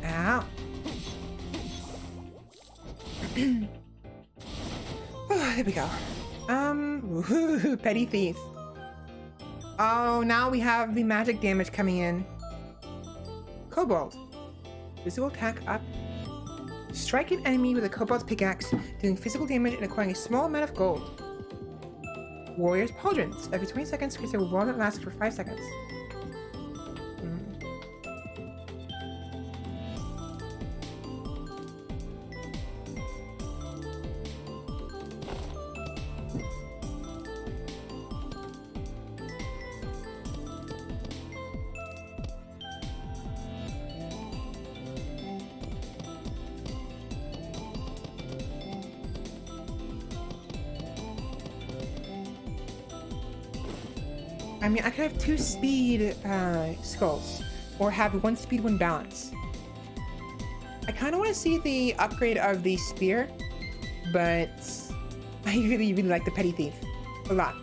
Ow. Oh, there we go. Petty thief. Oh, now we have the magic damage coming in. Cobalt. Physical attack up. Strike an enemy with a cobalt pickaxe, dealing physical damage and acquiring a small amount of gold. Warrior's Pauldrons. Every 20 seconds, creates a wall that lasts for 5 seconds. I mean, I could have 2 speed skulls, or have 1 speed, 1 balance. I kind of want to see the upgrade of the spear, but I really, really like the petty thief a lot.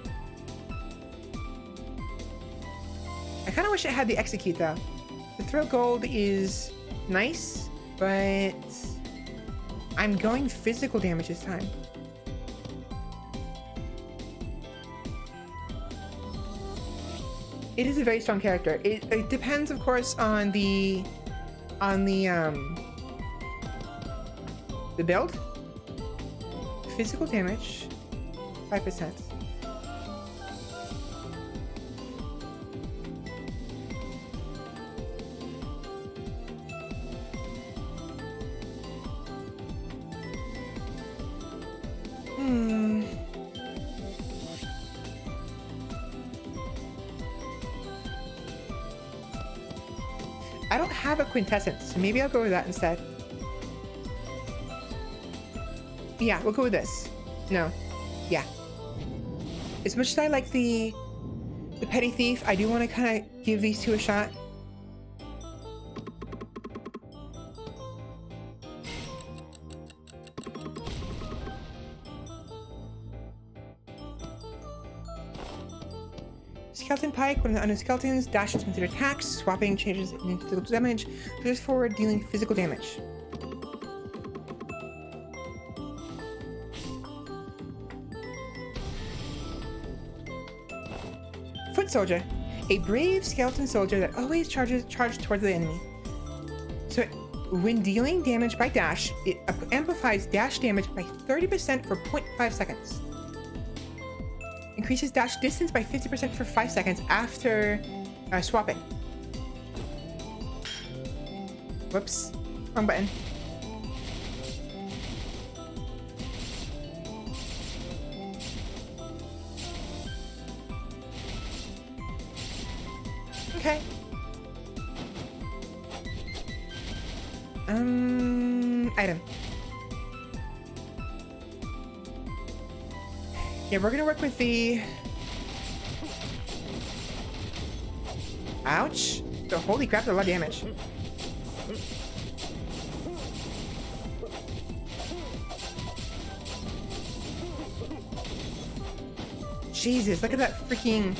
I kind of wish it had the execute though. The throw gold is nice, but I'm going physical damage this time. It is a very strong character. It depends, of course, on the build. Physical damage, 5%. I don't have a quintessence, so maybe I'll go with that instead. Yeah, we'll go with this. No. Yeah. As much as I like the petty thief, I do want to kind of give these 2 a shot. Skeleton Pike, when under skeletons, dash is considered attacks, swapping changes into physical damage, pushes forward, dealing physical damage. Foot Soldier, a brave skeleton soldier that always charges towards the enemy. So when dealing damage by dash, it amplifies dash damage by 30% for 0.5 seconds. Increases dash distance by 50% for 5 seconds after swapping. Whoops, wrong button. Okay. Item. Yeah, we're gonna work with the... Ouch. So, holy crap, that's a lot of damage. Jesus, look at that freaking...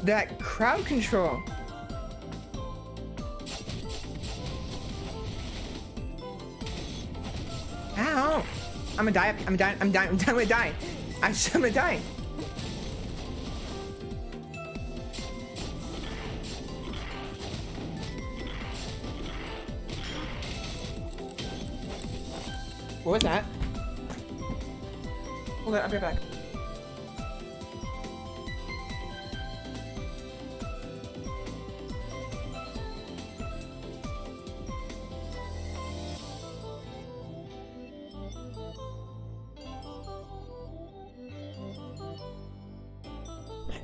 That crowd control. Ow. I'm gonna die. I'm dying. I'm gonna die. I'm gonna die. What was that? Hold on, I'll be right back.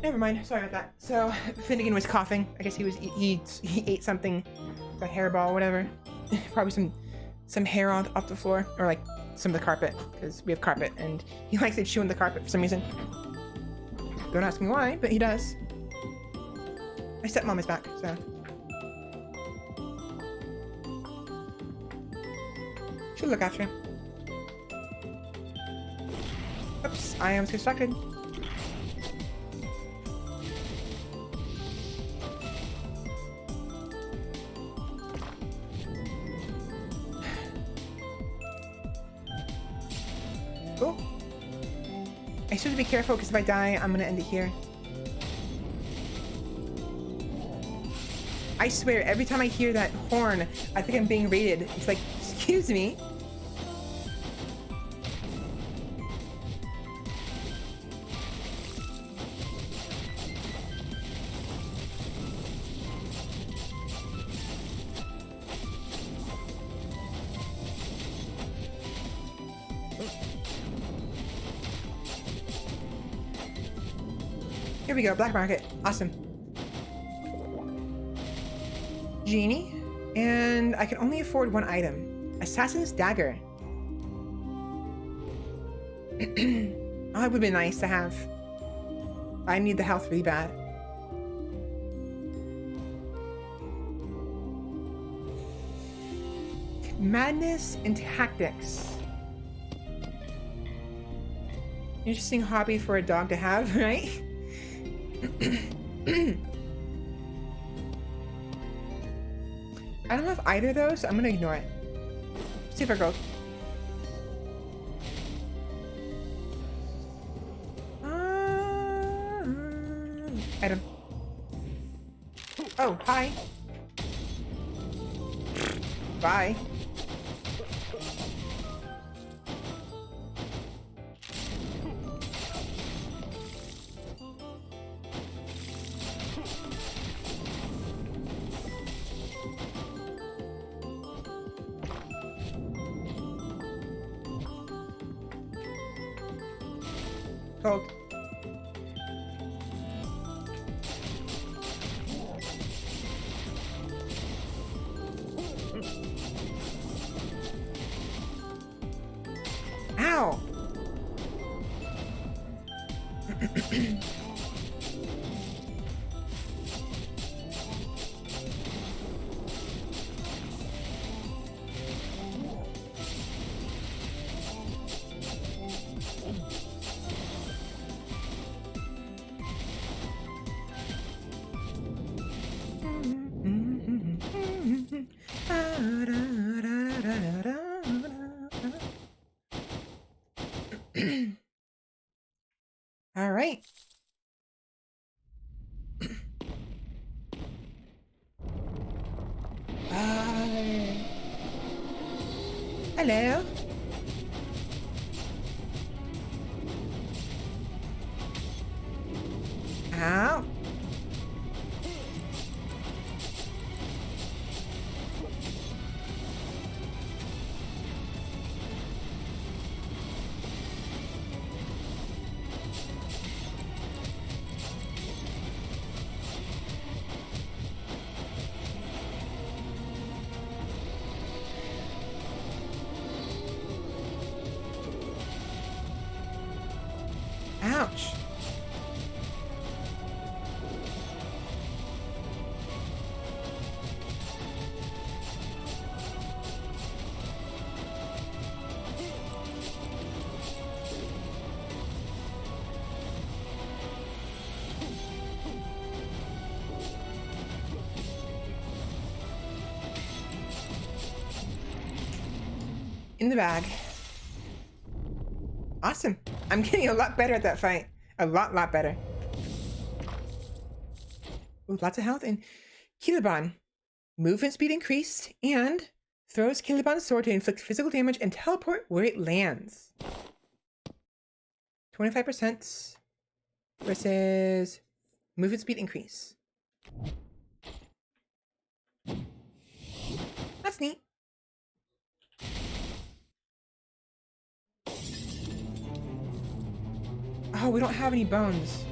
Never mind. Sorry about that. So Finnegan was coughing. I guess he ate something, a hairball, whatever. Probably some hair off the floor, or like some of the carpet, because we have carpet, and he likes to chew on the carpet for some reason. Don't ask me why, but he does. My stepmom is back, so she'll look after him. Oops, I am distracted. Oh. I should be careful because if I die, I'm gonna end it here. I swear, every time I hear that horn, I think I'm being raided. It's like, excuse me. Here we go, black market. Awesome. Genie. And I can only afford 1 item. Assassin's Dagger. Oh, it would be nice to have. I need the health really bad. Madness and tactics. Interesting hobby for a dog to have, right? I don't have either of those, so I'm gonna ignore it. See if I go. Item. Oh, hi. Bye. Hold. Ow! All right. Hello. Ow. Ouch. In the bag. Awesome. I'm getting a lot better at that fight. A lot better. Ooh, lots of health and Kiloban. Movement speed increased and throws Kiloban's sword to inflict physical damage and teleport where it lands. 25% versus movement speed increase. That's neat. Oh, we don't have any bones.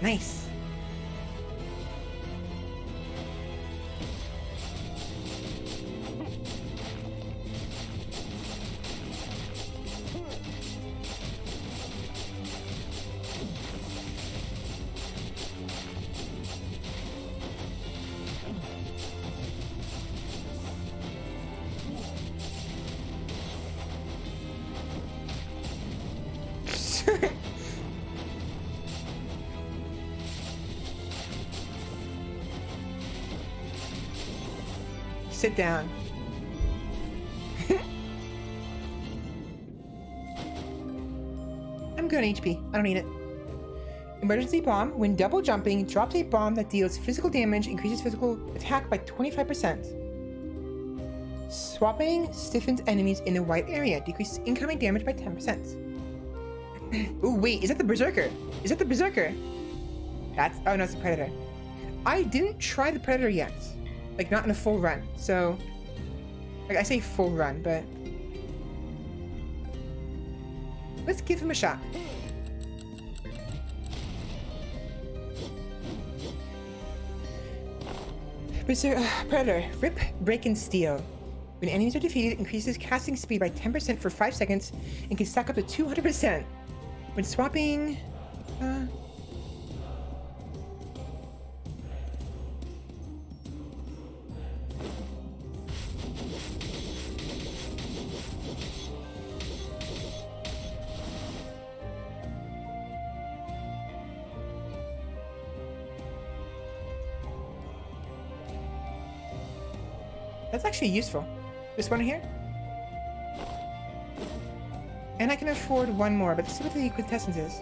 Nice. Sit down. good on HP. I don't need it. Emergency bomb. When double jumping, drops a bomb that deals physical damage, increases physical attack by 25%. Swapping stiffens enemies in a wide area, decreases incoming damage by 10%. Ooh, wait, is that the Berserker? Is that the Berserker? That's, oh no, it's the Predator. I didn't try the Predator yet. Like, not in a full run, so... Like, I say full run, but... Let's give him a shot. Predator. Rip, break, and steal. When enemies are defeated, it increases casting speed by 10% for 5 seconds and can stack up to 200%. When swapping... That's actually useful. This one here. And I can afford one more, but let's see what the quintessence is.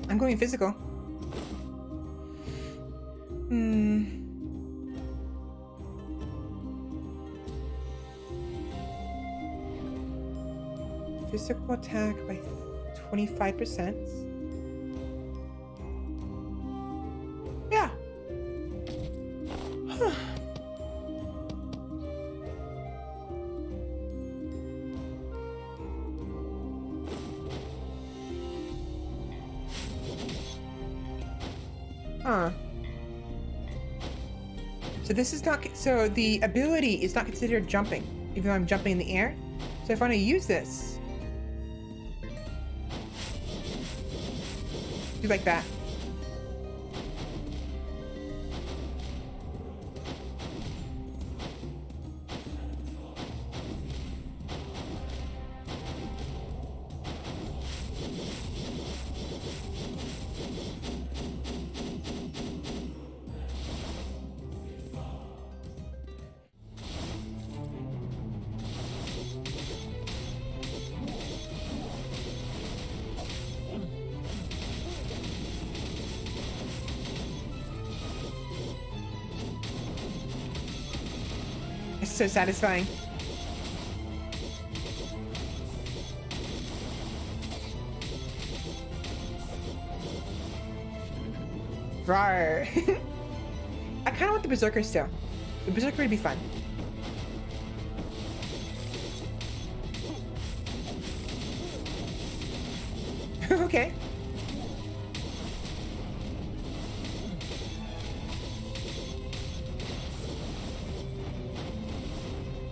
I'm going physical. Physical attack by 25%. Yeah. Huh. So this is not, so the ability is not considered jumping, even though I'm jumping in the air. So if I want to use this, do like that. It's so satisfying. Rawr. I kind of want the Berserker still. The Berserker would be fun. Okay.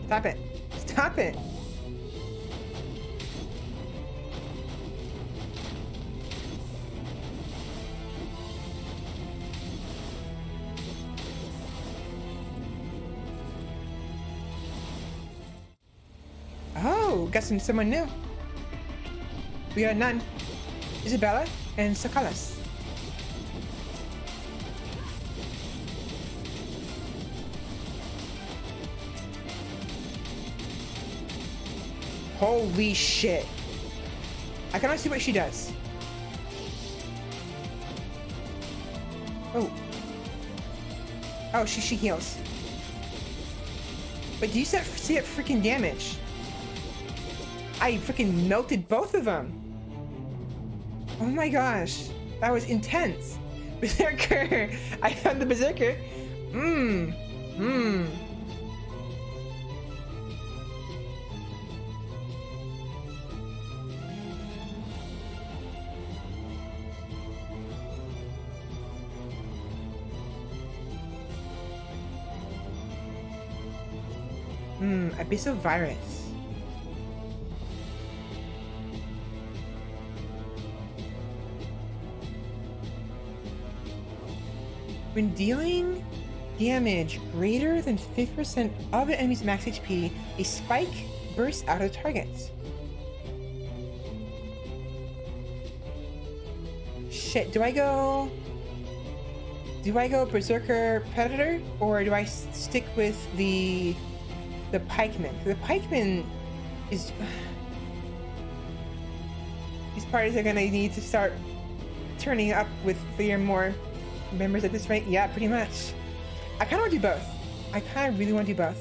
Stop it. Stop it. Oh, got someone new. We got Nun, Isabella, and Sakalas. Holy shit. I cannot see what she does. Oh. Oh, she heals. But do you see that freaking damage? I freaking melted both of them. Oh my gosh. That was intense. Berserker. I found the Berserker. Abyssal Virus. When dealing damage greater than 50% of the enemy's max HP, a spike bursts out of the target. Shit, do I go Berserker Predator, or do I stick with the Pikeman? The Pikeman is... These parties are gonna need to start turning up with 3 or more members at this rate. Yeah, pretty much. I kind of want to do both. I kind of really want to do both.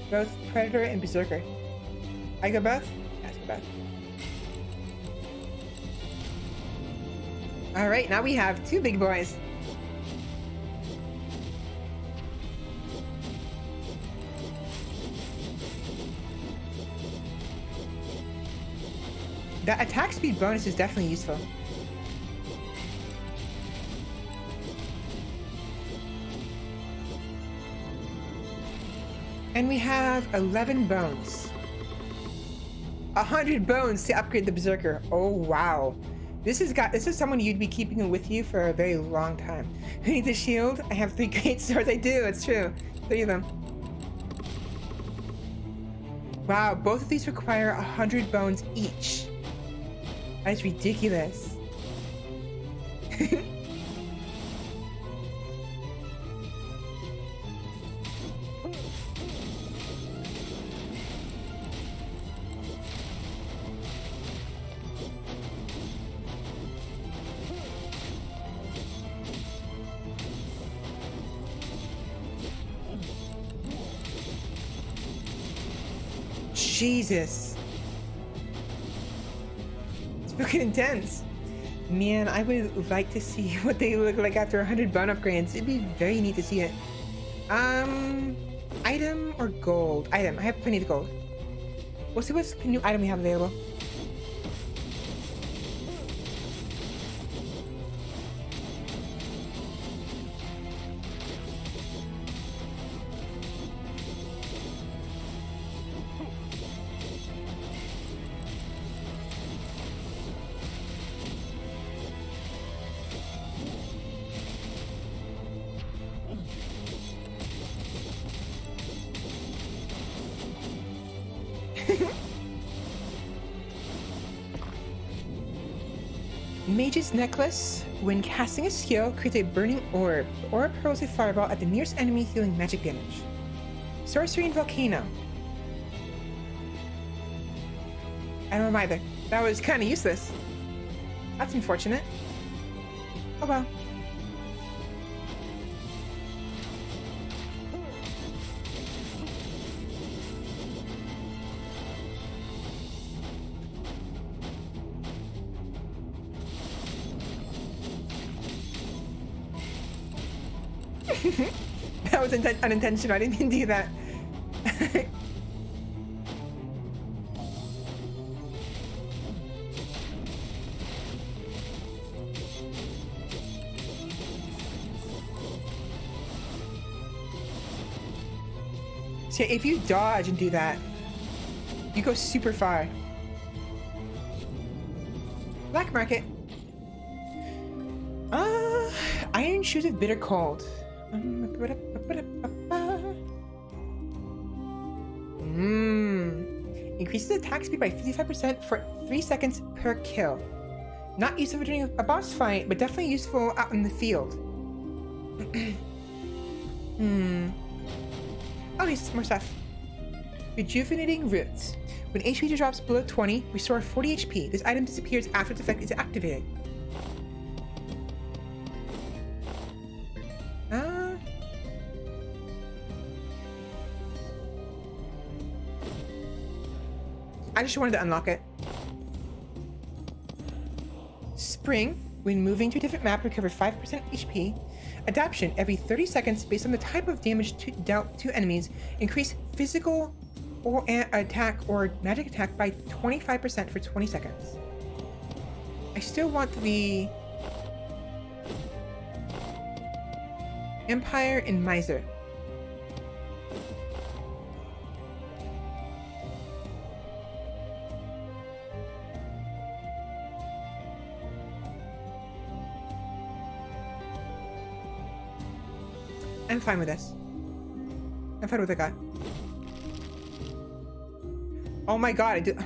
Both Predator and Berserker. I go both? Yes, go both. Alright, now we have 2 big boys. That attack speed bonus is definitely useful. And we have 11 bones. 100 bones to upgrade the Berserker. Oh wow. This is someone you'd be keeping with you for a very long time. Who needs a shield? I have 3 great swords. I do, it's true. 3 of them. Wow, both of these require 100 bones each. That is ridiculous. Jesus. It's fucking intense. Man, I would like to see what they look like after 100 bone upgrades. It'd be very neat to see it. Item or gold? Item. I have plenty of gold. We'll see what new item we have available. Mage's Necklace. When casting a skill, creates a burning orb. The orb hurls a fireball at the nearest enemy, healing magic damage. Sorcery and Volcano. I don't know either. That was kind of useless. That's unfortunate. Oh well. That was unintentional. I didn't mean to do that. So if you dodge and do that, you go super far. Black market. Iron shoes of bitter cold. Increases attack speed by 55% for 3 seconds per kill. Not useful during a boss fight, but definitely useful out in the field. Oh, here's more stuff. Rejuvenating Roots. When HP drops below 20, restore 40 HP. This item disappears after its effect is activated. I just wanted to unlock it. Spring. When moving to a different map, recover 5% HP. Adaption. Every 30 seconds, based on the type of damage dealt to enemies, increase physical or attack or magic attack by 25% for 20 seconds. I still want the Empire and Miser. I'm fine with this. I'm fine with the guy. Oh my god, I did.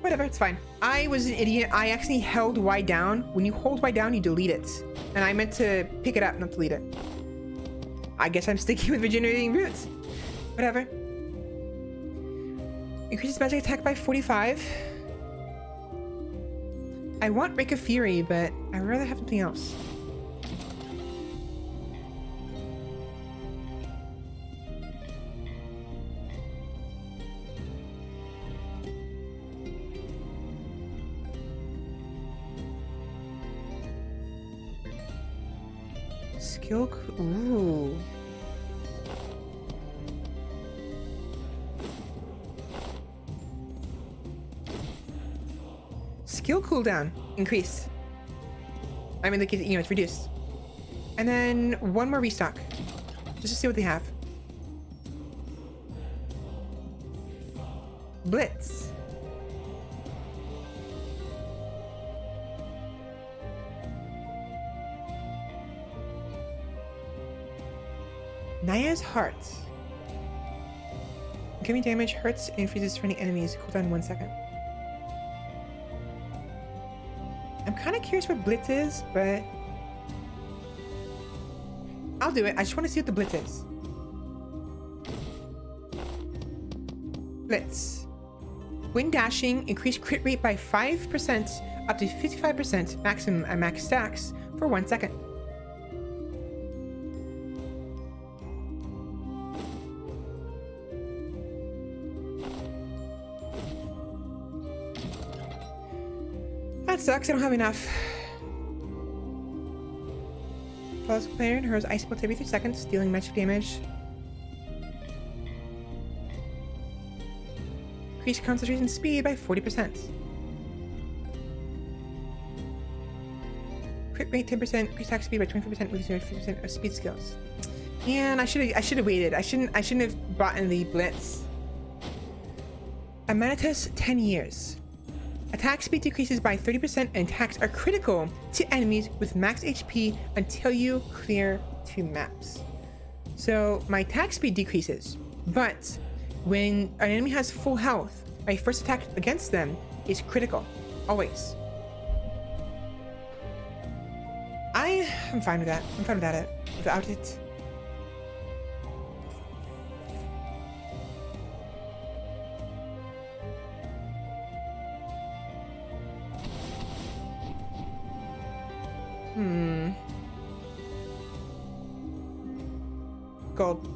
Whatever, it's fine. I was an idiot. I actually held Y down. When you hold Y down, you delete it. And I meant to pick it up, not delete it. I guess I'm sticking with regenerating roots. Whatever. Increases magic attack by 45. I want Rake of Fury, but I'd rather have something else. Skill. Ooh. Skill cooldown increase. I mean, like, you know, it's reduced. And then one more restock, just to see what they have. Blitz. Naya's Heart. Giving damage hurts and freezes friendly enemies. Cooldown 1 second. I'm kind of curious what Blitz is, but I'll do it. I just want to see what the Blitz is. Blitz. When dashing, increase crit rate by 5% up to 55% maximum at max stacks for 1 second. That sucks, I don't have enough. Follows player and hurls ice bolts every 3 seconds, dealing magic damage. Increase concentration speed by 40%. Crit rate 10%, increase attack speed by 25%, reducing 50% of speed skills. Man, I should have waited. I shouldn't have bought in the Blitz. Amanitas 10 years. Attack speed decreases by 30% and attacks are critical to enemies with max HP until you clear 2 maps. So my attack speed decreases, but when an enemy has full health, my first attack against them is critical, always. I'm fine with that. I'm fine without it. Gold.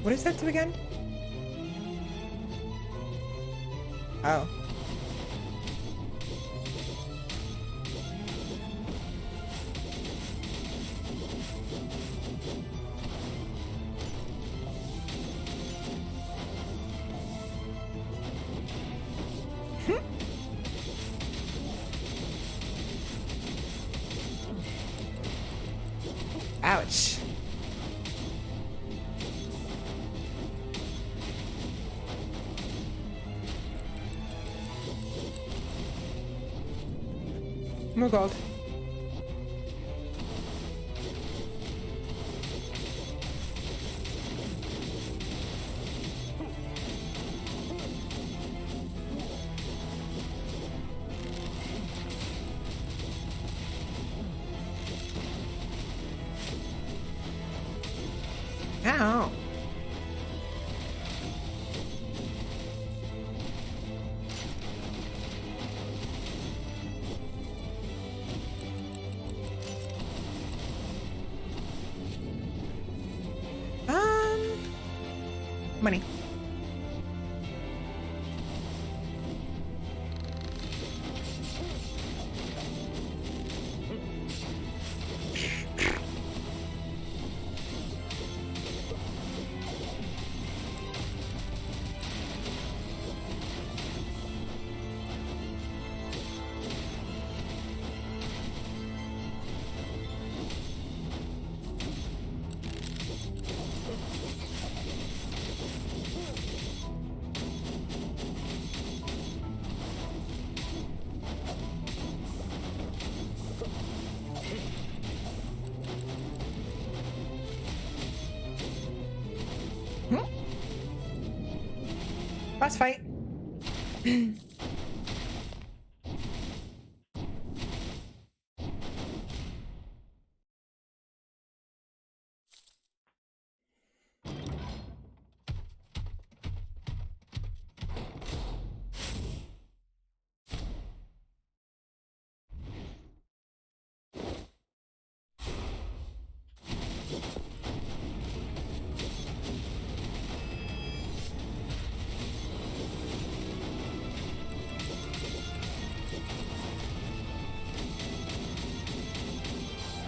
What does that do again? Oh. Ouch. More gold. Ow. Money. Boss fight.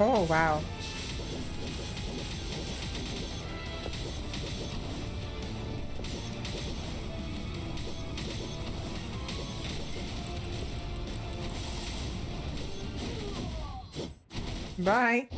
Oh, wow. Bye.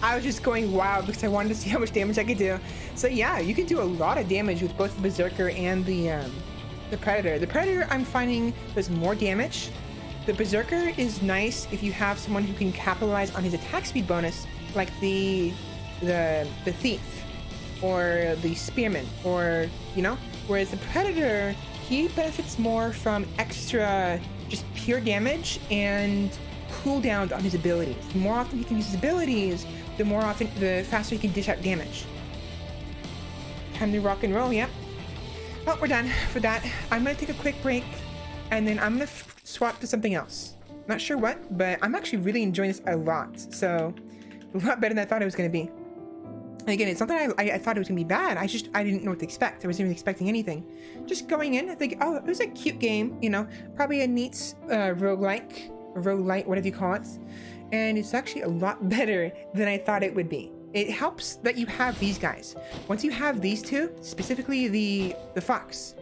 I was just going wild because I wanted to see how much damage I could do. So yeah, you can do a lot of damage with both the Berserker and the Predator. The Predator I'm finding does more damage. The Berserker is nice if you have someone who can capitalize on his attack speed bonus, like the Thief or the Spearman, or Whereas the Predator, he benefits more from extra just pure damage and cooldowns on his abilities. The more often he can use his abilities, the faster he can dish out damage. Time to rock and roll, yep. Well, we're done for that. I'm gonna take a quick break, and then I'm gonna swap to something else. Not sure what, but I'm actually really enjoying this a lot. So, a lot better than I thought it was gonna be. And again, it's not that I thought it was gonna be bad. I didn't know what to expect. I wasn't even expecting anything. Just going in, I think, oh, it was a cute game. Probably a neat roguelike, whatever you call it. And it's actually a lot better than I thought it would be. It helps that you have these guys. Once you have these two, specifically the fox,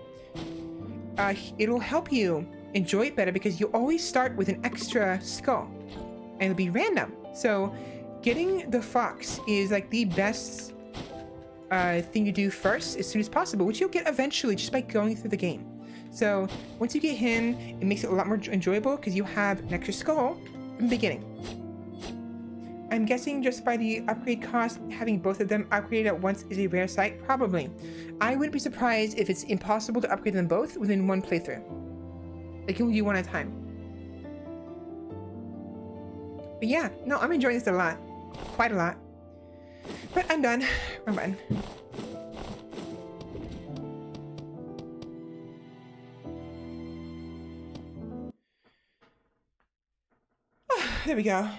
it'll help you enjoy it better because you always start with an extra skull, and it'll be random. So getting the fox is like the best thing to do first as soon as possible, which you'll get eventually just by going through the game. So once you get him, it makes it a lot more enjoyable because you have an extra skull from the beginning. I'm guessing just by the upgrade cost, having both of them upgraded at once is a rare sight. Probably. I wouldn't be surprised if it's impossible to upgrade them both within one playthrough. They can only do one at a time. But yeah, no, I'm enjoying this a lot. Quite a lot. But I'm done. Wrong button. There we go.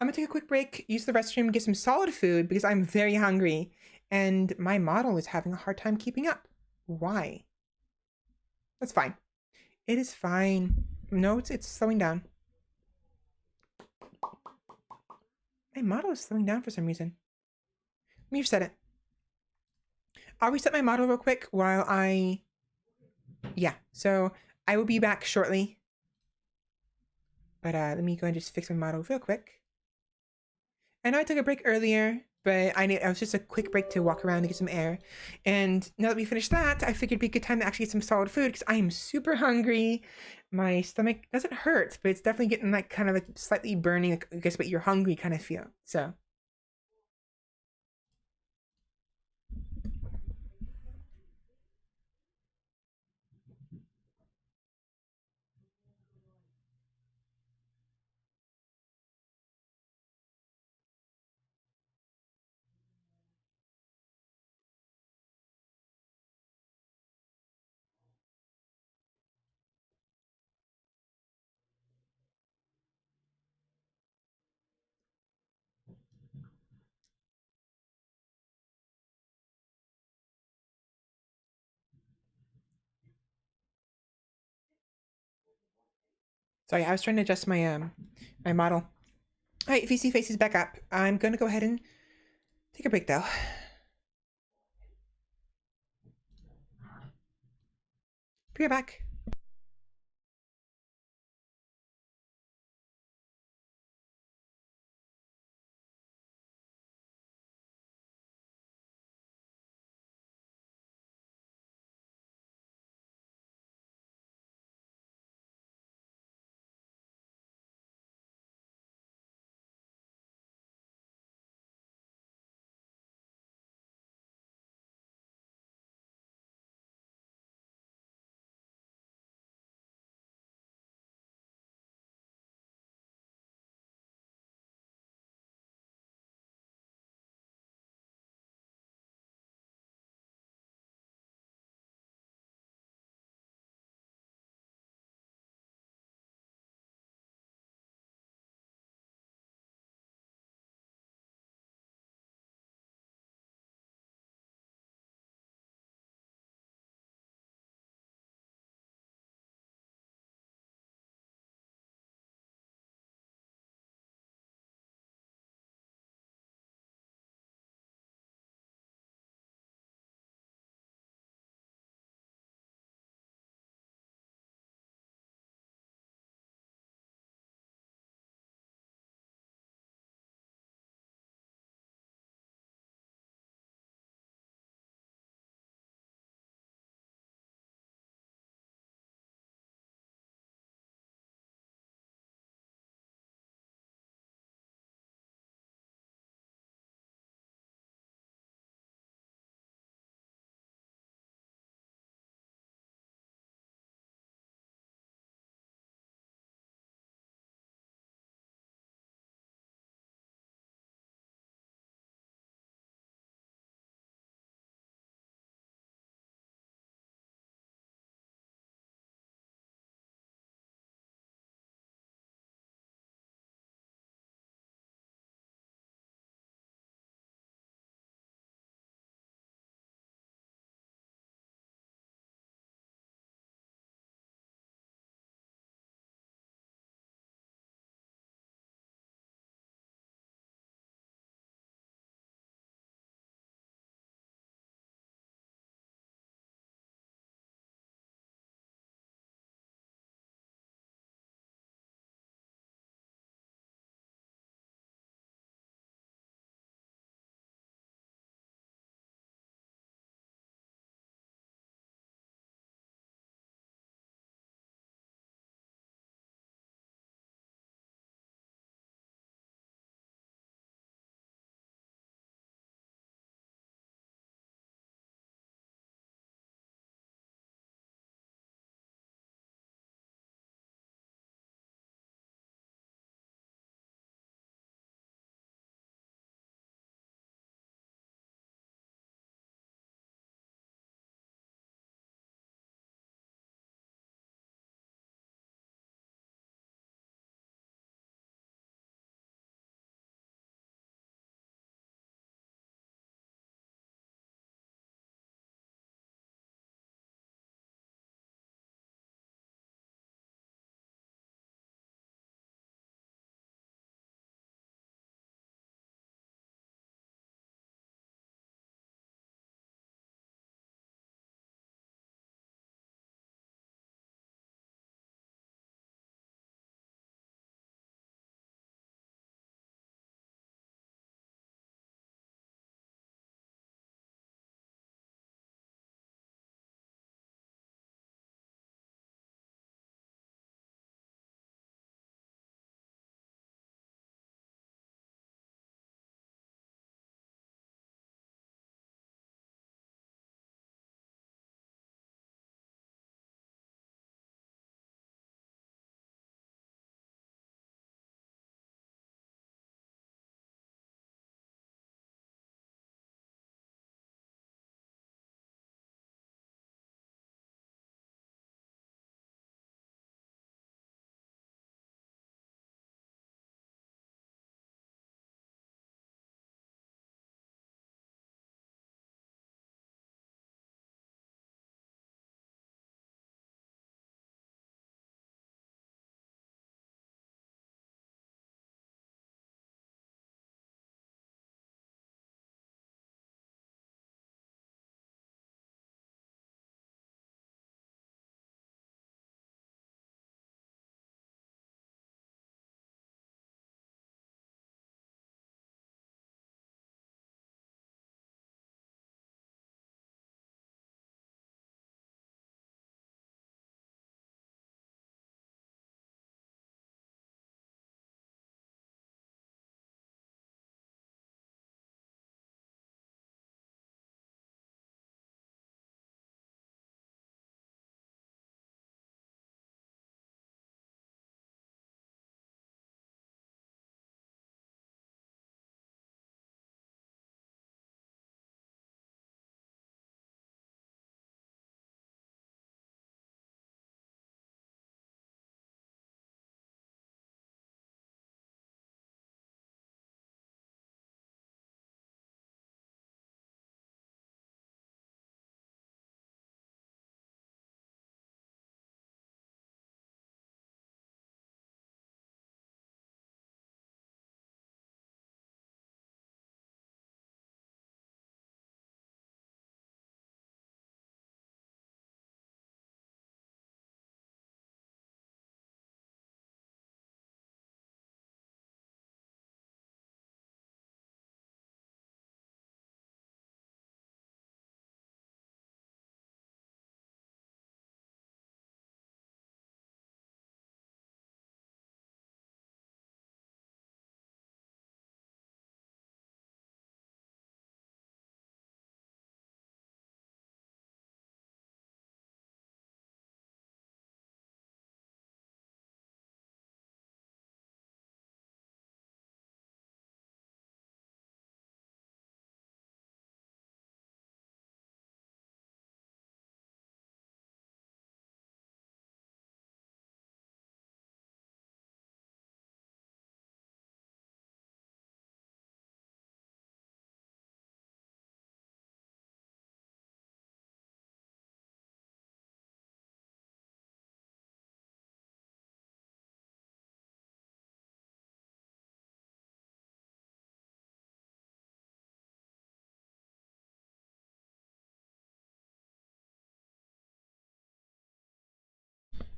I'm gonna take a quick break, use the restroom, get some solid food because I'm very hungry and my model is having a hard time keeping up. Why? That's fine. It is fine. No, it's slowing down. My model is slowing down for some reason. Let me reset it. I'll reset my model real quick while yeah, so I will be back shortly. But let me go and just fix my model real quick. I know I took a break earlier, but it was just a quick break to walk around and get some air. And now that we finished that, I figured it'd be a good time to actually get some solid food because I am super hungry. My stomach doesn't hurt, but it's definitely getting like kind of like slightly burning, like, I guess what you're hungry kind of feel. So. Sorry, I was trying to adjust my my model. All right, VC face is back up. I'm gonna go ahead and take a break though. Be right back.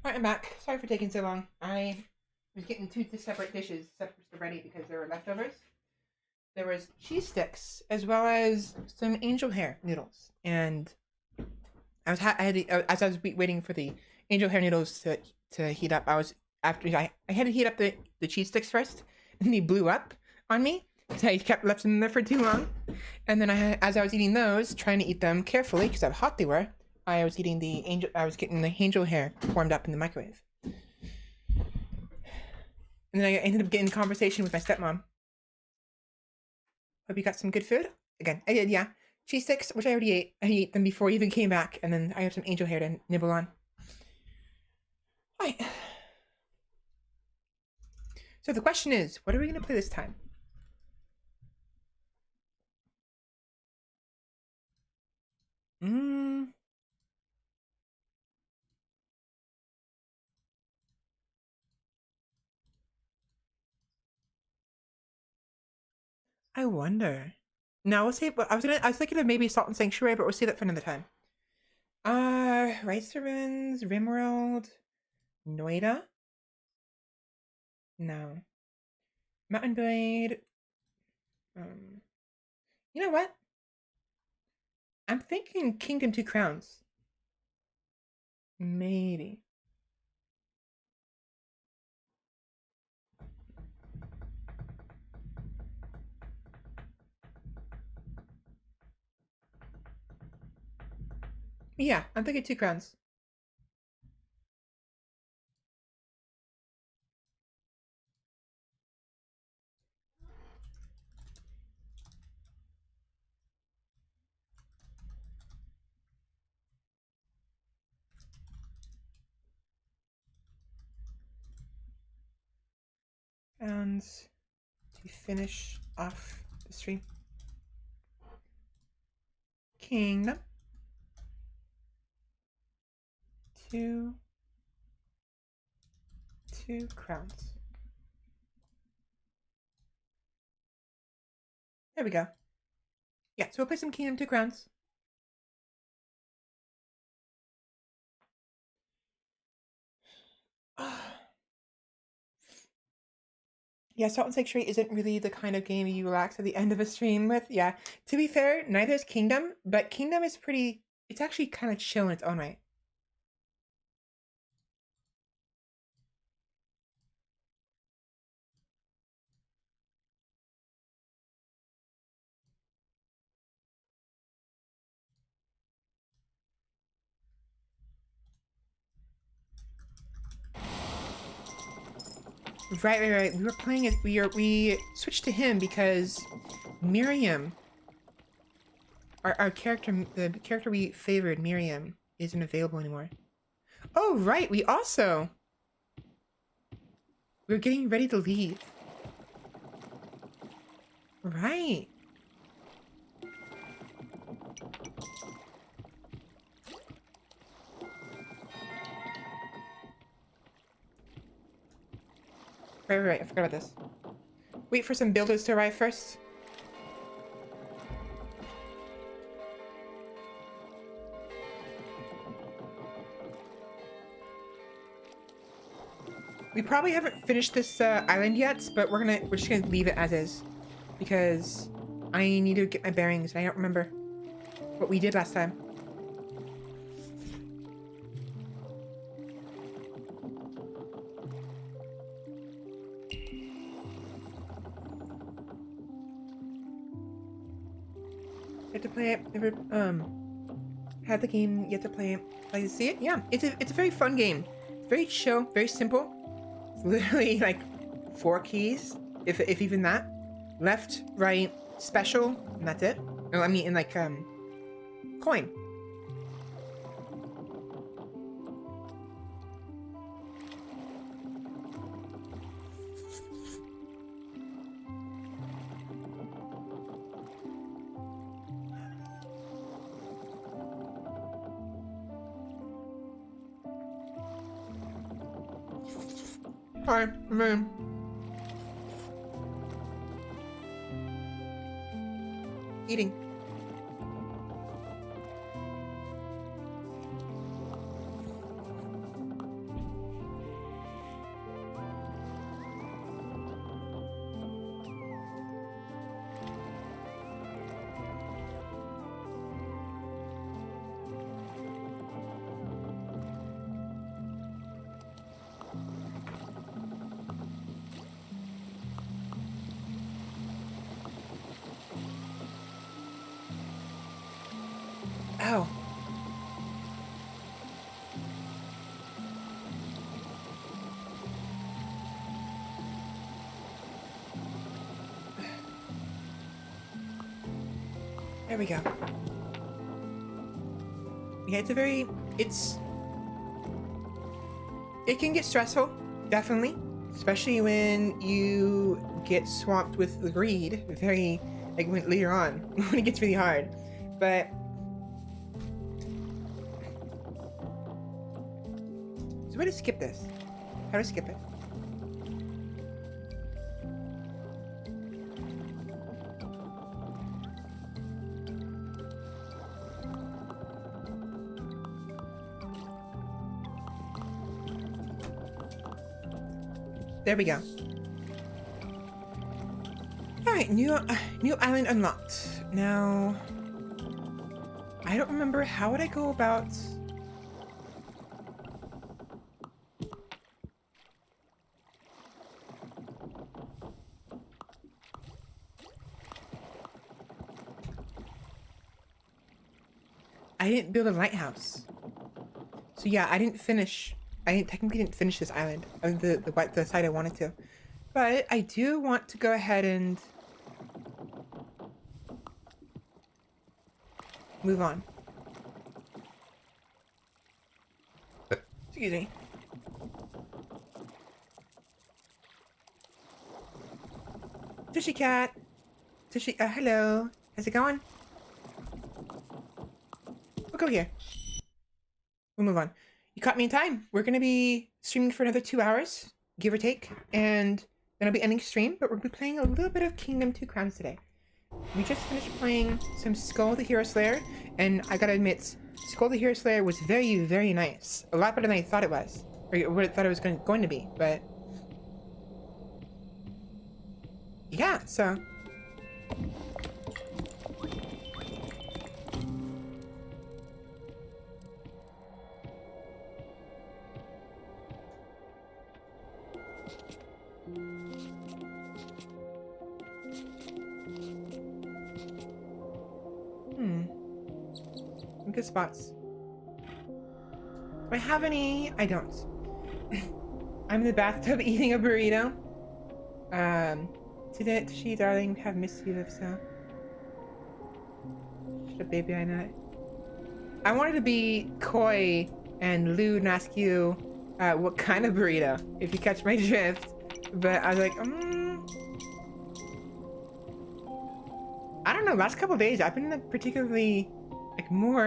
Alright, I'm back. Sorry for taking so long. I was getting two separate dishes ready because there were leftovers. There was cheese sticks as well as some angel hair noodles, and as I was waiting for the angel hair noodles to heat up, I had to heat up the cheese sticks first, and they blew up on me because I kept left them there for too long. And then as I was eating those, trying to eat them carefully because of how hot they were, I was getting the angel hair warmed up in the microwave. And then I ended up getting a conversation with my stepmom. Hope you got some good food. Again, I did, yeah. Cheese sticks, which I already ate. I ate them before I even came back, and then I have some angel hair to nibble on. Alright. So the question is, what are we going to play this time? I wonder. No, we'll save. I was thinking of maybe Salt and Sanctuary, but we'll save that for another time. Rice Ruins, Rimworld, Noida. No. Mountain Blade. You know what? I'm thinking Kingdom Two Crowns. Maybe. Yeah, I'm thinking Two Crowns. And to finish off the stream. Kingdom. Two crowns. There we go. Yeah, so we'll play some Kingdom Two Crowns. Yeah, Salt and Sanctuary isn't really the kind of game you relax at the end of a stream with. Yeah, to be fair, neither is Kingdom, but Kingdom is it's actually kind of chill in its own right. Right. We were playing it. We switched to him because Miriam, our character, the character we favored, Miriam, isn't available anymore. Oh, right. We're getting ready to leave. Right. Right. I forgot about this. Wait for some builders to arrive first. We probably haven't finished this island yet, but we're just gonna leave it as is because I need to get my bearings. I don't remember what we did last time. You have to play it. Never had the game. You have to play it. Like to see it. Yeah, it's a very fun game. It's very chill, very simple. It's literally like 4 keys, if even that. Left, right, special, and that's it. No, I mean in like coin. Hi, I'm in. Eating. There we go. Yeah, it can get stressful, definitely. Especially when you get swamped with the greed, later on, when it gets really hard. But so way to skip this. How to skip it. There we go. Alright, new island unlocked. Now, I don't remember, how would I go about... I didn't build a lighthouse. So yeah, I technically didn't finish this island, the side I wanted to. But I do want to go ahead and move on. Excuse me. Tushy cat. Tushy, hello. How's it going? We'll go here. We'll move on. You caught me in time. We're gonna be streaming for another 2 hours, give or take, and then I'll be ending stream, but we're gonna be playing a little bit of Kingdom 2 Crowns today. We just finished playing some Skul the Hero Slayer, and I gotta admit, Skul the Hero Slayer was very, very nice. A lot better than I thought it was. Or what I thought it was going to be, but... yeah, so... Some good spots. Do I have any? I don't. I'm in the bathtub eating a burrito. Today, she, darling, have missed you, if so. Shut up, baby, I know. I wanted to be coy and lewd and ask you what kind of burrito, if you catch my drift. But I was like, I don't know, last couple days I've been particularly like more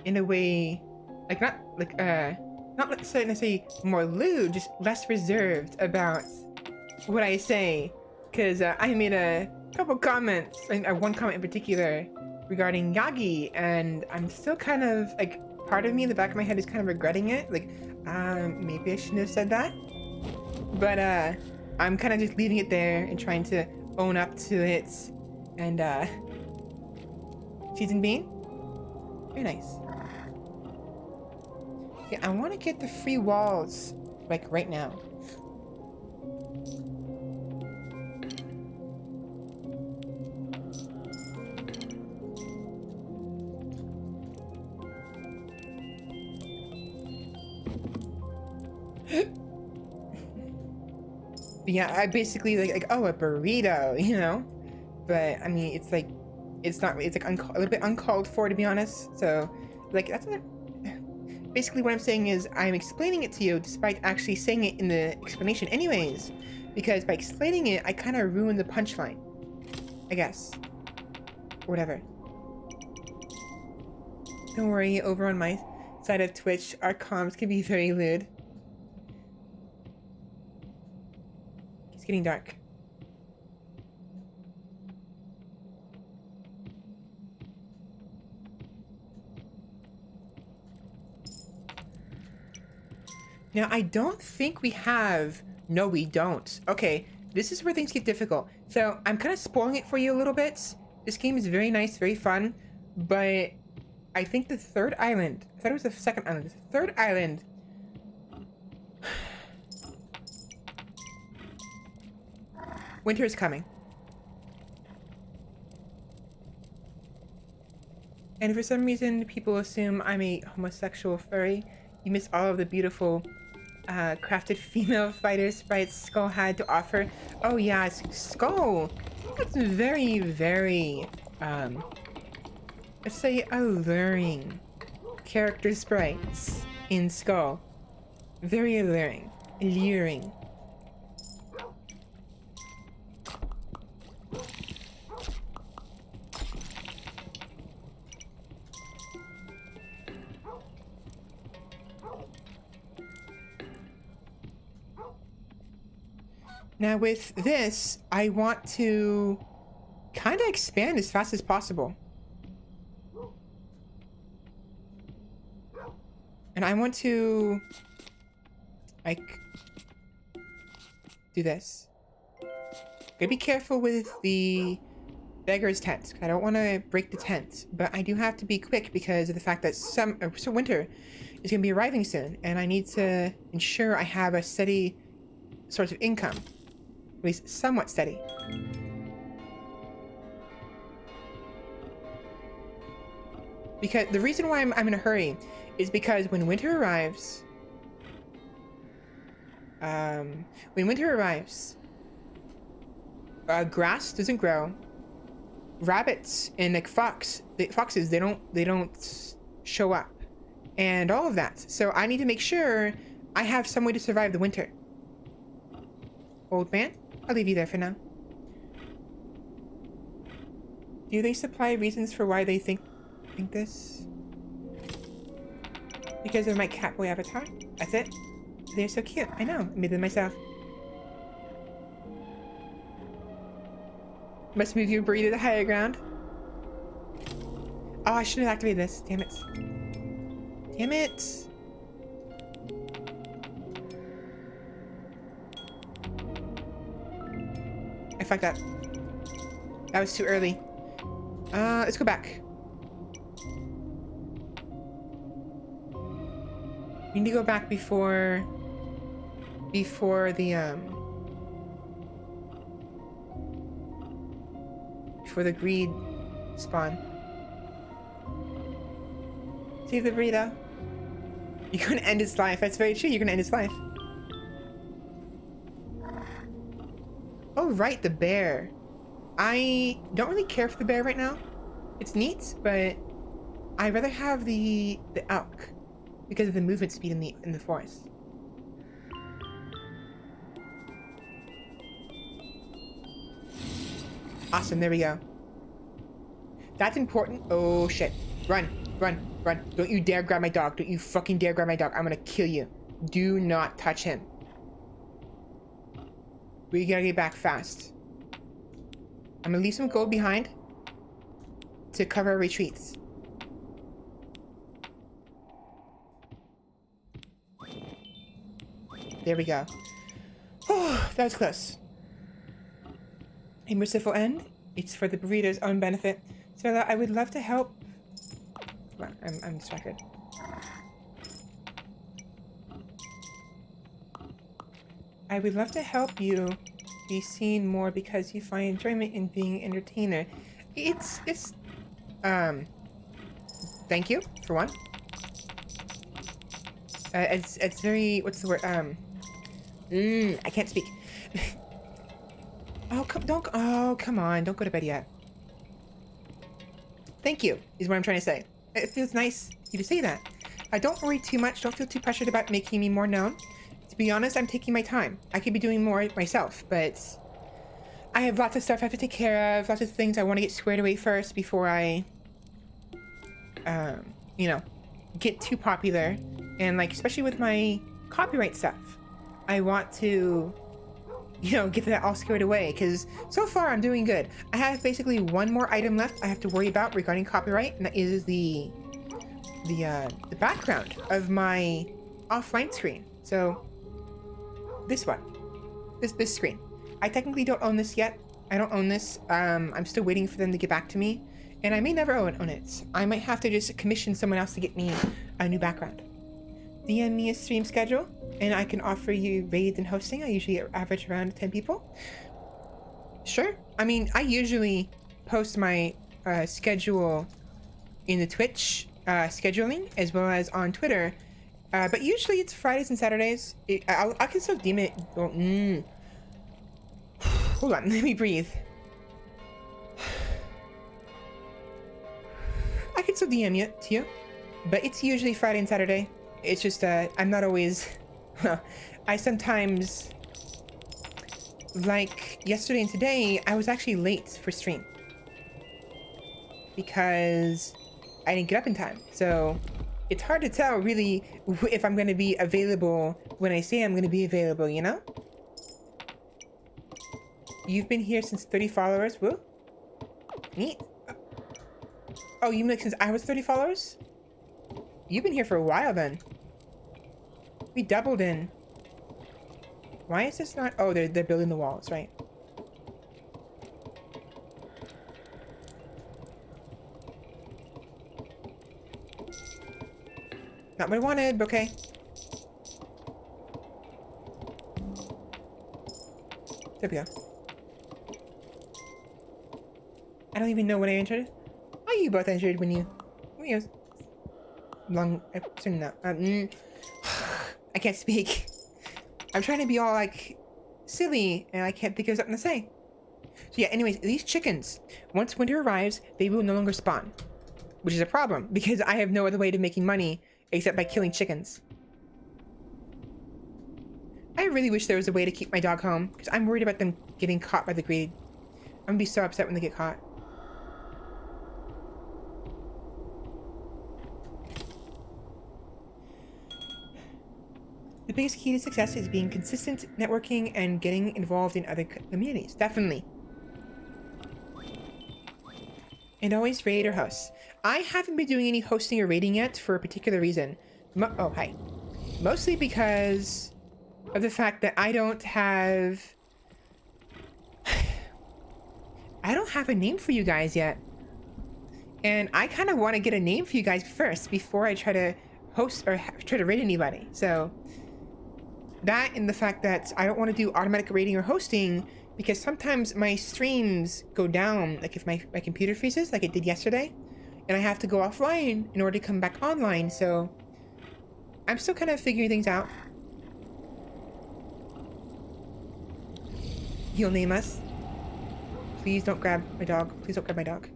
in a way, like not necessarily more lewd, just less reserved about what I say, because I made a couple comments, and one comment in particular regarding Yagi, and I'm still kind of like, part of me in the back of my head is kind of regretting it, like maybe I shouldn't have said that, but I'm kind of just leaving it there and trying to own up to it. And cheese and bean, very nice. Yeah, I want to get the free walls like right now. Yeah, I basically like oh, a burrito, you know. But I mean, it's like a little bit uncalled for, to be honest. So, like, that's what. Basically, what I'm saying is I'm explaining it to you, despite actually saying it in the explanation, anyways. Because by explaining it, I kind of ruined the punchline, I guess, or whatever. Don't worry. Over on my side of Twitch, our comms can be very lewd. It's getting dark. Now, I don't think we have... No, we don't. Okay, this is where things get difficult. So, I'm kind of spoiling it for you a little bit. This game is very nice, very fun. But I think the third island... I thought it was the second island. The third island... Winter is coming. And for some reason, people assume I'm a homosexual furry. You miss all of the beautiful crafted female fighter sprites Skul had to offer. Oh yeah, Skul. That's very, very let's say alluring character sprites in Skul. Very alluring. Alluring. Now with this, I want to kind of expand as fast as possible. And I want to, like, do this. Gotta be careful with the beggar's tent. I don't want to break the tent, but I do have to be quick because of the fact that so winter is gonna be arriving soon, and I need to ensure I have a steady source of income. At least somewhat steady. Because the reason why I'm in a hurry is because when winter arrives, grass doesn't grow. Rabbits and like foxes, they don't show up, and all of that. So I need to make sure I have some way to survive the winter. Old man, I'll leave you there for now. Do they supply reasons for why they think this? Because of my Catboy avatar? That's it? They're so cute. I know. I made them myself. Must move your burrito to the higher ground. Oh, I should have activated this. Damn it. Damn it. I fucked up. That was too early. Let's go back. We need to go back before the before the greed spawn. Save the burrito. You're gonna end its life. That's very true. You're gonna end its life. Oh, right, the bear. I don't really care for the bear right now. It's neat, but I'd rather have the elk because of the movement speed in the forest. Awesome, there we go. That's important. Oh shit. Run, run, run. Don't you dare grab my dog. Don't you fucking dare grab my dog. I'm gonna kill you. Do not touch him. We gotta get back fast. I'm gonna leave some gold behind to cover our retreats. There we go. Oh, that was close. A merciful end. It's for the burrito's own benefit. So that I would love to help. Well, I'm distracted. I would love to help you be seen more because you find enjoyment in being an entertainer. It's thank you for one. It's very, what's the word? I can't speak. Oh, come on, don't go to bed yet. Thank you, is what I'm trying to say. It feels nice you to say that. Don't worry too much, don't feel too pressured about making me more known. To be honest, I'm taking my time. I could be doing more myself, but I have lots of stuff I have to take care of, lots of things I want to get squared away first before I, you know, get too popular. And like, especially with my copyright stuff, I want to, you know, get that all squared away, because so far I'm doing good. I have basically one more item left I have to worry about regarding copyright, and that is the background of my offline screen. So this one, this screen. I technically don't own this yet. I don't own this. I'm still waiting for them to get back to me, and I may never own it. I might have to just commission someone else to get me a new background. DM me a stream schedule, and I can offer you raids and hosting. I usually average around 10 people. Sure. I mean, I usually post my schedule in the Twitch scheduling as well as on Twitter, but usually it's Fridays and Saturdays. I can still deem it. Hold on, let me breathe. still DM you to you, but it's usually Friday and Saturday. It's just I'm not always. I sometimes, like yesterday and today, I was actually late for stream because I didn't get up in time. So it's hard to tell really if I'm going to be available when I say I'm going to be available, you know? You've been here since 30 followers. Woo. Neat. Oh, you mean like since I was 30 followers? You've been here for a while then. We doubled in. Why is this not? Oh, they're building the walls, right? Not what I wanted, but okay. There we go. I don't even know when I entered. Oh, you both entered when you... Yes. Long... No. I can't speak. I'm trying to be all, like, silly, and I can't think of something to say. So yeah, anyways, these chickens, once winter arrives, they will no longer spawn. Which is a problem, because I have no other way to making money except by killing chickens. I really wish there was a way to keep my dog home, because I'm worried about them getting caught by the greed. I'm gonna be so upset when they get caught. The biggest key to success is being consistent, networking, and getting involved in other communities. Definitely. And always raid or host. I haven't been doing any hosting or raiding yet for a particular reason. Oh, hi. Mostly because of the fact that I don't have a name for you guys yet. And I kind of want to get a name for you guys first before I try to host or try to raid anybody. So that and the fact that I don't want to do automatic raiding or hosting because sometimes my streams go down, like if my computer freezes like it did yesterday, and I have to go offline in order to come back online. So I'm still kind of figuring things out. He'll name us. Please don't grab my dog. Please don't grab my dog.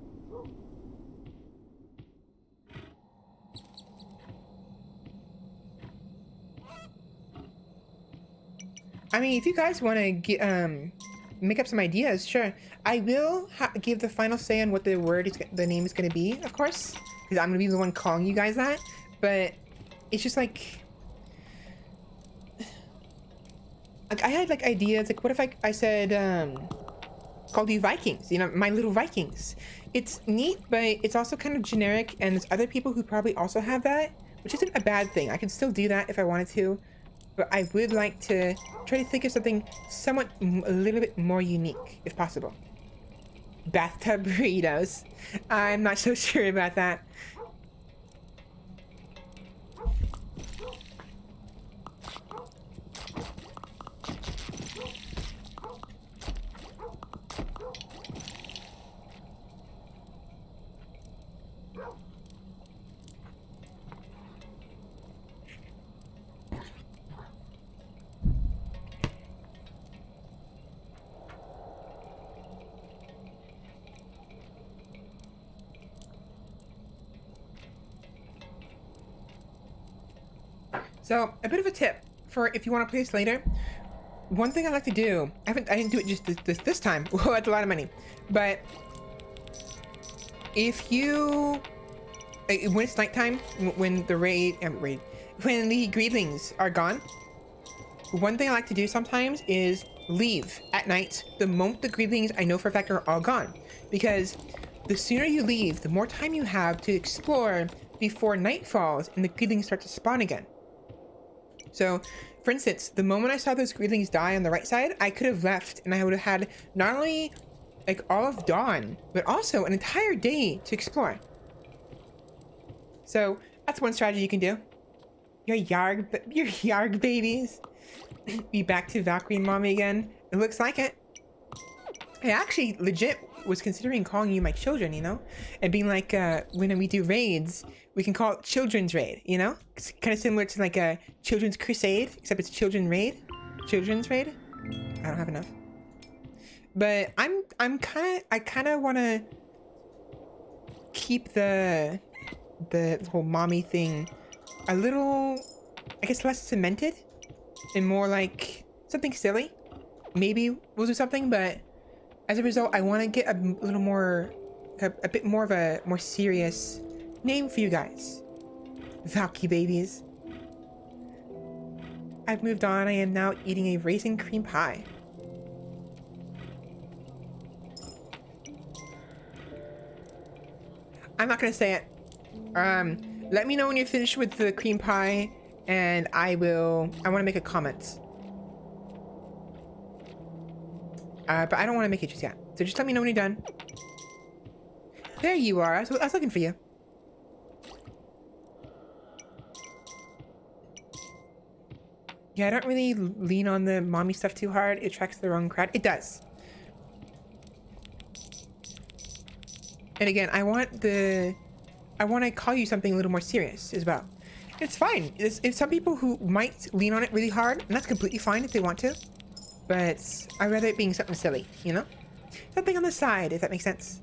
I mean, if you guys want to get make up some ideas, sure. I will give the final say on what the name is going to be, of course, because I'm going to be the one calling you guys that. But it's just like I had like ideas. Like, what if I said called you Vikings? You know, my little Vikings. It's neat, but it's also kind of generic. And there's other people who probably also have that, which isn't a bad thing. I can still do that if I wanted to. But I would like to try to think of something somewhat a little bit more unique, if possible. Bathtub burritos. I'm not so sure about that. So, a bit of a tip for if you want to play this later. One thing I like to do, I didn't do it just this time. Well, that's a lot of money. But if you, when it's nighttime, when the when the greedlings are gone, one thing I like to do sometimes is leave at night the moment the greedlings I know for a fact are all gone. Because the sooner you leave, the more time you have to explore before night falls and the greedlings start to spawn again. So, for instance, the moment I saw those greedlings die on the right side, I could have left and I would have had not only like all of dawn, but also an entire day to explore. So that's one strategy you can do. Your Yarg babies. Be back to Valkyrie and Mommy again. It looks like it. I actually legit was considering calling you my children, you know? And being like, when we do raids, we can call it Children's Raid, you know? It's kind of similar to like a Children's Crusade, except it's Children's Raid. Children's Raid? I don't have enough. But I kind of want to keep the the whole mommy thing a little, I guess, less cemented and more like something silly. Maybe we'll do something, but as a result, I want to get a little more, a bit more of a more serious name for you guys. Valky babies. I've moved on. I am now eating a raisin cream pie. I'm not gonna say it. Let me know when you're finished with the cream pie, and I want to make a comment. But I don't want to make it just yet. So just let me know when you're done. There you are. I was looking for you. Yeah, I don't really lean on the mommy stuff too hard. It attracts the wrong crowd. It does. And again, I want to call you something a little more serious as well. It's fine. It's some people who might lean on it really hard, and that's completely fine if they want to. But I'd rather it being something silly, you know? Something on the side, if that makes sense.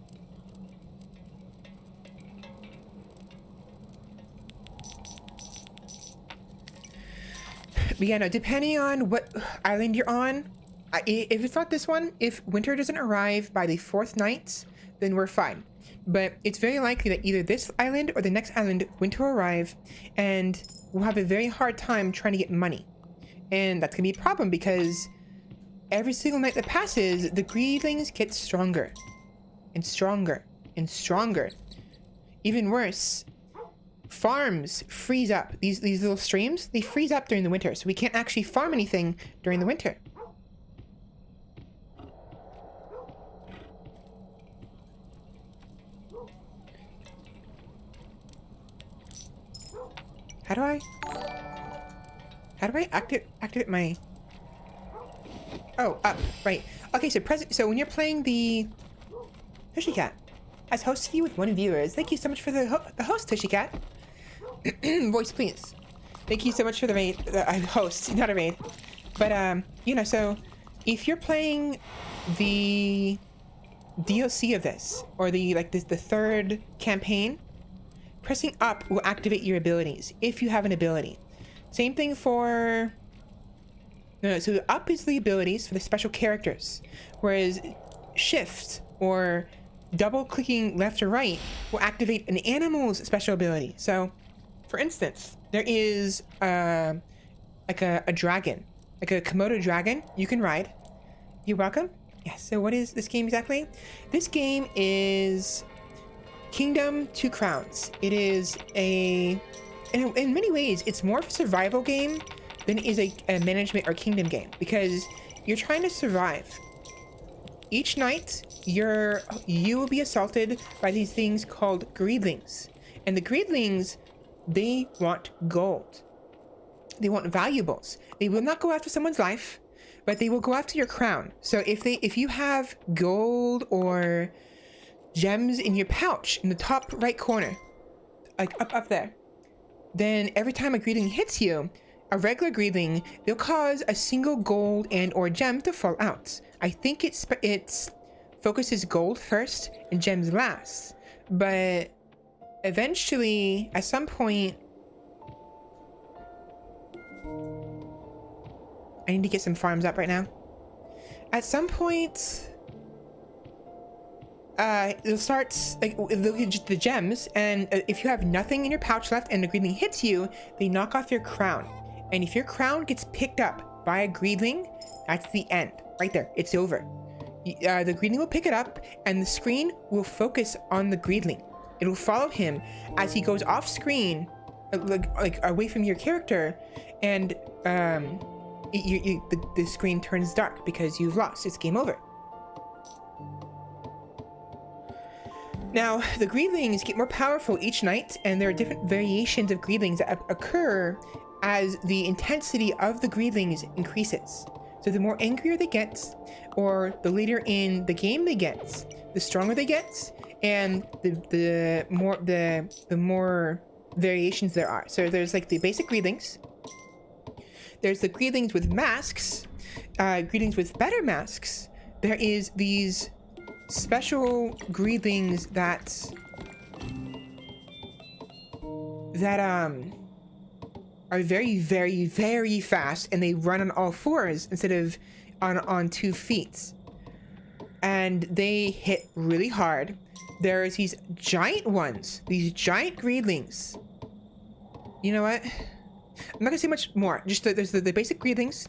But yeah, no, depending on what island you're on, if it's not this one, if winter doesn't arrive by the 4th night, then we're fine. But it's very likely that either this island or the next island winter will arrive, and we'll have a very hard time trying to get money. And that's gonna be a problem because every single night that passes, the greedlings get stronger and stronger and stronger. Even worse, farms freeze up. These little streams, they freeze up during the winter, so we can't actually farm anything during the winter. How do I activate my... Oh, up, right. Okay, so when you're playing the Tushy Cat has hosted you with 1 viewer. Thank you so much for the host, Tushy Cat. Voice, please. Thank you so much for the raid. Host, not a raid. But, you know, so if you're playing the DLC of this, or the 3rd campaign, pressing up will activate your abilities, if you have an ability. Same thing for... No, so up is the abilities for the special characters, whereas shift or double clicking left or right will activate an animal's special ability. So, for instance, there is like a dragon, like a Komodo dragon you can ride. You're welcome. Yes. So what is this game exactly? This game is Kingdom 2 Crowns. It is in many ways, it's more of a survival game than it is a management or kingdom game, because you're trying to survive. Each night, you will be assaulted by these things called greedlings. And the greedlings, they want gold. They want valuables. They will not go after someone's life, but they will go after your crown. So if you have gold or gems in your pouch in the top right corner, like up there, then every time a greedling hits you, a regular greedling, they'll cause a single gold and or gem to fall out. I think it focuses gold first and gems last, but eventually, at some point, I need to get some farms up right now. At some point, it'll start, like, they'll get just the gems, and if you have nothing in your pouch left and the greedling hits you, they knock off your crown. And if your crown gets picked up by a greedling, that's the end. Right there. It's over. The greedling will pick it up, and the screen will focus on the greedling. It will follow him as he goes off screen, like away from your character, and the screen turns dark because you've lost. It's game over. Now, the greedlings get more powerful each night, and there are different variations of greedlings that occur as the intensity of the greedlings increases. So the more angrier they get, or the later in the game they get, the stronger they get, and the more variations there are. So there's like the basic greedlings. There's the greedlings with masks, greedlings with better masks. There is these special greedlings that that are very, very, very fast, and they run on all fours instead of on 2 feet. And they hit really hard. There's these giant ones, these giant greedlings. You know what? I'm not gonna say much more. Just there's the basic greedlings,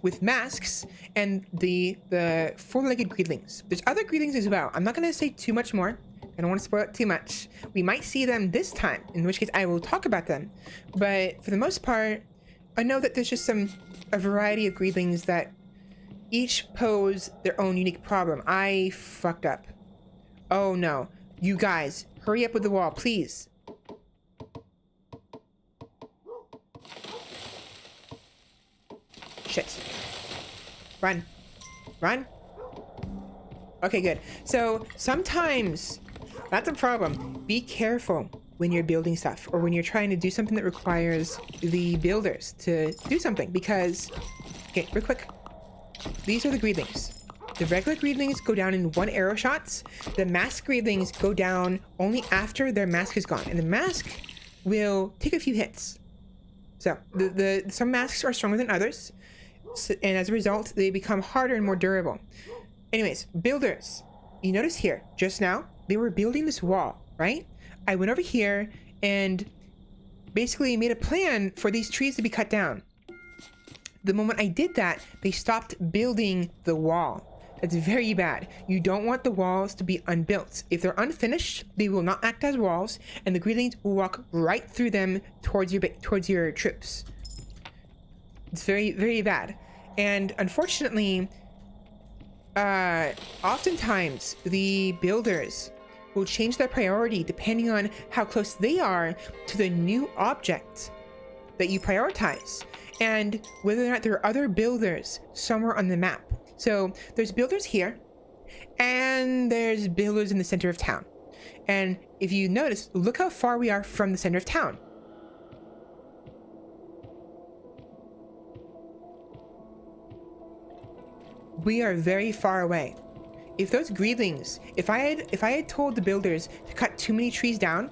with masks, and the 4-legged greedlings. There's other greedlings as well. I'm not gonna say too much more. I don't want to spoil it too much. We might see them this time, in which case I will talk about them. But for the most part, I know that there's just a variety of greedlings that each pose their own unique problem. I fucked up. Oh no. You guys, hurry up with the wall, please. Shit. Run. Run. Okay, good. So sometimes that's a problem. Be careful when you're building stuff, or when you're trying to do something that requires the builders to do something, because, okay, real quick. These are the greedlings. The regular greedlings go down in 1 arrow shots. The mask greedlings go down only after their mask is gone, and the mask will take a few hits. So some masks are stronger than others, and as a result, they become harder and more durable. Anyways, builders. You notice here, just now, they were building this wall, right? I went over here and basically made a plan for these trees to be cut down. The moment I did that, they stopped building the wall. That's very bad. You don't want the walls to be unbuilt. If they're unfinished, they will not act as walls, and the greedlings will walk right through them towards your troops. It's very, very bad. And unfortunately, oftentimes the builders will change their priority depending on how close they are to the new object that you prioritize, and whether or not there are other builders somewhere on the map. So there's builders here, and there's builders in the center of town. And if you notice, look how far we are from the center of town. We are very far away. If those greedlings, if I had told the builders to cut too many trees down,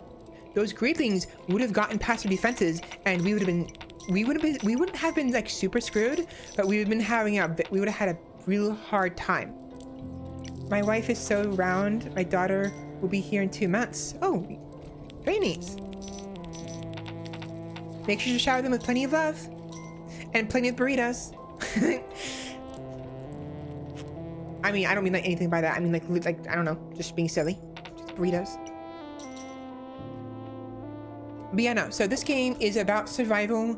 those greedlings would have gotten past their defenses, and we wouldn't have been like super screwed, but we would have had a real hard time. My wife is so round. My daughter will be here in 2 months. Oh, very neat. Make sure to shower them with plenty of love and plenty of burritos. I mean, I don't mean like anything by that. I mean like I don't know, just being silly. Just burritos. But yeah, no. So this game is about survival.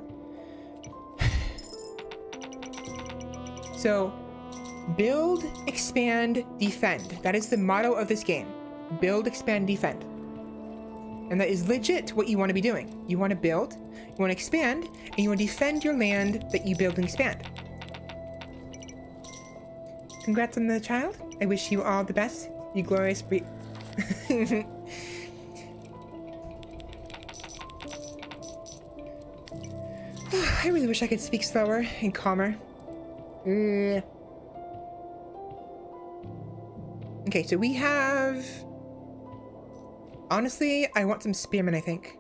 So, build, expand, defend. That is the motto of this game. Build, expand, defend. And that is legit what you want to be doing. You want to build, you want to expand, and you want to defend your land that you build and expand. Congrats on the child. I wish you all the best. You glorious I really wish I could speak slower and calmer. Okay, so we have... Honestly, I want some spearmen, I think.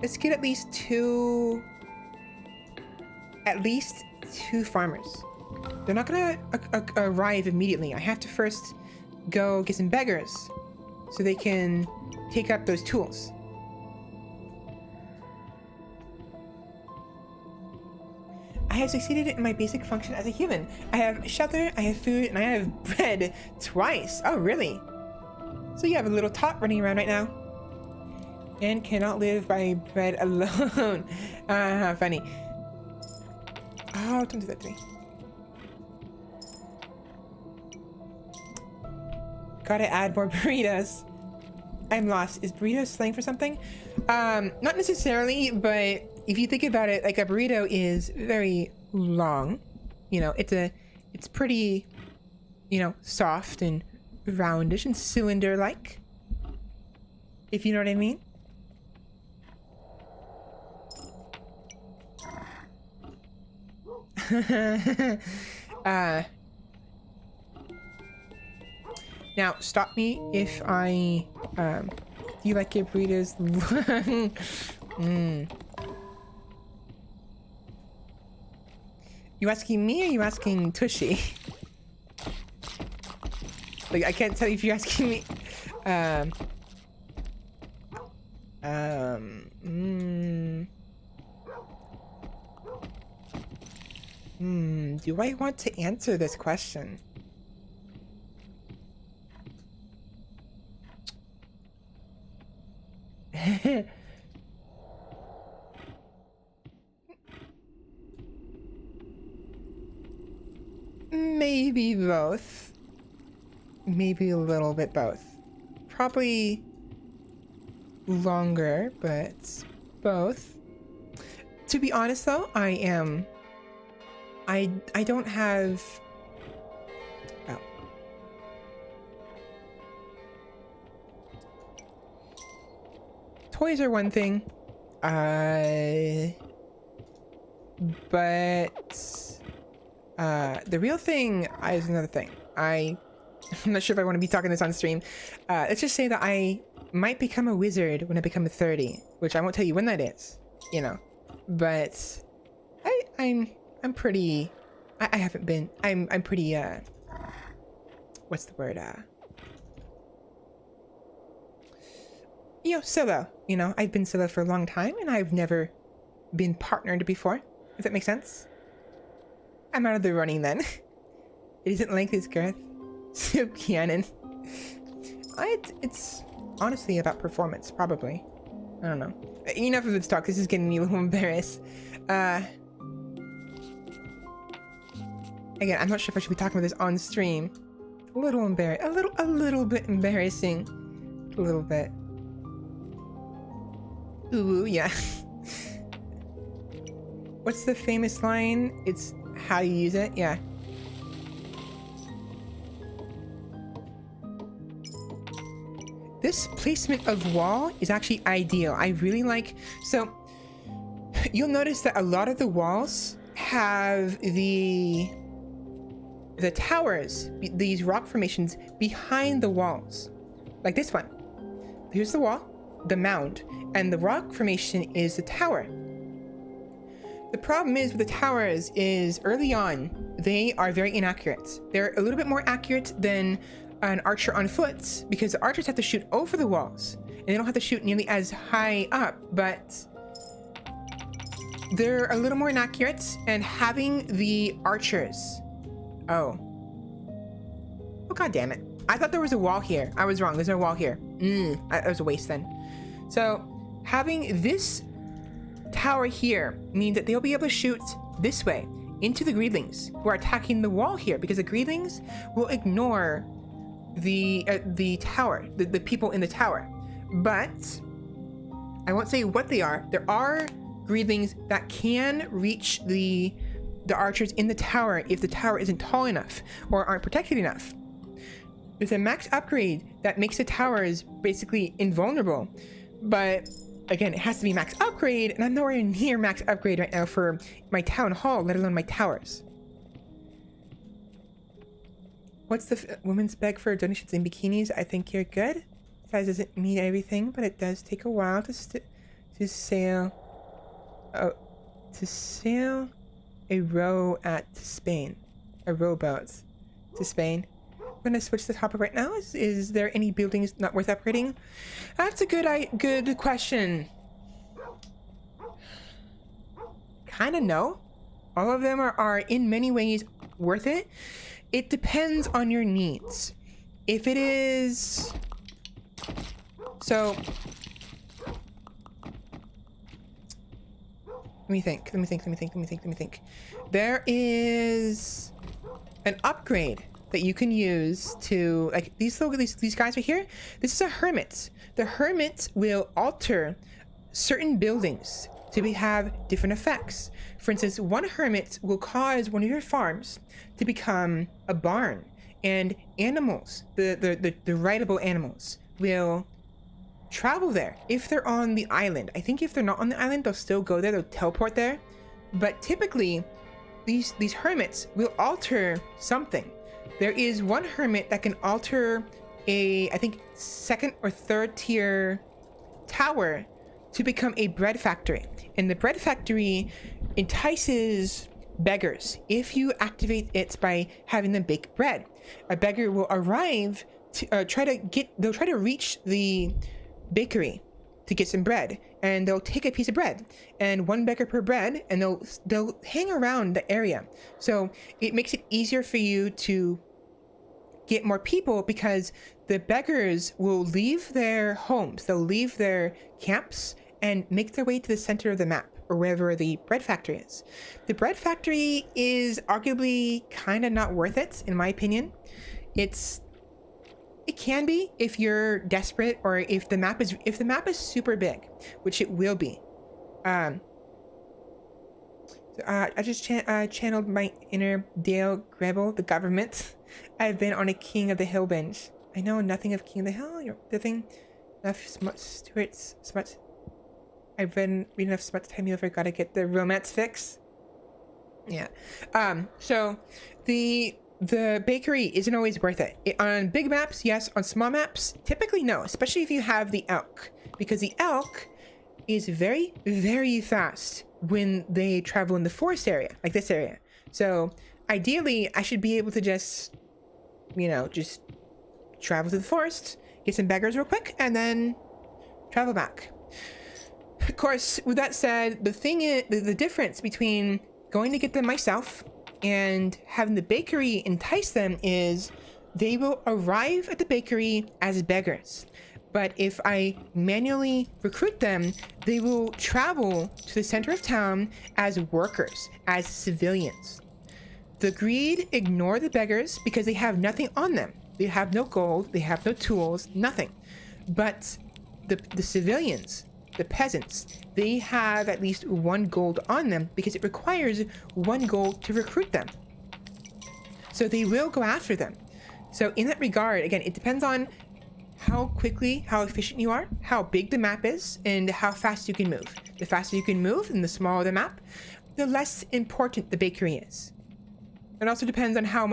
Let's get at least two farmers. They're not gonna arrive immediately. I have to first go get some beggars so they can take up those tools. I have succeeded in my basic function as a human. I have shelter, I have food, and I have bread twice. Oh, really? So you have a little tot running around right now. And cannot live by bread alone. Funny. Oh, don't do that to me. Gotta add more burritos. I'm lost. Is burrito slang for something? Not necessarily, but if you think about it, like a burrito is very long. You know, it's pretty, you know, soft and roundish and cylinder-like. If you know what I mean. Now, stop me if I, do you like your burritos? You asking me or you asking Tushy? Like, I can't tell you if you're asking me. Do I want to answer this question? Maybe both. Maybe a little bit both. Probably longer, but both. To be honest though, I don't have... Oh. Toys are one thing. But the real thing is another thing. I'm not sure if I want to be talking this on stream. Let's just say that I might become a wizard when I become 30, which I won't tell you when that is, you know. But I'm pretty... I haven't been... I'm pretty, what's the word? You know, solo. You know, I've been solo for a long time, and I've never been partnered before, if that makes sense. I'm out of the running then. It isn't length, it's girth. So canon. It's honestly about performance, probably. I don't know. Enough of this talk, this is getting me a little embarrassed. Again, I'm not sure if I should be talking about this on stream. A little bit embarrassing. A little bit. Ooh, yeah. What's the famous line? It's how you use it, yeah. This placement of wall is actually ideal. I really like... So, you'll notice that a lot of the walls have the towers, these rock formations behind the walls. Like this one. Here's the wall, the mound, and the rock formation is the tower. The problem is with the towers is early on, they are very inaccurate. They're a little bit more accurate than an archer on foot because the archers have to shoot over the walls and they don't have to shoot nearly as high up, but they're a little more inaccurate. And having the archers... Oh, god damn it. I thought there was a wall here. I was wrong. There's no wall here. That was a waste then. So having this tower here means that they'll be able to shoot this way into the greedlings who are attacking the wall here, because the greedlings will ignore the tower, the people in the tower. But I won't say what they are. There are greedlings that can reach the archers in the tower if the tower isn't tall enough or aren't protected enough. There's a max upgrade that makes the towers basically invulnerable, but again, it has to be max upgrade, and I'm nowhere near max upgrade right now for my town hall, let alone my towers. What's the women's spec for donations in bikinis? I think you're good. Size doesn't mean everything, but it does take a while to sail. Oh, to sail a row to Spain. A rowboat to Spain. I'm gonna switch the topic right now. Is there any buildings not worth upgrading? That's a good question. Kinda no. All of them are in many ways worth it. It depends on your needs. If it is... So... Let me think. There is an upgrade that you can use to, like, these guys right here. This is a hermit. The hermit will alter certain buildings to have different effects. For instance, one hermit will cause one of your farms to become a barn, and animals, the rideable animals, will travel there if they're on the island. I think if they're not on the island, they'll still go there, they'll teleport there. But typically, these hermits will alter something. There is one hermit that can alter a, I think, second or third tier tower to become a bread factory. And the bread factory entices beggars if you activate it by having them bake bread. A beggar will arrive to they'll try to reach the bakery to get some bread, and they'll take a piece of bread, and one beggar per bread, and they'll hang around the area. So it makes it easier for you to get more people, because the beggars will leave their homes, they'll leave their camps and make their way to the center of the map, or wherever the bread factory is. The bread factory is arguably kind of not worth it, in my opinion. It can be if you're desperate, or if the map is super big, which it will be. I just channeled my inner Dale Grebel, the government. I've been on a King of the Hill binge. I know nothing of King of the Hill. You're the thing. Enough Stuart's smut. I've been reading enough smut to tell me over. Gotta get the romance fix. Yeah. So the bakery isn't always worth it. On big maps, yes. On small maps, typically no. Especially if you have the elk, because the elk is very, very fast when they travel in the forest area, like this area. So ideally, I should be able to just travel to the forest, get some beggars real quick, and then travel back. Of course, with that said, the thing is, the difference between going to get them myself and having the bakery entice them is they will arrive at the bakery as beggars. But if I manually recruit them, they will travel to the center of town as workers, as civilians. The greed ignore the beggars because they have nothing on them. They have no gold, they have no tools, nothing. But the civilians, the peasants, they have at least 1 gold on them, because it requires 1 gold to recruit them. So they will go after them. So in that regard, again, it depends on how quickly, how efficient you are, how big the map is, and how fast you can move. The faster you can move and the smaller the map, the less important the bakery is. It also depends on how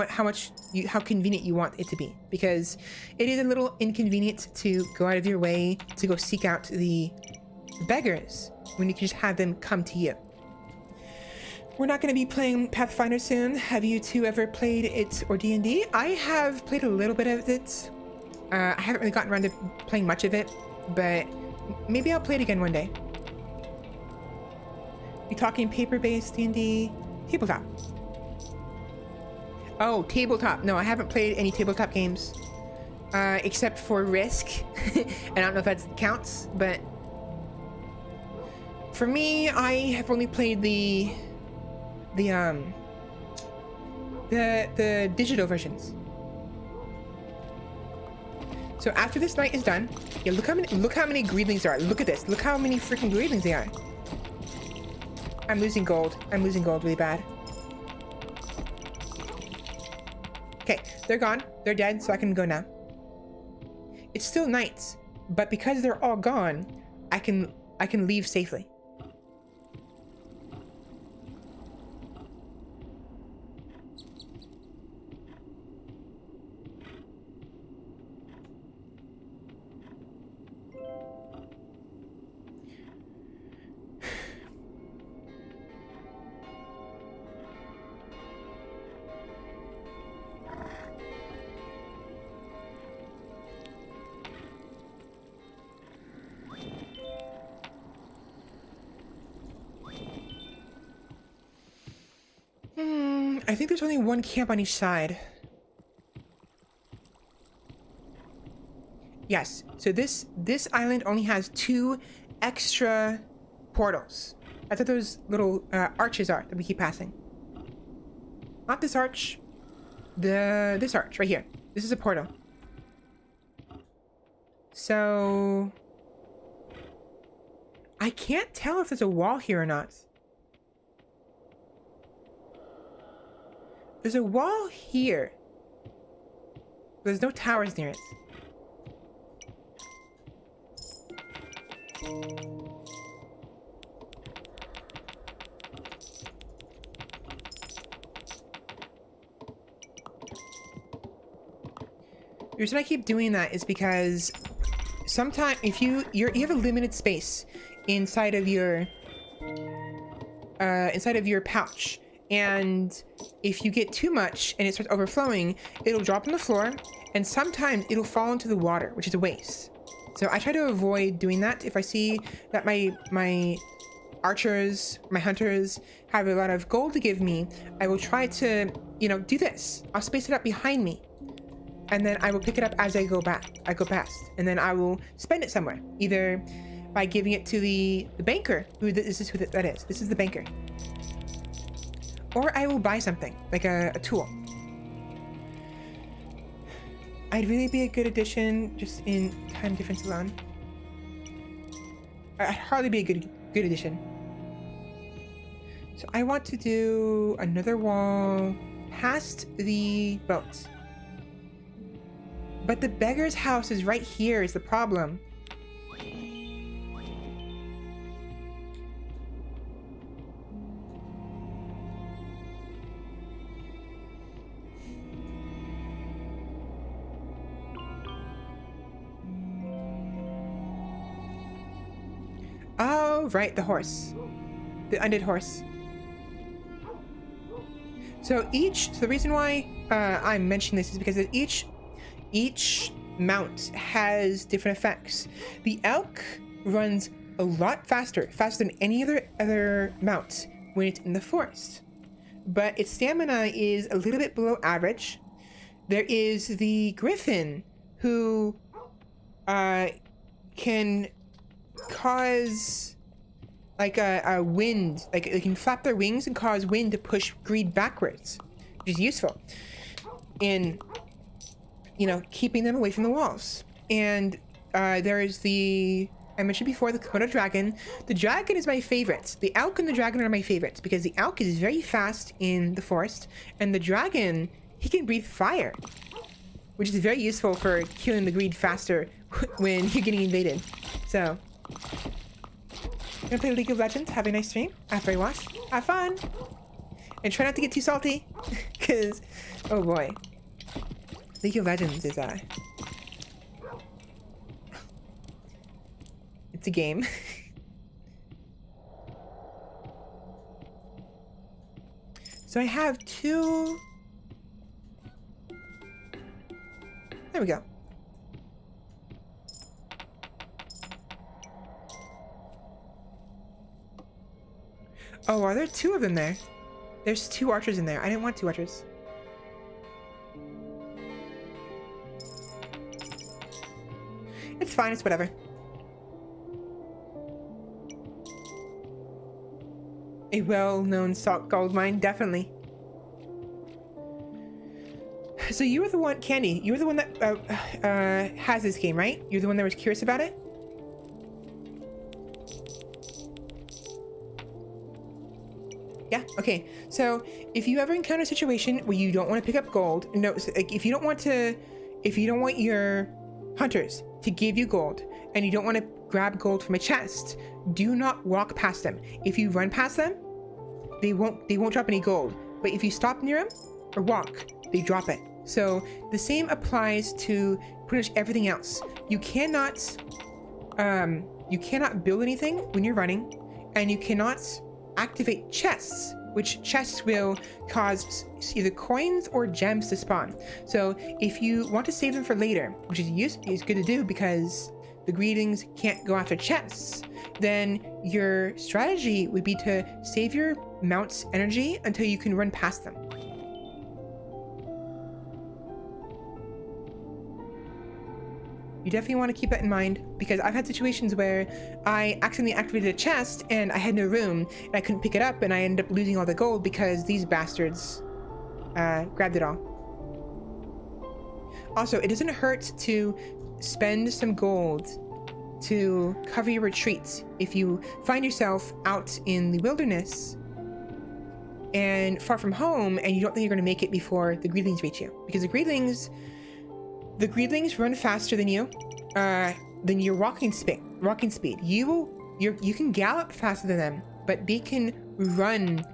convenient you want it to be, because it is a little inconvenient to go out of your way to go seek out the beggars when you can just have them come to you. We're not going to be playing Pathfinder soon. Have you two ever played it or D&D? I have played a little bit of it. I haven't really gotten around to playing much of it, but maybe I'll play it again one day. You talking paper-based D&D? Tabletop. Oh, tabletop. No, I haven't played any tabletop games, except for Risk. I don't know if that counts, but for me, I have only played the digital versions. So after this night is done, yeah, look how many greedlings there are. Look at this. Look how many freaking greedlings there are. I'm losing gold. I'm losing gold really bad. Okay, they're gone. They're dead, so I can go now. It's still night, but because they're all gone, I can leave safely. I think there's only 1 camp on each side. Yes, so this island only has 2 extra portals. That's what those little arches are that we keep passing. Not this arch. This arch right here. This is a portal. So I can't tell if there's a wall here or not. There's a wall here. There's no towers near it. reason I keep doing that is because sometimes if you have a limited space inside of your pouch, and if you get too much and it starts overflowing, it'll drop on the floor, and sometimes it'll fall into the water, which is a waste. So I try to avoid doing that. If I see that my archers, my hunters have a lot of gold to give me, I will try to, do this. I'll space it up behind me, and then I will pick it up as I go past, and then I will spend it somewhere, either by giving it to the banker. This is who that is. This is the banker. Or I will buy something, like a tool. I'd really be a good addition just in time difference alone. I'd hardly be a good addition. So I want to do another wall past the boat. But the beggar's house is right here is the problem. Oh, right, the horse. The undead horse. So the reason why I'm mentioning this is because each mount has different effects. The elk runs a lot faster than any other mount when it's in the forest. But its stamina is a little bit below average. There is the griffin, who can cause like a wind, like they can flap their wings and cause wind to push greed backwards, which is useful in keeping them away from the walls. And there is I mentioned before, the Komodo dragon. The dragon is my favorite. The elk and the dragon are my favorites because the elk is very fast in the forest, and the dragon, he can breathe fire, which is very useful for killing the greed faster when you're getting invaded. So gonna play League of Legends, have a nice stream after I wash, have fun, and try not to get too salty, because, oh boy, League of Legends is it's a game. So I have two, there we go. Oh, are there two of them there? There's two archers in there. I didn't want two archers. It's fine, it's whatever. A well-known salt gold mine, definitely. So you were the one, Candy, you were the one that has this game, right? You're the one that was curious about it? Yeah, okay. So if you ever encounter a situation where you don't want to pick up gold, no, like if you don't want your hunters to give you gold, and you don't want to grab gold from a chest, do not walk past them. If you run past them, they won't drop any gold. But if you stop near them or walk, they drop it. So the same applies to pretty much everything else. You cannot build anything when you're running, and you cannot activate chests, which chests will cause either coins or gems to spawn. So if you want to save them for later, which is good to do because the greetings can't go after chests, then your strategy would be to save your mount's energy until you can run past them. You definitely want to keep that in mind, because I've had situations where I accidentally activated a chest and I had no room and I couldn't pick it up, and I ended up losing all the gold because these bastards grabbed it all. Also, it doesn't hurt to spend some gold to cover your retreat if you find yourself out in the wilderness and far from home and you don't think you're going to make it before the greedlings reach you, because the greedlings run faster than you, than your walking speed. You can gallop faster than them, but they can run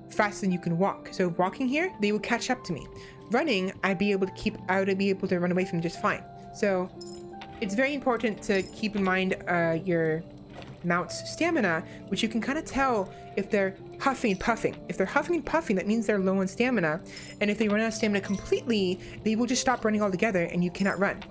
faster than you can walk. So walking here, they will catch up to me. running, I would be able to run away from them just fine. So it's very important to keep in mind your mount's stamina, which you can kind of tell if they're huffing and puffing. If they're huffing and puffing, that means they're low on stamina. And if they run out of stamina completely, they will just stop running altogether and you cannot run.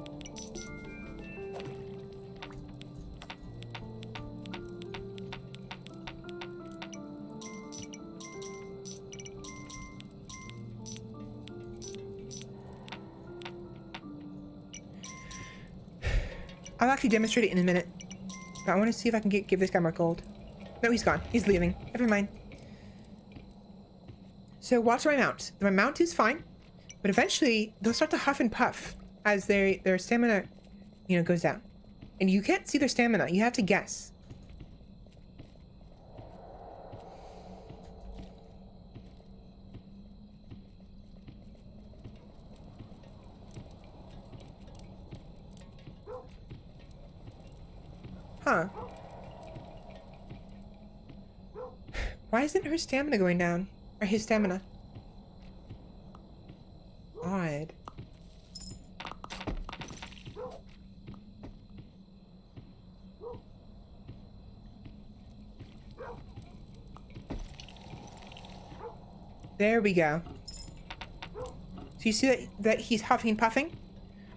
I'll actually demonstrate it in a minute. But I want to see if I can give this guy more gold. No, he's gone. He's leaving. Never mind. So watch my mount. My mount is fine, but eventually they'll start to huff and puff as their stamina, goes down. And you can't see their stamina. You have to guess. Huh. Why isn't her stamina going down? Or his stamina? Odd. There we go. So you see that he's huffing and puffing?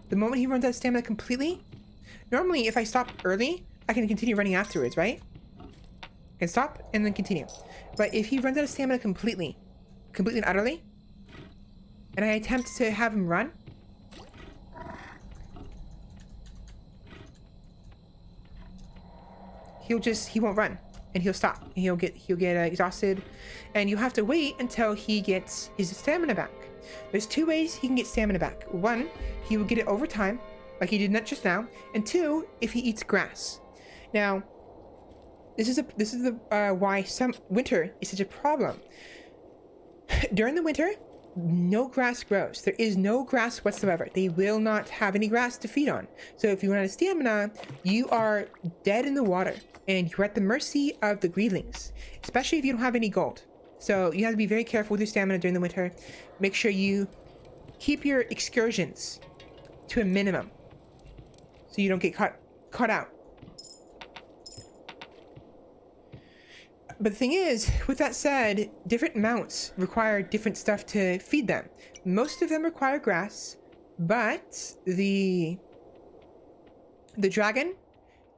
The moment he runs out of stamina completely, normally if I stop early, I can continue running afterwards, right? I can stop and then continue. But if he runs out of stamina completely and utterly, and I attempt to have him run, he won't run, and he'll stop. And he'll get exhausted, and you have to wait until he gets his stamina back. There's two ways he can get stamina back. One, he will get it over time, like he did not just now, and two, if he eats grass. Now, this is why winter is such a problem. During the winter, no grass grows. There is no grass whatsoever. They will not have any grass to feed on. So if you run out of stamina, you are dead in the water, and you're at the mercy of the greedlings, especially if you don't have any gold. So you have to be very careful with your stamina during the winter. Make sure you keep your excursions to a minimum, so you don't get caught out. But the thing is, with that said, different mounts require different stuff to feed them. Most of them require grass, but the dragon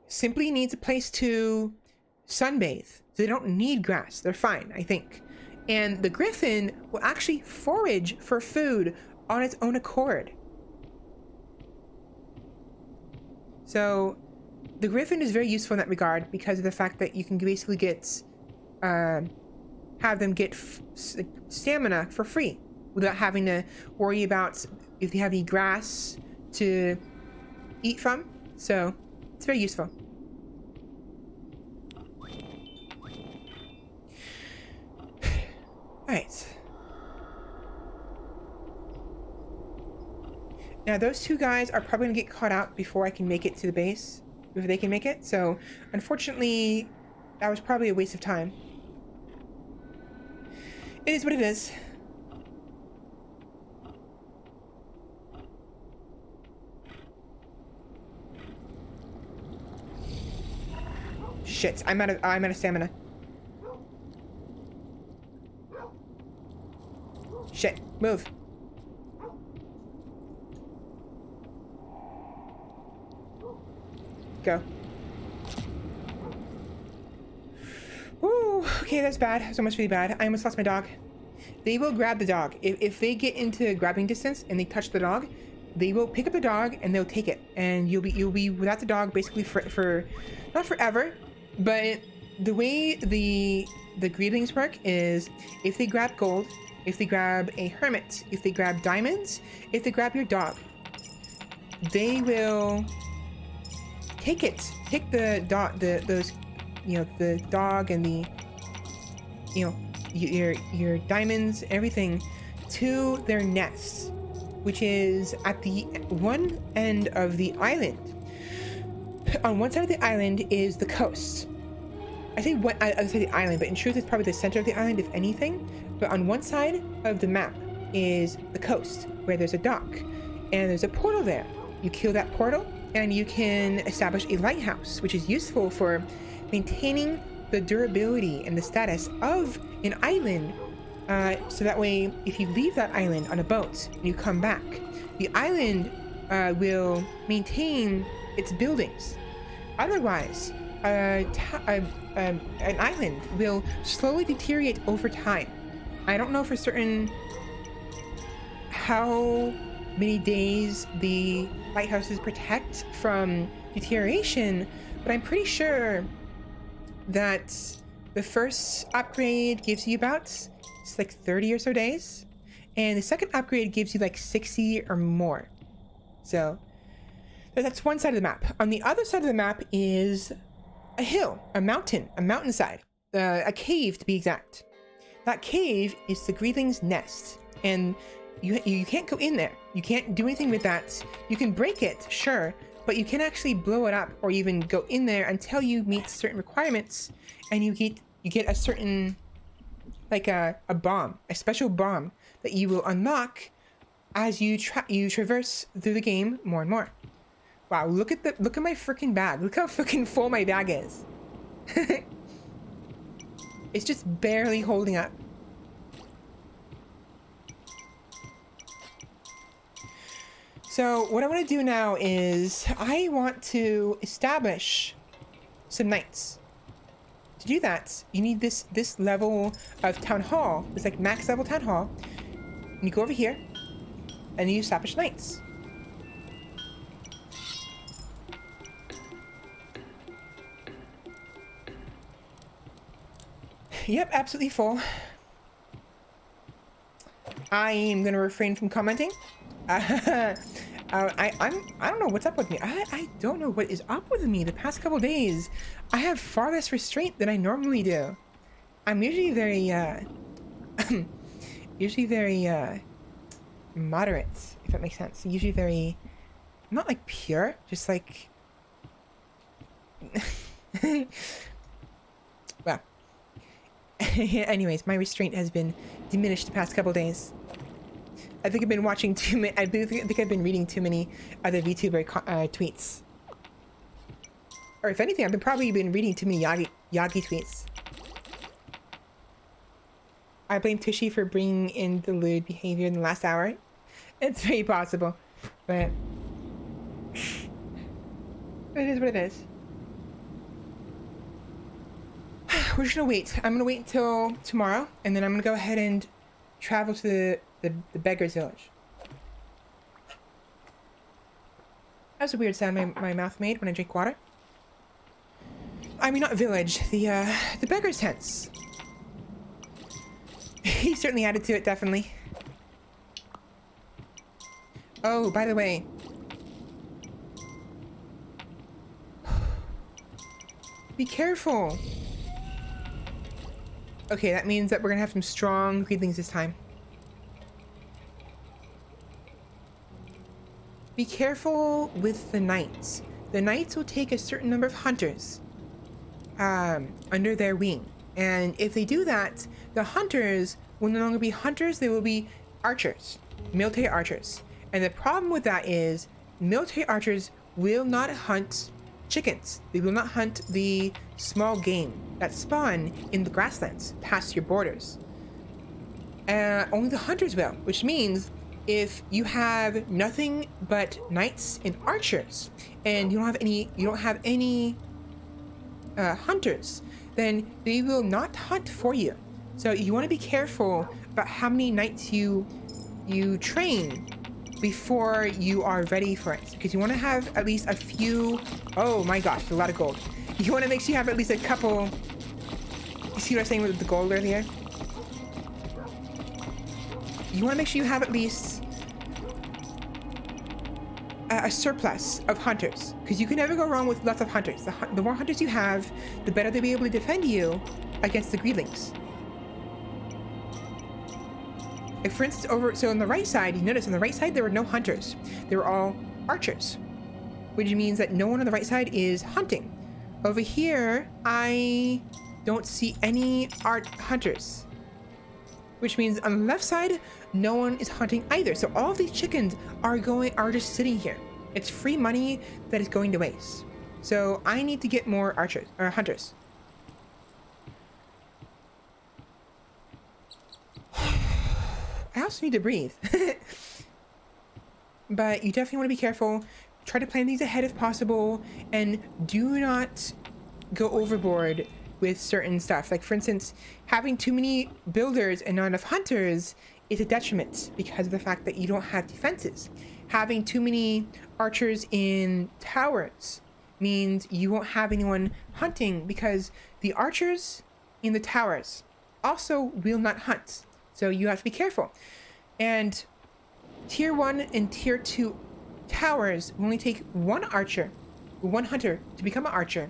simply needs a place to sunbathe. They don't need grass. They're fine, I think. And the griffin will actually forage for food on its own accord. So the griffin is very useful in that regard because of the fact that you can basically have them get stamina for free without having to worry about if they have any grass to eat from. So it's very useful. Alright. Now those two guys are probably gonna get caught out before I can make it to the base, if they can make it. So unfortunately, that was probably a waste of time. It is what it is. Shit, I'm out of stamina. Shit, move. Go. Ooh, okay, that's bad. That's almost really bad. I almost lost my dog. They will grab the dog. If they get into grabbing distance and they touch the dog, they will pick up the dog and they'll take it. And you'll be without the dog basically for not forever, but the way the greedlings work is if they grab gold, if they grab a hermit, if they grab diamonds, if they grab your dog, they will take it. Take the dog, the dog and the, your diamonds, everything, to their nest, which is at the one end of the island. On one side of the island is the coast. I say the island, but in truth it's probably the center of the island, if anything. But on one side of the map is the coast, where there's a dock, and there's a portal there. You kill that portal, and you can establish a lighthouse, which is useful for maintaining the durability and the status of an island. So that way, if you leave that island on a boat and you come back, the island will maintain its buildings. Otherwise, an island will slowly deteriorate over time. I don't know for certain how many days the lighthouses protect from deterioration, but I'm pretty sure that the first upgrade gives you about, it's like 30 or so days, and the second upgrade gives you like 60 or more. So that's one side of the map. On the other side of the map is a hill, a mountainside, a cave to be exact. That cave is the Greeling's nest, and you can't go in there. You can't do anything with that. You can break it, sure, but you can actually blow it up or even go in there until you meet certain requirements, and you get a certain, like a bomb, a special bomb that you will unlock as you traverse through the game more and more. Wow, look at my freaking bag. Look how freaking full my bag is. It's just barely holding up. So what I want to do now is I want to establish some knights. To do that, you need this level of town hall. It's like max level town hall. And you go over here and you establish knights. Yep, absolutely full. I am gonna refrain from commenting. I don't know what's up with me. I don't know what is up with me. The past couple days, I have far less restraint than I normally do. I'm usually very moderate, if that makes sense. Usually very, not like pure, just like. Well. Anyways, my restraint has been diminished the past couple days. I think I've been watching too many. I think I've been reading too many other VTuber tweets. Or if anything, I've probably been reading too many Yagi tweets. I blame Tushy for bringing in the lewd behavior in the last hour. It's very possible, but it is what it is. We're just gonna wait. I'm gonna wait until tomorrow, and then I'm gonna go ahead and travel to the beggar's village. That's a weird sound my mouth made when I drink water. I mean, not village, the beggar's tents. He certainly added to it, definitely. Oh, by the way. Be careful. Okay, that means that we're gonna have some strong greedlings this time. Be careful with the knights. The knights will take a certain number of hunters under their wing. And if they do that, the hunters will no longer be hunters, they will be archers, military archers. And the problem with that is military archers will not hunt chickens. They will not hunt the small game that spawn in the grasslands past your borders. Only the hunters will, which means if you have nothing but knights and archers, and you don't have any hunters, then they will not hunt for you. So you want to be careful about how many knights you train before you are ready for it, because you want to have at least a few. Oh my gosh, a lot of gold. You want to make sure you have at least a couple. You see what I was saying with the gold earlier? You want to make sure you have at least a surplus of hunters, because you can never go wrong with lots of hunters. The more hunters you have, the better they'll be able to defend you against the greedlings. Like for instance, so on the right side, you notice on the right side there were no hunters. They were all archers, which means that no one on the right side is hunting. Over here, I don't see any hunters. which means on the left side, no one is hunting either. So all of these chickens are just sitting here. It's free money that is going to waste. So I need to get more archers or hunters. I also need to breathe. But you definitely want to be careful. Try to plan things ahead if possible, and do not go overboard with certain stuff. Like, for instance, having too many builders and not enough hunters is a detriment because of the fact that you don't have defenses. Having too many archers in towers means you won't have anyone hunting, because the archers in the towers also will not hunt. So you have to be careful. And tier 1 and tier 2 towers will only take one hunter to become an archer.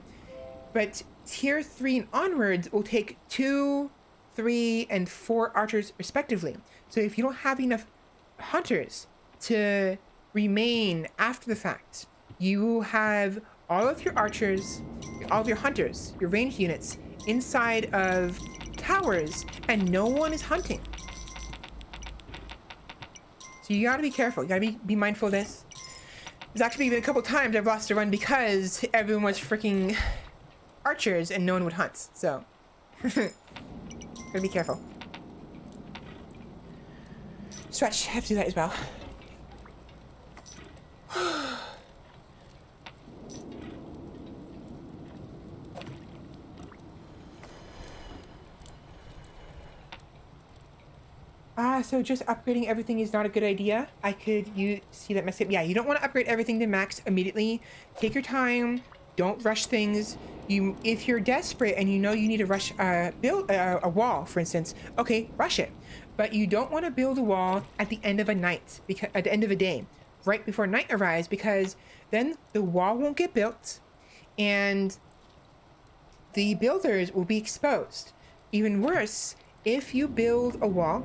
But tier 3 and onwards will take 2, 3, and 4 archers respectively. So if you don't have enough hunters to remain after the fact, you will have all of your archers, all of your hunters, your ranged units inside of towers, and no one is hunting. So you gotta be careful. You gotta be mindful of this. There's actually been a couple times I've lost a run because everyone was freaking archers and no one would hunt. So gotta be careful. Stretch. I have to do that as well. So just upgrading everything is not a good idea. You see that message? Yeah, you don't want to upgrade everything to max immediately. Take your time. Don't rush things. If you're desperate and you know you need to rush build a wall, for instance, okay, rush it. But you don't want to build a wall at the end of a night, because at the end of a day, right before night arrives, because then the wall won't get built and the builders will be exposed. Even worse, if you build a wall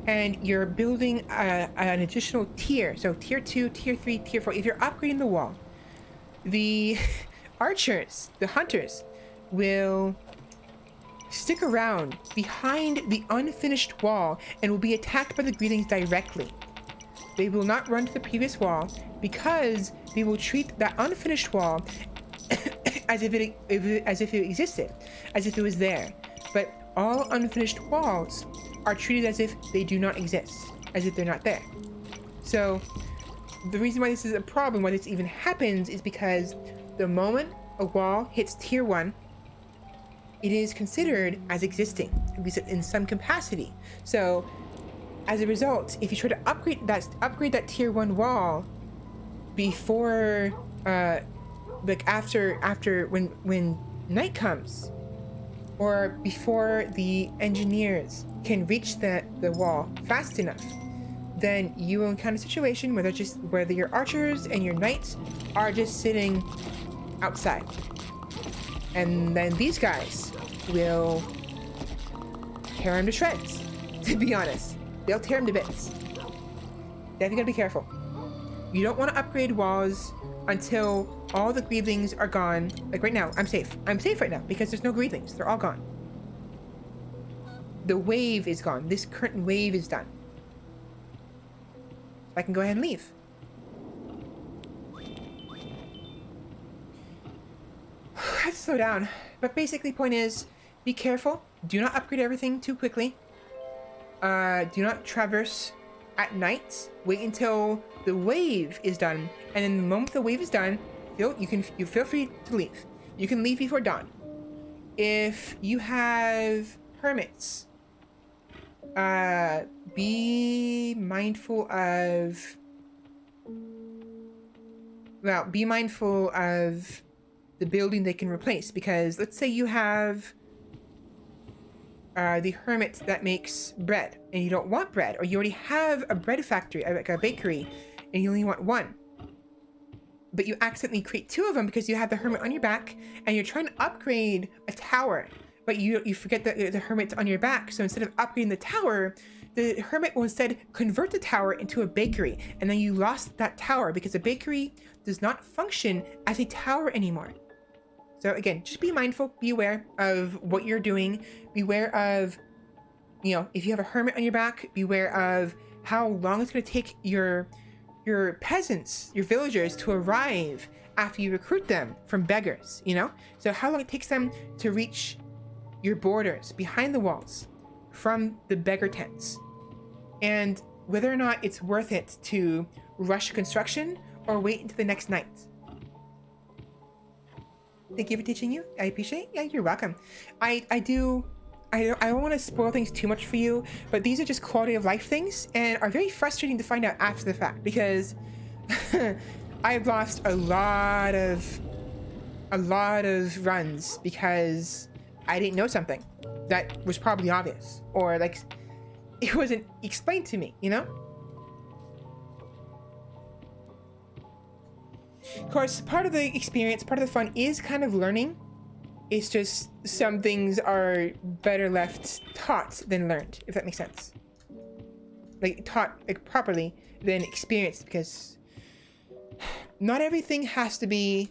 and you're building an additional tier, so tier 2, tier 3, tier 4, if you're upgrading the wall, the archers, the hunters, will stick around behind the unfinished wall and will be attacked by the greetings directly. They will not run to the previous wall because they will treat that unfinished wall as if it existed, as if it was there. But all unfinished walls are treated as if they do not exist, as if they're not there. So the reason why this is a problem, why this even happens, is because the moment a wall hits tier 1, it is considered as existing, at least in some capacity. So as a result, if you try to upgrade that tier 1 wall before like after when night comes, or before the engineers can reach the wall fast enough, then you will encounter a situation where your archers and your knights are just sitting outside. And then these guys will tear them to shreds, to be honest. They'll tear them to bits. Definitely gotta be careful. You don't want to upgrade walls until all the greedlings are gone. Like right now, I'm safe. I'm safe right now because there's no greedlings. They're all gone. The wave is gone. This current wave is done. I can go ahead and leave. I have to slow down. But basically, point is, be careful. Do not upgrade everything too quickly. Do not traverse at night. Wait until the wave is done, and then the moment the wave is done, you feel free to leave. You can leave before dawn. If you have hermits, be mindful of the building they can replace, because let's say you have the hermit that makes bread and you don't want bread, or you already have a bread factory, like a bakery, and you only want one, but you accidentally create 2 of them because you have the hermit on your back and you're trying to upgrade a tower, but you forget that the hermit's on your back. So instead of upgrading the tower, the hermit will instead convert the tower into a bakery, and then you lost that tower because a bakery does not function as a tower anymore. So again, just be mindful, be aware of what you're doing, beware of You know, if you have a hermit on your back, beware of how long it's going to take your peasants, your villagers to arrive after you recruit them from beggars, you know? So how long it takes them to reach your borders behind the walls from the beggar tents, and whether or not it's worth it to rush construction or wait until the next night. Thank you for teaching you. I appreciate. Yeah, you're welcome. I don't want to spoil things too much for you, but these are just quality of life things and are very frustrating to find out after the fact, because I've lost a lot of runs because I didn't know something that was probably obvious, or like it wasn't explained to me, you know? Of course, part of the experience, part of the fun is kind of learning. It's just some things are better left taught than learned, if that makes sense. Like taught like properly than experienced, because not everything has to be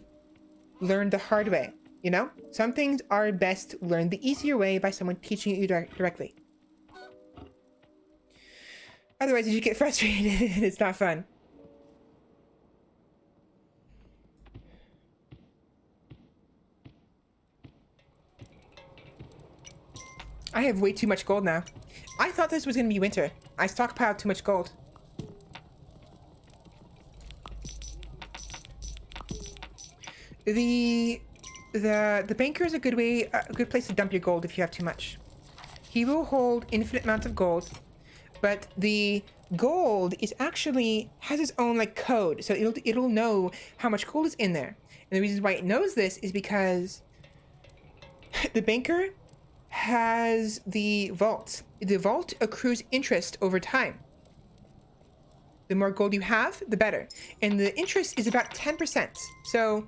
learned the hard way, you know? Some things are best learned the easier way by someone teaching you directly. Otherwise, you get frustrated and it's not fun. I have way too much gold now. I thought this was gonna be winter. I stockpiled too much gold. The banker is a good place to dump your gold if you have too much. He will hold infinite amounts of gold, but the gold is actually has its own like code, so it'll know how much gold is in there. And the reason why it knows this is because the banker has the vault. The vault accrues interest over time. The more gold you have, the better. And the interest is about 10%. So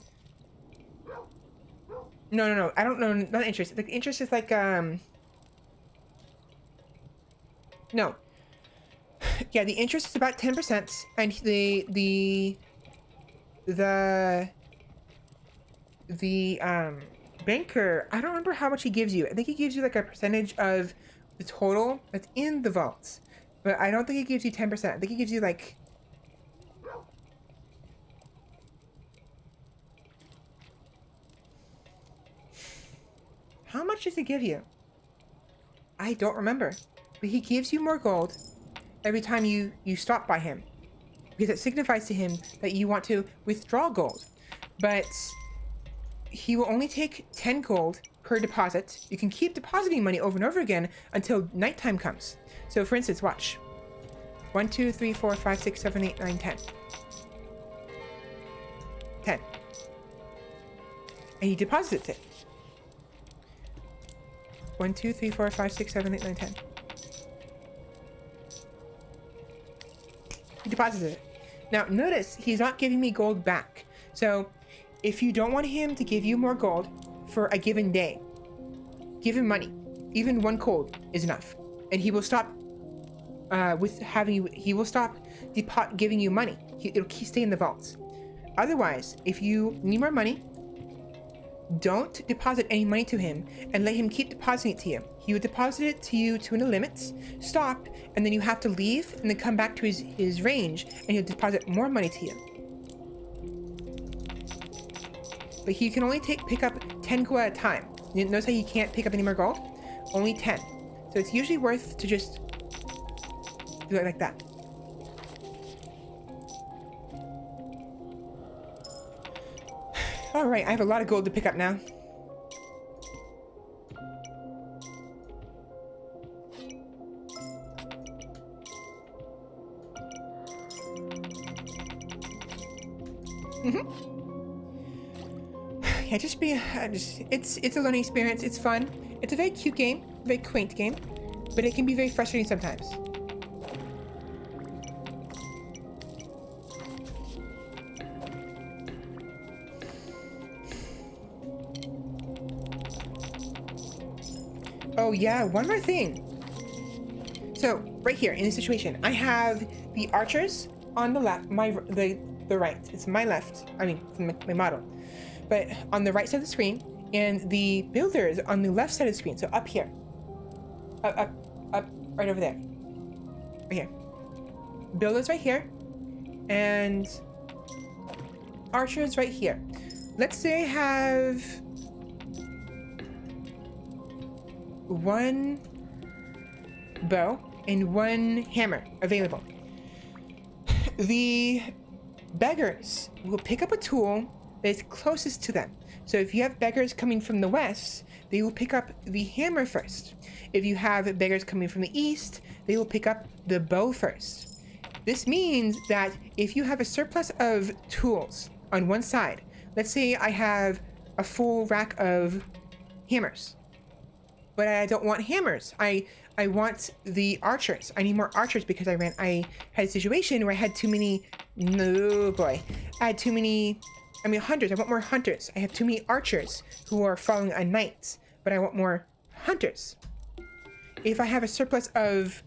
no, I don't know, not interest. The interest is like no. Yeah, the interest is about 10%, and the banker, I don't remember how much he gives you. I think he gives you like a percentage of the total that's in the vaults, but I don't think he gives you 10%. I think he gives you like how much does he give you? I don't remember, but he gives you more gold every time you stop by him, because it signifies to him that you want to withdraw gold. But he will only take 10 gold per deposit. You can keep depositing money over and over again until nighttime comes. So for instance, watch. 1, 2, 3, 4, 5, 6, 7, 8, 9, 10. 10. And he deposits it. 1, 2, 3, 4, 5, 6, 7, 8, 9, 10. He deposits it. Now notice he's not giving me gold back. So if you don't want him to give you more gold for a given day, give him money. Even 1 gold is enough, and he will stop he will stop giving you money. It'll stay in the vaults. Otherwise, if you need more money, don't deposit any money to him and let him keep depositing it to you. He will deposit it to you to the limits, stop, and then you have to leave and then come back to his range, and he'll deposit more money to you. But he can only pick up 10 gold at a time. You notice how he can't pick up any more gold? Only 10. So it's usually worth to just do it like that. Alright, I have a lot of gold to pick up now. Yeah, it's a learning experience. It's fun. It's a very cute game, very quaint game, but it can be very frustrating sometimes. Oh yeah, one more thing. So right here in this situation, I have the archers on the left, the right. It's my left. I mean, my model. But on the right side of the screen, and the builders on the left side of the screen. So up here, up up right over there. Right here. Builders right here. And archers right here. Let's say I have one bow and one hammer available. The beggars will pick up a tool that is closest to them. So if you have beggars coming from the west, they will pick up the hammer first. If you have beggars coming from the east, they will pick up the bow first. This means that if you have a surplus of tools on one side, let's say I have a full rack of hammers, but I don't want hammers. I want the archers. I need more archers because I had a situation where I had too many, I had too many, hunters. I want more hunters. I have too many archers who are following a knight, but I want more hunters. If I have a surplus of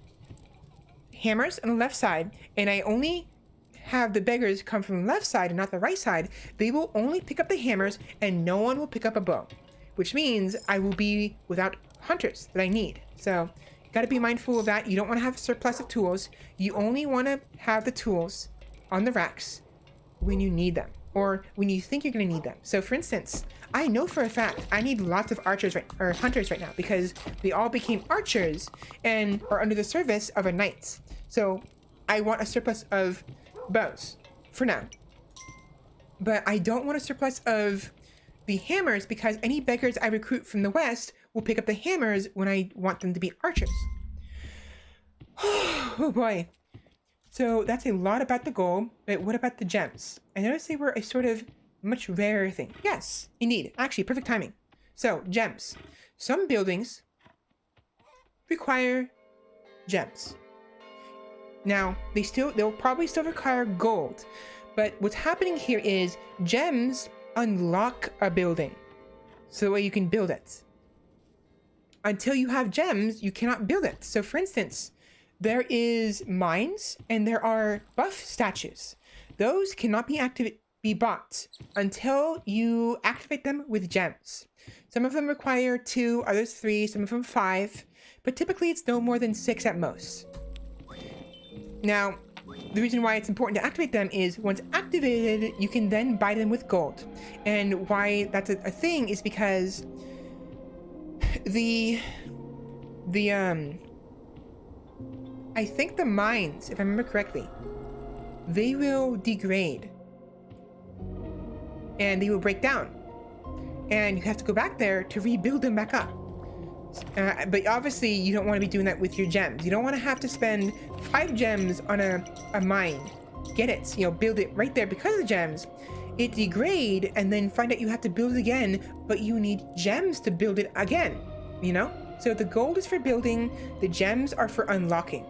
hammers on the left side and I only have the beggars come from the left side and not the right side, they will only pick up the hammers and no one will pick up a bow, which means I will be without hunters that I need. So you got to be mindful of that. You don't want to have a surplus of tools. You only want to have the tools on the racks when you need them or when you think you're going to need them. So for instance, I know for a fact I need lots of archers or hunters right now because they all became archers and are under the service of a knight. So I want a surplus of bows for now. But I don't want a surplus of the hammers because any beggars I recruit from the west will pick up the hammers when I want them to be archers. Oh boy. So that's a lot about the gold, but what about the gems? I noticed they were a sort of much rarer thing. Yes, indeed. Actually, perfect timing. So, gems. Some buildings require gems. Now, they'll probably still require gold, but what's happening here is gems unlock a building so that way you can build it. Until you have gems, you cannot build it. So for instance, there is mines and there are buff statues. Those cannot be bought until you activate them with gems. Some of them require 2, others 3, some of them 5, but typically it's no more than 6 at most. Now, the reason why it's important to activate them is once activated, you can then buy them with gold. And why that's a thing is because I think the mines, if I remember correctly, they will degrade and they will break down and you have to go back there to rebuild them back up. But obviously you don't want to be doing that with your gems. You don't want to have to spend 5 gems on a mine, get it, build it right there because of the gems. It degrade and then find out you have to build it again, but you need gems to build it again, So the gold is for building, the gems are for unlocking.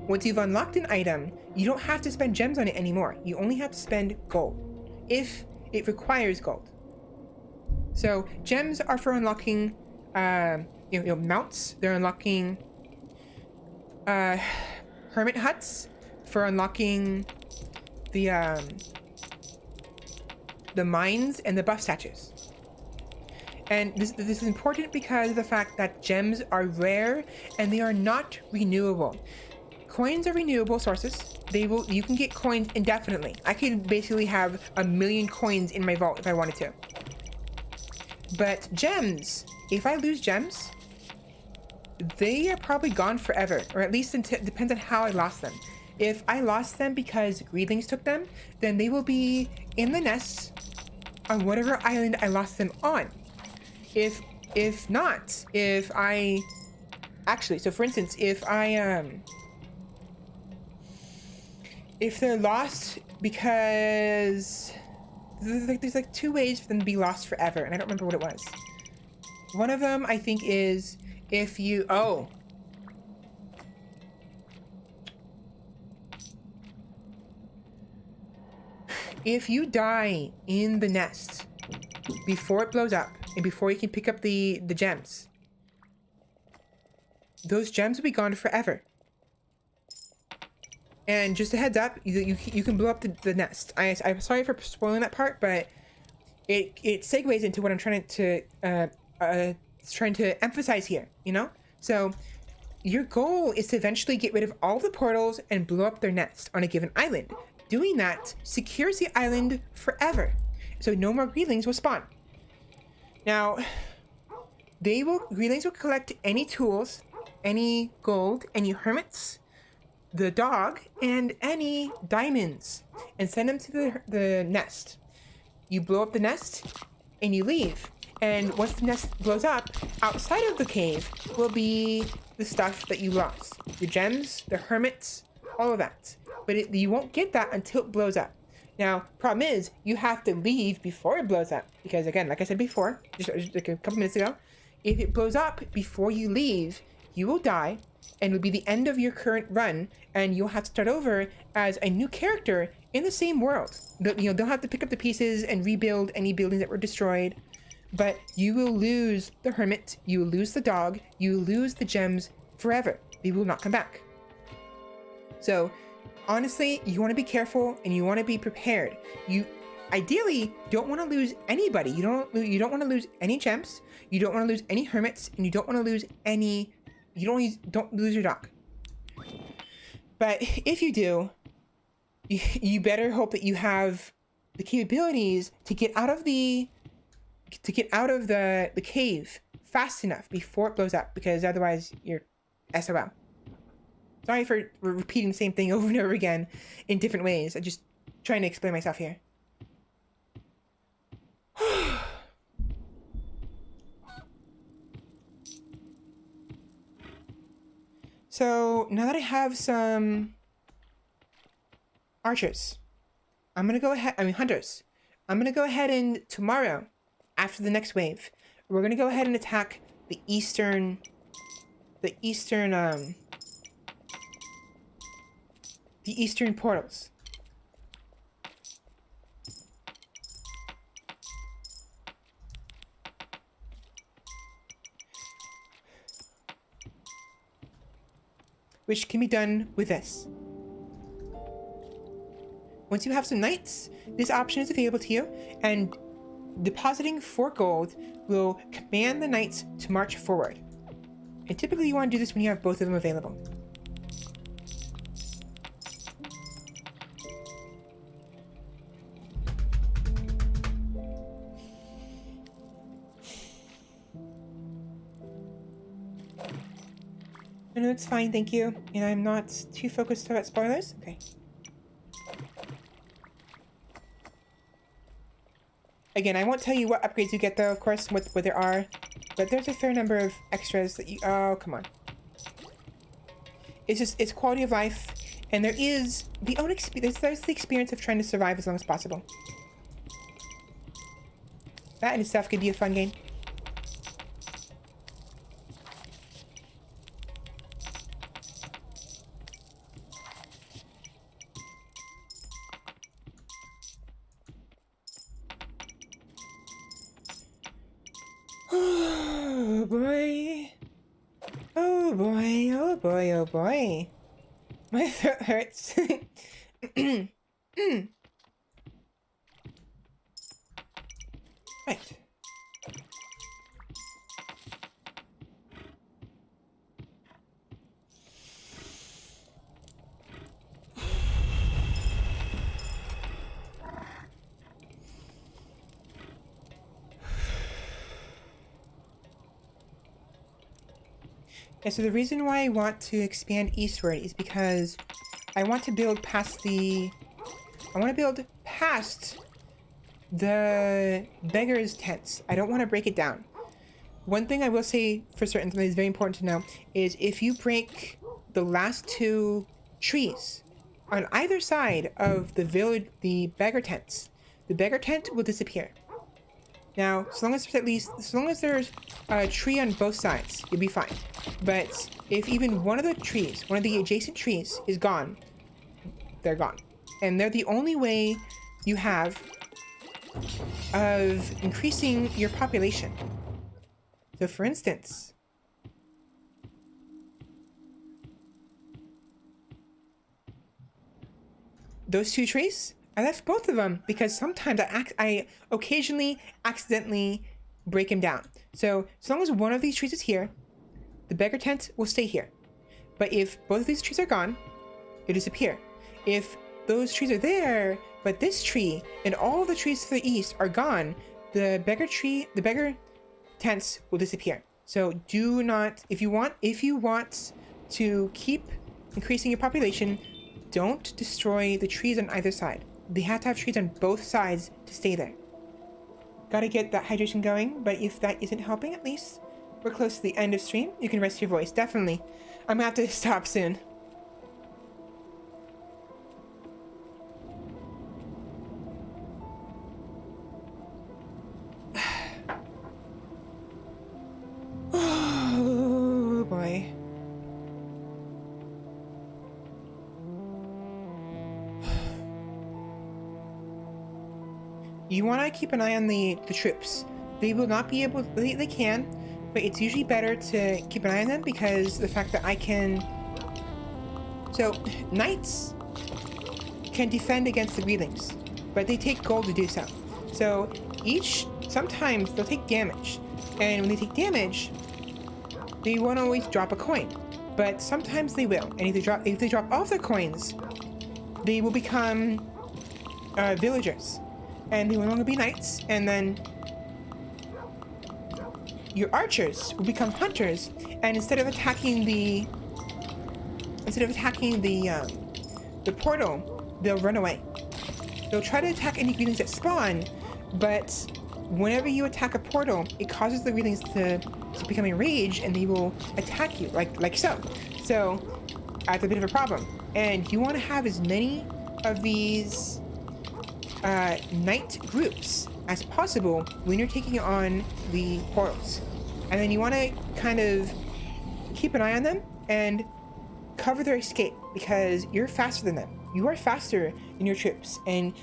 Once you've unlocked an item, you don't have to spend gems on it anymore. You only have to spend gold, if it requires gold. So gems are for unlocking mounts. They're unlocking hermit huts, for unlocking the mines and the buff statues. And this is important because of the fact that gems are rare and they are not renewable. Coins are renewable sources. You can get coins indefinitely. I could basically have 1,000,000 coins in my vault if I wanted to. But gems, if I lose gems, they are probably gone forever, or at least it depends on how I lost them. If I lost them because greedlings took them, then they will be in the nests on whatever island I lost them on. If not, so for instance, if they're lost because there's like 2 ways for them to be lost forever, and I don't remember what it was. One of them I think is if you die in the nest before it blows up and before you can pick up the gems, those gems will be gone forever. And just a heads up, you can blow up the nest. I'm sorry for spoiling that part, but it segues into what I'm trying to emphasize here. So your goal is to eventually get rid of all the portals and blow up their nest on a given island. Doing that secures the island forever, so no more greedlings will spawn. Now, greedlings will collect any tools, any gold, any hermits, the dog, and any diamonds, and send them to the nest. You blow up the nest, and you leave. And once the nest blows up, outside of the cave will be the stuff that you lost. Your gems, the hermits, all of that. But you won't get that until it blows up. Now, problem is, you have to leave before it blows up. Because again, like I said before, just like a couple minutes ago, if it blows up before you leave, you will die, and it'll be the end of your current run, and you'll have to start over as a new character in the same world. They'll have to pick up the pieces and rebuild any buildings that were destroyed. But you will lose the hermit, you will lose the dog, you will lose the gems forever. They will not come back. So, honestly, you want to be careful and you want to be prepared. You ideally don't want to lose anybody. You don't want to lose any gems, you don't want to lose any hermits, and you don't want to lose any... don't lose your dog. But if you do, you better hope that you have the capabilities to get out of the cave fast enough before it blows up, because otherwise you're SOL. Sorry for repeating the same thing over and over again in different ways. I'm just trying to explain myself here. So now that I have some archers, hunters. I'm gonna go ahead and tomorrow, after the next wave, we're gonna go ahead and attack the eastern portals. Which can be done with this. Once you have some knights, this option is available to you, and depositing 4 gold will command the knights to march forward. And typically you want to do this when you have both of them available. No, it's fine, thank you. And I'm not too focused about spoilers. Okay. Again, I won't tell you what upgrades you get though, of course, what there are. But there's a fair number of extras that you... Oh, come on. It's quality of life. And there is the own experience. There's the experience of trying to survive as long as possible. That in itself could be a fun game. Oh boy. Oh boy, oh boy, oh boy. My throat hurts. Right. Yeah, so the reason why I want to expand eastward is because I want to build past the beggars' tents. I don't want to break it down. One thing I will say for certain, something that's very important to know, is if you break the last 2 trees on either side of the beggar tents, the beggar tent will disappear. Now, as long as there's a tree on both sides, you'll be fine. But if even one of the adjacent trees is gone, they're gone. And they're the only way you have of increasing your population. So for instance, those 2 trees, I left both of them because sometimes I occasionally accidentally break them down. So as long as one of these trees is here, the beggar tent will stay here. But if both of these trees are gone, they disappear. If those trees are there, but this tree and all the trees to the east are gone, the beggar tents will disappear. So do not, if you want to keep increasing your population, don't destroy the trees on either side. They have to have trees on both sides to stay there. Gotta get that hydration going, but if that isn't helping, at least we're close to the end of stream. You can rest your voice, definitely. I'm gonna have to stop soon. Oh boy. You want to keep an eye on the troops. They will not be able, they can, but it's usually better to keep an eye on them because the fact that I can, so knights can defend against the greelings, but they take gold to do so. So sometimes they'll take damage, and when they take damage, they won't always drop a coin, but sometimes they will. And if they drop off their coins, they will become villagers. And they will no longer be knights, and then your archers will become hunters, and instead of attacking the portal, they'll run away. They'll try to attack any greelings that spawn, but whenever you attack a portal, it causes the greelings to become enraged, and they will attack you like so. So that's a bit of a problem, and you want to have as many of these knight groups as possible when you're taking on the portals. And then you want to kind of keep an eye on them and cover their escape, because you're faster than them. You are faster than your troops, and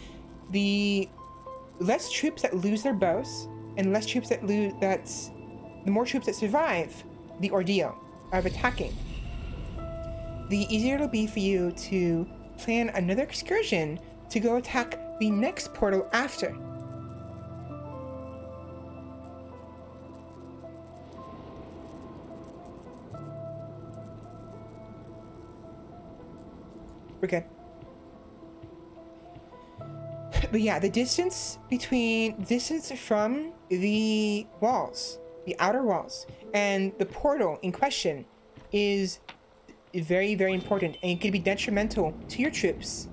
the less troops that lose their bows and less troops that the more troops that survive the ordeal of attacking, the easier it'll be for you to plan another excursion to go attack the next portal after. We're good. But yeah, the distance from the walls, the outer walls, and the portal in question is very, very important, and it can be detrimental to your troops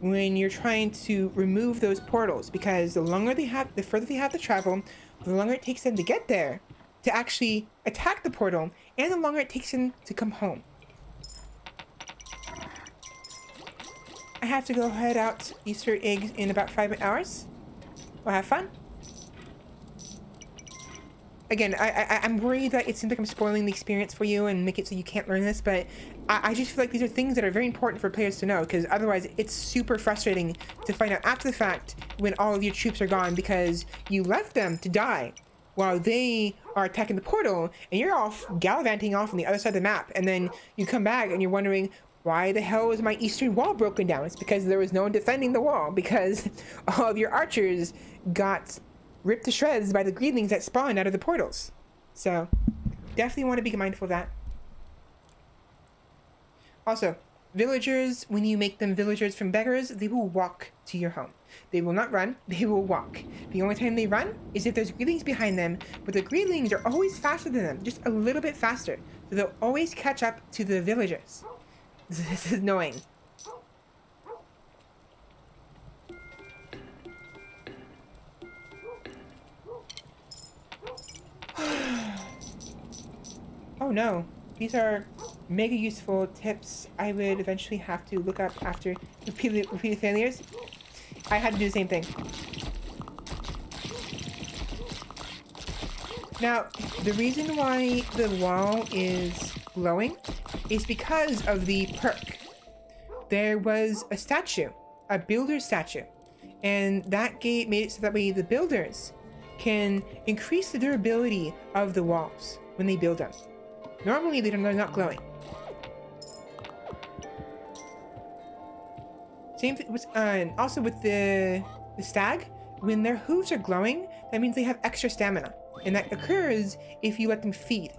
when you're trying to remove those portals, because the further they have to travel, the longer it takes them to get there to actually attack the portal, and the longer it takes them to come home. I have to go head out Easter eggs in about 5 hours. Well, have fun. Again, I'm worried that it seems like I'm spoiling the experience for you and make it so you can't learn this, but I just feel like these are things that are very important for players to know, because otherwise it's super frustrating to find out after the fact when all of your troops are gone because you left them to die while they are attacking the portal, and you're off gallivanting off on the other side of the map, and then you come back and you're wondering, why the hell is my eastern wall broken down? It's because there was no one defending the wall, because all of your archers got ripped to shreds by the greelings that spawned out of the portals. So definitely want to be mindful of that. Also, villagers, when you make them villagers from beggars, they will walk to your home. They will not run, they will walk. The only time they run is if there's greelings behind them, but the greelings are always faster than them, just a little bit faster. So they'll always catch up to the villagers. This is annoying. Oh no, these are mega useful tips I would eventually have to look up after repeated failures. I had to do the same thing. Now, the reason why the wall is glowing is because of the perk. There was a statue, a builder statue, and that made it so that way the builders can increase the durability of the walls when they build them. Normally they're not glowing. Same thing with, also with the stag, when their hooves are glowing, that means they have extra stamina, and that occurs if you let them feed.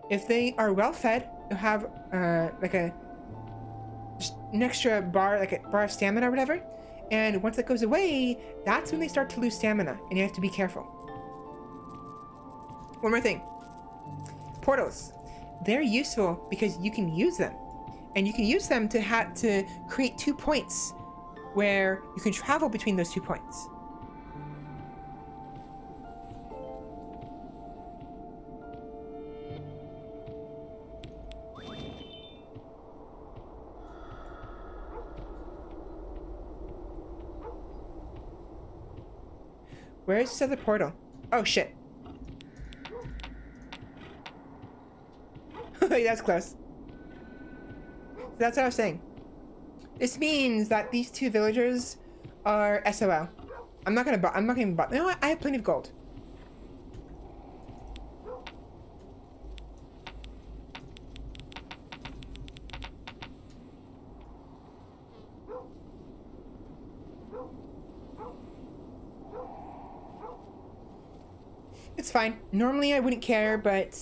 If they are well fed, they'll have like just an extra bar, like a bar of stamina or whatever. And once that goes away, that's when they start to lose stamina, and you have to be careful. One more thing. Portals. They're useful because you can use them. And you can use them to create 2 points where you can travel between those 2 points. Where is this other portal? Oh shit. That's close. That's what I was saying. This means that these 2 villagers are SOL. I'm not gonna even bother. You know what? I have plenty of gold. It's fine. Normally I wouldn't care, but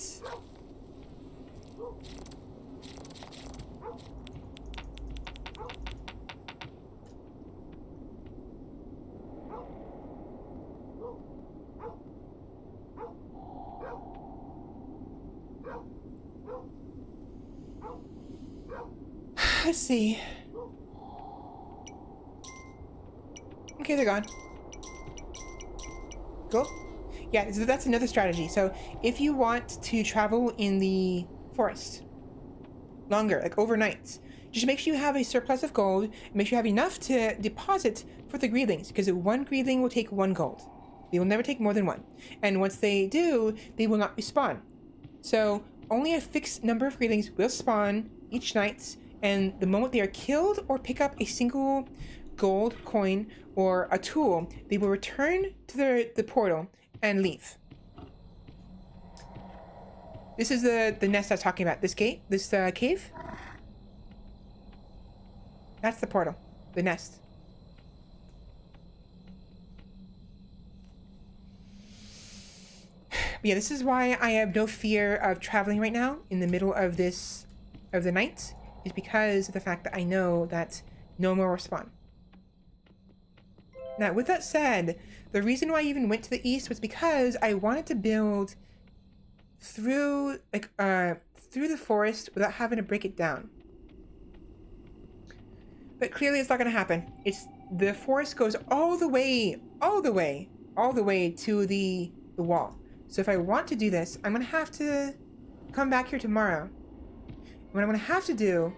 let's see. Okay, they're gone. Cool. Yeah, so that's another strategy. So if you want to travel in the forest longer, like overnight, just make sure you have a surplus of gold. Make sure you have enough to deposit for the greedlings, because 1 greedling will take 1 gold. They will never take more than 1. And once they do, they will not respawn. So only a fixed number of greedlings will spawn each night, and the moment they are killed or pick up a single gold coin or a tool, they will return to the portal and leave. This is the nest I was talking about. This gate, this cave. That's the portal, the nest. But yeah, this is why I have no fear of traveling right now in the middle of the night, is because of the fact that I know that no more will spawn. Now, with that said, the reason why I even went to the east was because I wanted to build through the forest without having to break it down. But clearly it's not going to happen. The forest goes all the way to the wall. So if I want to do this, I'm going to have to come back here tomorrow. What I'm going to have to do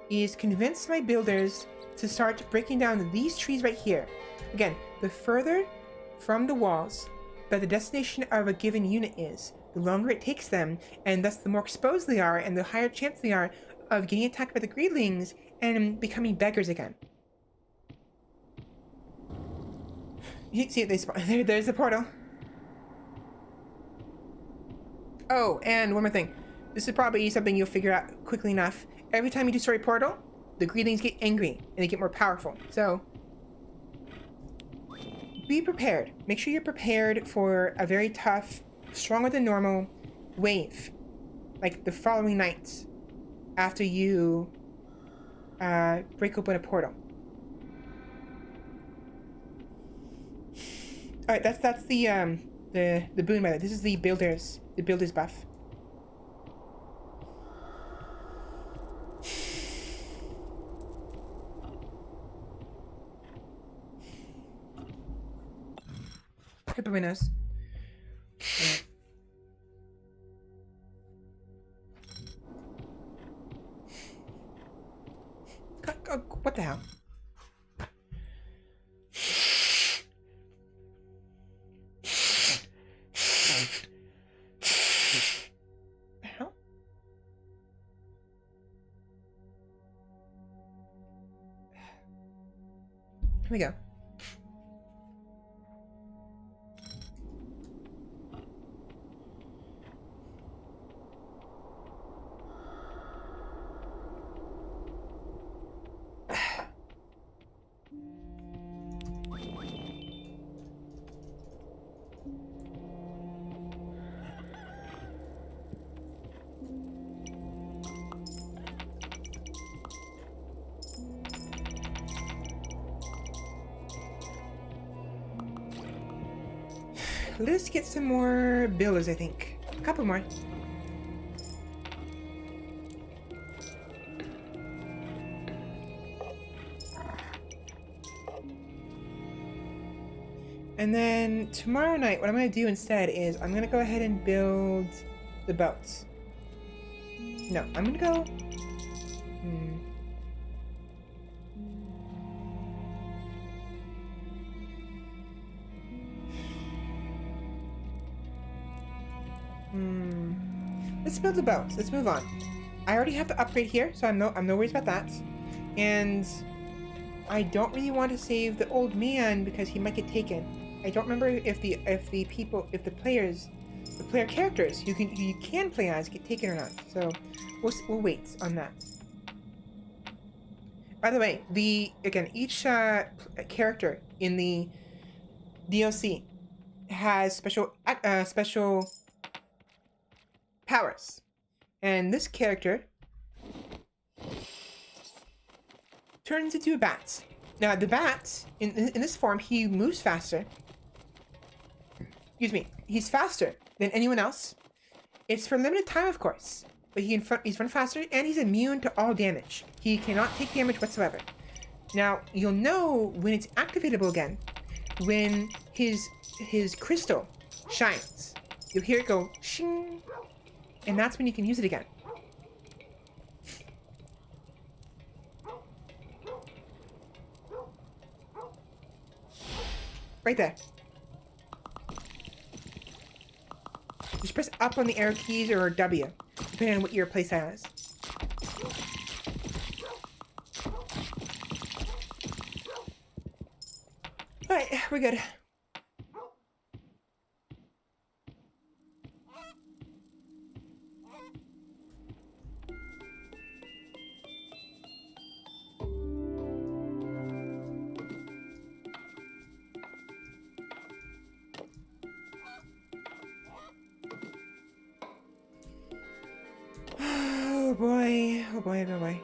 is convince my builders to start breaking down these trees right here. Again, the further from the walls that the destination of a given unit is, the longer it takes them, and thus the more exposed they are, and the higher chance they are of getting attacked by the greedlings and becoming beggars again. You see it, they spawn. There's the portal. Oh, and one more thing. This is probably something you'll figure out quickly enough. Every time you destroy a portal, the greedlings get angry and they get more powerful. So be prepared. Make sure you're prepared for a very tough, stronger than normal wave, like the following night after you break open a portal. All right, that's the boon by the way. This is the builder's buff. Hip my nose. What the hell? The hell? Here we go. let's get some more builders, I think. A couple more. And then tomorrow night, what I'm going to do instead is I'm going to go ahead and build the boats. No, I'm going to go... Let's build the boats. Let's move on. I already have the upgrade here, so I'm no worries about that. And I don't really want to save the old man because he might get taken. I don't remember if the player characters you can play as get taken or not. So we'll wait on that. By the way, each character in the DLC has special powers, and this character turns into a bat. Now the bat in this form, he moves faster. Excuse me, he's faster than anyone else. It's for a limited time, of course, but he's run faster, and he's immune to all damage. He cannot take damage whatsoever. Now you'll know when it's activatable again when his crystal shines. You'll hear it go shing, and that's when you can use it again. Right there. Just press up on the arrow keys or W, depending on what your playstyle is. Alright, we're good. Oh boy, oh boy, oh boy.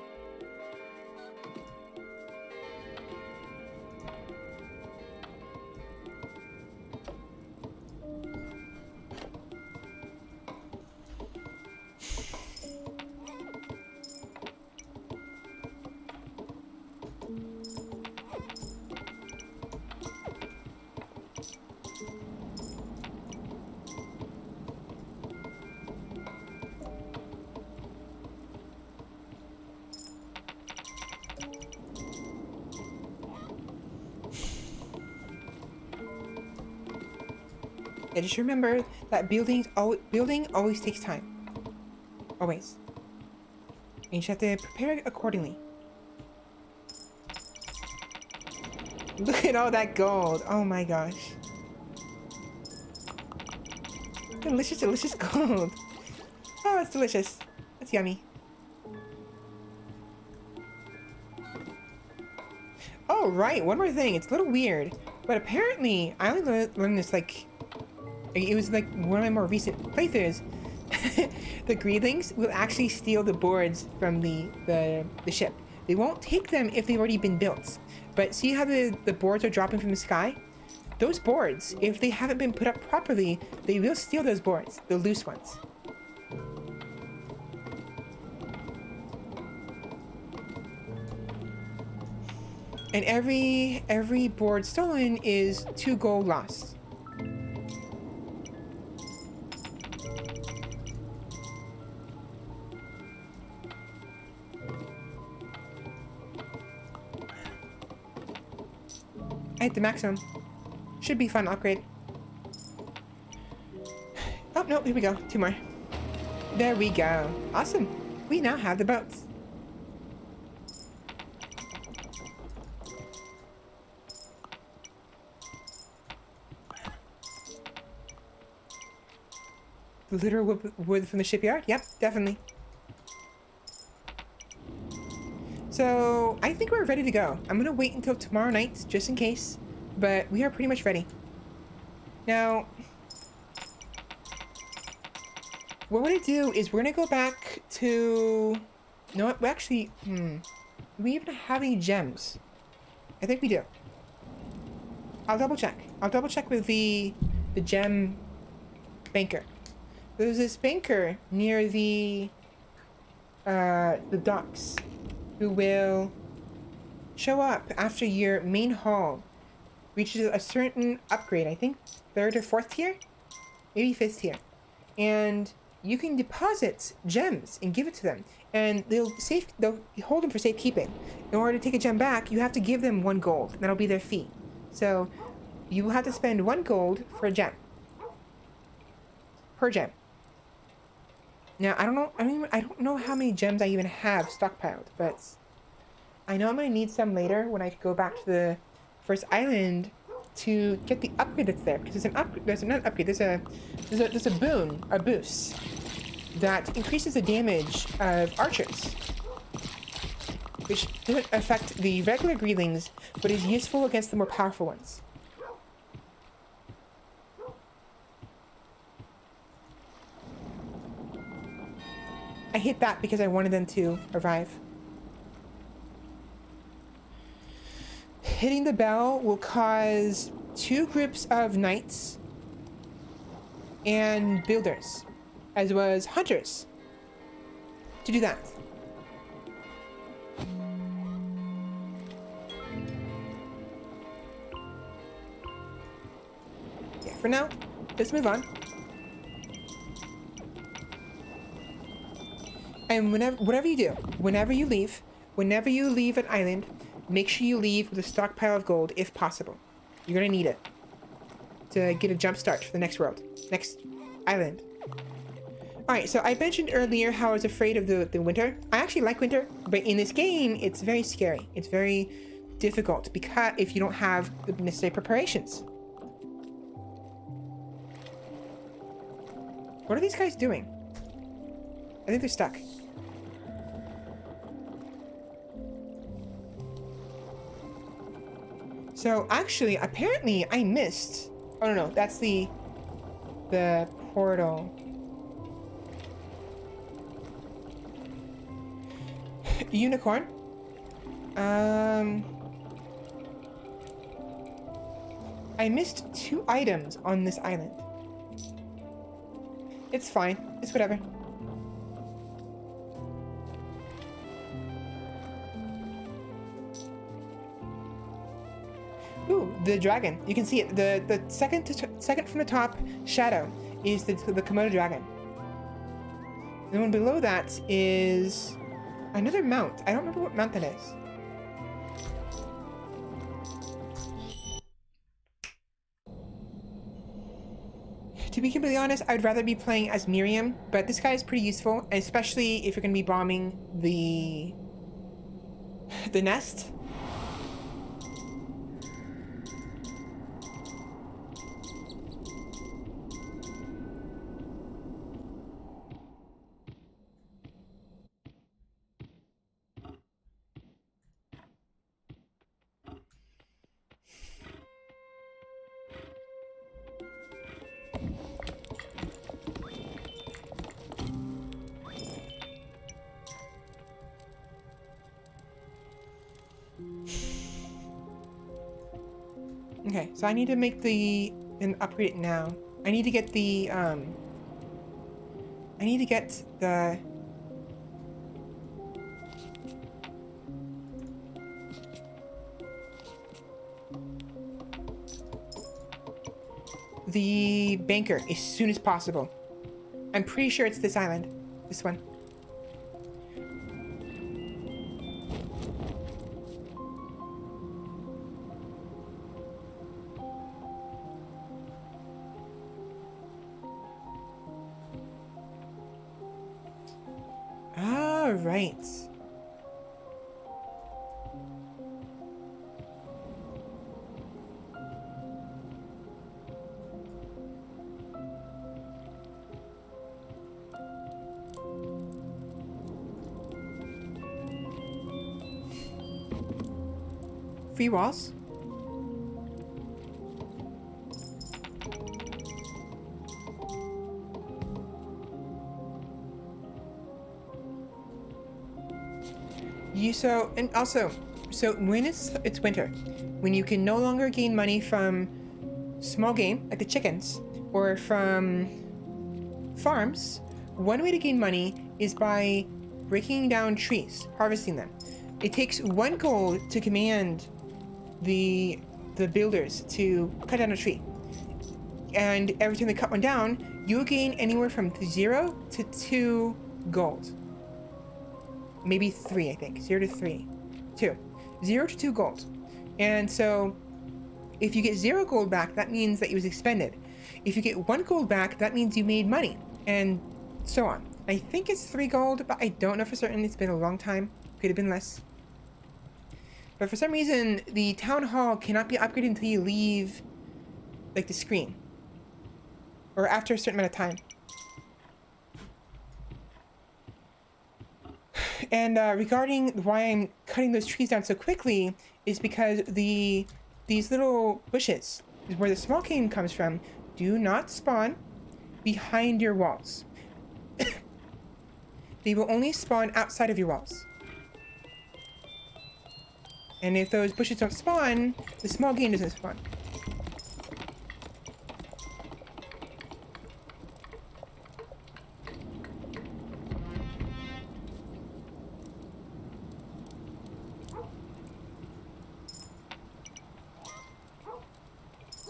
And just remember that building always takes time. Always. And you just have to prepare accordingly. Look at all that gold. Oh my gosh. Delicious, delicious gold. Oh, it's delicious. It's yummy. Oh, right. One more thing. It's a little weird. But apparently, I only learned this like... It was like one of my more recent playthroughs. The Greedlings will actually steal the boards from the ship. They won't take them if they've already been built. But see how the boards are dropping from the sky? Those boards, if they haven't been put up properly, they will steal those boards, the loose ones. And every board stolen is 2 gold lost. I hit the maximum. Should be fun upgrade. Oh, no, here we go. 2 more. There we go. Awesome. We now have the boats. The literal wood from the shipyard? Yep, definitely. So, I think we're ready to go. I'm gonna wait until tomorrow night, just in case. But we are pretty much ready. Now, what we're gonna do is we're gonna go back to... You know what? We actually... Do we even have any gems? I think we do. I'll double check. I'll double check with the the gem banker. There's this banker near the docks who will show up after your main haul reaches a certain upgrade. I think 3rd or 4th tier, maybe 5th tier, and you can deposit gems and give it to them, and they'll hold them for safekeeping. In order to take a gem back, you have to give them 1 gold. That'll be their fee. So you will have to spend 1 gold for a gem. Per gem. Now I don't know how many gems I even have stockpiled, but I know I'm gonna need some later when I go back to the first island to get the upgrade that's there, because there's a boon, a boost that increases the damage of archers, which doesn't affect the regular greelings, but is useful against the more powerful ones. I hit that because I wanted them to arrive. Hitting the bell will cause 2 groups of knights and builders, as well as hunters, to do that. Yeah, for now, let's move on. And whenever you leave an island, make sure you leave with a stockpile of gold if possible. You're gonna need it to get a jump start for the next island. Alright, so I mentioned earlier how I was afraid of the winter. I actually like winter, but in this game, it's very scary. It's very difficult because if you don't have the necessary preparations. What are these guys doing? I think they're stuck. So actually, apparently I missed. Oh no, that's the portal. Unicorn. I missed 2 items on this island. It's fine. It's whatever. Ooh, the dragon. You can see it. The second from the top shadow is the Komodo dragon. And the one below that is another mount. I don't remember what mount that is. To be completely honest, I would rather be playing as Miriam, but this guy is pretty useful, especially if you're going to be bombing the nest. Okay, so I need to make and upgrade it now. I need to get the banker as soon as possible. I'm pretty sure it's this island. This one. All right. Free walls? So when it's winter, when you can no longer gain money from small game, like the chickens, or from farms, one way to gain money is by breaking down trees, harvesting them. It takes 1 gold to command the builders to cut down a tree. And every time they cut one down, you'll gain anywhere from 0 to 2 gold. Maybe 3, I think. 0 to 3. 2. 0 to 2 gold. And so if you get 0 gold back, that means that it was expended. If you get 1 gold back, that means you made money, and so on. I think it's 3 gold, but I don't know for certain. It's been a long time. Could have been less. But for some reason, the town hall cannot be upgraded until you leave, like, the screen. Or after a certain amount of time. And regarding why I'm cutting those trees down so quickly is because these little bushes, where the small game comes from, do not spawn behind your walls. They will only spawn outside of your walls. And if those bushes don't spawn, the small game doesn't spawn.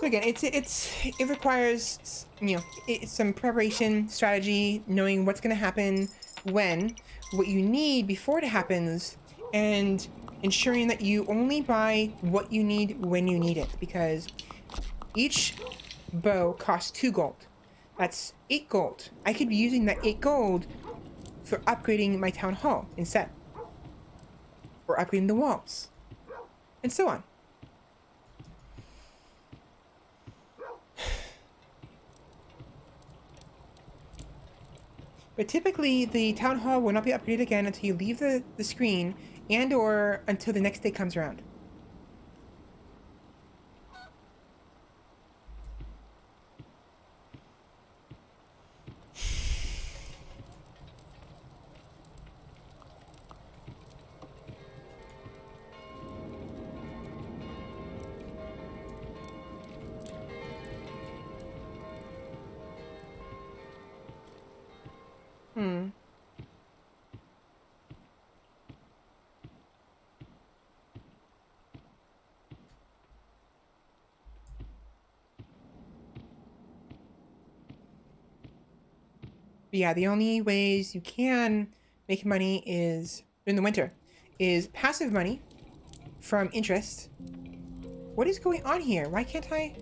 So again, it requires, you know, it's some preparation, strategy, knowing what's going to happen when, what you need before it happens, and ensuring that you only buy what you need when you need it, because each bow costs 2 gold. That's 8 gold. I could be using that 8 gold for upgrading my town hall instead, or upgrading the walls, and so on. But typically, the town hall will not be upgraded again until you leave the screen, and or until the next day comes around. But yeah, the only ways you can make money is, in the winter, is passive money from interest. What is going on here? Why can't I?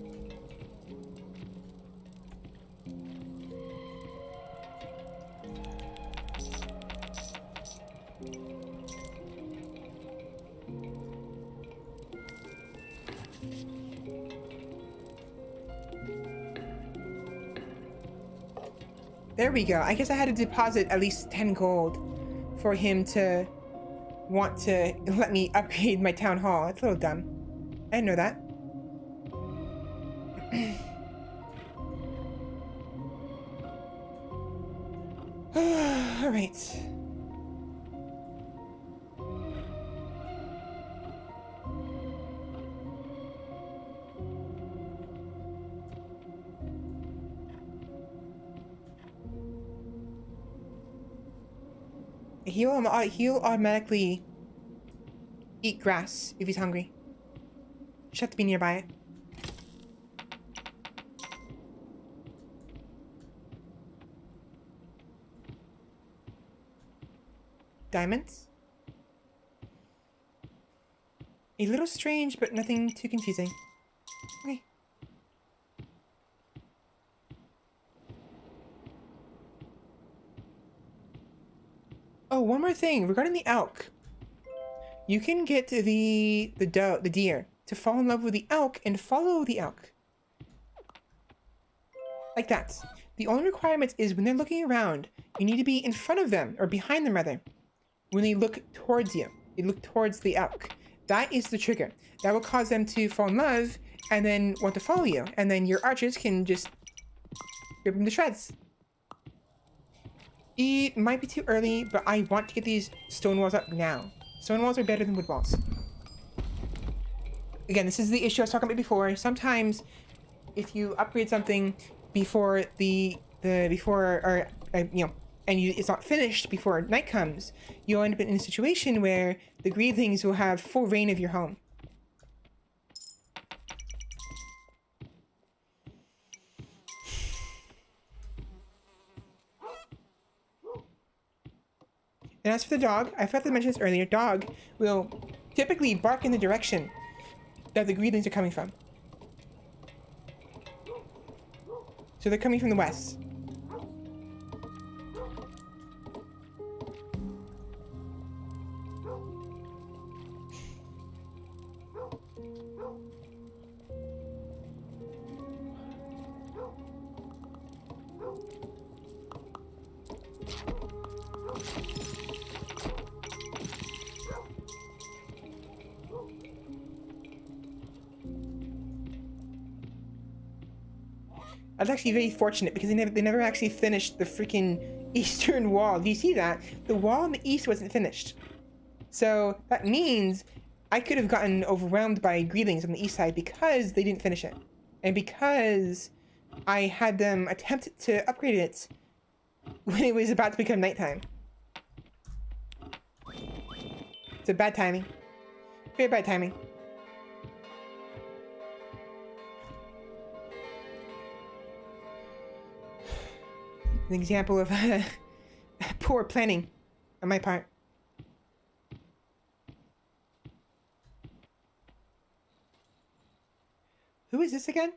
There we go. I guess I had to deposit at least 10 gold for him to want to let me upgrade my town hall. It's a little dumb. I didn't know that. All right. He'll automatically eat grass if he's hungry. Just have to be nearby it. Diamonds? A little strange, but nothing too confusing. Okay. Oh, one more thing regarding the elk. You can get the deer to fall in love with the elk and follow the elk. Like that. The only requirement is when they're looking around, you need to be in front of them, or behind them rather. When they look towards you, they look towards the elk. That is the trigger. That will cause them to fall in love and then want to follow you. And then your archers can just rip them to shreds. It might be too early, but I want to get these stone walls up now. Stone walls are better than wood walls. Again, this is the issue I was talking about before. Sometimes if you upgrade something before before or you know, and it's not finished before night comes, you'll end up in a situation where the greedlings will have full reign of your home. And as for the dog, I forgot to mention this earlier, dog will typically bark in the direction that the greedlings are coming from. So they're coming from the west. I was actually very fortunate because they never actually finished the freaking eastern wall. Do you see that? The wall in the east wasn't finished. So that means I could have gotten overwhelmed by greedlings on the east side because they didn't finish it. And because I had them attempt to upgrade it when it was about to become nighttime. It's a bad timing. Very bad timing. An example of poor planning on my part. Who is this again?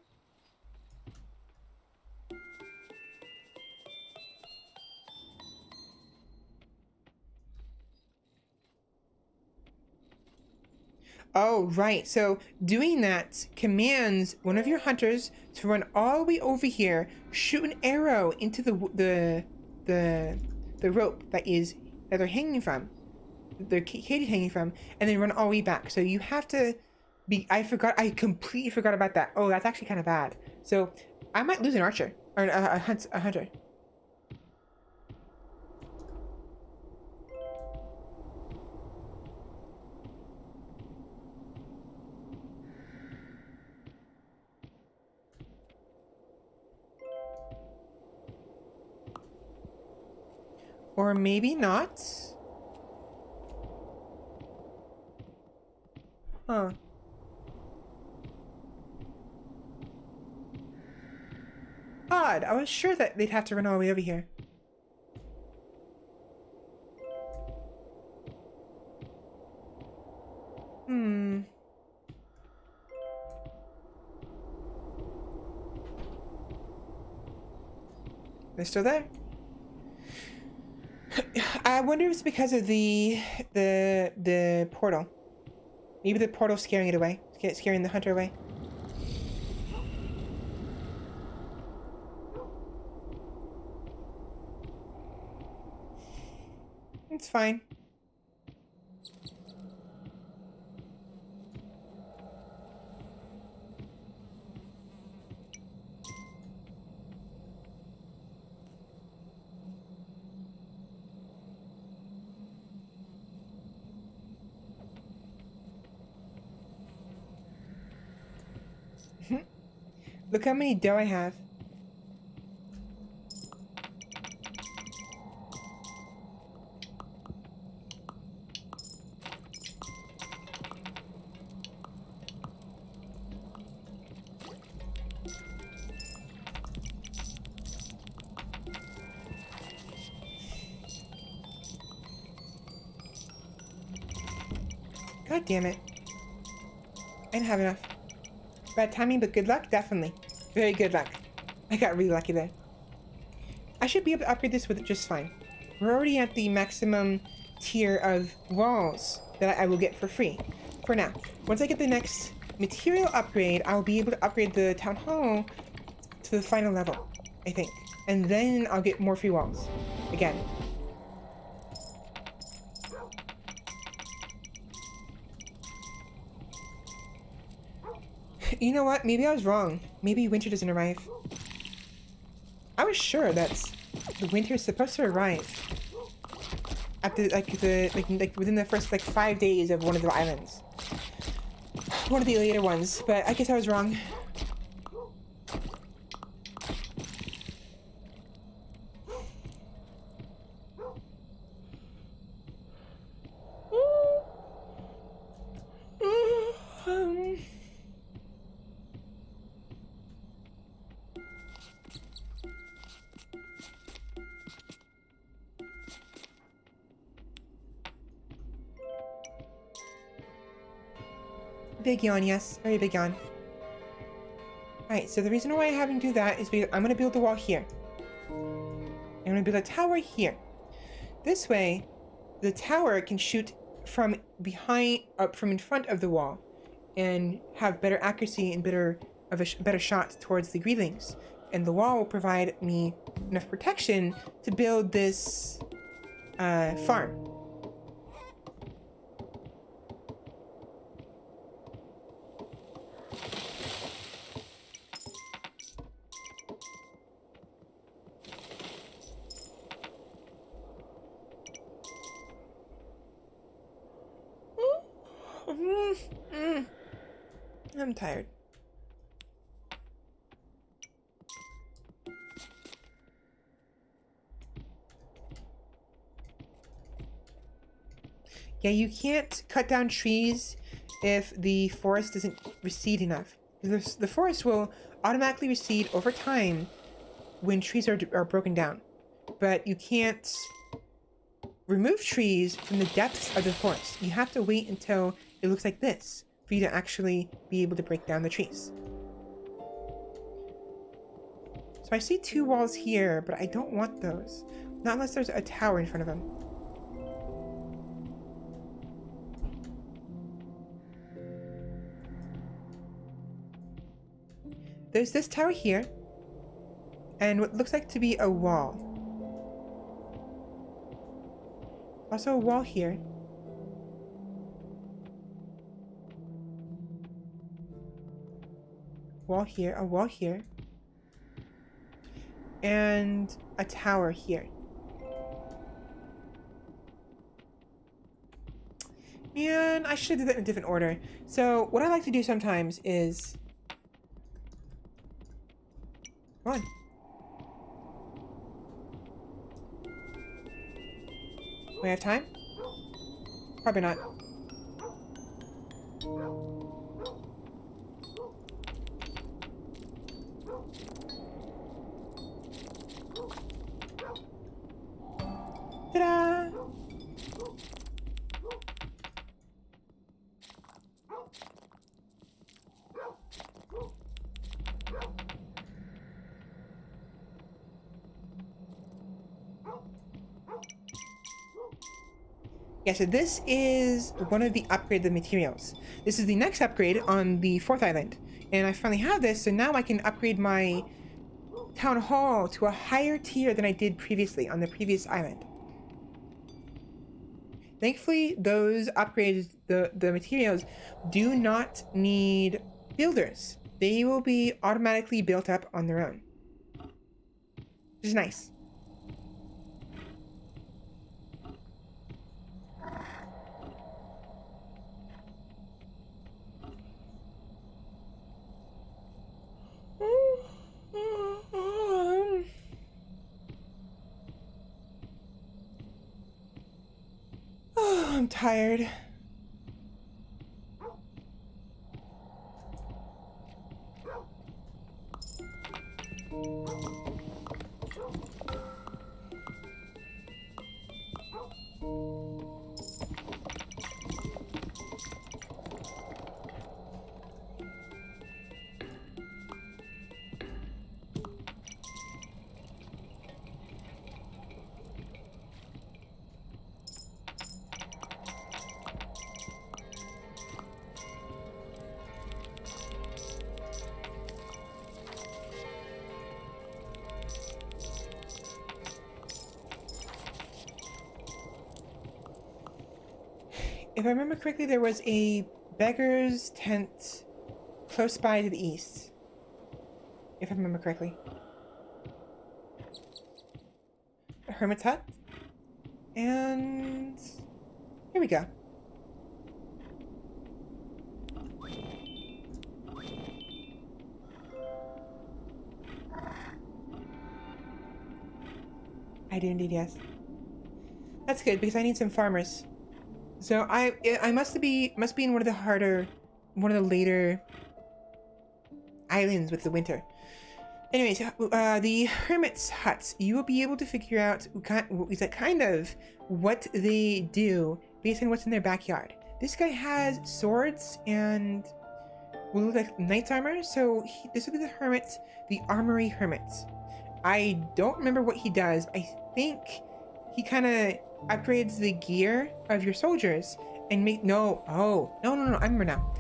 Oh, right. So doing that commands one of your hunters to run all the way over here, shoot an arrow into the rope that they're hanging from, they're cage hanging from, and then run all the way back. So you have to be. I completely forgot about that. Oh, that's actually kind of bad. So I might lose an archer or a hunter. Or maybe not. Huh. Odd. I was sure that they'd have to run all the way over here. They're still there. I wonder if it's because of the portal. Maybe the portal's scaring it away. Scaring the hunter away. It's fine. Look how many dough I have. God damn it. I didn't have enough. Bad timing, but good luck? Definitely. Very good luck. I got really lucky there. I should be able to upgrade this with it just fine. We're already at the maximum tier of walls that I will get for free. For now. Once I get the next material upgrade, I'll be able to upgrade the town hall to the final level, I think. And then I'll get more free walls. Again. You know what? Maybe I was wrong. Maybe winter doesn't arrive. I was sure that the winter is supposed to arrive at the within the first 5 days of one of the islands. One of the later ones, but I guess I was wrong. Big yawn, yes. Very big yawn. Alright, so the reason why I haven't do that is because I'm going to build a wall here. I'm going to build a tower here. This way, the tower can shoot from behind, from in front of the wall, and have better accuracy and better shot towards the greedlings. And the wall will provide me enough protection to build this farm. I'm tired. Yeah, you can't cut down trees if the forest doesn't recede enough. The forest will automatically recede over time when trees are broken down. But you can't remove trees from the depths of the forest. You have to wait until it looks like this for you to actually be able to break down the trees. So I see 2 walls here, but I don't want those. Not unless there's a tower in front of them. There's this tower here, and what looks like to be a wall. Also a wall here. Wall here, a wall here. And a tower here. Man, I should have did that in a different order. So what I like to do sometimes is... Come on. We have time? Probably not. Ta-da! Yeah, so this is one of the upgraded materials. This is the next upgrade on the 4th island. And I finally have this, so now I can upgrade my town hall to a higher tier than I did previously on the previous island. Thankfully, those upgrades, the materials, do not need builders. They will be automatically built up on their own. Which is nice. I'm tired. If I remember correctly, there was a beggar's tent close by to the east. If I remember correctly. A hermit's hut. And here we go. I do indeed, yes. That's good because I need some farmers. So I must be in one of the later islands with the winter. Anyways, the hermit's huts, you will be able to figure out kind of what they do based on what's in their backyard. This guy has swords and will look like knight's armor. So this will be the hermit, the armory hermit. I don't remember what he does. I think he kind of upgrades the gear of your soldiers and no, I remember now.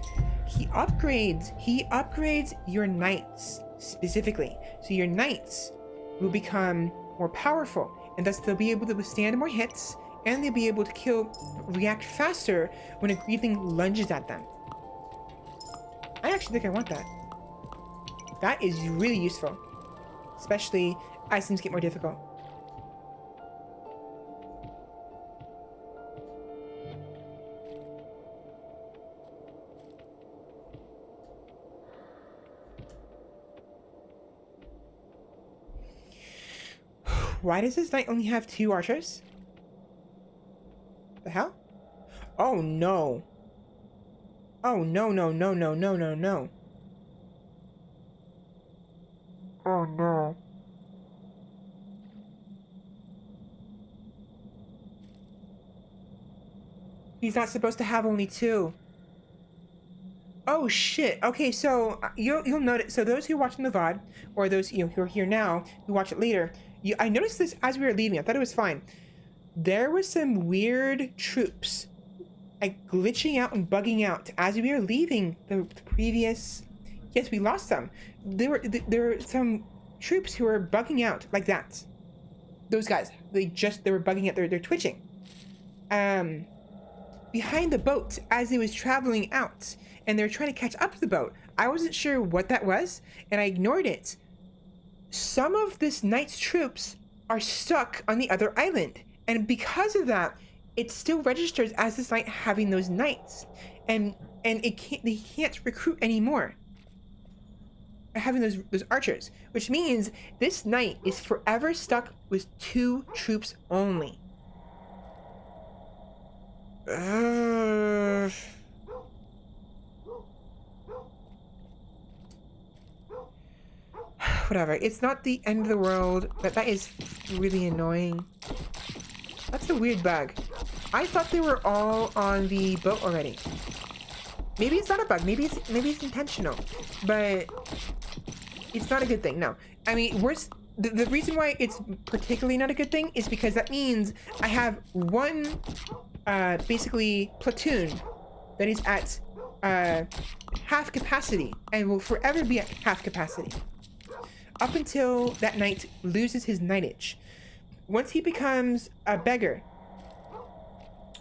He upgrades your knights specifically. So your knights will become more powerful, and thus they'll be able to withstand more hits, and they'll be able to react faster when a grieving lunges at them. I actually think I want that. That is really useful, especially as things get more difficult. Why does this knight only have 2 archers? The hell? Oh no. Oh no. Oh no. He's not supposed to have only 2. Oh shit. Okay, so you'll notice. So those who are watching the VOD, or those who are here now who watch it later, I noticed this as we were leaving. I thought it was fine. There was some weird troops, like glitching out and bugging out as we were leaving the previous. Yes, we lost some. There were some troops who were bugging out like that. Those guys, they were bugging out. They're twitching. Behind the boat as it was traveling out, and they're trying to catch up to the boat. I wasn't sure what that was, and I ignored it. Some of this knight's troops are stuck on the other island, and because of that, it still registers as this knight having those knights, and they can't recruit anymore. Having those archers, which means this knight is forever stuck with 2 troops only. Whatever, it's not the end of the world, but that is really annoying. That's a weird bug. I thought they were all on the boat already. Maybe it's not a bug, maybe it's intentional, but it's not a good thing. No, I mean, the reason why it's particularly not a good thing is because that means I have one basically platoon that is at half capacity and will forever be at half capacity up until that knight loses his knightage. Once he becomes a beggar,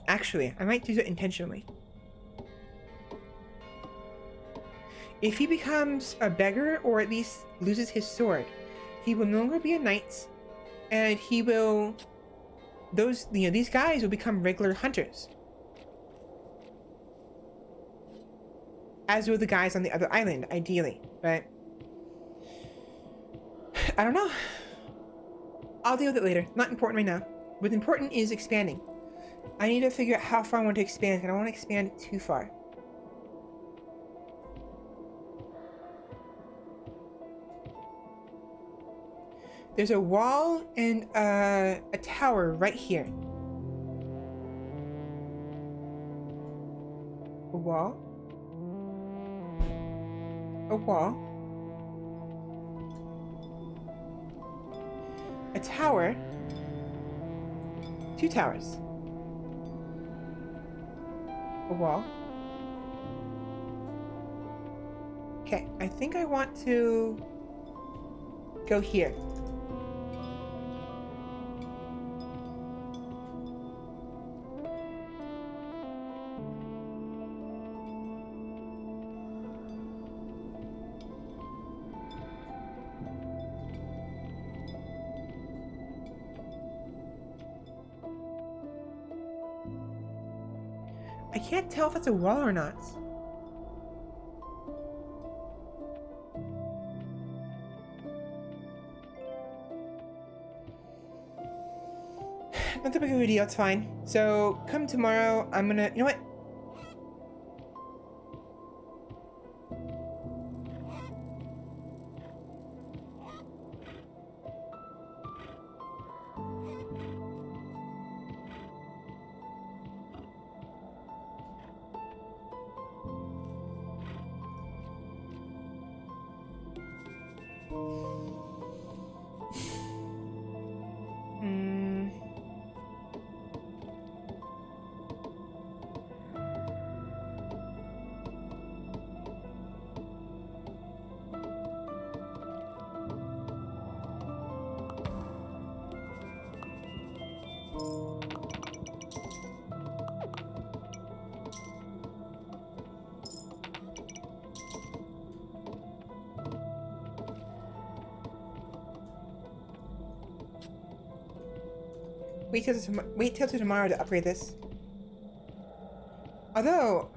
actually, I might do it intentionally. If he becomes a beggar, or at least loses his sword, he will no longer be a knight, and he will, these guys will become regular hunters. As will the guys on the other island, ideally, but I don't know. I'll deal with it later. Not important right now. What's important is expanding. I need to figure out how far I want to expand. I don't want to expand too far. There's a wall and a tower right here. A wall. A wall. A tower. 2 towers. A wall. Okay, I think I want to go here. I can't tell if that's a wall or not. Not that big of a deal, it's fine. So, come tomorrow, I'm gonna... You know what? Wait till tomorrow to upgrade this. Although,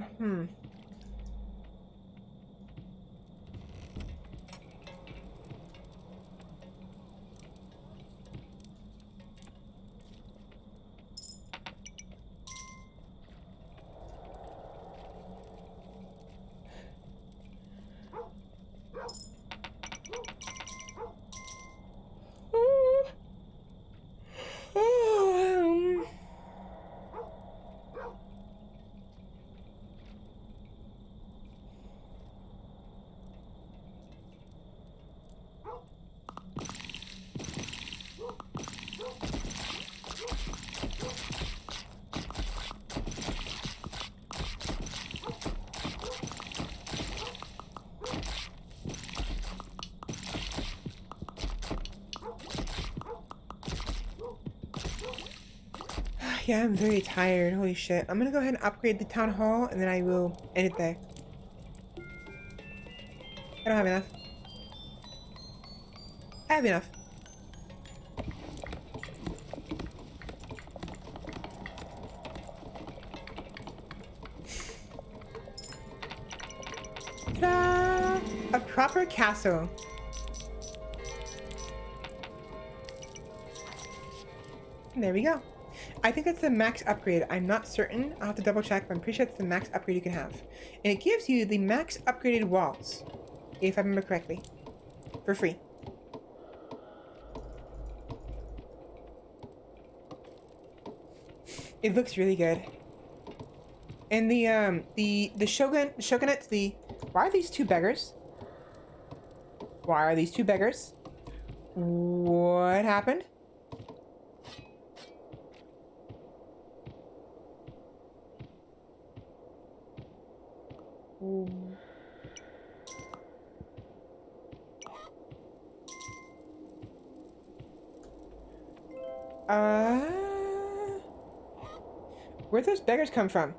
yeah, I'm very tired. Holy shit. I'm gonna go ahead and upgrade the town hall, and then I will end it there. I don't have enough. I have enough. Ta-da! A proper castle. And there we go. I think that's the max upgrade. I'm not certain. I'll have to double check, but I'm pretty sure it's the max upgrade you can have. And it gives you the max upgraded walls, if I remember correctly, for free. It looks really good. And the shogunate, why are these two beggars? Why are these two beggars? What happened? Where'd those beggars come from?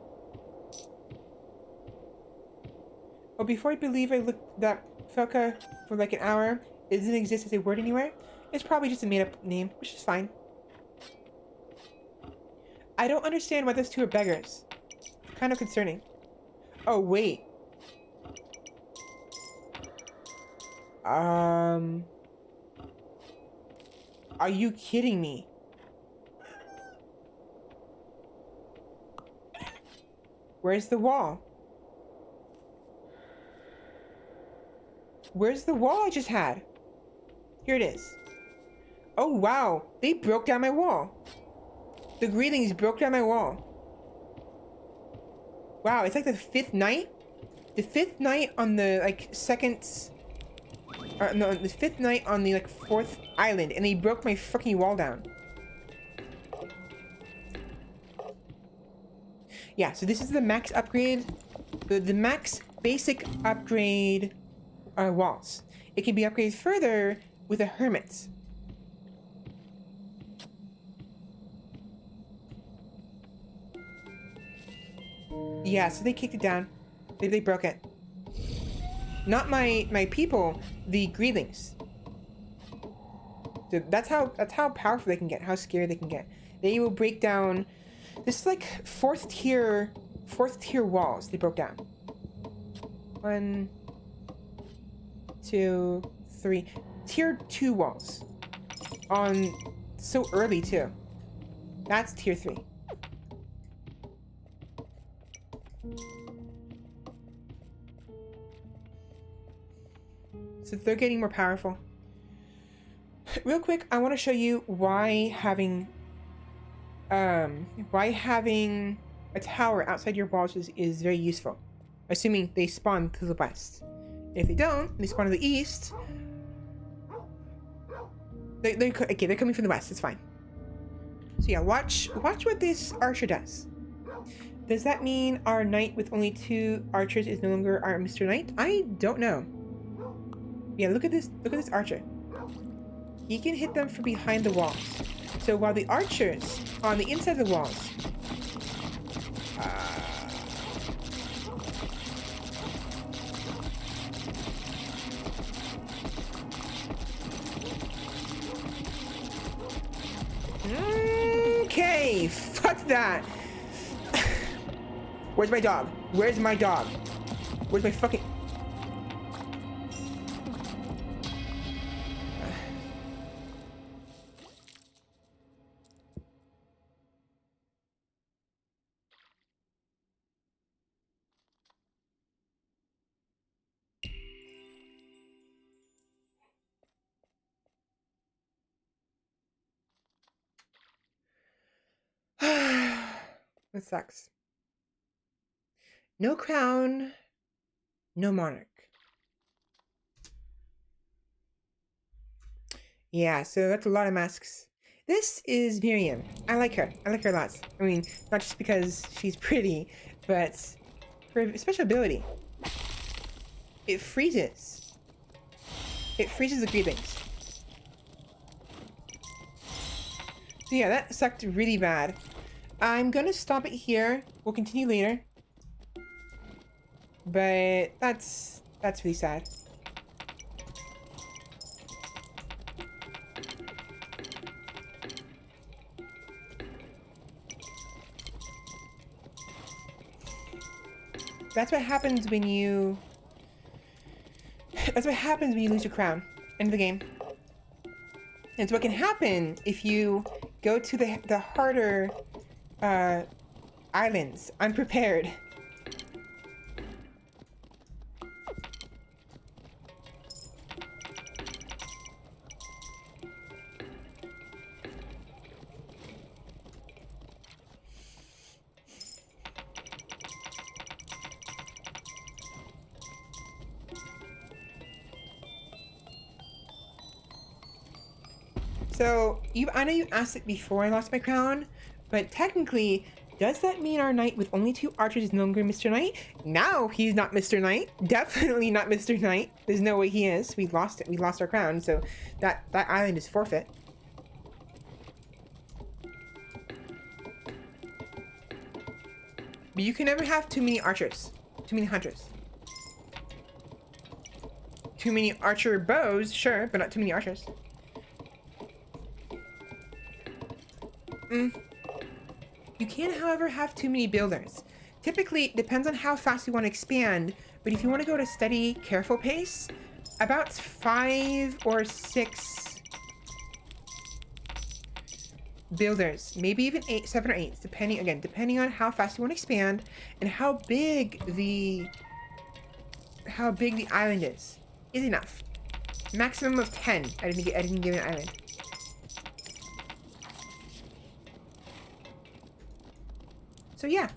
Oh, before I believe I looked that Felka for like an hour, it doesn't exist as a word anywhere. It's probably just a made-up name, which is fine. I don't understand why those two are beggars. Kind of concerning. Oh, wait. Are you kidding me? Where's the wall? Where's the wall I just had? Here it is. Oh, wow. They broke down my wall. The greetings broke down my wall. Wow, it's like the fifth night? The fifth night on the, like, second... no, the fifth night on the, like, fourth island, and they broke my fucking wall down. Yeah, so this is the max upgrade, the max basic upgrade walls. It can be upgraded further with a hermit. Yeah, so they kicked it down. They broke it. Not my people, the greelings. So that's how powerful they can get, how scary they can get. They will break down. This is like fourth tier walls they broke down. 1, 2, 3. Tier 2 walls. On so early too. That's tier 3. So they're getting more powerful. Real quick, I want to show you why having a tower outside your walls is very useful. Assuming they spawn to the west. If they don't, they spawn to the east. They're coming from the west. It's fine. So yeah, watch what this archer does. Does that mean our knight with only 2 archers is no longer our Mr. Knight? I don't know. Yeah, look at this archer. He can hit them from behind the walls. So while the archers on the inside of the walls okay, fuck that. Where's my dog? Where's my dog? Where's my fucking... That sucks. No crown, no monarch. Yeah, so that's a lot of masks. This is Miriam. I like her. I like her lots. I mean, not just because she's pretty, but her special ability. It freezes. It freezes the greetings. So yeah, that sucked really bad. I'm gonna stop it here. We'll continue later. But that's really sad. That's what happens when you... That's what happens when you lose your crown. End of the game. It's what can happen if you go to the harder islands unprepared. So, I know you asked it before I lost my crown, but technically, does that mean our knight with only 2 archers is no longer Mr. Knight? Now he's not Mr. Knight. Definitely not Mr. Knight. There's no way he is. We lost it. We lost our crown, so that island is forfeit. But you can never have too many archers. Too many hunters. Too many archer bows, sure, but not too many archers. You can, however, have too many builders. Typically, it depends on how fast you want to expand, but if you want to go at a steady, careful pace, about 5 or 6 builders, maybe even 7 or 8, depending on how fast you want to expand and how big the island is enough. Maximum of 10 at any given island. So yeah.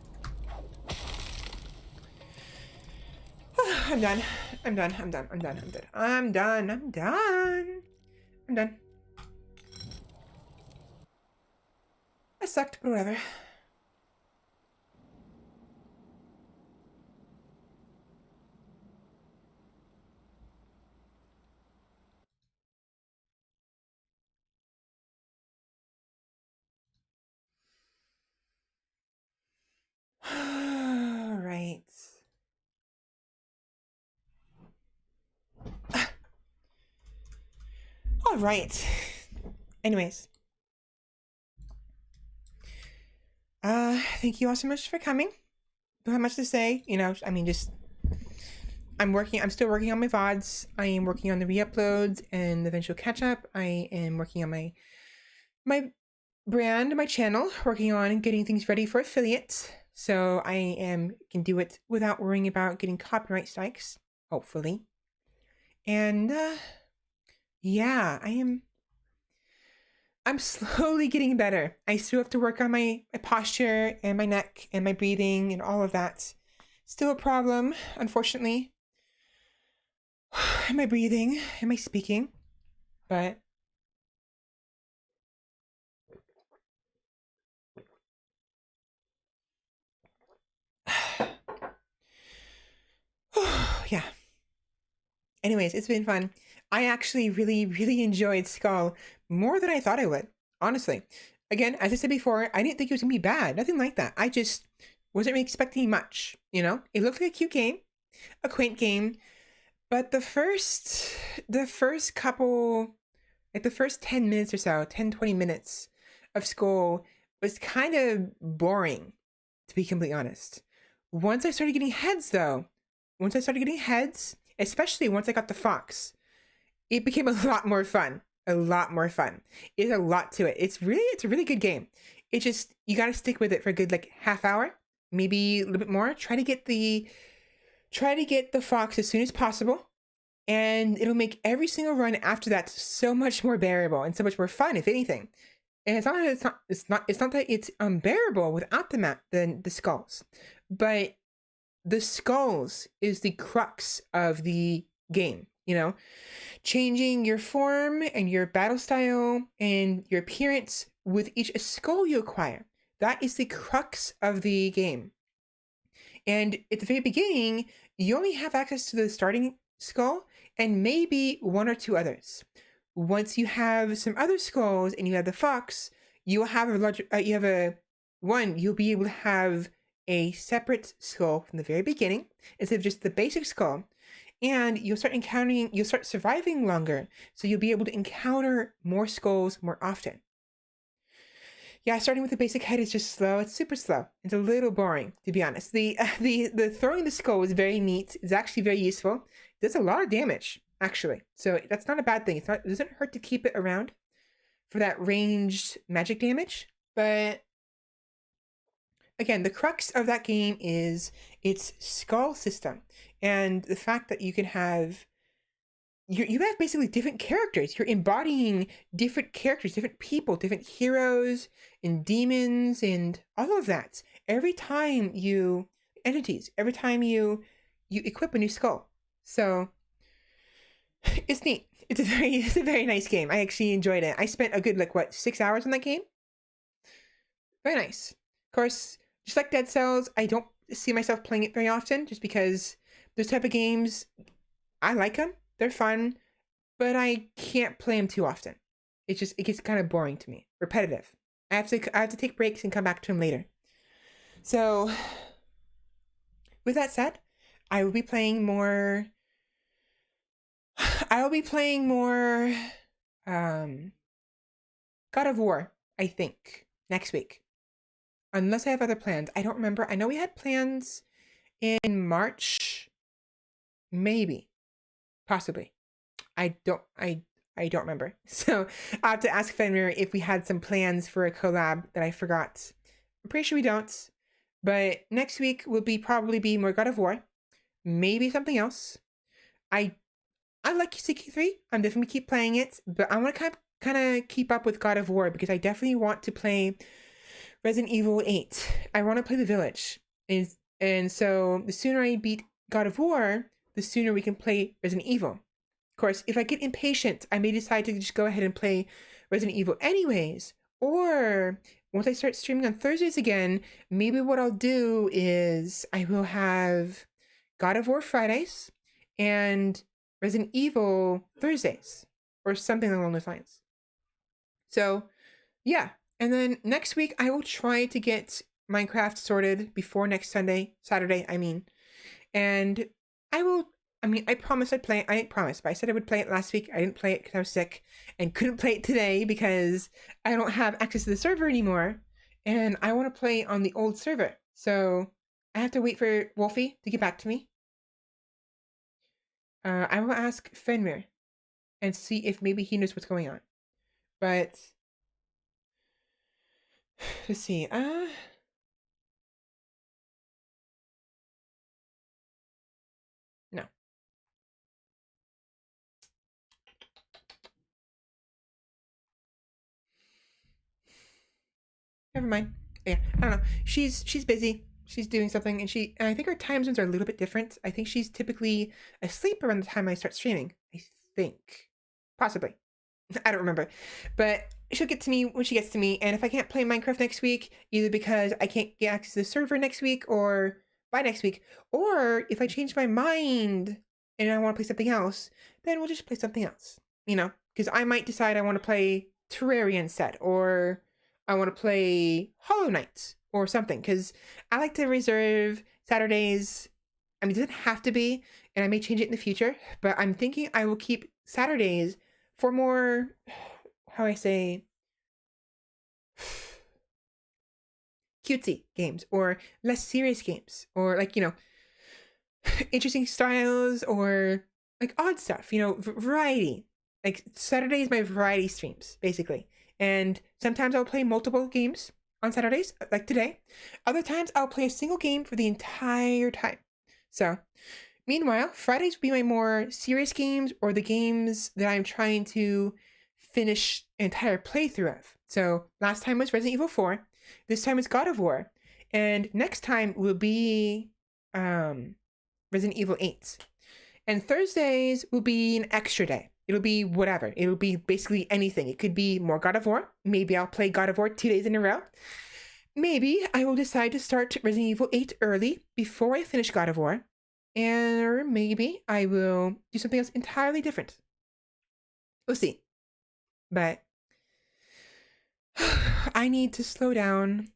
I'm done. That sucked, but whatever. All right. All right. Anyways. Thank you all so much for coming. Don't have much to say, you know, I mean, just, I'm still working on my VODs. I am working on the re-uploads and the eventual catch-up. I am working on my brand, my channel, working on getting things ready for affiliates. So I can do it without worrying about getting copyright strikes, hopefully. And, yeah, I'm slowly getting better. I still have to work on my posture and my neck and my breathing and all of that. Still a problem, unfortunately. And my breathing and my speaking. But Anyways, it's been fun. I actually really enjoyed Skul more than I thought I would, honestly. Again, as I said before, I didn't think it was gonna be bad. Nothing like that. I just wasn't really expecting much, you know? It looked like a cute game, a quaint game, but the first couple, like the first 10 minutes or so, 10, 20 minutes of Skul was kind of boring, to be completely honest. Once I started getting heads, though, especially once I got the fox, it became a lot more fun. A lot more fun. There's a lot to it. It's a really good game. It just, you got to stick with it for a good like half hour, maybe a little bit more. Try to get the fox as soon as possible, and it'll make every single run after that so much more bearable and so much more fun, if anything. And it's not that it's unbearable without the skulls, but the skulls is the crux of the game, you know? Changing your form and your battle style and your appearance with each skull you acquire. That is the crux of the game. And at the very beginning, you only have access to the starting skull and maybe one or two others. Once you have some other skulls and you have the fox, you'll have you'll be able to have a separate skull from the very beginning instead of just the basic skull. And you'll start surviving longer. So you'll be able to encounter more skulls more often. Yeah, starting with the basic head is just slow. It's super slow. It's a little boring, to be honest. The throwing the skull is very neat. It's actually very useful. It does a lot of damage, actually. So that's not a bad thing. It doesn't hurt to keep it around for that ranged magic damage. But again, the crux of that game is its skull system and the fact that you can have you have basically different characters. You're embodying different characters, different people, different heroes and demons and all of that. Every time you equip a new skull. So it's neat. It's a very nice game. I actually enjoyed it. I spent a good 6 hours on that game. Very nice. Of course, just like Dead Cells, I don't see myself playing it very often just because those type of games, I like them. They're fun, but I can't play them too often. It gets kind of boring to me. Repetitive. I have to take breaks and come back to them later. So, with that said, I will be playing more God of War, I think, next week. Unless I have other plans. I don't remember. I know we had plans in March. Maybe. Possibly. I don't remember. So I have to ask Fenrir if we had some plans for a collab that I forgot. I'm pretty sure we don't. But next week will probably be more God of War. Maybe something else. I like CK3. I'm definitely keep playing it, but I want to kind of keep up with God of War because I definitely want to play Resident Evil 8. I want to play the Village. And so the sooner I beat God of War, the sooner we can play Resident Evil. Of course, if I get impatient, I may decide to just go ahead and play Resident Evil anyways. Or once I start streaming on Thursdays again, maybe what I'll do is I will have God of War Fridays and Resident Evil Thursdays or something along those lines. So, yeah. And then next week, I will try to get Minecraft sorted before next Saturday, I mean. And I promised I'd play it. I didn't promise, but I said I would play it last week. I didn't play it because I was sick and couldn't play it today because I don't have access to the server anymore. And I want to play on the old server. So I have to wait for Wolfie to get back to me. I will ask Fenrir and see if maybe he knows what's going on. But let's see. No. Never mind. Yeah, I don't know. She's busy. She's doing something, and I think her time zones are a little bit different. I think she's typically asleep around the time I start streaming. I think, possibly. I don't remember, but she'll get to me when she gets to me. And if I can't play Minecraft next week, either because I can't get access to the server next week, or by next week, or if I change my mind and I want to play something else, then we'll just play something else, you know? Because I might decide I want to play Terraria instead, or I want to play Hollow Knight or something, because I like to reserve Saturdays. I mean, it doesn't have to be, and I may change it in the future, but I'm thinking I will keep Saturdays for more, how I say, cutesy games, or less serious games, or like, you know, interesting styles, or like odd stuff, you know, variety. Like Saturday is my variety streams, basically. And sometimes I'll play multiple games on Saturdays, like today. Other times I'll play a single game for the entire time. So, meanwhile, Fridays will be my more serious games, or the games that I'm trying to finish an entire playthrough of. So, last time was Resident Evil 4. This time is God of War. And next time will be Resident Evil 8. And Thursdays will be an extra day. It'll be whatever. It'll be basically anything. It could be more God of War. Maybe I'll play God of War 2 days in a row. Maybe I will decide to start Resident Evil 8 early before I finish God of War. Or maybe I will do something else entirely different. We'll see. But I need to slow down.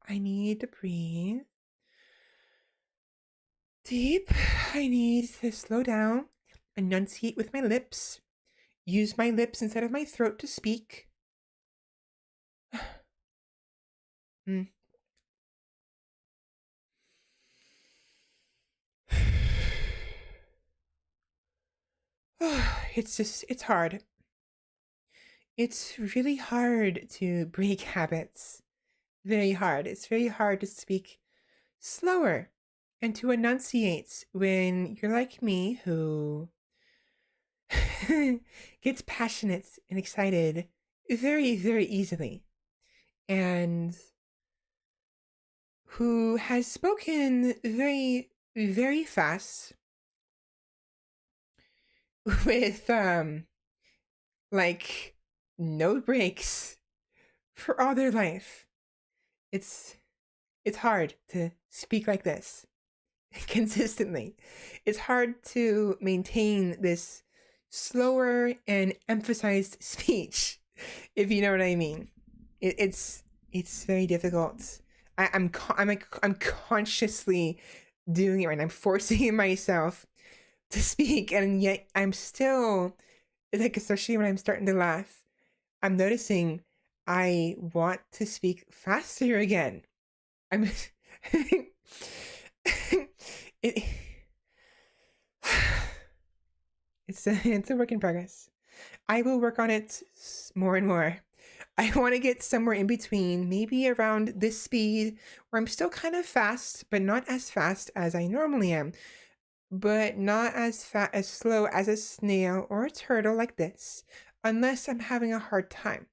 I need to breathe deep. I need to slow down, enunciate with my lips, use my lips instead of my throat to speak. It's hard. It's really hard to break habits. Very hard. It's very hard to speak slower and to enunciate when you're like me, who gets passionate and excited very, very easily, and who has spoken very, very fast with like no breaks for all their life. It's hard to speak like this consistently. It's hard to maintain this slower and emphasized speech, if you know what I mean. It's very difficult. I'm consciously doing it right now. I'm forcing myself to speak, and yet I'm still, like, especially when I'm starting to laugh, I'm noticing I want to speak faster again. I'm it's a work in progress. I will work on it more and more. I want to get somewhere in between, maybe around this speed where I'm still kind of fast, but not as fast as I normally am, but not as slow as a snail or a turtle like this, unless I'm having a hard time.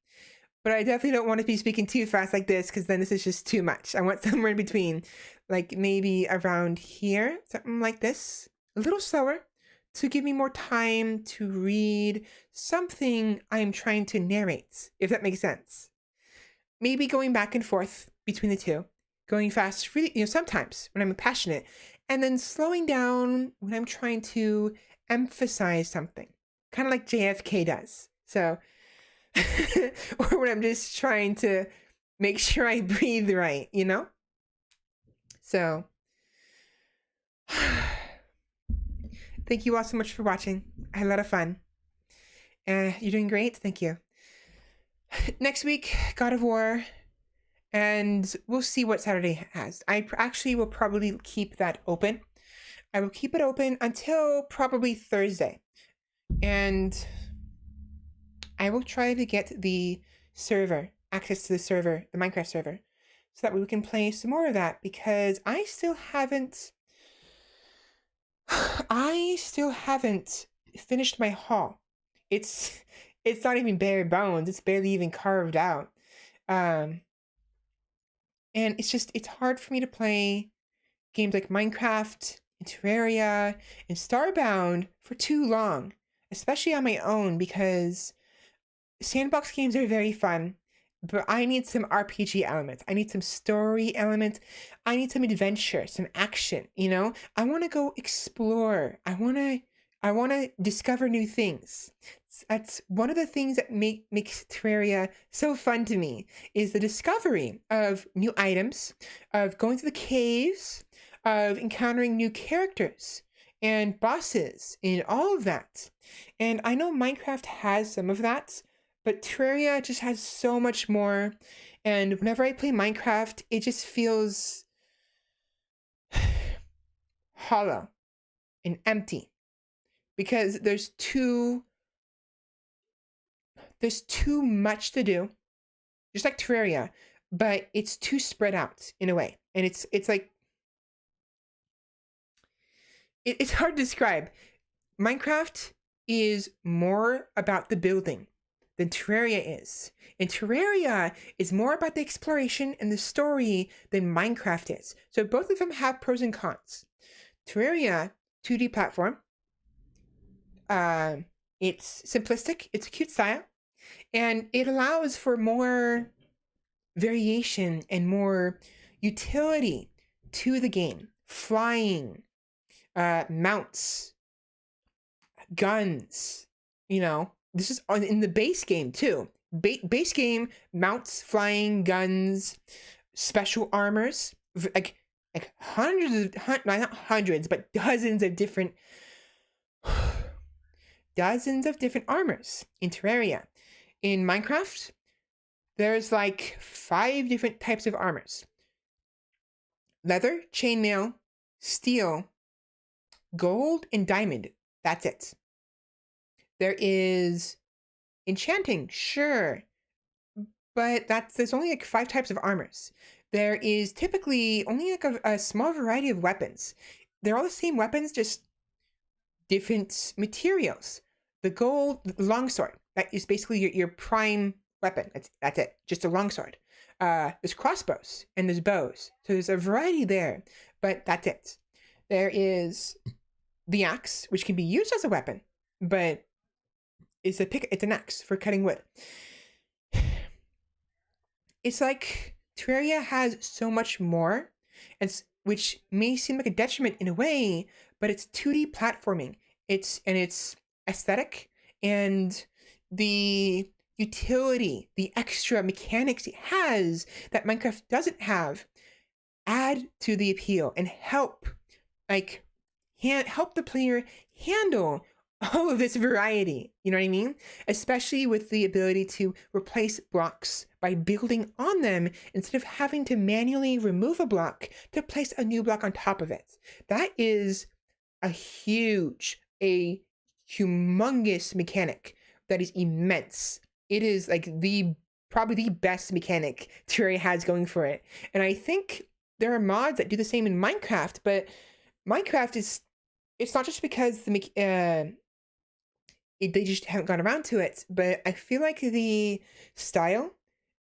But I definitely don't want to be speaking too fast like this, because then this is just too much. I want somewhere in between, like maybe around here, something like this, a little slower, to give me more time to read something I'm trying to narrate, if that makes sense. Maybe going back and forth between the two, going fast, really, you know, sometimes when I'm passionate, and then slowing down when I'm trying to emphasize something, kind of like JFK does. So, or when I'm just trying to make sure I breathe right, you know? So, thank you all so much for watching. I had a lot of fun. You're doing great. Thank you. Next week, God of War, and we'll see what Saturday has. I actually will probably keep that open. I will keep it open until probably Thursday. And I will try to get the server, access to the server, the Minecraft server, so that we can play some more of that, because I still haven't finished my haul. It's not even bare bones. It's barely even carved out. And it's hard for me to play games like Minecraft and Terraria and Starbound for too long, especially on my own, because sandbox games are very fun, but I need some RPG elements. I need some story elements. I need some adventure, some action, you know? I want to go explore. I want to discover new things. That's one of the things that makes Terraria so fun to me, is the discovery of new items, of going to the caves, of encountering new characters and bosses and all of that. And I know Minecraft has some of that, but Terraria just has so much more. And whenever I play Minecraft, it just feels hollow and empty because there's too much to do, just like Terraria, but it's too spread out in a way. And it's like it's hard to describe. Minecraft is more about the building than Terraria is. And Terraria is more about the exploration and the story than Minecraft is. So both of them have pros and cons. Terraria, 2D platform. It's simplistic, it's a cute style, and it allows for more variation and more utility to the game. Flying, mounts, guns, you know, this is in the base game too. Base game, mounts, flying, guns, special armors, like not hundreds, but dozens of different armors in Terraria. In Minecraft, there's like 5 different types of armors: leather, chainmail, steel, gold, and diamond. That's it. There is enchanting, sure, but there's only like 5 types of armors. There is typically only like a small variety of weapons. They're all the same weapons, just different materials. The gold longsword, that is basically your prime weapon. That's it, just a longsword. There's crossbows and there's bows, so there's a variety there, but that's it. There is the axe, which can be used as a weapon, but it's an axe for cutting wood. It's like Terraria has so much more, which may seem like a detriment in a way, but it's 2D platforming. It's aesthetic, and the utility, the extra mechanics it has that Minecraft doesn't have, add to the appeal and help the player handle all of this variety, you know what I mean? Especially with the ability to replace blocks by building on them instead of having to manually remove a block to place a new block on top of it. That is a humongous mechanic that is immense. It is like probably the best mechanic Terraria has going for it. And I think there are mods that do the same in Minecraft, but Minecraft it's not just because they just haven't gone around to it, but I feel like the style,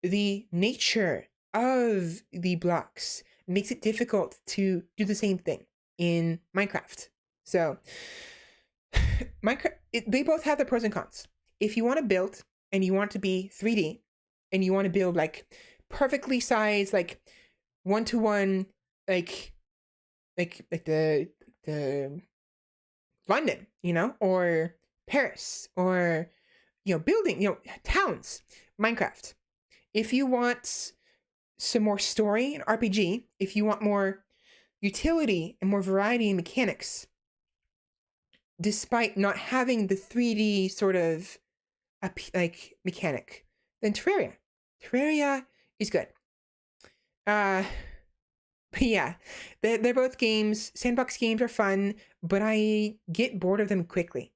the nature of the blocks makes it difficult to do the same thing in Minecraft. So they both have their pros and cons. If you want to build and you want to be 3D and you want to build like perfectly sized, like 1-to-1, like the London, you know, or Paris, or, you know, building, you know, towns, Minecraft. If you want some more story and RPG, if you want more utility and more variety in mechanics, despite not having the 3D sort of like mechanic, then Terraria is good. But yeah, they're both games. Sandbox games are fun, but I get bored of them quickly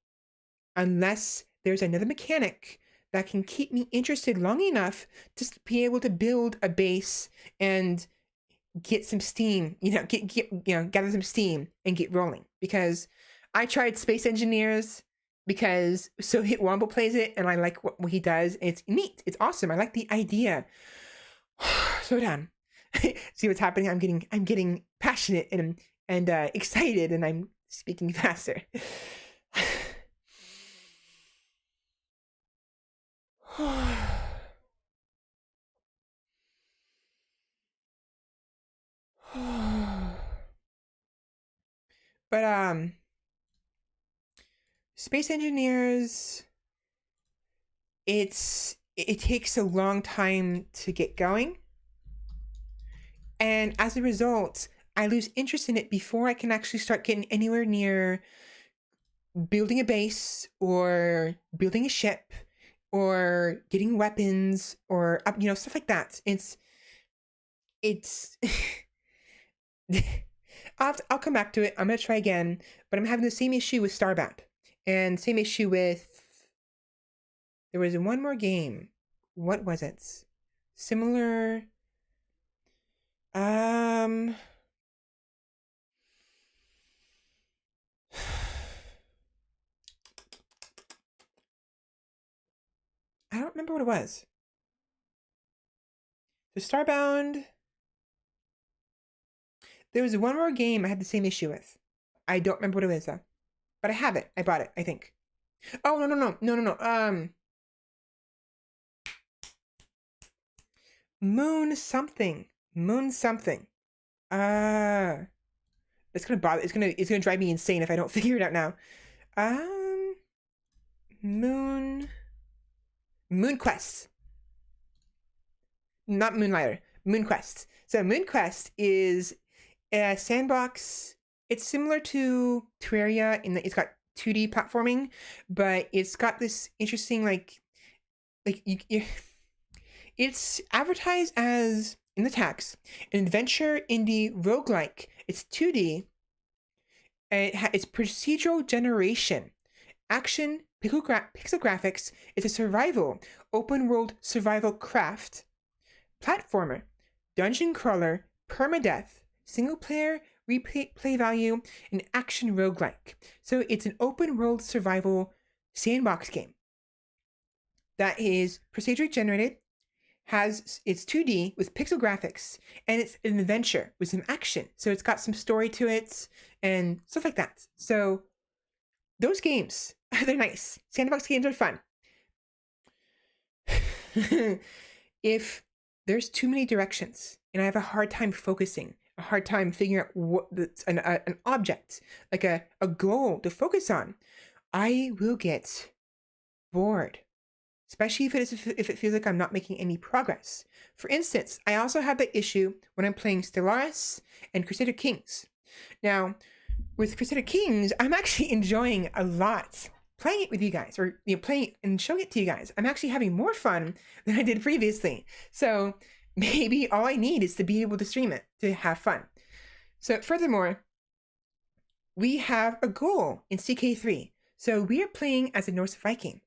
unless there's another mechanic that can keep me interested long enough to be able to build a base and get some steam, gather some steam and get rolling. Because I tried Space Engineers because Soviet Womble plays it, and I like what he does. And it's neat. It's awesome. I like the idea. Slow down. See what's happening? I'm getting passionate and excited, and I'm speaking faster. But space engineers, it takes a long time to get going, and as a result, I lose interest in it before I can actually start getting anywhere near building a base or building a ship or getting weapons or stuff like that. It's I'll come back to it. I'm gonna try again, but I'm having the same issue with Starbound and same issue with, there was one more game. What was it? Similar. Um. I don't remember what it was. The Starbound. There was one more game I had the same issue with. I don't remember what it was though, but I have it. I bought it, I think. Oh no. Moon something. Moon something. It's gonna bother. It's gonna drive me insane if I don't figure it out now. Um, Moon Quest, not Moonlighter. Moon Quest. So Moon Quest is a sandbox. It's similar to Terraria in that it's got 2D platforming, but it's got this interesting it's advertised as, in the tags, an adventure indie roguelike. It's 2D. And it's procedural generation, action, pixel graphics. It's a survival, open world survival craft, platformer, dungeon crawler, permadeath, single player, replay value, and action roguelike. So it's an open world survival sandbox game that is procedurally generated, it's 2D with pixel graphics, and it's an adventure with some action. So it's got some story to it and stuff like that. So those games, they're nice. Sandbox games are fun. If there's too many directions and I have a hard time focusing, a hard time figuring out what an object, like a goal to focus on, I will get bored. Especially if it feels like I'm not making any progress. For instance, I also have that issue when I'm playing Stellaris and Crusader Kings. Now, with Crusader Kings, I'm actually enjoying a lot playing it with you guys, or playing and showing it to you guys. I'm actually having more fun than I did previously. So maybe all I need is to be able to stream it to have fun. So furthermore, we have a goal in CK3. So we are playing as a Norse Viking.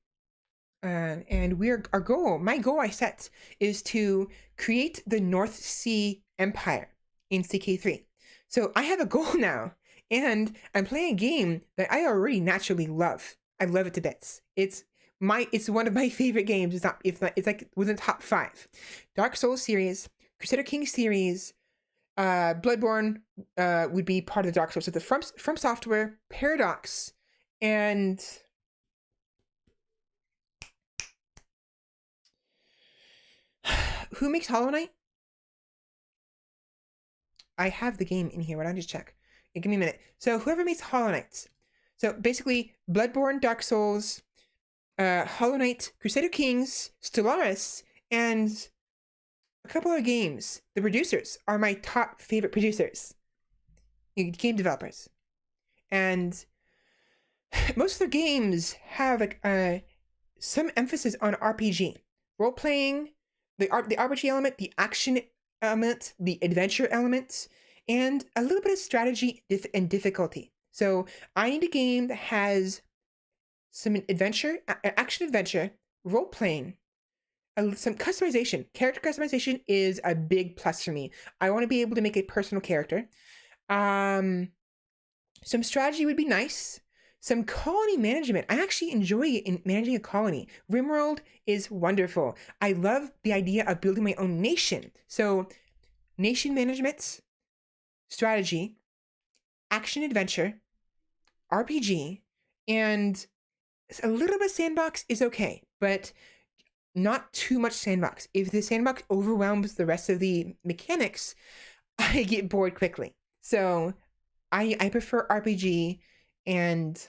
And my goal I set is to create the North Sea Empire in CK3. So I have a goal now, and I'm playing a game that I already naturally love. I love it to bits. It's one of my favorite games. It's like within the top 5. Dark Souls series, Crusader Kings series, Bloodborne would be part of the Dark Souls. So the From Software, Paradox, and who makes Hollow Knight? I have the game in here. Why don't I just check? Give me a minute. So whoever makes Hollow Knight. So basically, Bloodborne, Dark Souls, Hollow Knight, Crusader Kings, Stellaris, and a couple of games. The producers are my top favorite producers. Game developers. And most of their games have some emphasis on RPG. Role-playing, the RPG element, the action element, the adventure element, and a little bit of strategy and difficulty. So I need a game that has some adventure, action adventure, role-playing, some customization. Character customization is a big plus for me. I want to be able to make a personal character. Some strategy would be nice. Some colony management. I actually enjoy managing a colony. RimWorld is wonderful. I love the idea of building my own nation. So nation management, strategy, action adventure, RPG, and a little bit of sandbox is okay. But not too much sandbox. If the sandbox overwhelms the rest of the mechanics, I get bored quickly. So I prefer RPG and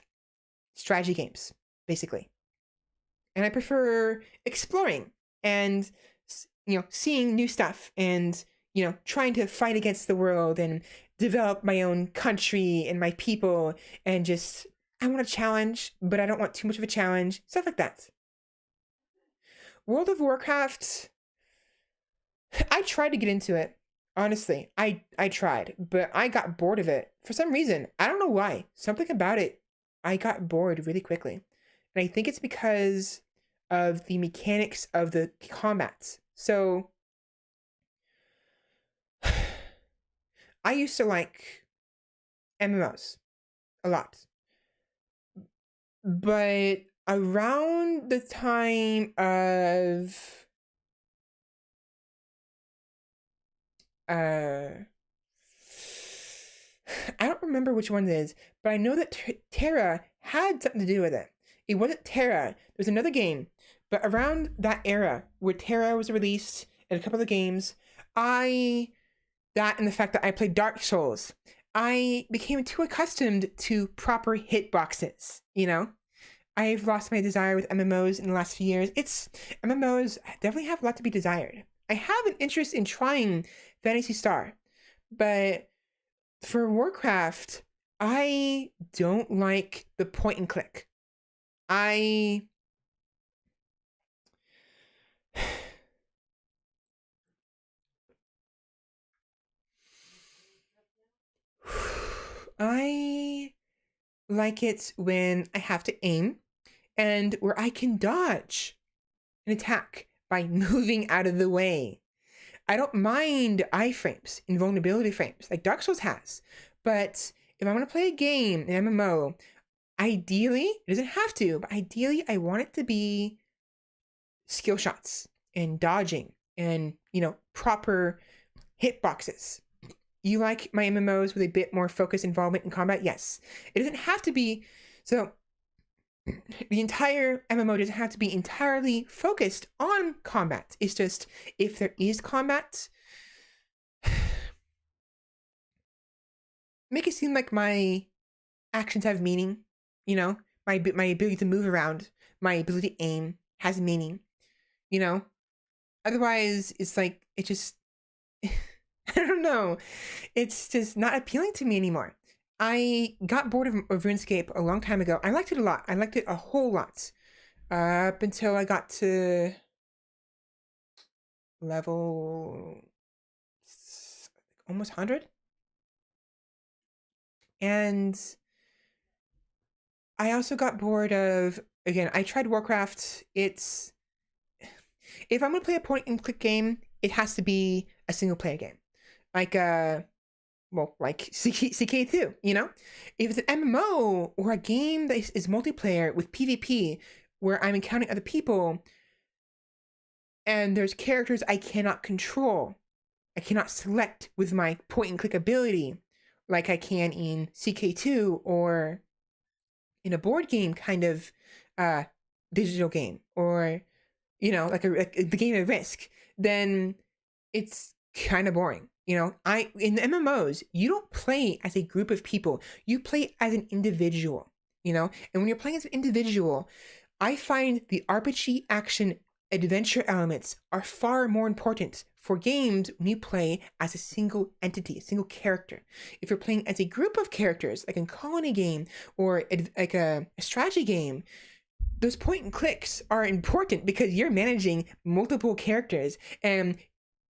strategy games, basically. And I prefer exploring and, seeing new stuff and, trying to fight against the world and develop my own country and my people and just, I want a challenge, but I don't want too much of a challenge, stuff like that. World of Warcraft, I tried to get into it. Honestly, I tried, but I got bored of it for some reason. I don't know why. Something about it, I got bored really quickly. And I think it's because of the mechanics of the combat. So I used to like MMOs a lot. But around the time of I don't remember which one it is, but I know that Terra had something to do with it. It wasn't Terra. There was another game, but around that era where Terra was released and a couple of games, that and the fact that I played Dark Souls, I became too accustomed to proper hitboxes, I've lost my desire with MMOs in the last few years. MMOs definitely have a lot to be desired. I have an interest in trying Phantasy Star, but for Warcraft, I don't like the point and click. I like it when I have to aim and where I can dodge an attack by moving out of the way. I don't mind iframes, invulnerability frames, like Dark Souls has. But if I'm going to play a game, an MMO, ideally, it doesn't have to, but ideally I want it to be skill shots and dodging and, proper hitboxes. You like my MMOs with a bit more focus, involvement, in combat? Yes. It doesn't have to be. So the entire MMO doesn't have to be entirely focused on combat. It's just, if there is combat, make it seem like my actions have meaning, my ability to move around, my ability to aim has meaning, Otherwise, it's like, it just, I don't know. It's just not appealing to me anymore. I got bored of RuneScape a long time ago. I liked it a lot. I liked it a whole lot. Up until I got to level almost 100. And I also got bored of, again, I tried Warcraft. If I'm going to play a point and click game, it has to be a single player game. Like CK2, If it's an MMO or a game that is multiplayer with PvP, where I'm encountering other people, and there's characters I cannot control, I cannot select with my point and click ability, like I can in CK2 or in a board game kind of digital game, or like the game of Risk, then it's kind of boring. In the MMOs, you don't play as a group of people. You play as an individual, And when you're playing as an individual, I find the RPG action adventure elements are far more important for games when you play as a single entity, a single character. If you're playing as a group of characters, like in Colony game or like a strategy game, those point and clicks are important because you're managing multiple characters, and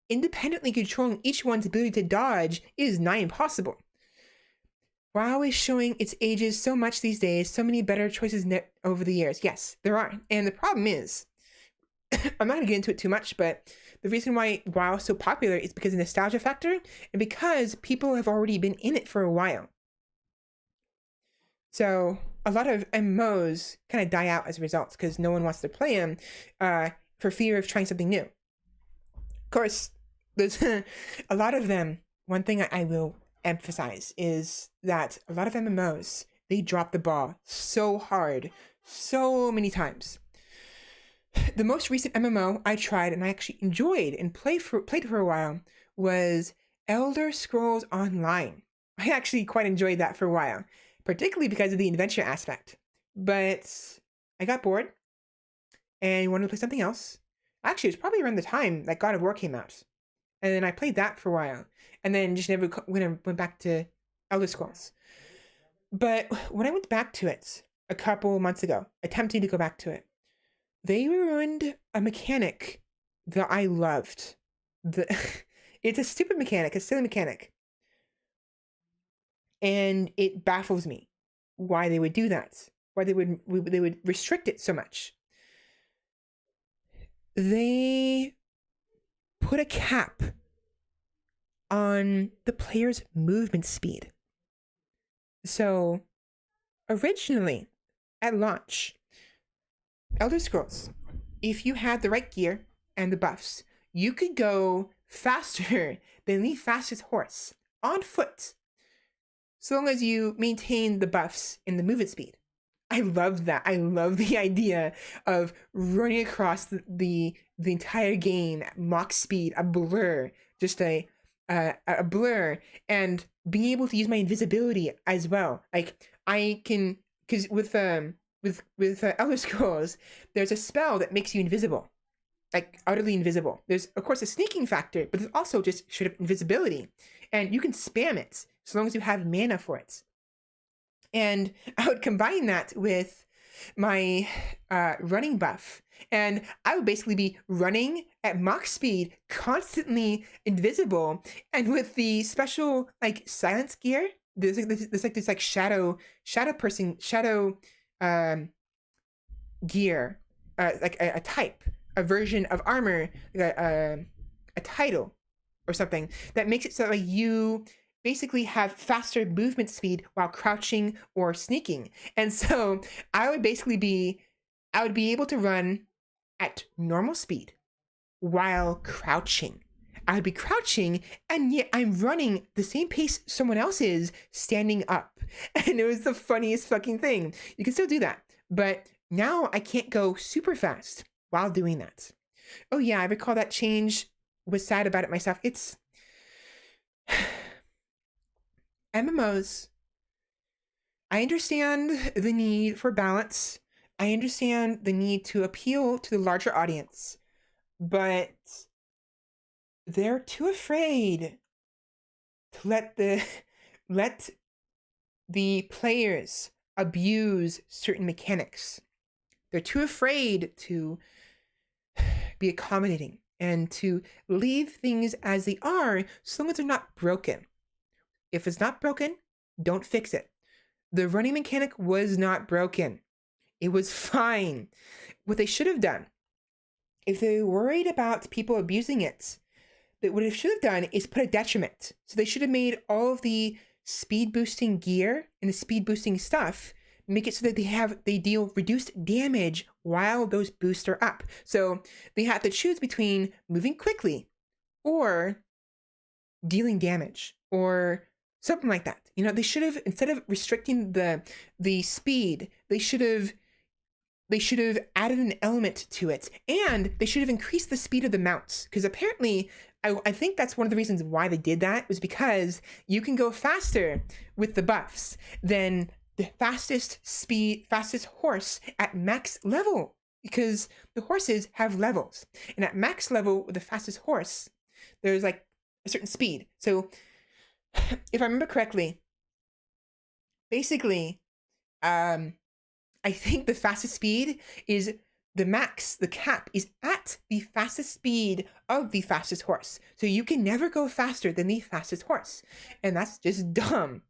independently controlling each one's ability to dodge is nigh impossible. WoW is showing its ages so much these days, so many better choices over the years. Yes, there are. And the problem is, I'm not going to get into it too much, but the reason why WoW is so popular is because of the nostalgia factor and because people have already been in it for a while. So a lot of MMOs kind of die out as a result because no one wants to play them for fear of trying something new. Of course, there's a lot of them. One thing I will emphasize is that a lot of MMOs, they drop the ball so hard, so many times. The most recent MMO I tried and I actually enjoyed and played for a while was Elder Scrolls Online. I actually quite enjoyed that for a while, particularly because of the adventure aspect. But I got bored and wanted to play something else. Actually, it was probably around the time that God of War came out. And then I played that for a while. And then just never went back to Elder Scrolls. But when I went back to it a couple months ago, attempting to go back to it, they ruined a mechanic that I loved. It's a stupid mechanic, a silly mechanic. And it baffles me why they would do that. Why they would restrict it so much. They put a cap on the player's movement speed. So originally at launch, Elder Scrolls, if you had the right gear and the buffs, you could go faster than the fastest horse on foot, so long as you maintain the buffs in the movement speed. I love that. I love the idea of running across the entire game at Mach speed, a blur, just a blur, and being able to use my invisibility as well. Like I can, because with Elder Scrolls, there's a spell that makes you invisible, like utterly invisible. There's of course a sneaking factor, but there's also just straight up invisibility, and you can spam it so long as you have mana for it. And I would combine that with my running buff, and I would basically be running at Mach speed, constantly invisible, and with the special like silence gear, there's like shadow gear, like a type, a version of armor, like a title or something that makes it so like you basically have faster movement speed while crouching or sneaking. And so I would be able to run at normal speed while crouching. I would be crouching, and yet I'm running the same pace someone else is standing up. And it was the funniest fucking thing. You can still do that, but now I can't go super fast while doing that. Oh yeah, I recall that change. Was sad about it myself. It's MMOs. I understand the need for balance. I understand the need to appeal to the larger audience, but they're too afraid to let the players abuse certain mechanics. They're too afraid to be accommodating and to leave things as they are so long as they're not broken. If it's not broken, don't fix it. The running mechanic was not broken. It was fine. What they should have done, if they were worried about people abusing it, that what they should have done is put a detriment. So they should have made all of the speed boosting gear and the speed boosting stuff, make it so that they deal reduced damage while those boosts are up. So they have to choose between moving quickly or dealing damage or something like that. You know, they should have, instead of restricting the speed, they should have added an element to it, and they should have increased the speed of the mounts, because apparently I think that's one of the reasons why they did that, was because you can go faster with the buffs than the fastest horse at max level, because the horses have levels, and at max level with the fastest horse there's like a certain speed. So if I remember correctly, basically I think the fastest speed is the max, the cap is at the fastest speed of the fastest horse. So you can never go faster than the fastest horse, and that's just dumb.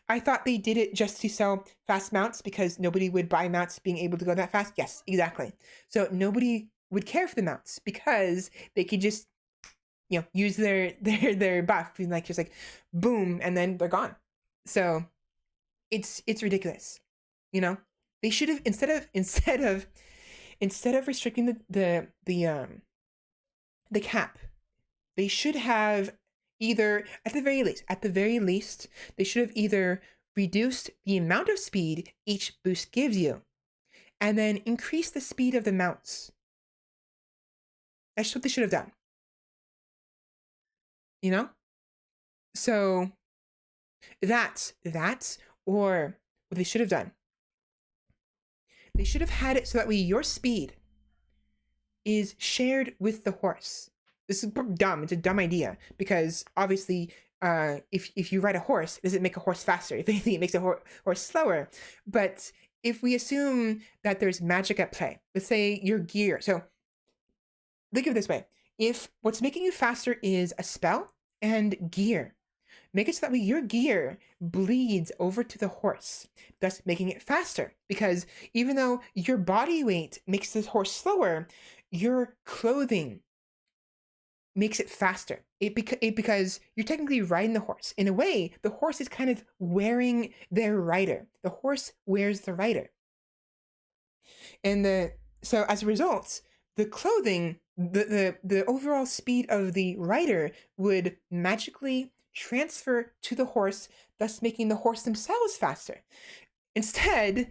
I thought they did it just to sell fast mounts because nobody would buy mounts being able to go that fast. Yes, exactly. So nobody would care for the mounts because they could just, you know, use their buff and like just like boom, and then they're gone. So it's ridiculous. You know, they should have, instead of restricting the cap, they should have either, at the very least, they should have either reduced the amount of speed each boost gives you, and then increase the speed of the mounts. That's what they should have done. You know? So that's or what they should have done. They should have had it so that way your speed is shared with the horse. This is dumb. It's a dumb idea because obviously, if you ride a horse, does it make a horse faster? If anything, it makes a horse slower. But if we assume that there's magic at play, let's say your gear. So think of it this way: if what's making you faster is a spell and gear, make it so that way your gear bleeds over to the horse, thus making it faster. Because even though your body weight makes the horse slower, your clothing makes it faster. Because you're technically riding the horse. In a way, the horse is kind of wearing their rider. The horse wears the rider. And so as a result, the clothing, the overall speed of the rider would magically transfer to the horse, thus making the horse themselves faster. Instead,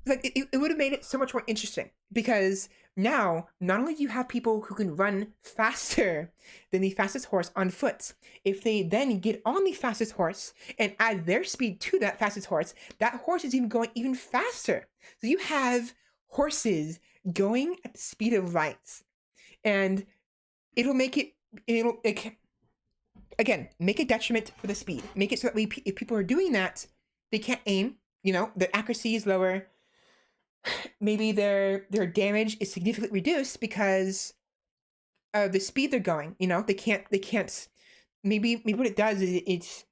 like it would have made it so much more interesting because now not only do you have people who can run faster than the fastest horse on foot, if they then get on the fastest horse and add their speed to that fastest horse, that horse is even going even faster. So you have horses going at the speed of light, and it'll make it again, make a detriment for the speed. Make it so that if people are doing that, they can't aim, their accuracy is lower. Maybe their damage is significantly reduced because of the speed they're going. They can't. Maybe what it does is it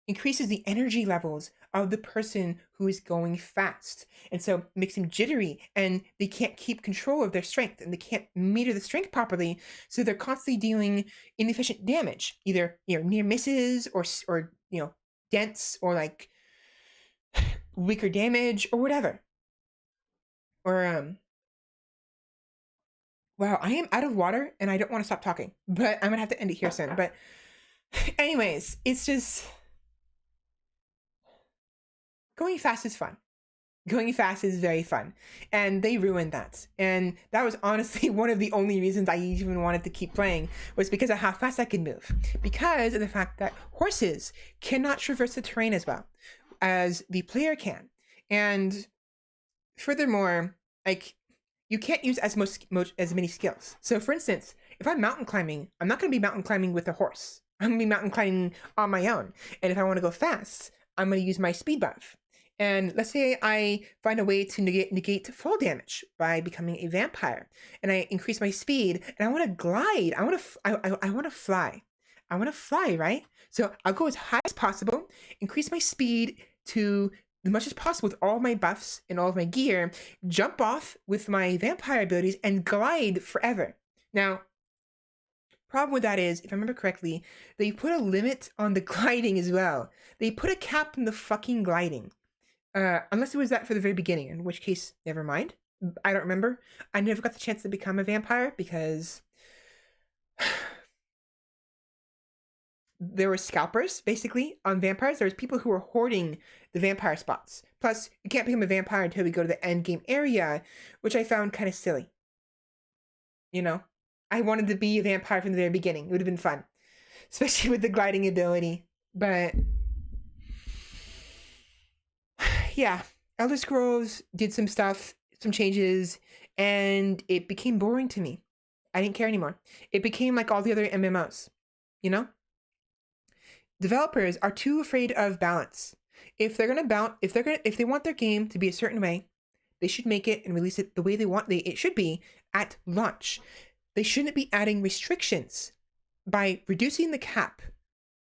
increases the energy levels of the person who is going fast, and so makes them jittery, and they can't keep control of their strength, and they can't meter the strength properly. So they're constantly dealing inefficient damage, either near misses or dents or like weaker damage or whatever. Or wow, I am out of water and I don't want to stop talking, but I'm gonna have to end it here soon. But anyways, it's just going fast is fun. Going fast is very fun, and they ruined that. And that was honestly one of the only reasons I even wanted to keep playing, was because of how fast I could move, because of the fact that horses cannot traverse the terrain as well as the player can. And furthermore, like, you can't use as many skills. So for instance, if I'm mountain climbing, I'm not going to be mountain climbing with a horse. I'm going to be mountain climbing on my own. And if I want to go fast, I'm going to use my speed buff. And let's say I find a way to negate fall damage by becoming a vampire, and I increase my speed, and I want to glide. I want to fly. I want to fly, right? So I'll go as high as possible, increase my speed to as much as possible with all of my buffs and all of my gear, jump off with my vampire abilities, and glide forever. Now, problem with that is, if I remember correctly, they put a limit on the gliding as well. They put a cap on the fucking gliding. Unless it was that for the very beginning, in which case, never mind. I don't remember. I never got the chance to become a vampire because there were scalpers, basically, on vampires. There was people who were hoarding the vampire spots. Plus, you can't become a vampire until we go to the end game area, which I found kind of silly. I wanted to be a vampire from the very beginning. It would have been fun, especially with the gliding ability. But yeah, Elder Scrolls did some stuff, some changes, and it became boring to me. I didn't care anymore. It became like all the other MMOs, Developers are too afraid of balance. If they want their game to be a certain way, they should make it and release it the way it should be at launch. They shouldn't be adding restrictions by reducing the cap,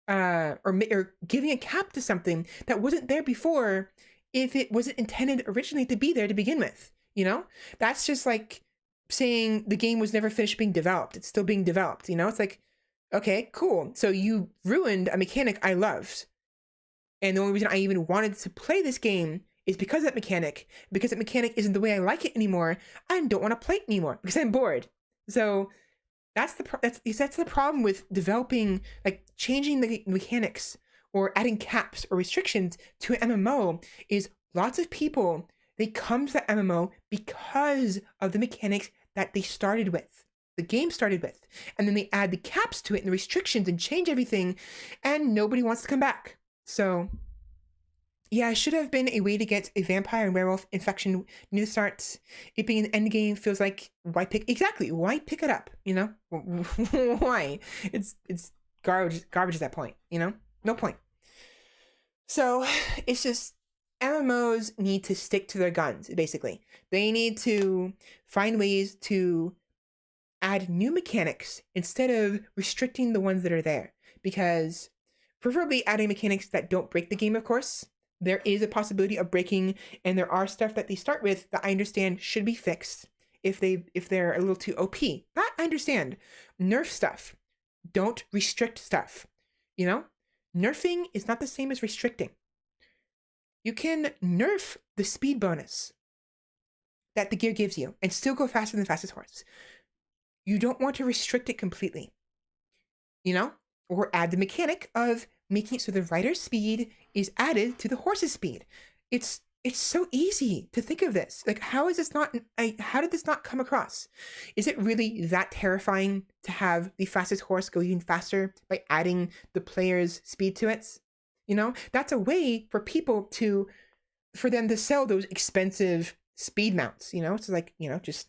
or giving a cap to something that wasn't there before, if it wasn't intended originally to be there to begin with. That's just like saying the game was never finished being developed. It's still being developed. It's like, okay, cool. So you ruined a mechanic I loved. And the only reason I even wanted to play this game is because of that mechanic. Because that mechanic isn't the way I like it anymore, I don't want to play it anymore because I'm bored. So that's the problem with developing, like changing the mechanics or adding caps or restrictions to an MMO, is lots of people, they come to the MMO because of the mechanics that they started with. the game started with. And then they add the caps to it and the restrictions and change everything, and nobody wants to come back. So yeah, it should have been a way to get a vampire and werewolf infection new starts. It being an end game feels like, why pick it up, you know? Why? It's garbage at that point, you know? No point. So it's just, MMOs need to stick to their guns, basically. They need to find ways to add new mechanics instead of restricting the ones that are there. Because preferably adding mechanics that don't break the game, of course. There is a possibility of breaking, and there are stuff that they start with that I understand should be fixed if they're a little too OP. That I understand. Nerf stuff. Don't restrict stuff. You know? Nerfing is not the same as restricting. You can nerf the speed bonus that the gear gives you and still go faster than the fastest horse. You don't want to restrict it completely, you know? Or add the mechanic of making it so the rider's speed is added to the horse's speed. It's so easy to think of this. Like, how did this not come across? Is it really that terrifying to have the fastest horse go even faster by adding the player's speed to it? You know, that's a way for for them to sell those expensive speed mounts, you know? It's like, you know, just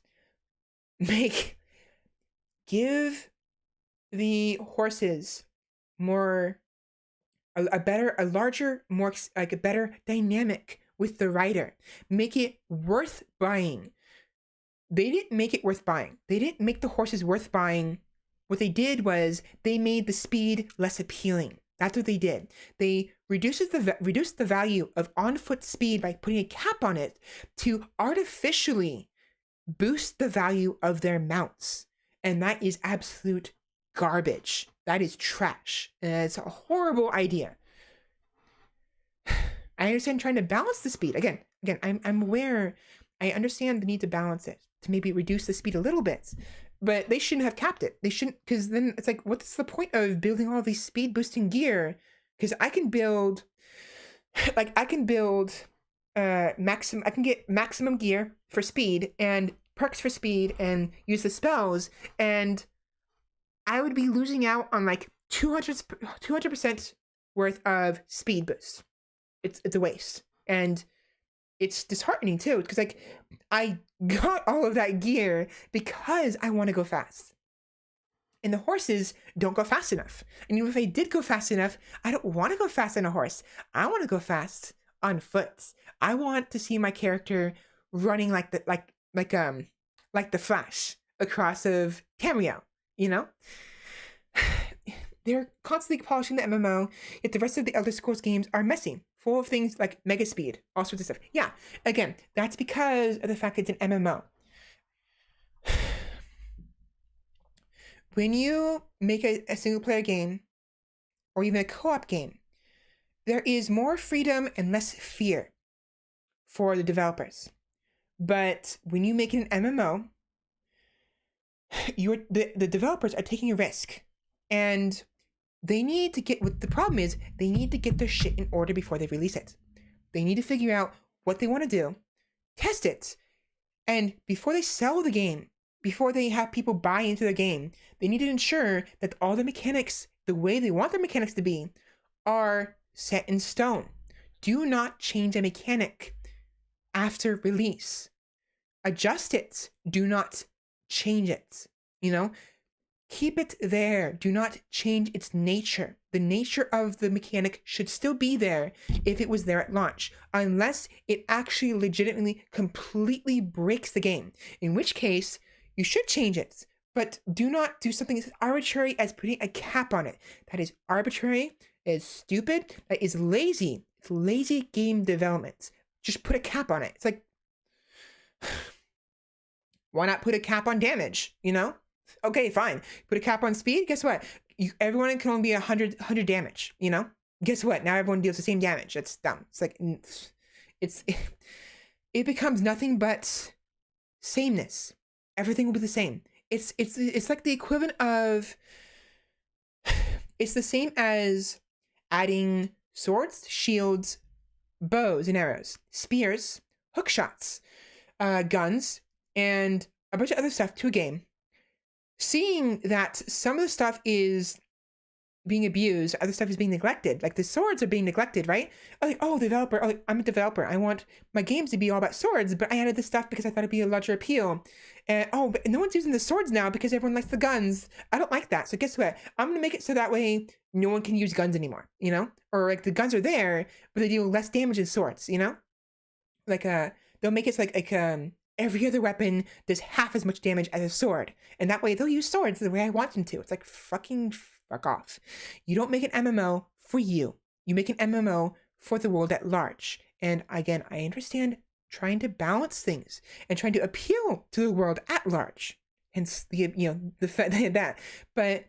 give the horses a better dynamic with the rider. Make it worth buying. They didn't make it worth buying. They didn't make the horses worth buying. What they did was they made the speed less appealing. That's what they did. They reduced the value of on-foot speed by putting a cap on it to artificially boost the value of their mounts. And that is absolute garbage. That is trash. And it's a horrible idea. I understand trying to balance the speed. Again, I'm aware. I understand the need to balance it, to maybe reduce the speed a little bit. But they shouldn't have capped it. They shouldn't, because then it's like, what's the point of building all these speed boosting gear? Because I can get maximum gear for speed and perks for speed and use the spells, and I would be losing out on like 200% worth of speed boost. It's a waste. And it's disheartening too, because like I got all of that gear because I want to go fast. And the horses don't go fast enough. And even if they did go fast enough, I don't want to go fast on a horse. I want to go fast on foot. I want to see my character running like the Flash across of Tamriel, you know? They're constantly polishing the MMO, yet the rest of the Elder Scrolls games are messy, full of things like mega speed, all sorts of stuff. Yeah, again, that's because of the fact it's an MMO. When you make a single player game, or even a co-op game, there is more freedom and less fear for the developers. But when you make it an MMO, the developers are taking a risk, and they need to the problem is they need to get their shit in order before they release it. They need to figure out what they want to do, test it, and before they sell the game, before they have people buy into the game, they need to ensure that all the mechanics, the way they want their mechanics to be, are set in stone. Do not change a mechanic after release. Adjust it. Do not change it. You know? Keep it there. Do not change its nature. The nature of the mechanic should still be there if it was there at launch, unless it actually legitimately completely breaks the game, in which case you should change it. But do not do something as arbitrary as putting a cap on it. That is arbitrary, that is stupid, that is lazy. It's lazy game development. Just put a cap on it. It's like, why not put a cap on damage, you know? Okay, fine. Put a cap on speed. Guess what? Everyone can only be 100 damage, you know? Guess what? Now everyone deals the same damage. That's dumb. It's like, it becomes nothing but sameness. Everything will be the same. It's like the equivalent of, it's the same as adding swords, shields, bows and arrows, spears, hook shots, guns, and a bunch of other stuff to a game. seeing that some of the stuff is being abused, other stuff is being neglected. Like the swords are being neglected, right? Like, oh, developer, oh, I'm a developer. I want my games to be all about swords, but I added this stuff because I thought it'd be a larger appeal. And oh, but no one's using the swords now because everyone likes the guns. I don't like that. So guess what? I'm gonna make it so that way no one can use guns anymore, you know? Or like the guns are there, but they do less damage than swords, you know? Like they'll make it so like every other weapon does half as much damage as a sword. And that way they'll use swords the way I want them to. It's like fucking fuck off. You don't make an MMO for you. You make an MMO for the world at large. And again, I understand trying to balance things and trying to appeal to the world at large. Hence the the fact that. But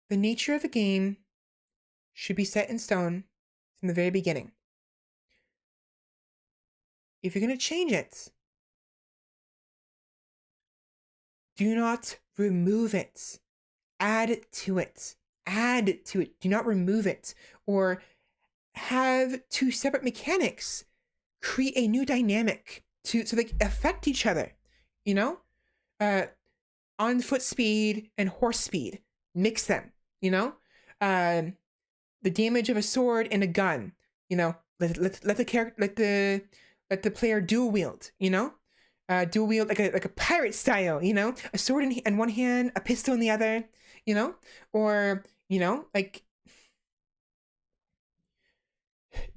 the nature of the game should be set in stone from the very beginning. If you're going to change it, do not remove it. Add to it. Add to it. Do not remove it. Or have two separate mechanics create a new dynamic so they affect each other. You know? On foot speed and horse speed. Mix them. You know? The damage of a sword and a gun. You know? Let the player dual wield, you know? Dual wield like a pirate style, you know? A sword in one hand, a pistol in the other, you know? Or, you know, like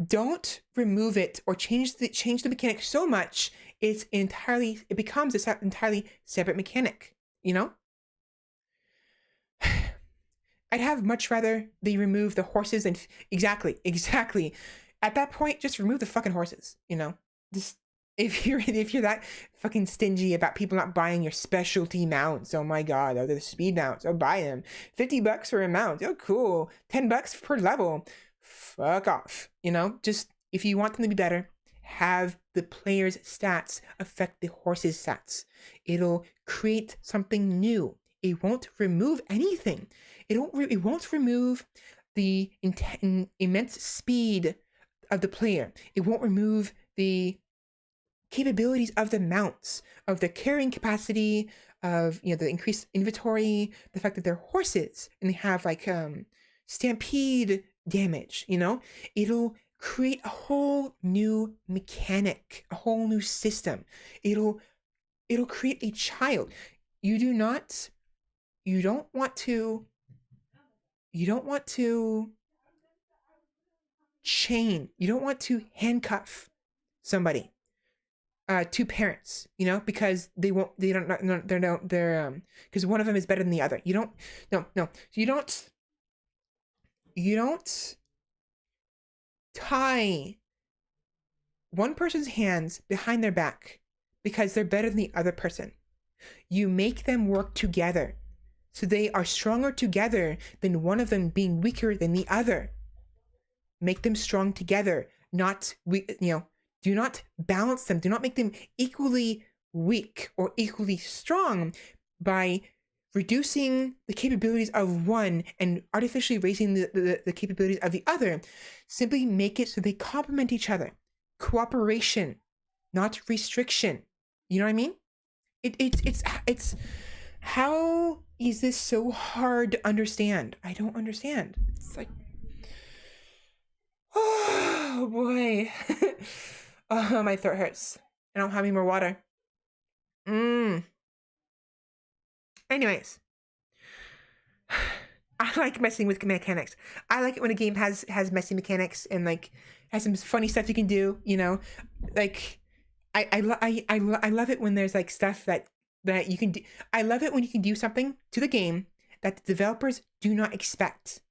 don't remove it or change the mechanic so much it becomes an entirely separate mechanic, you know? I'd have much rather they remove the horses and exactly. At that point, just remove the fucking horses, you know? Just if you're that fucking stingy about people not buying your specialty mounts, oh my god, oh, the speed mounts, oh, buy them. $50 for a mount, oh cool. $10 per level. Fuck off. You know, just if you want them to be better, have the player's stats affect the horse's stats. It'll create something new. It won't remove anything. It won't remove the immense speed of the player. It won't remove the capabilities of the mounts, of the carrying capacity, of the increased inventory, the fact that they're horses and they have like stampede damage, you know? It'll create a whole new mechanic, a whole new system. It'll create a child. You don't want to chain. You don't want to handcuff somebody two parents, you know, because they're because one of them is better than the other. You don't tie one person's hands behind their back because they're better than the other person. You make them work together so they are stronger together than one of them being weaker than the other. Make them strong together, not weak, you know. Do not balance them. Do not make them equally weak or equally strong by reducing the capabilities of one and artificially raising the capabilities of the other. Simply make it so they complement each other. Cooperation, not restriction. You know what I mean? It's how is this so hard to understand? I don't understand. It's like, oh boy. Oh, my throat hurts. I don't have any more water. Anyways. I like messing with mechanics. I like it when a game has messy mechanics and like has some funny stuff you can do, you know? Like I love it when there's like stuff that you can do. I love it when you can do something to the game that the developers do not expect.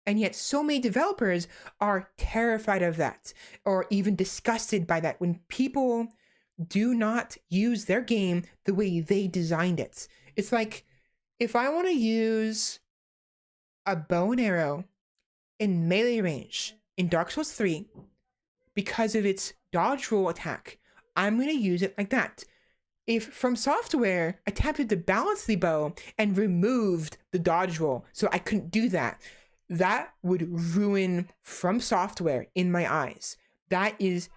And yet so many developers are terrified of that or even disgusted by that when people do not use their game the way they designed it. It's like, if I want to use a bow and arrow in melee range in Dark Souls 3 because of its dodge roll attack, I'm going to use it like that. If From Software attempted to balance the bow and removed the dodge roll so I couldn't do that, That would ruin From Software in my eyes. That is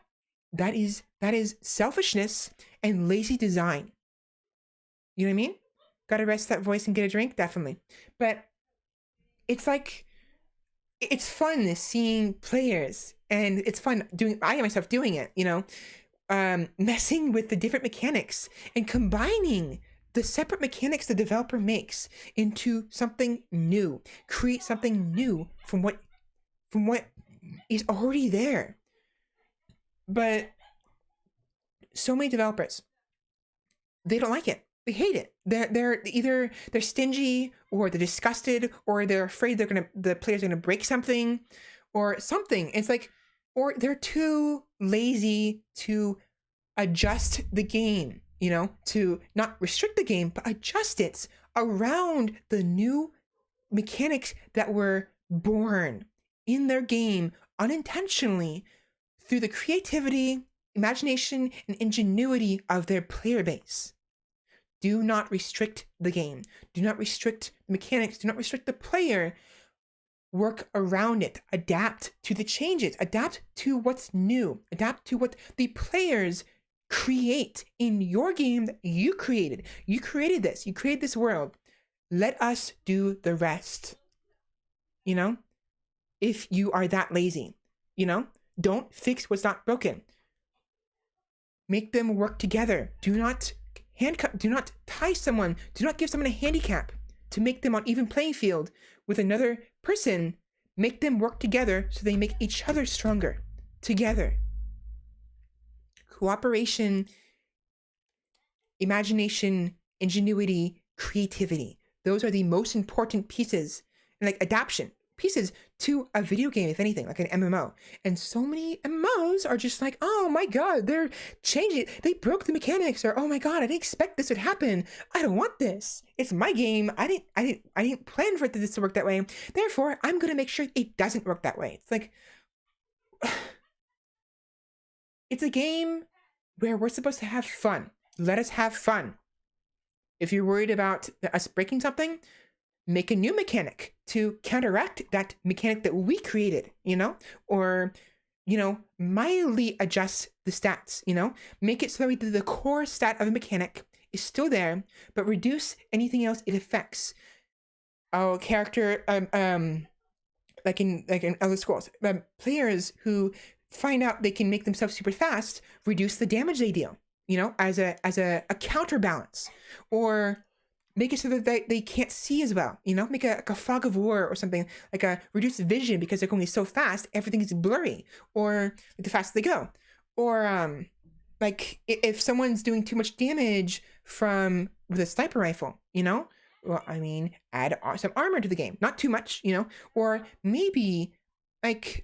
selfishness and lazy design. You know what I mean? Gotta rest that voice and get a drink? Definitely. But it's like, it's fun seeing players, and it's fun I myself doing it, you know, messing with the different mechanics and combining the separate mechanics the developer makes into something new, create something new from what is already there. But so many developers, they don't like it. They hate it. They're either they're stingy, or they're disgusted, or they're afraid the player's gonna break something or something. It's like, or they're too lazy to adjust the game, you know, to not restrict the game, but adjust it around the new mechanics that were born in their game unintentionally through the creativity, imagination, and ingenuity of their player base. Do not restrict the game. Do not restrict the mechanics. Do not restrict the player. Work around it. Adapt to the changes. Adapt to what's new. Adapt to what the players create in your game that you created. You created this. You created this world. Let us do the rest. You know? If you are that lazy, you know? Don't fix what's not broken. Make them work together. Do not tie someone. Do not give someone a handicap to make them on even playing field with another person. Make them work together so they make each other stronger together. Cooperation, imagination, ingenuity, creativity. Those are the most important pieces, and like adaptation pieces to a video game, if anything, like an MMO. And so many MMOs are just like, oh my god, they're changing it. They broke the mechanics, or oh my god, I didn't expect this would happen. I don't want this. It's my game. I didn't plan for this to work that way. Therefore, I'm gonna make sure it doesn't work that way. It's like, it's a game where we're supposed to have fun. Let us have fun. If you're worried about us breaking something, make a new mechanic to counteract that mechanic that we created, you know? Or, you know, mildly adjust the stats, you know? Make it so that the core stat of a mechanic is still there, but reduce anything else it affects. Oh, character, like in Elder Scrolls, players who find out they can make themselves super fast, reduce the damage they deal, you know, as a counterbalance. Or make it so that they can't see as well, you know? Make a fog of war or something, like a reduced vision because they're going so fast, everything is blurry, or like the faster they go. Or like if someone's doing too much damage with a sniper rifle, you know? Well, I mean, add some armor to the game, not too much, you know? Or maybe it's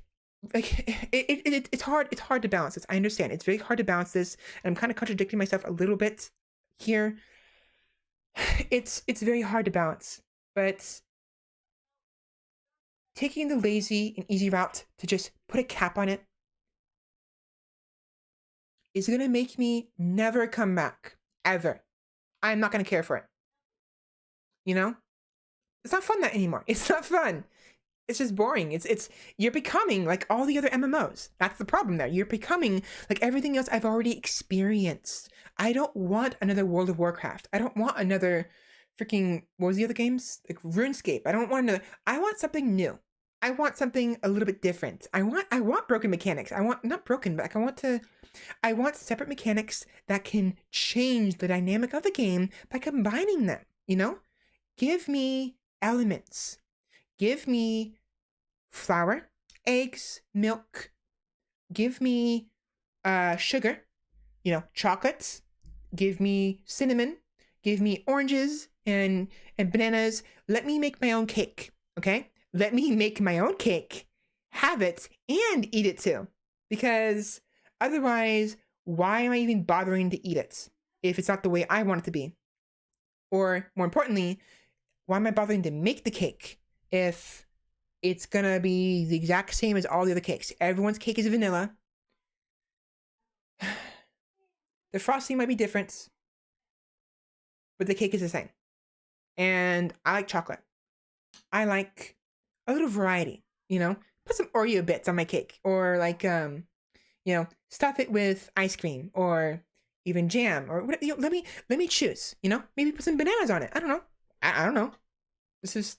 hard to balance this. I understand it's very hard to balance this, and I'm kind of contradicting myself a little bit here. It's very hard to balance, but taking the lazy and easy route to just put a cap on it is gonna make me never come back, ever. I'm not gonna care for it. You know? It's not fun that anymore. It's not fun. It's just boring. It's you're becoming like all the other MMOs. That's the problem there. You're becoming like everything else I've already experienced. I don't want another World of Warcraft. I don't want another freaking, what was the other games? Like RuneScape. I don't want another. I want something new. I want something a little bit different. I want broken mechanics. I want, not broken, but like I want separate mechanics that can change the dynamic of the game by combining them, you know? Give me elements. Give me flour, eggs, milk. Give me sugar, you know, chocolates. Give me cinnamon. Give me oranges and bananas. Let me make my own cake, okay? Let me make my own cake, have it, and eat it too. Because otherwise, why am I even bothering to eat it if it's not the way I want it to be? Or more importantly, why am I bothering to make the cake if it's gonna be the exact same as all the other cakes? Everyone's cake is vanilla. The frosting might be different, but the cake is the same. And I like chocolate. I like a little variety, you know? Put some Oreo bits on my cake, or like, you know, stuff it with ice cream or even jam, or what, you know, let me choose, you know? Maybe put some bananas on it. I don't know. I don't know. This is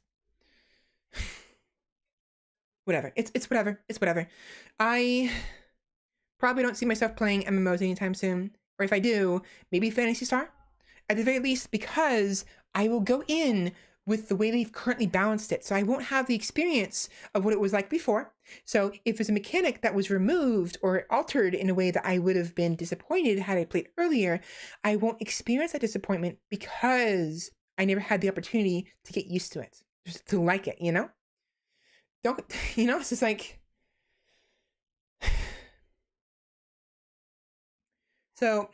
whatever. It's whatever. It's whatever. I probably don't see myself playing MMOs anytime soon. Or if I do, maybe Fantasy Star. At the very least, because I will go in with the way they've currently balanced it. So I won't have the experience of what it was like before. So if it's a mechanic that was removed or altered in a way that I would have been disappointed had I played earlier, I won't experience that disappointment because I never had the opportunity to get used to it, just to like it, you know? Don't, you know, it's just like... So,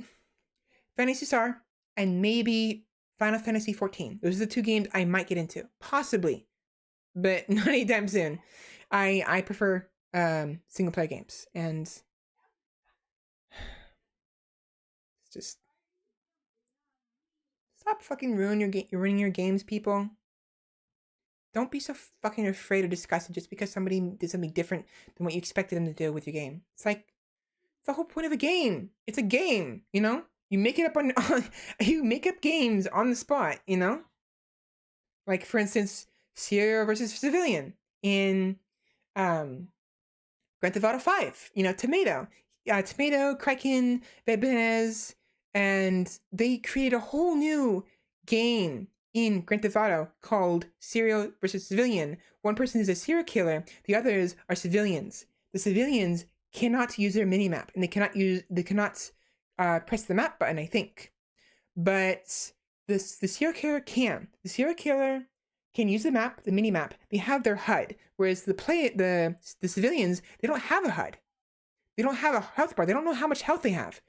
Fantasy Star and maybe Final Fantasy 14. Those are the two games I might get into. Possibly. But not anytime soon. I prefer single player games, and it's just stop fucking ruining your games, people. Don't be so fucking afraid or disgusted just because somebody did something different than what you expected them to do with your game. It's like, it's the whole point of a game. It's a game, you know? You make it up on you make up games on the spot, you know? Like, for instance, Sierra versus Civilian in Grand Theft Auto 5, you know, Tomato, Kraken, Bebenez, and they created a whole new game in Grand Theft Auto called Serial versus Civilian. One person is a serial killer, the others are civilians. The civilians cannot use their minimap, and they cannot press the map button, I think. But the serial killer can. The serial killer can use the map, the mini map. They have their HUD, whereas the civilians, they don't have a HUD. They don't have a health bar. They don't know how much health they have.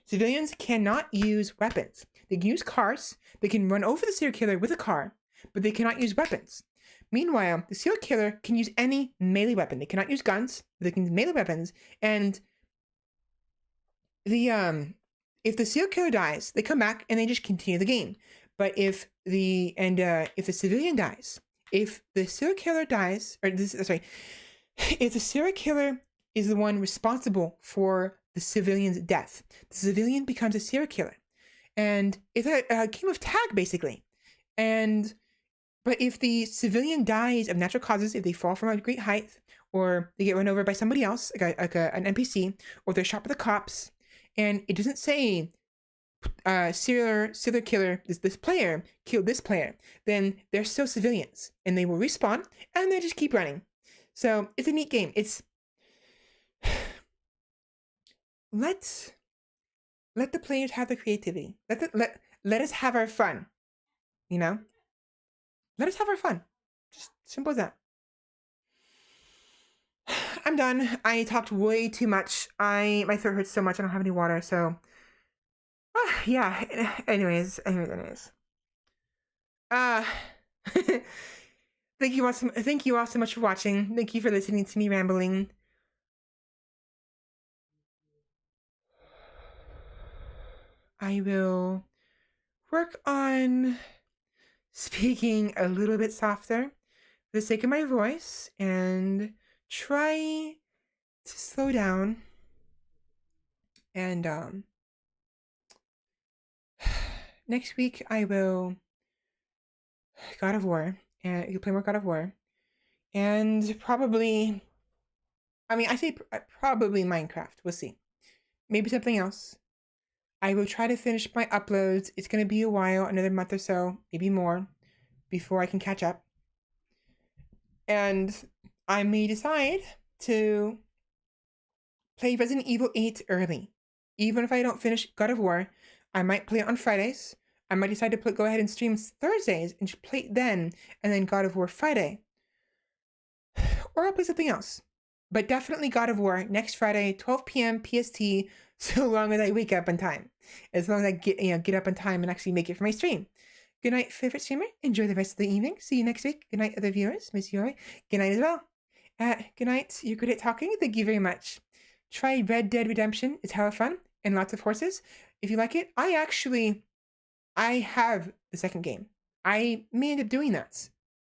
Civilians cannot use weapons. They can use cars. They can run over the serial killer with a car, but they cannot use weapons. Meanwhile, the serial killer can use any melee weapon. They cannot use guns, but they can use melee weapons. And if the serial killer dies, they come back and they just continue the game. But if the civilian dies, if the serial killer dies, if the serial killer is the one responsible for the civilian's death, the civilian becomes a serial killer, and it's a game of tag basically. But if the civilian dies of natural causes, if they fall from a great height, or they get run over by somebody else, an NPC, or they're shot by the cops, and it doesn't say serial killer, this player killed this player, then they're still civilians, and they will respawn, and they just keep running. So it's a neat game. It's let the players have the creativity. Let us have our fun. You know? Let us have our fun. Just simple as that. I'm done. I talked way too much. My throat hurts so much. I don't have any water, so yeah. Anyways. Thank you all so much for watching. Thank you for listening to me rambling. I will work on speaking a little bit softer for the sake of my voice, and try to slow down. And next week I will God of War, and you play more God of War, and probably, I say probably Minecraft. We'll see. Maybe something else. I will try to finish my uploads. It's going to be a while, another month or so, maybe more, before I can catch up. And I may decide to play Resident Evil 8 early. Even if I don't finish God of War, I might play it on Fridays. I might decide to go ahead and stream Thursdays and just play it then, and then God of War Friday. Or I'll play something else. But definitely God of War next Friday, 12 p.m. PST, so long as I wake up on time. As long as I get up on time and actually make it for my stream. Good night, favorite streamer. Enjoy the rest of the evening. See you next week. Good night, other viewers. Miss you. Good night as well. Good night. You're good at talking. Thank you very much. Try Red Dead Redemption. It's hella fun and lots of horses. If you like it, I have the second game. I may end up doing that.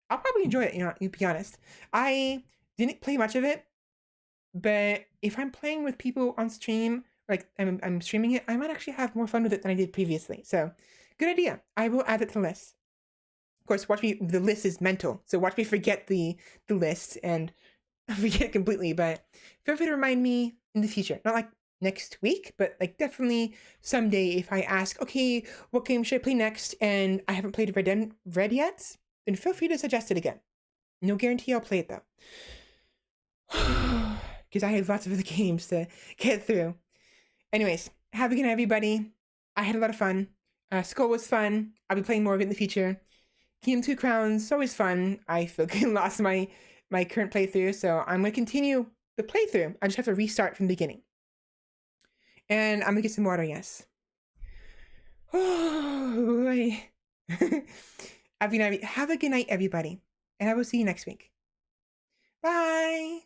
I'll probably enjoy it, to be honest. I didn't play much of it, but if I'm playing with people on stream, like I'm streaming it, I might actually have more fun with it than I did previously. So, good idea. I will add it to the list. Of course, watch me. The list is mental, so watch me forget the list and forget it completely. But feel free to remind me in the future. Not like next week, but like definitely someday if I ask, okay, what game should I play next? And I haven't played Red yet, then feel free to suggest it again. No guarantee I'll play it though. Because I have lots of other games to get through. Anyways, have a good night, everybody. I had a lot of fun. Skul was fun. I'll be playing more of it in the future. Kingdom 2 Crowns, always fun. I feel like I lost my current playthrough, so I'm going to continue the playthrough. I just have to restart from the beginning. And I'm going to get some water, yes. Oh, boy. Have a good night, everybody. And I will see you next week. Bye!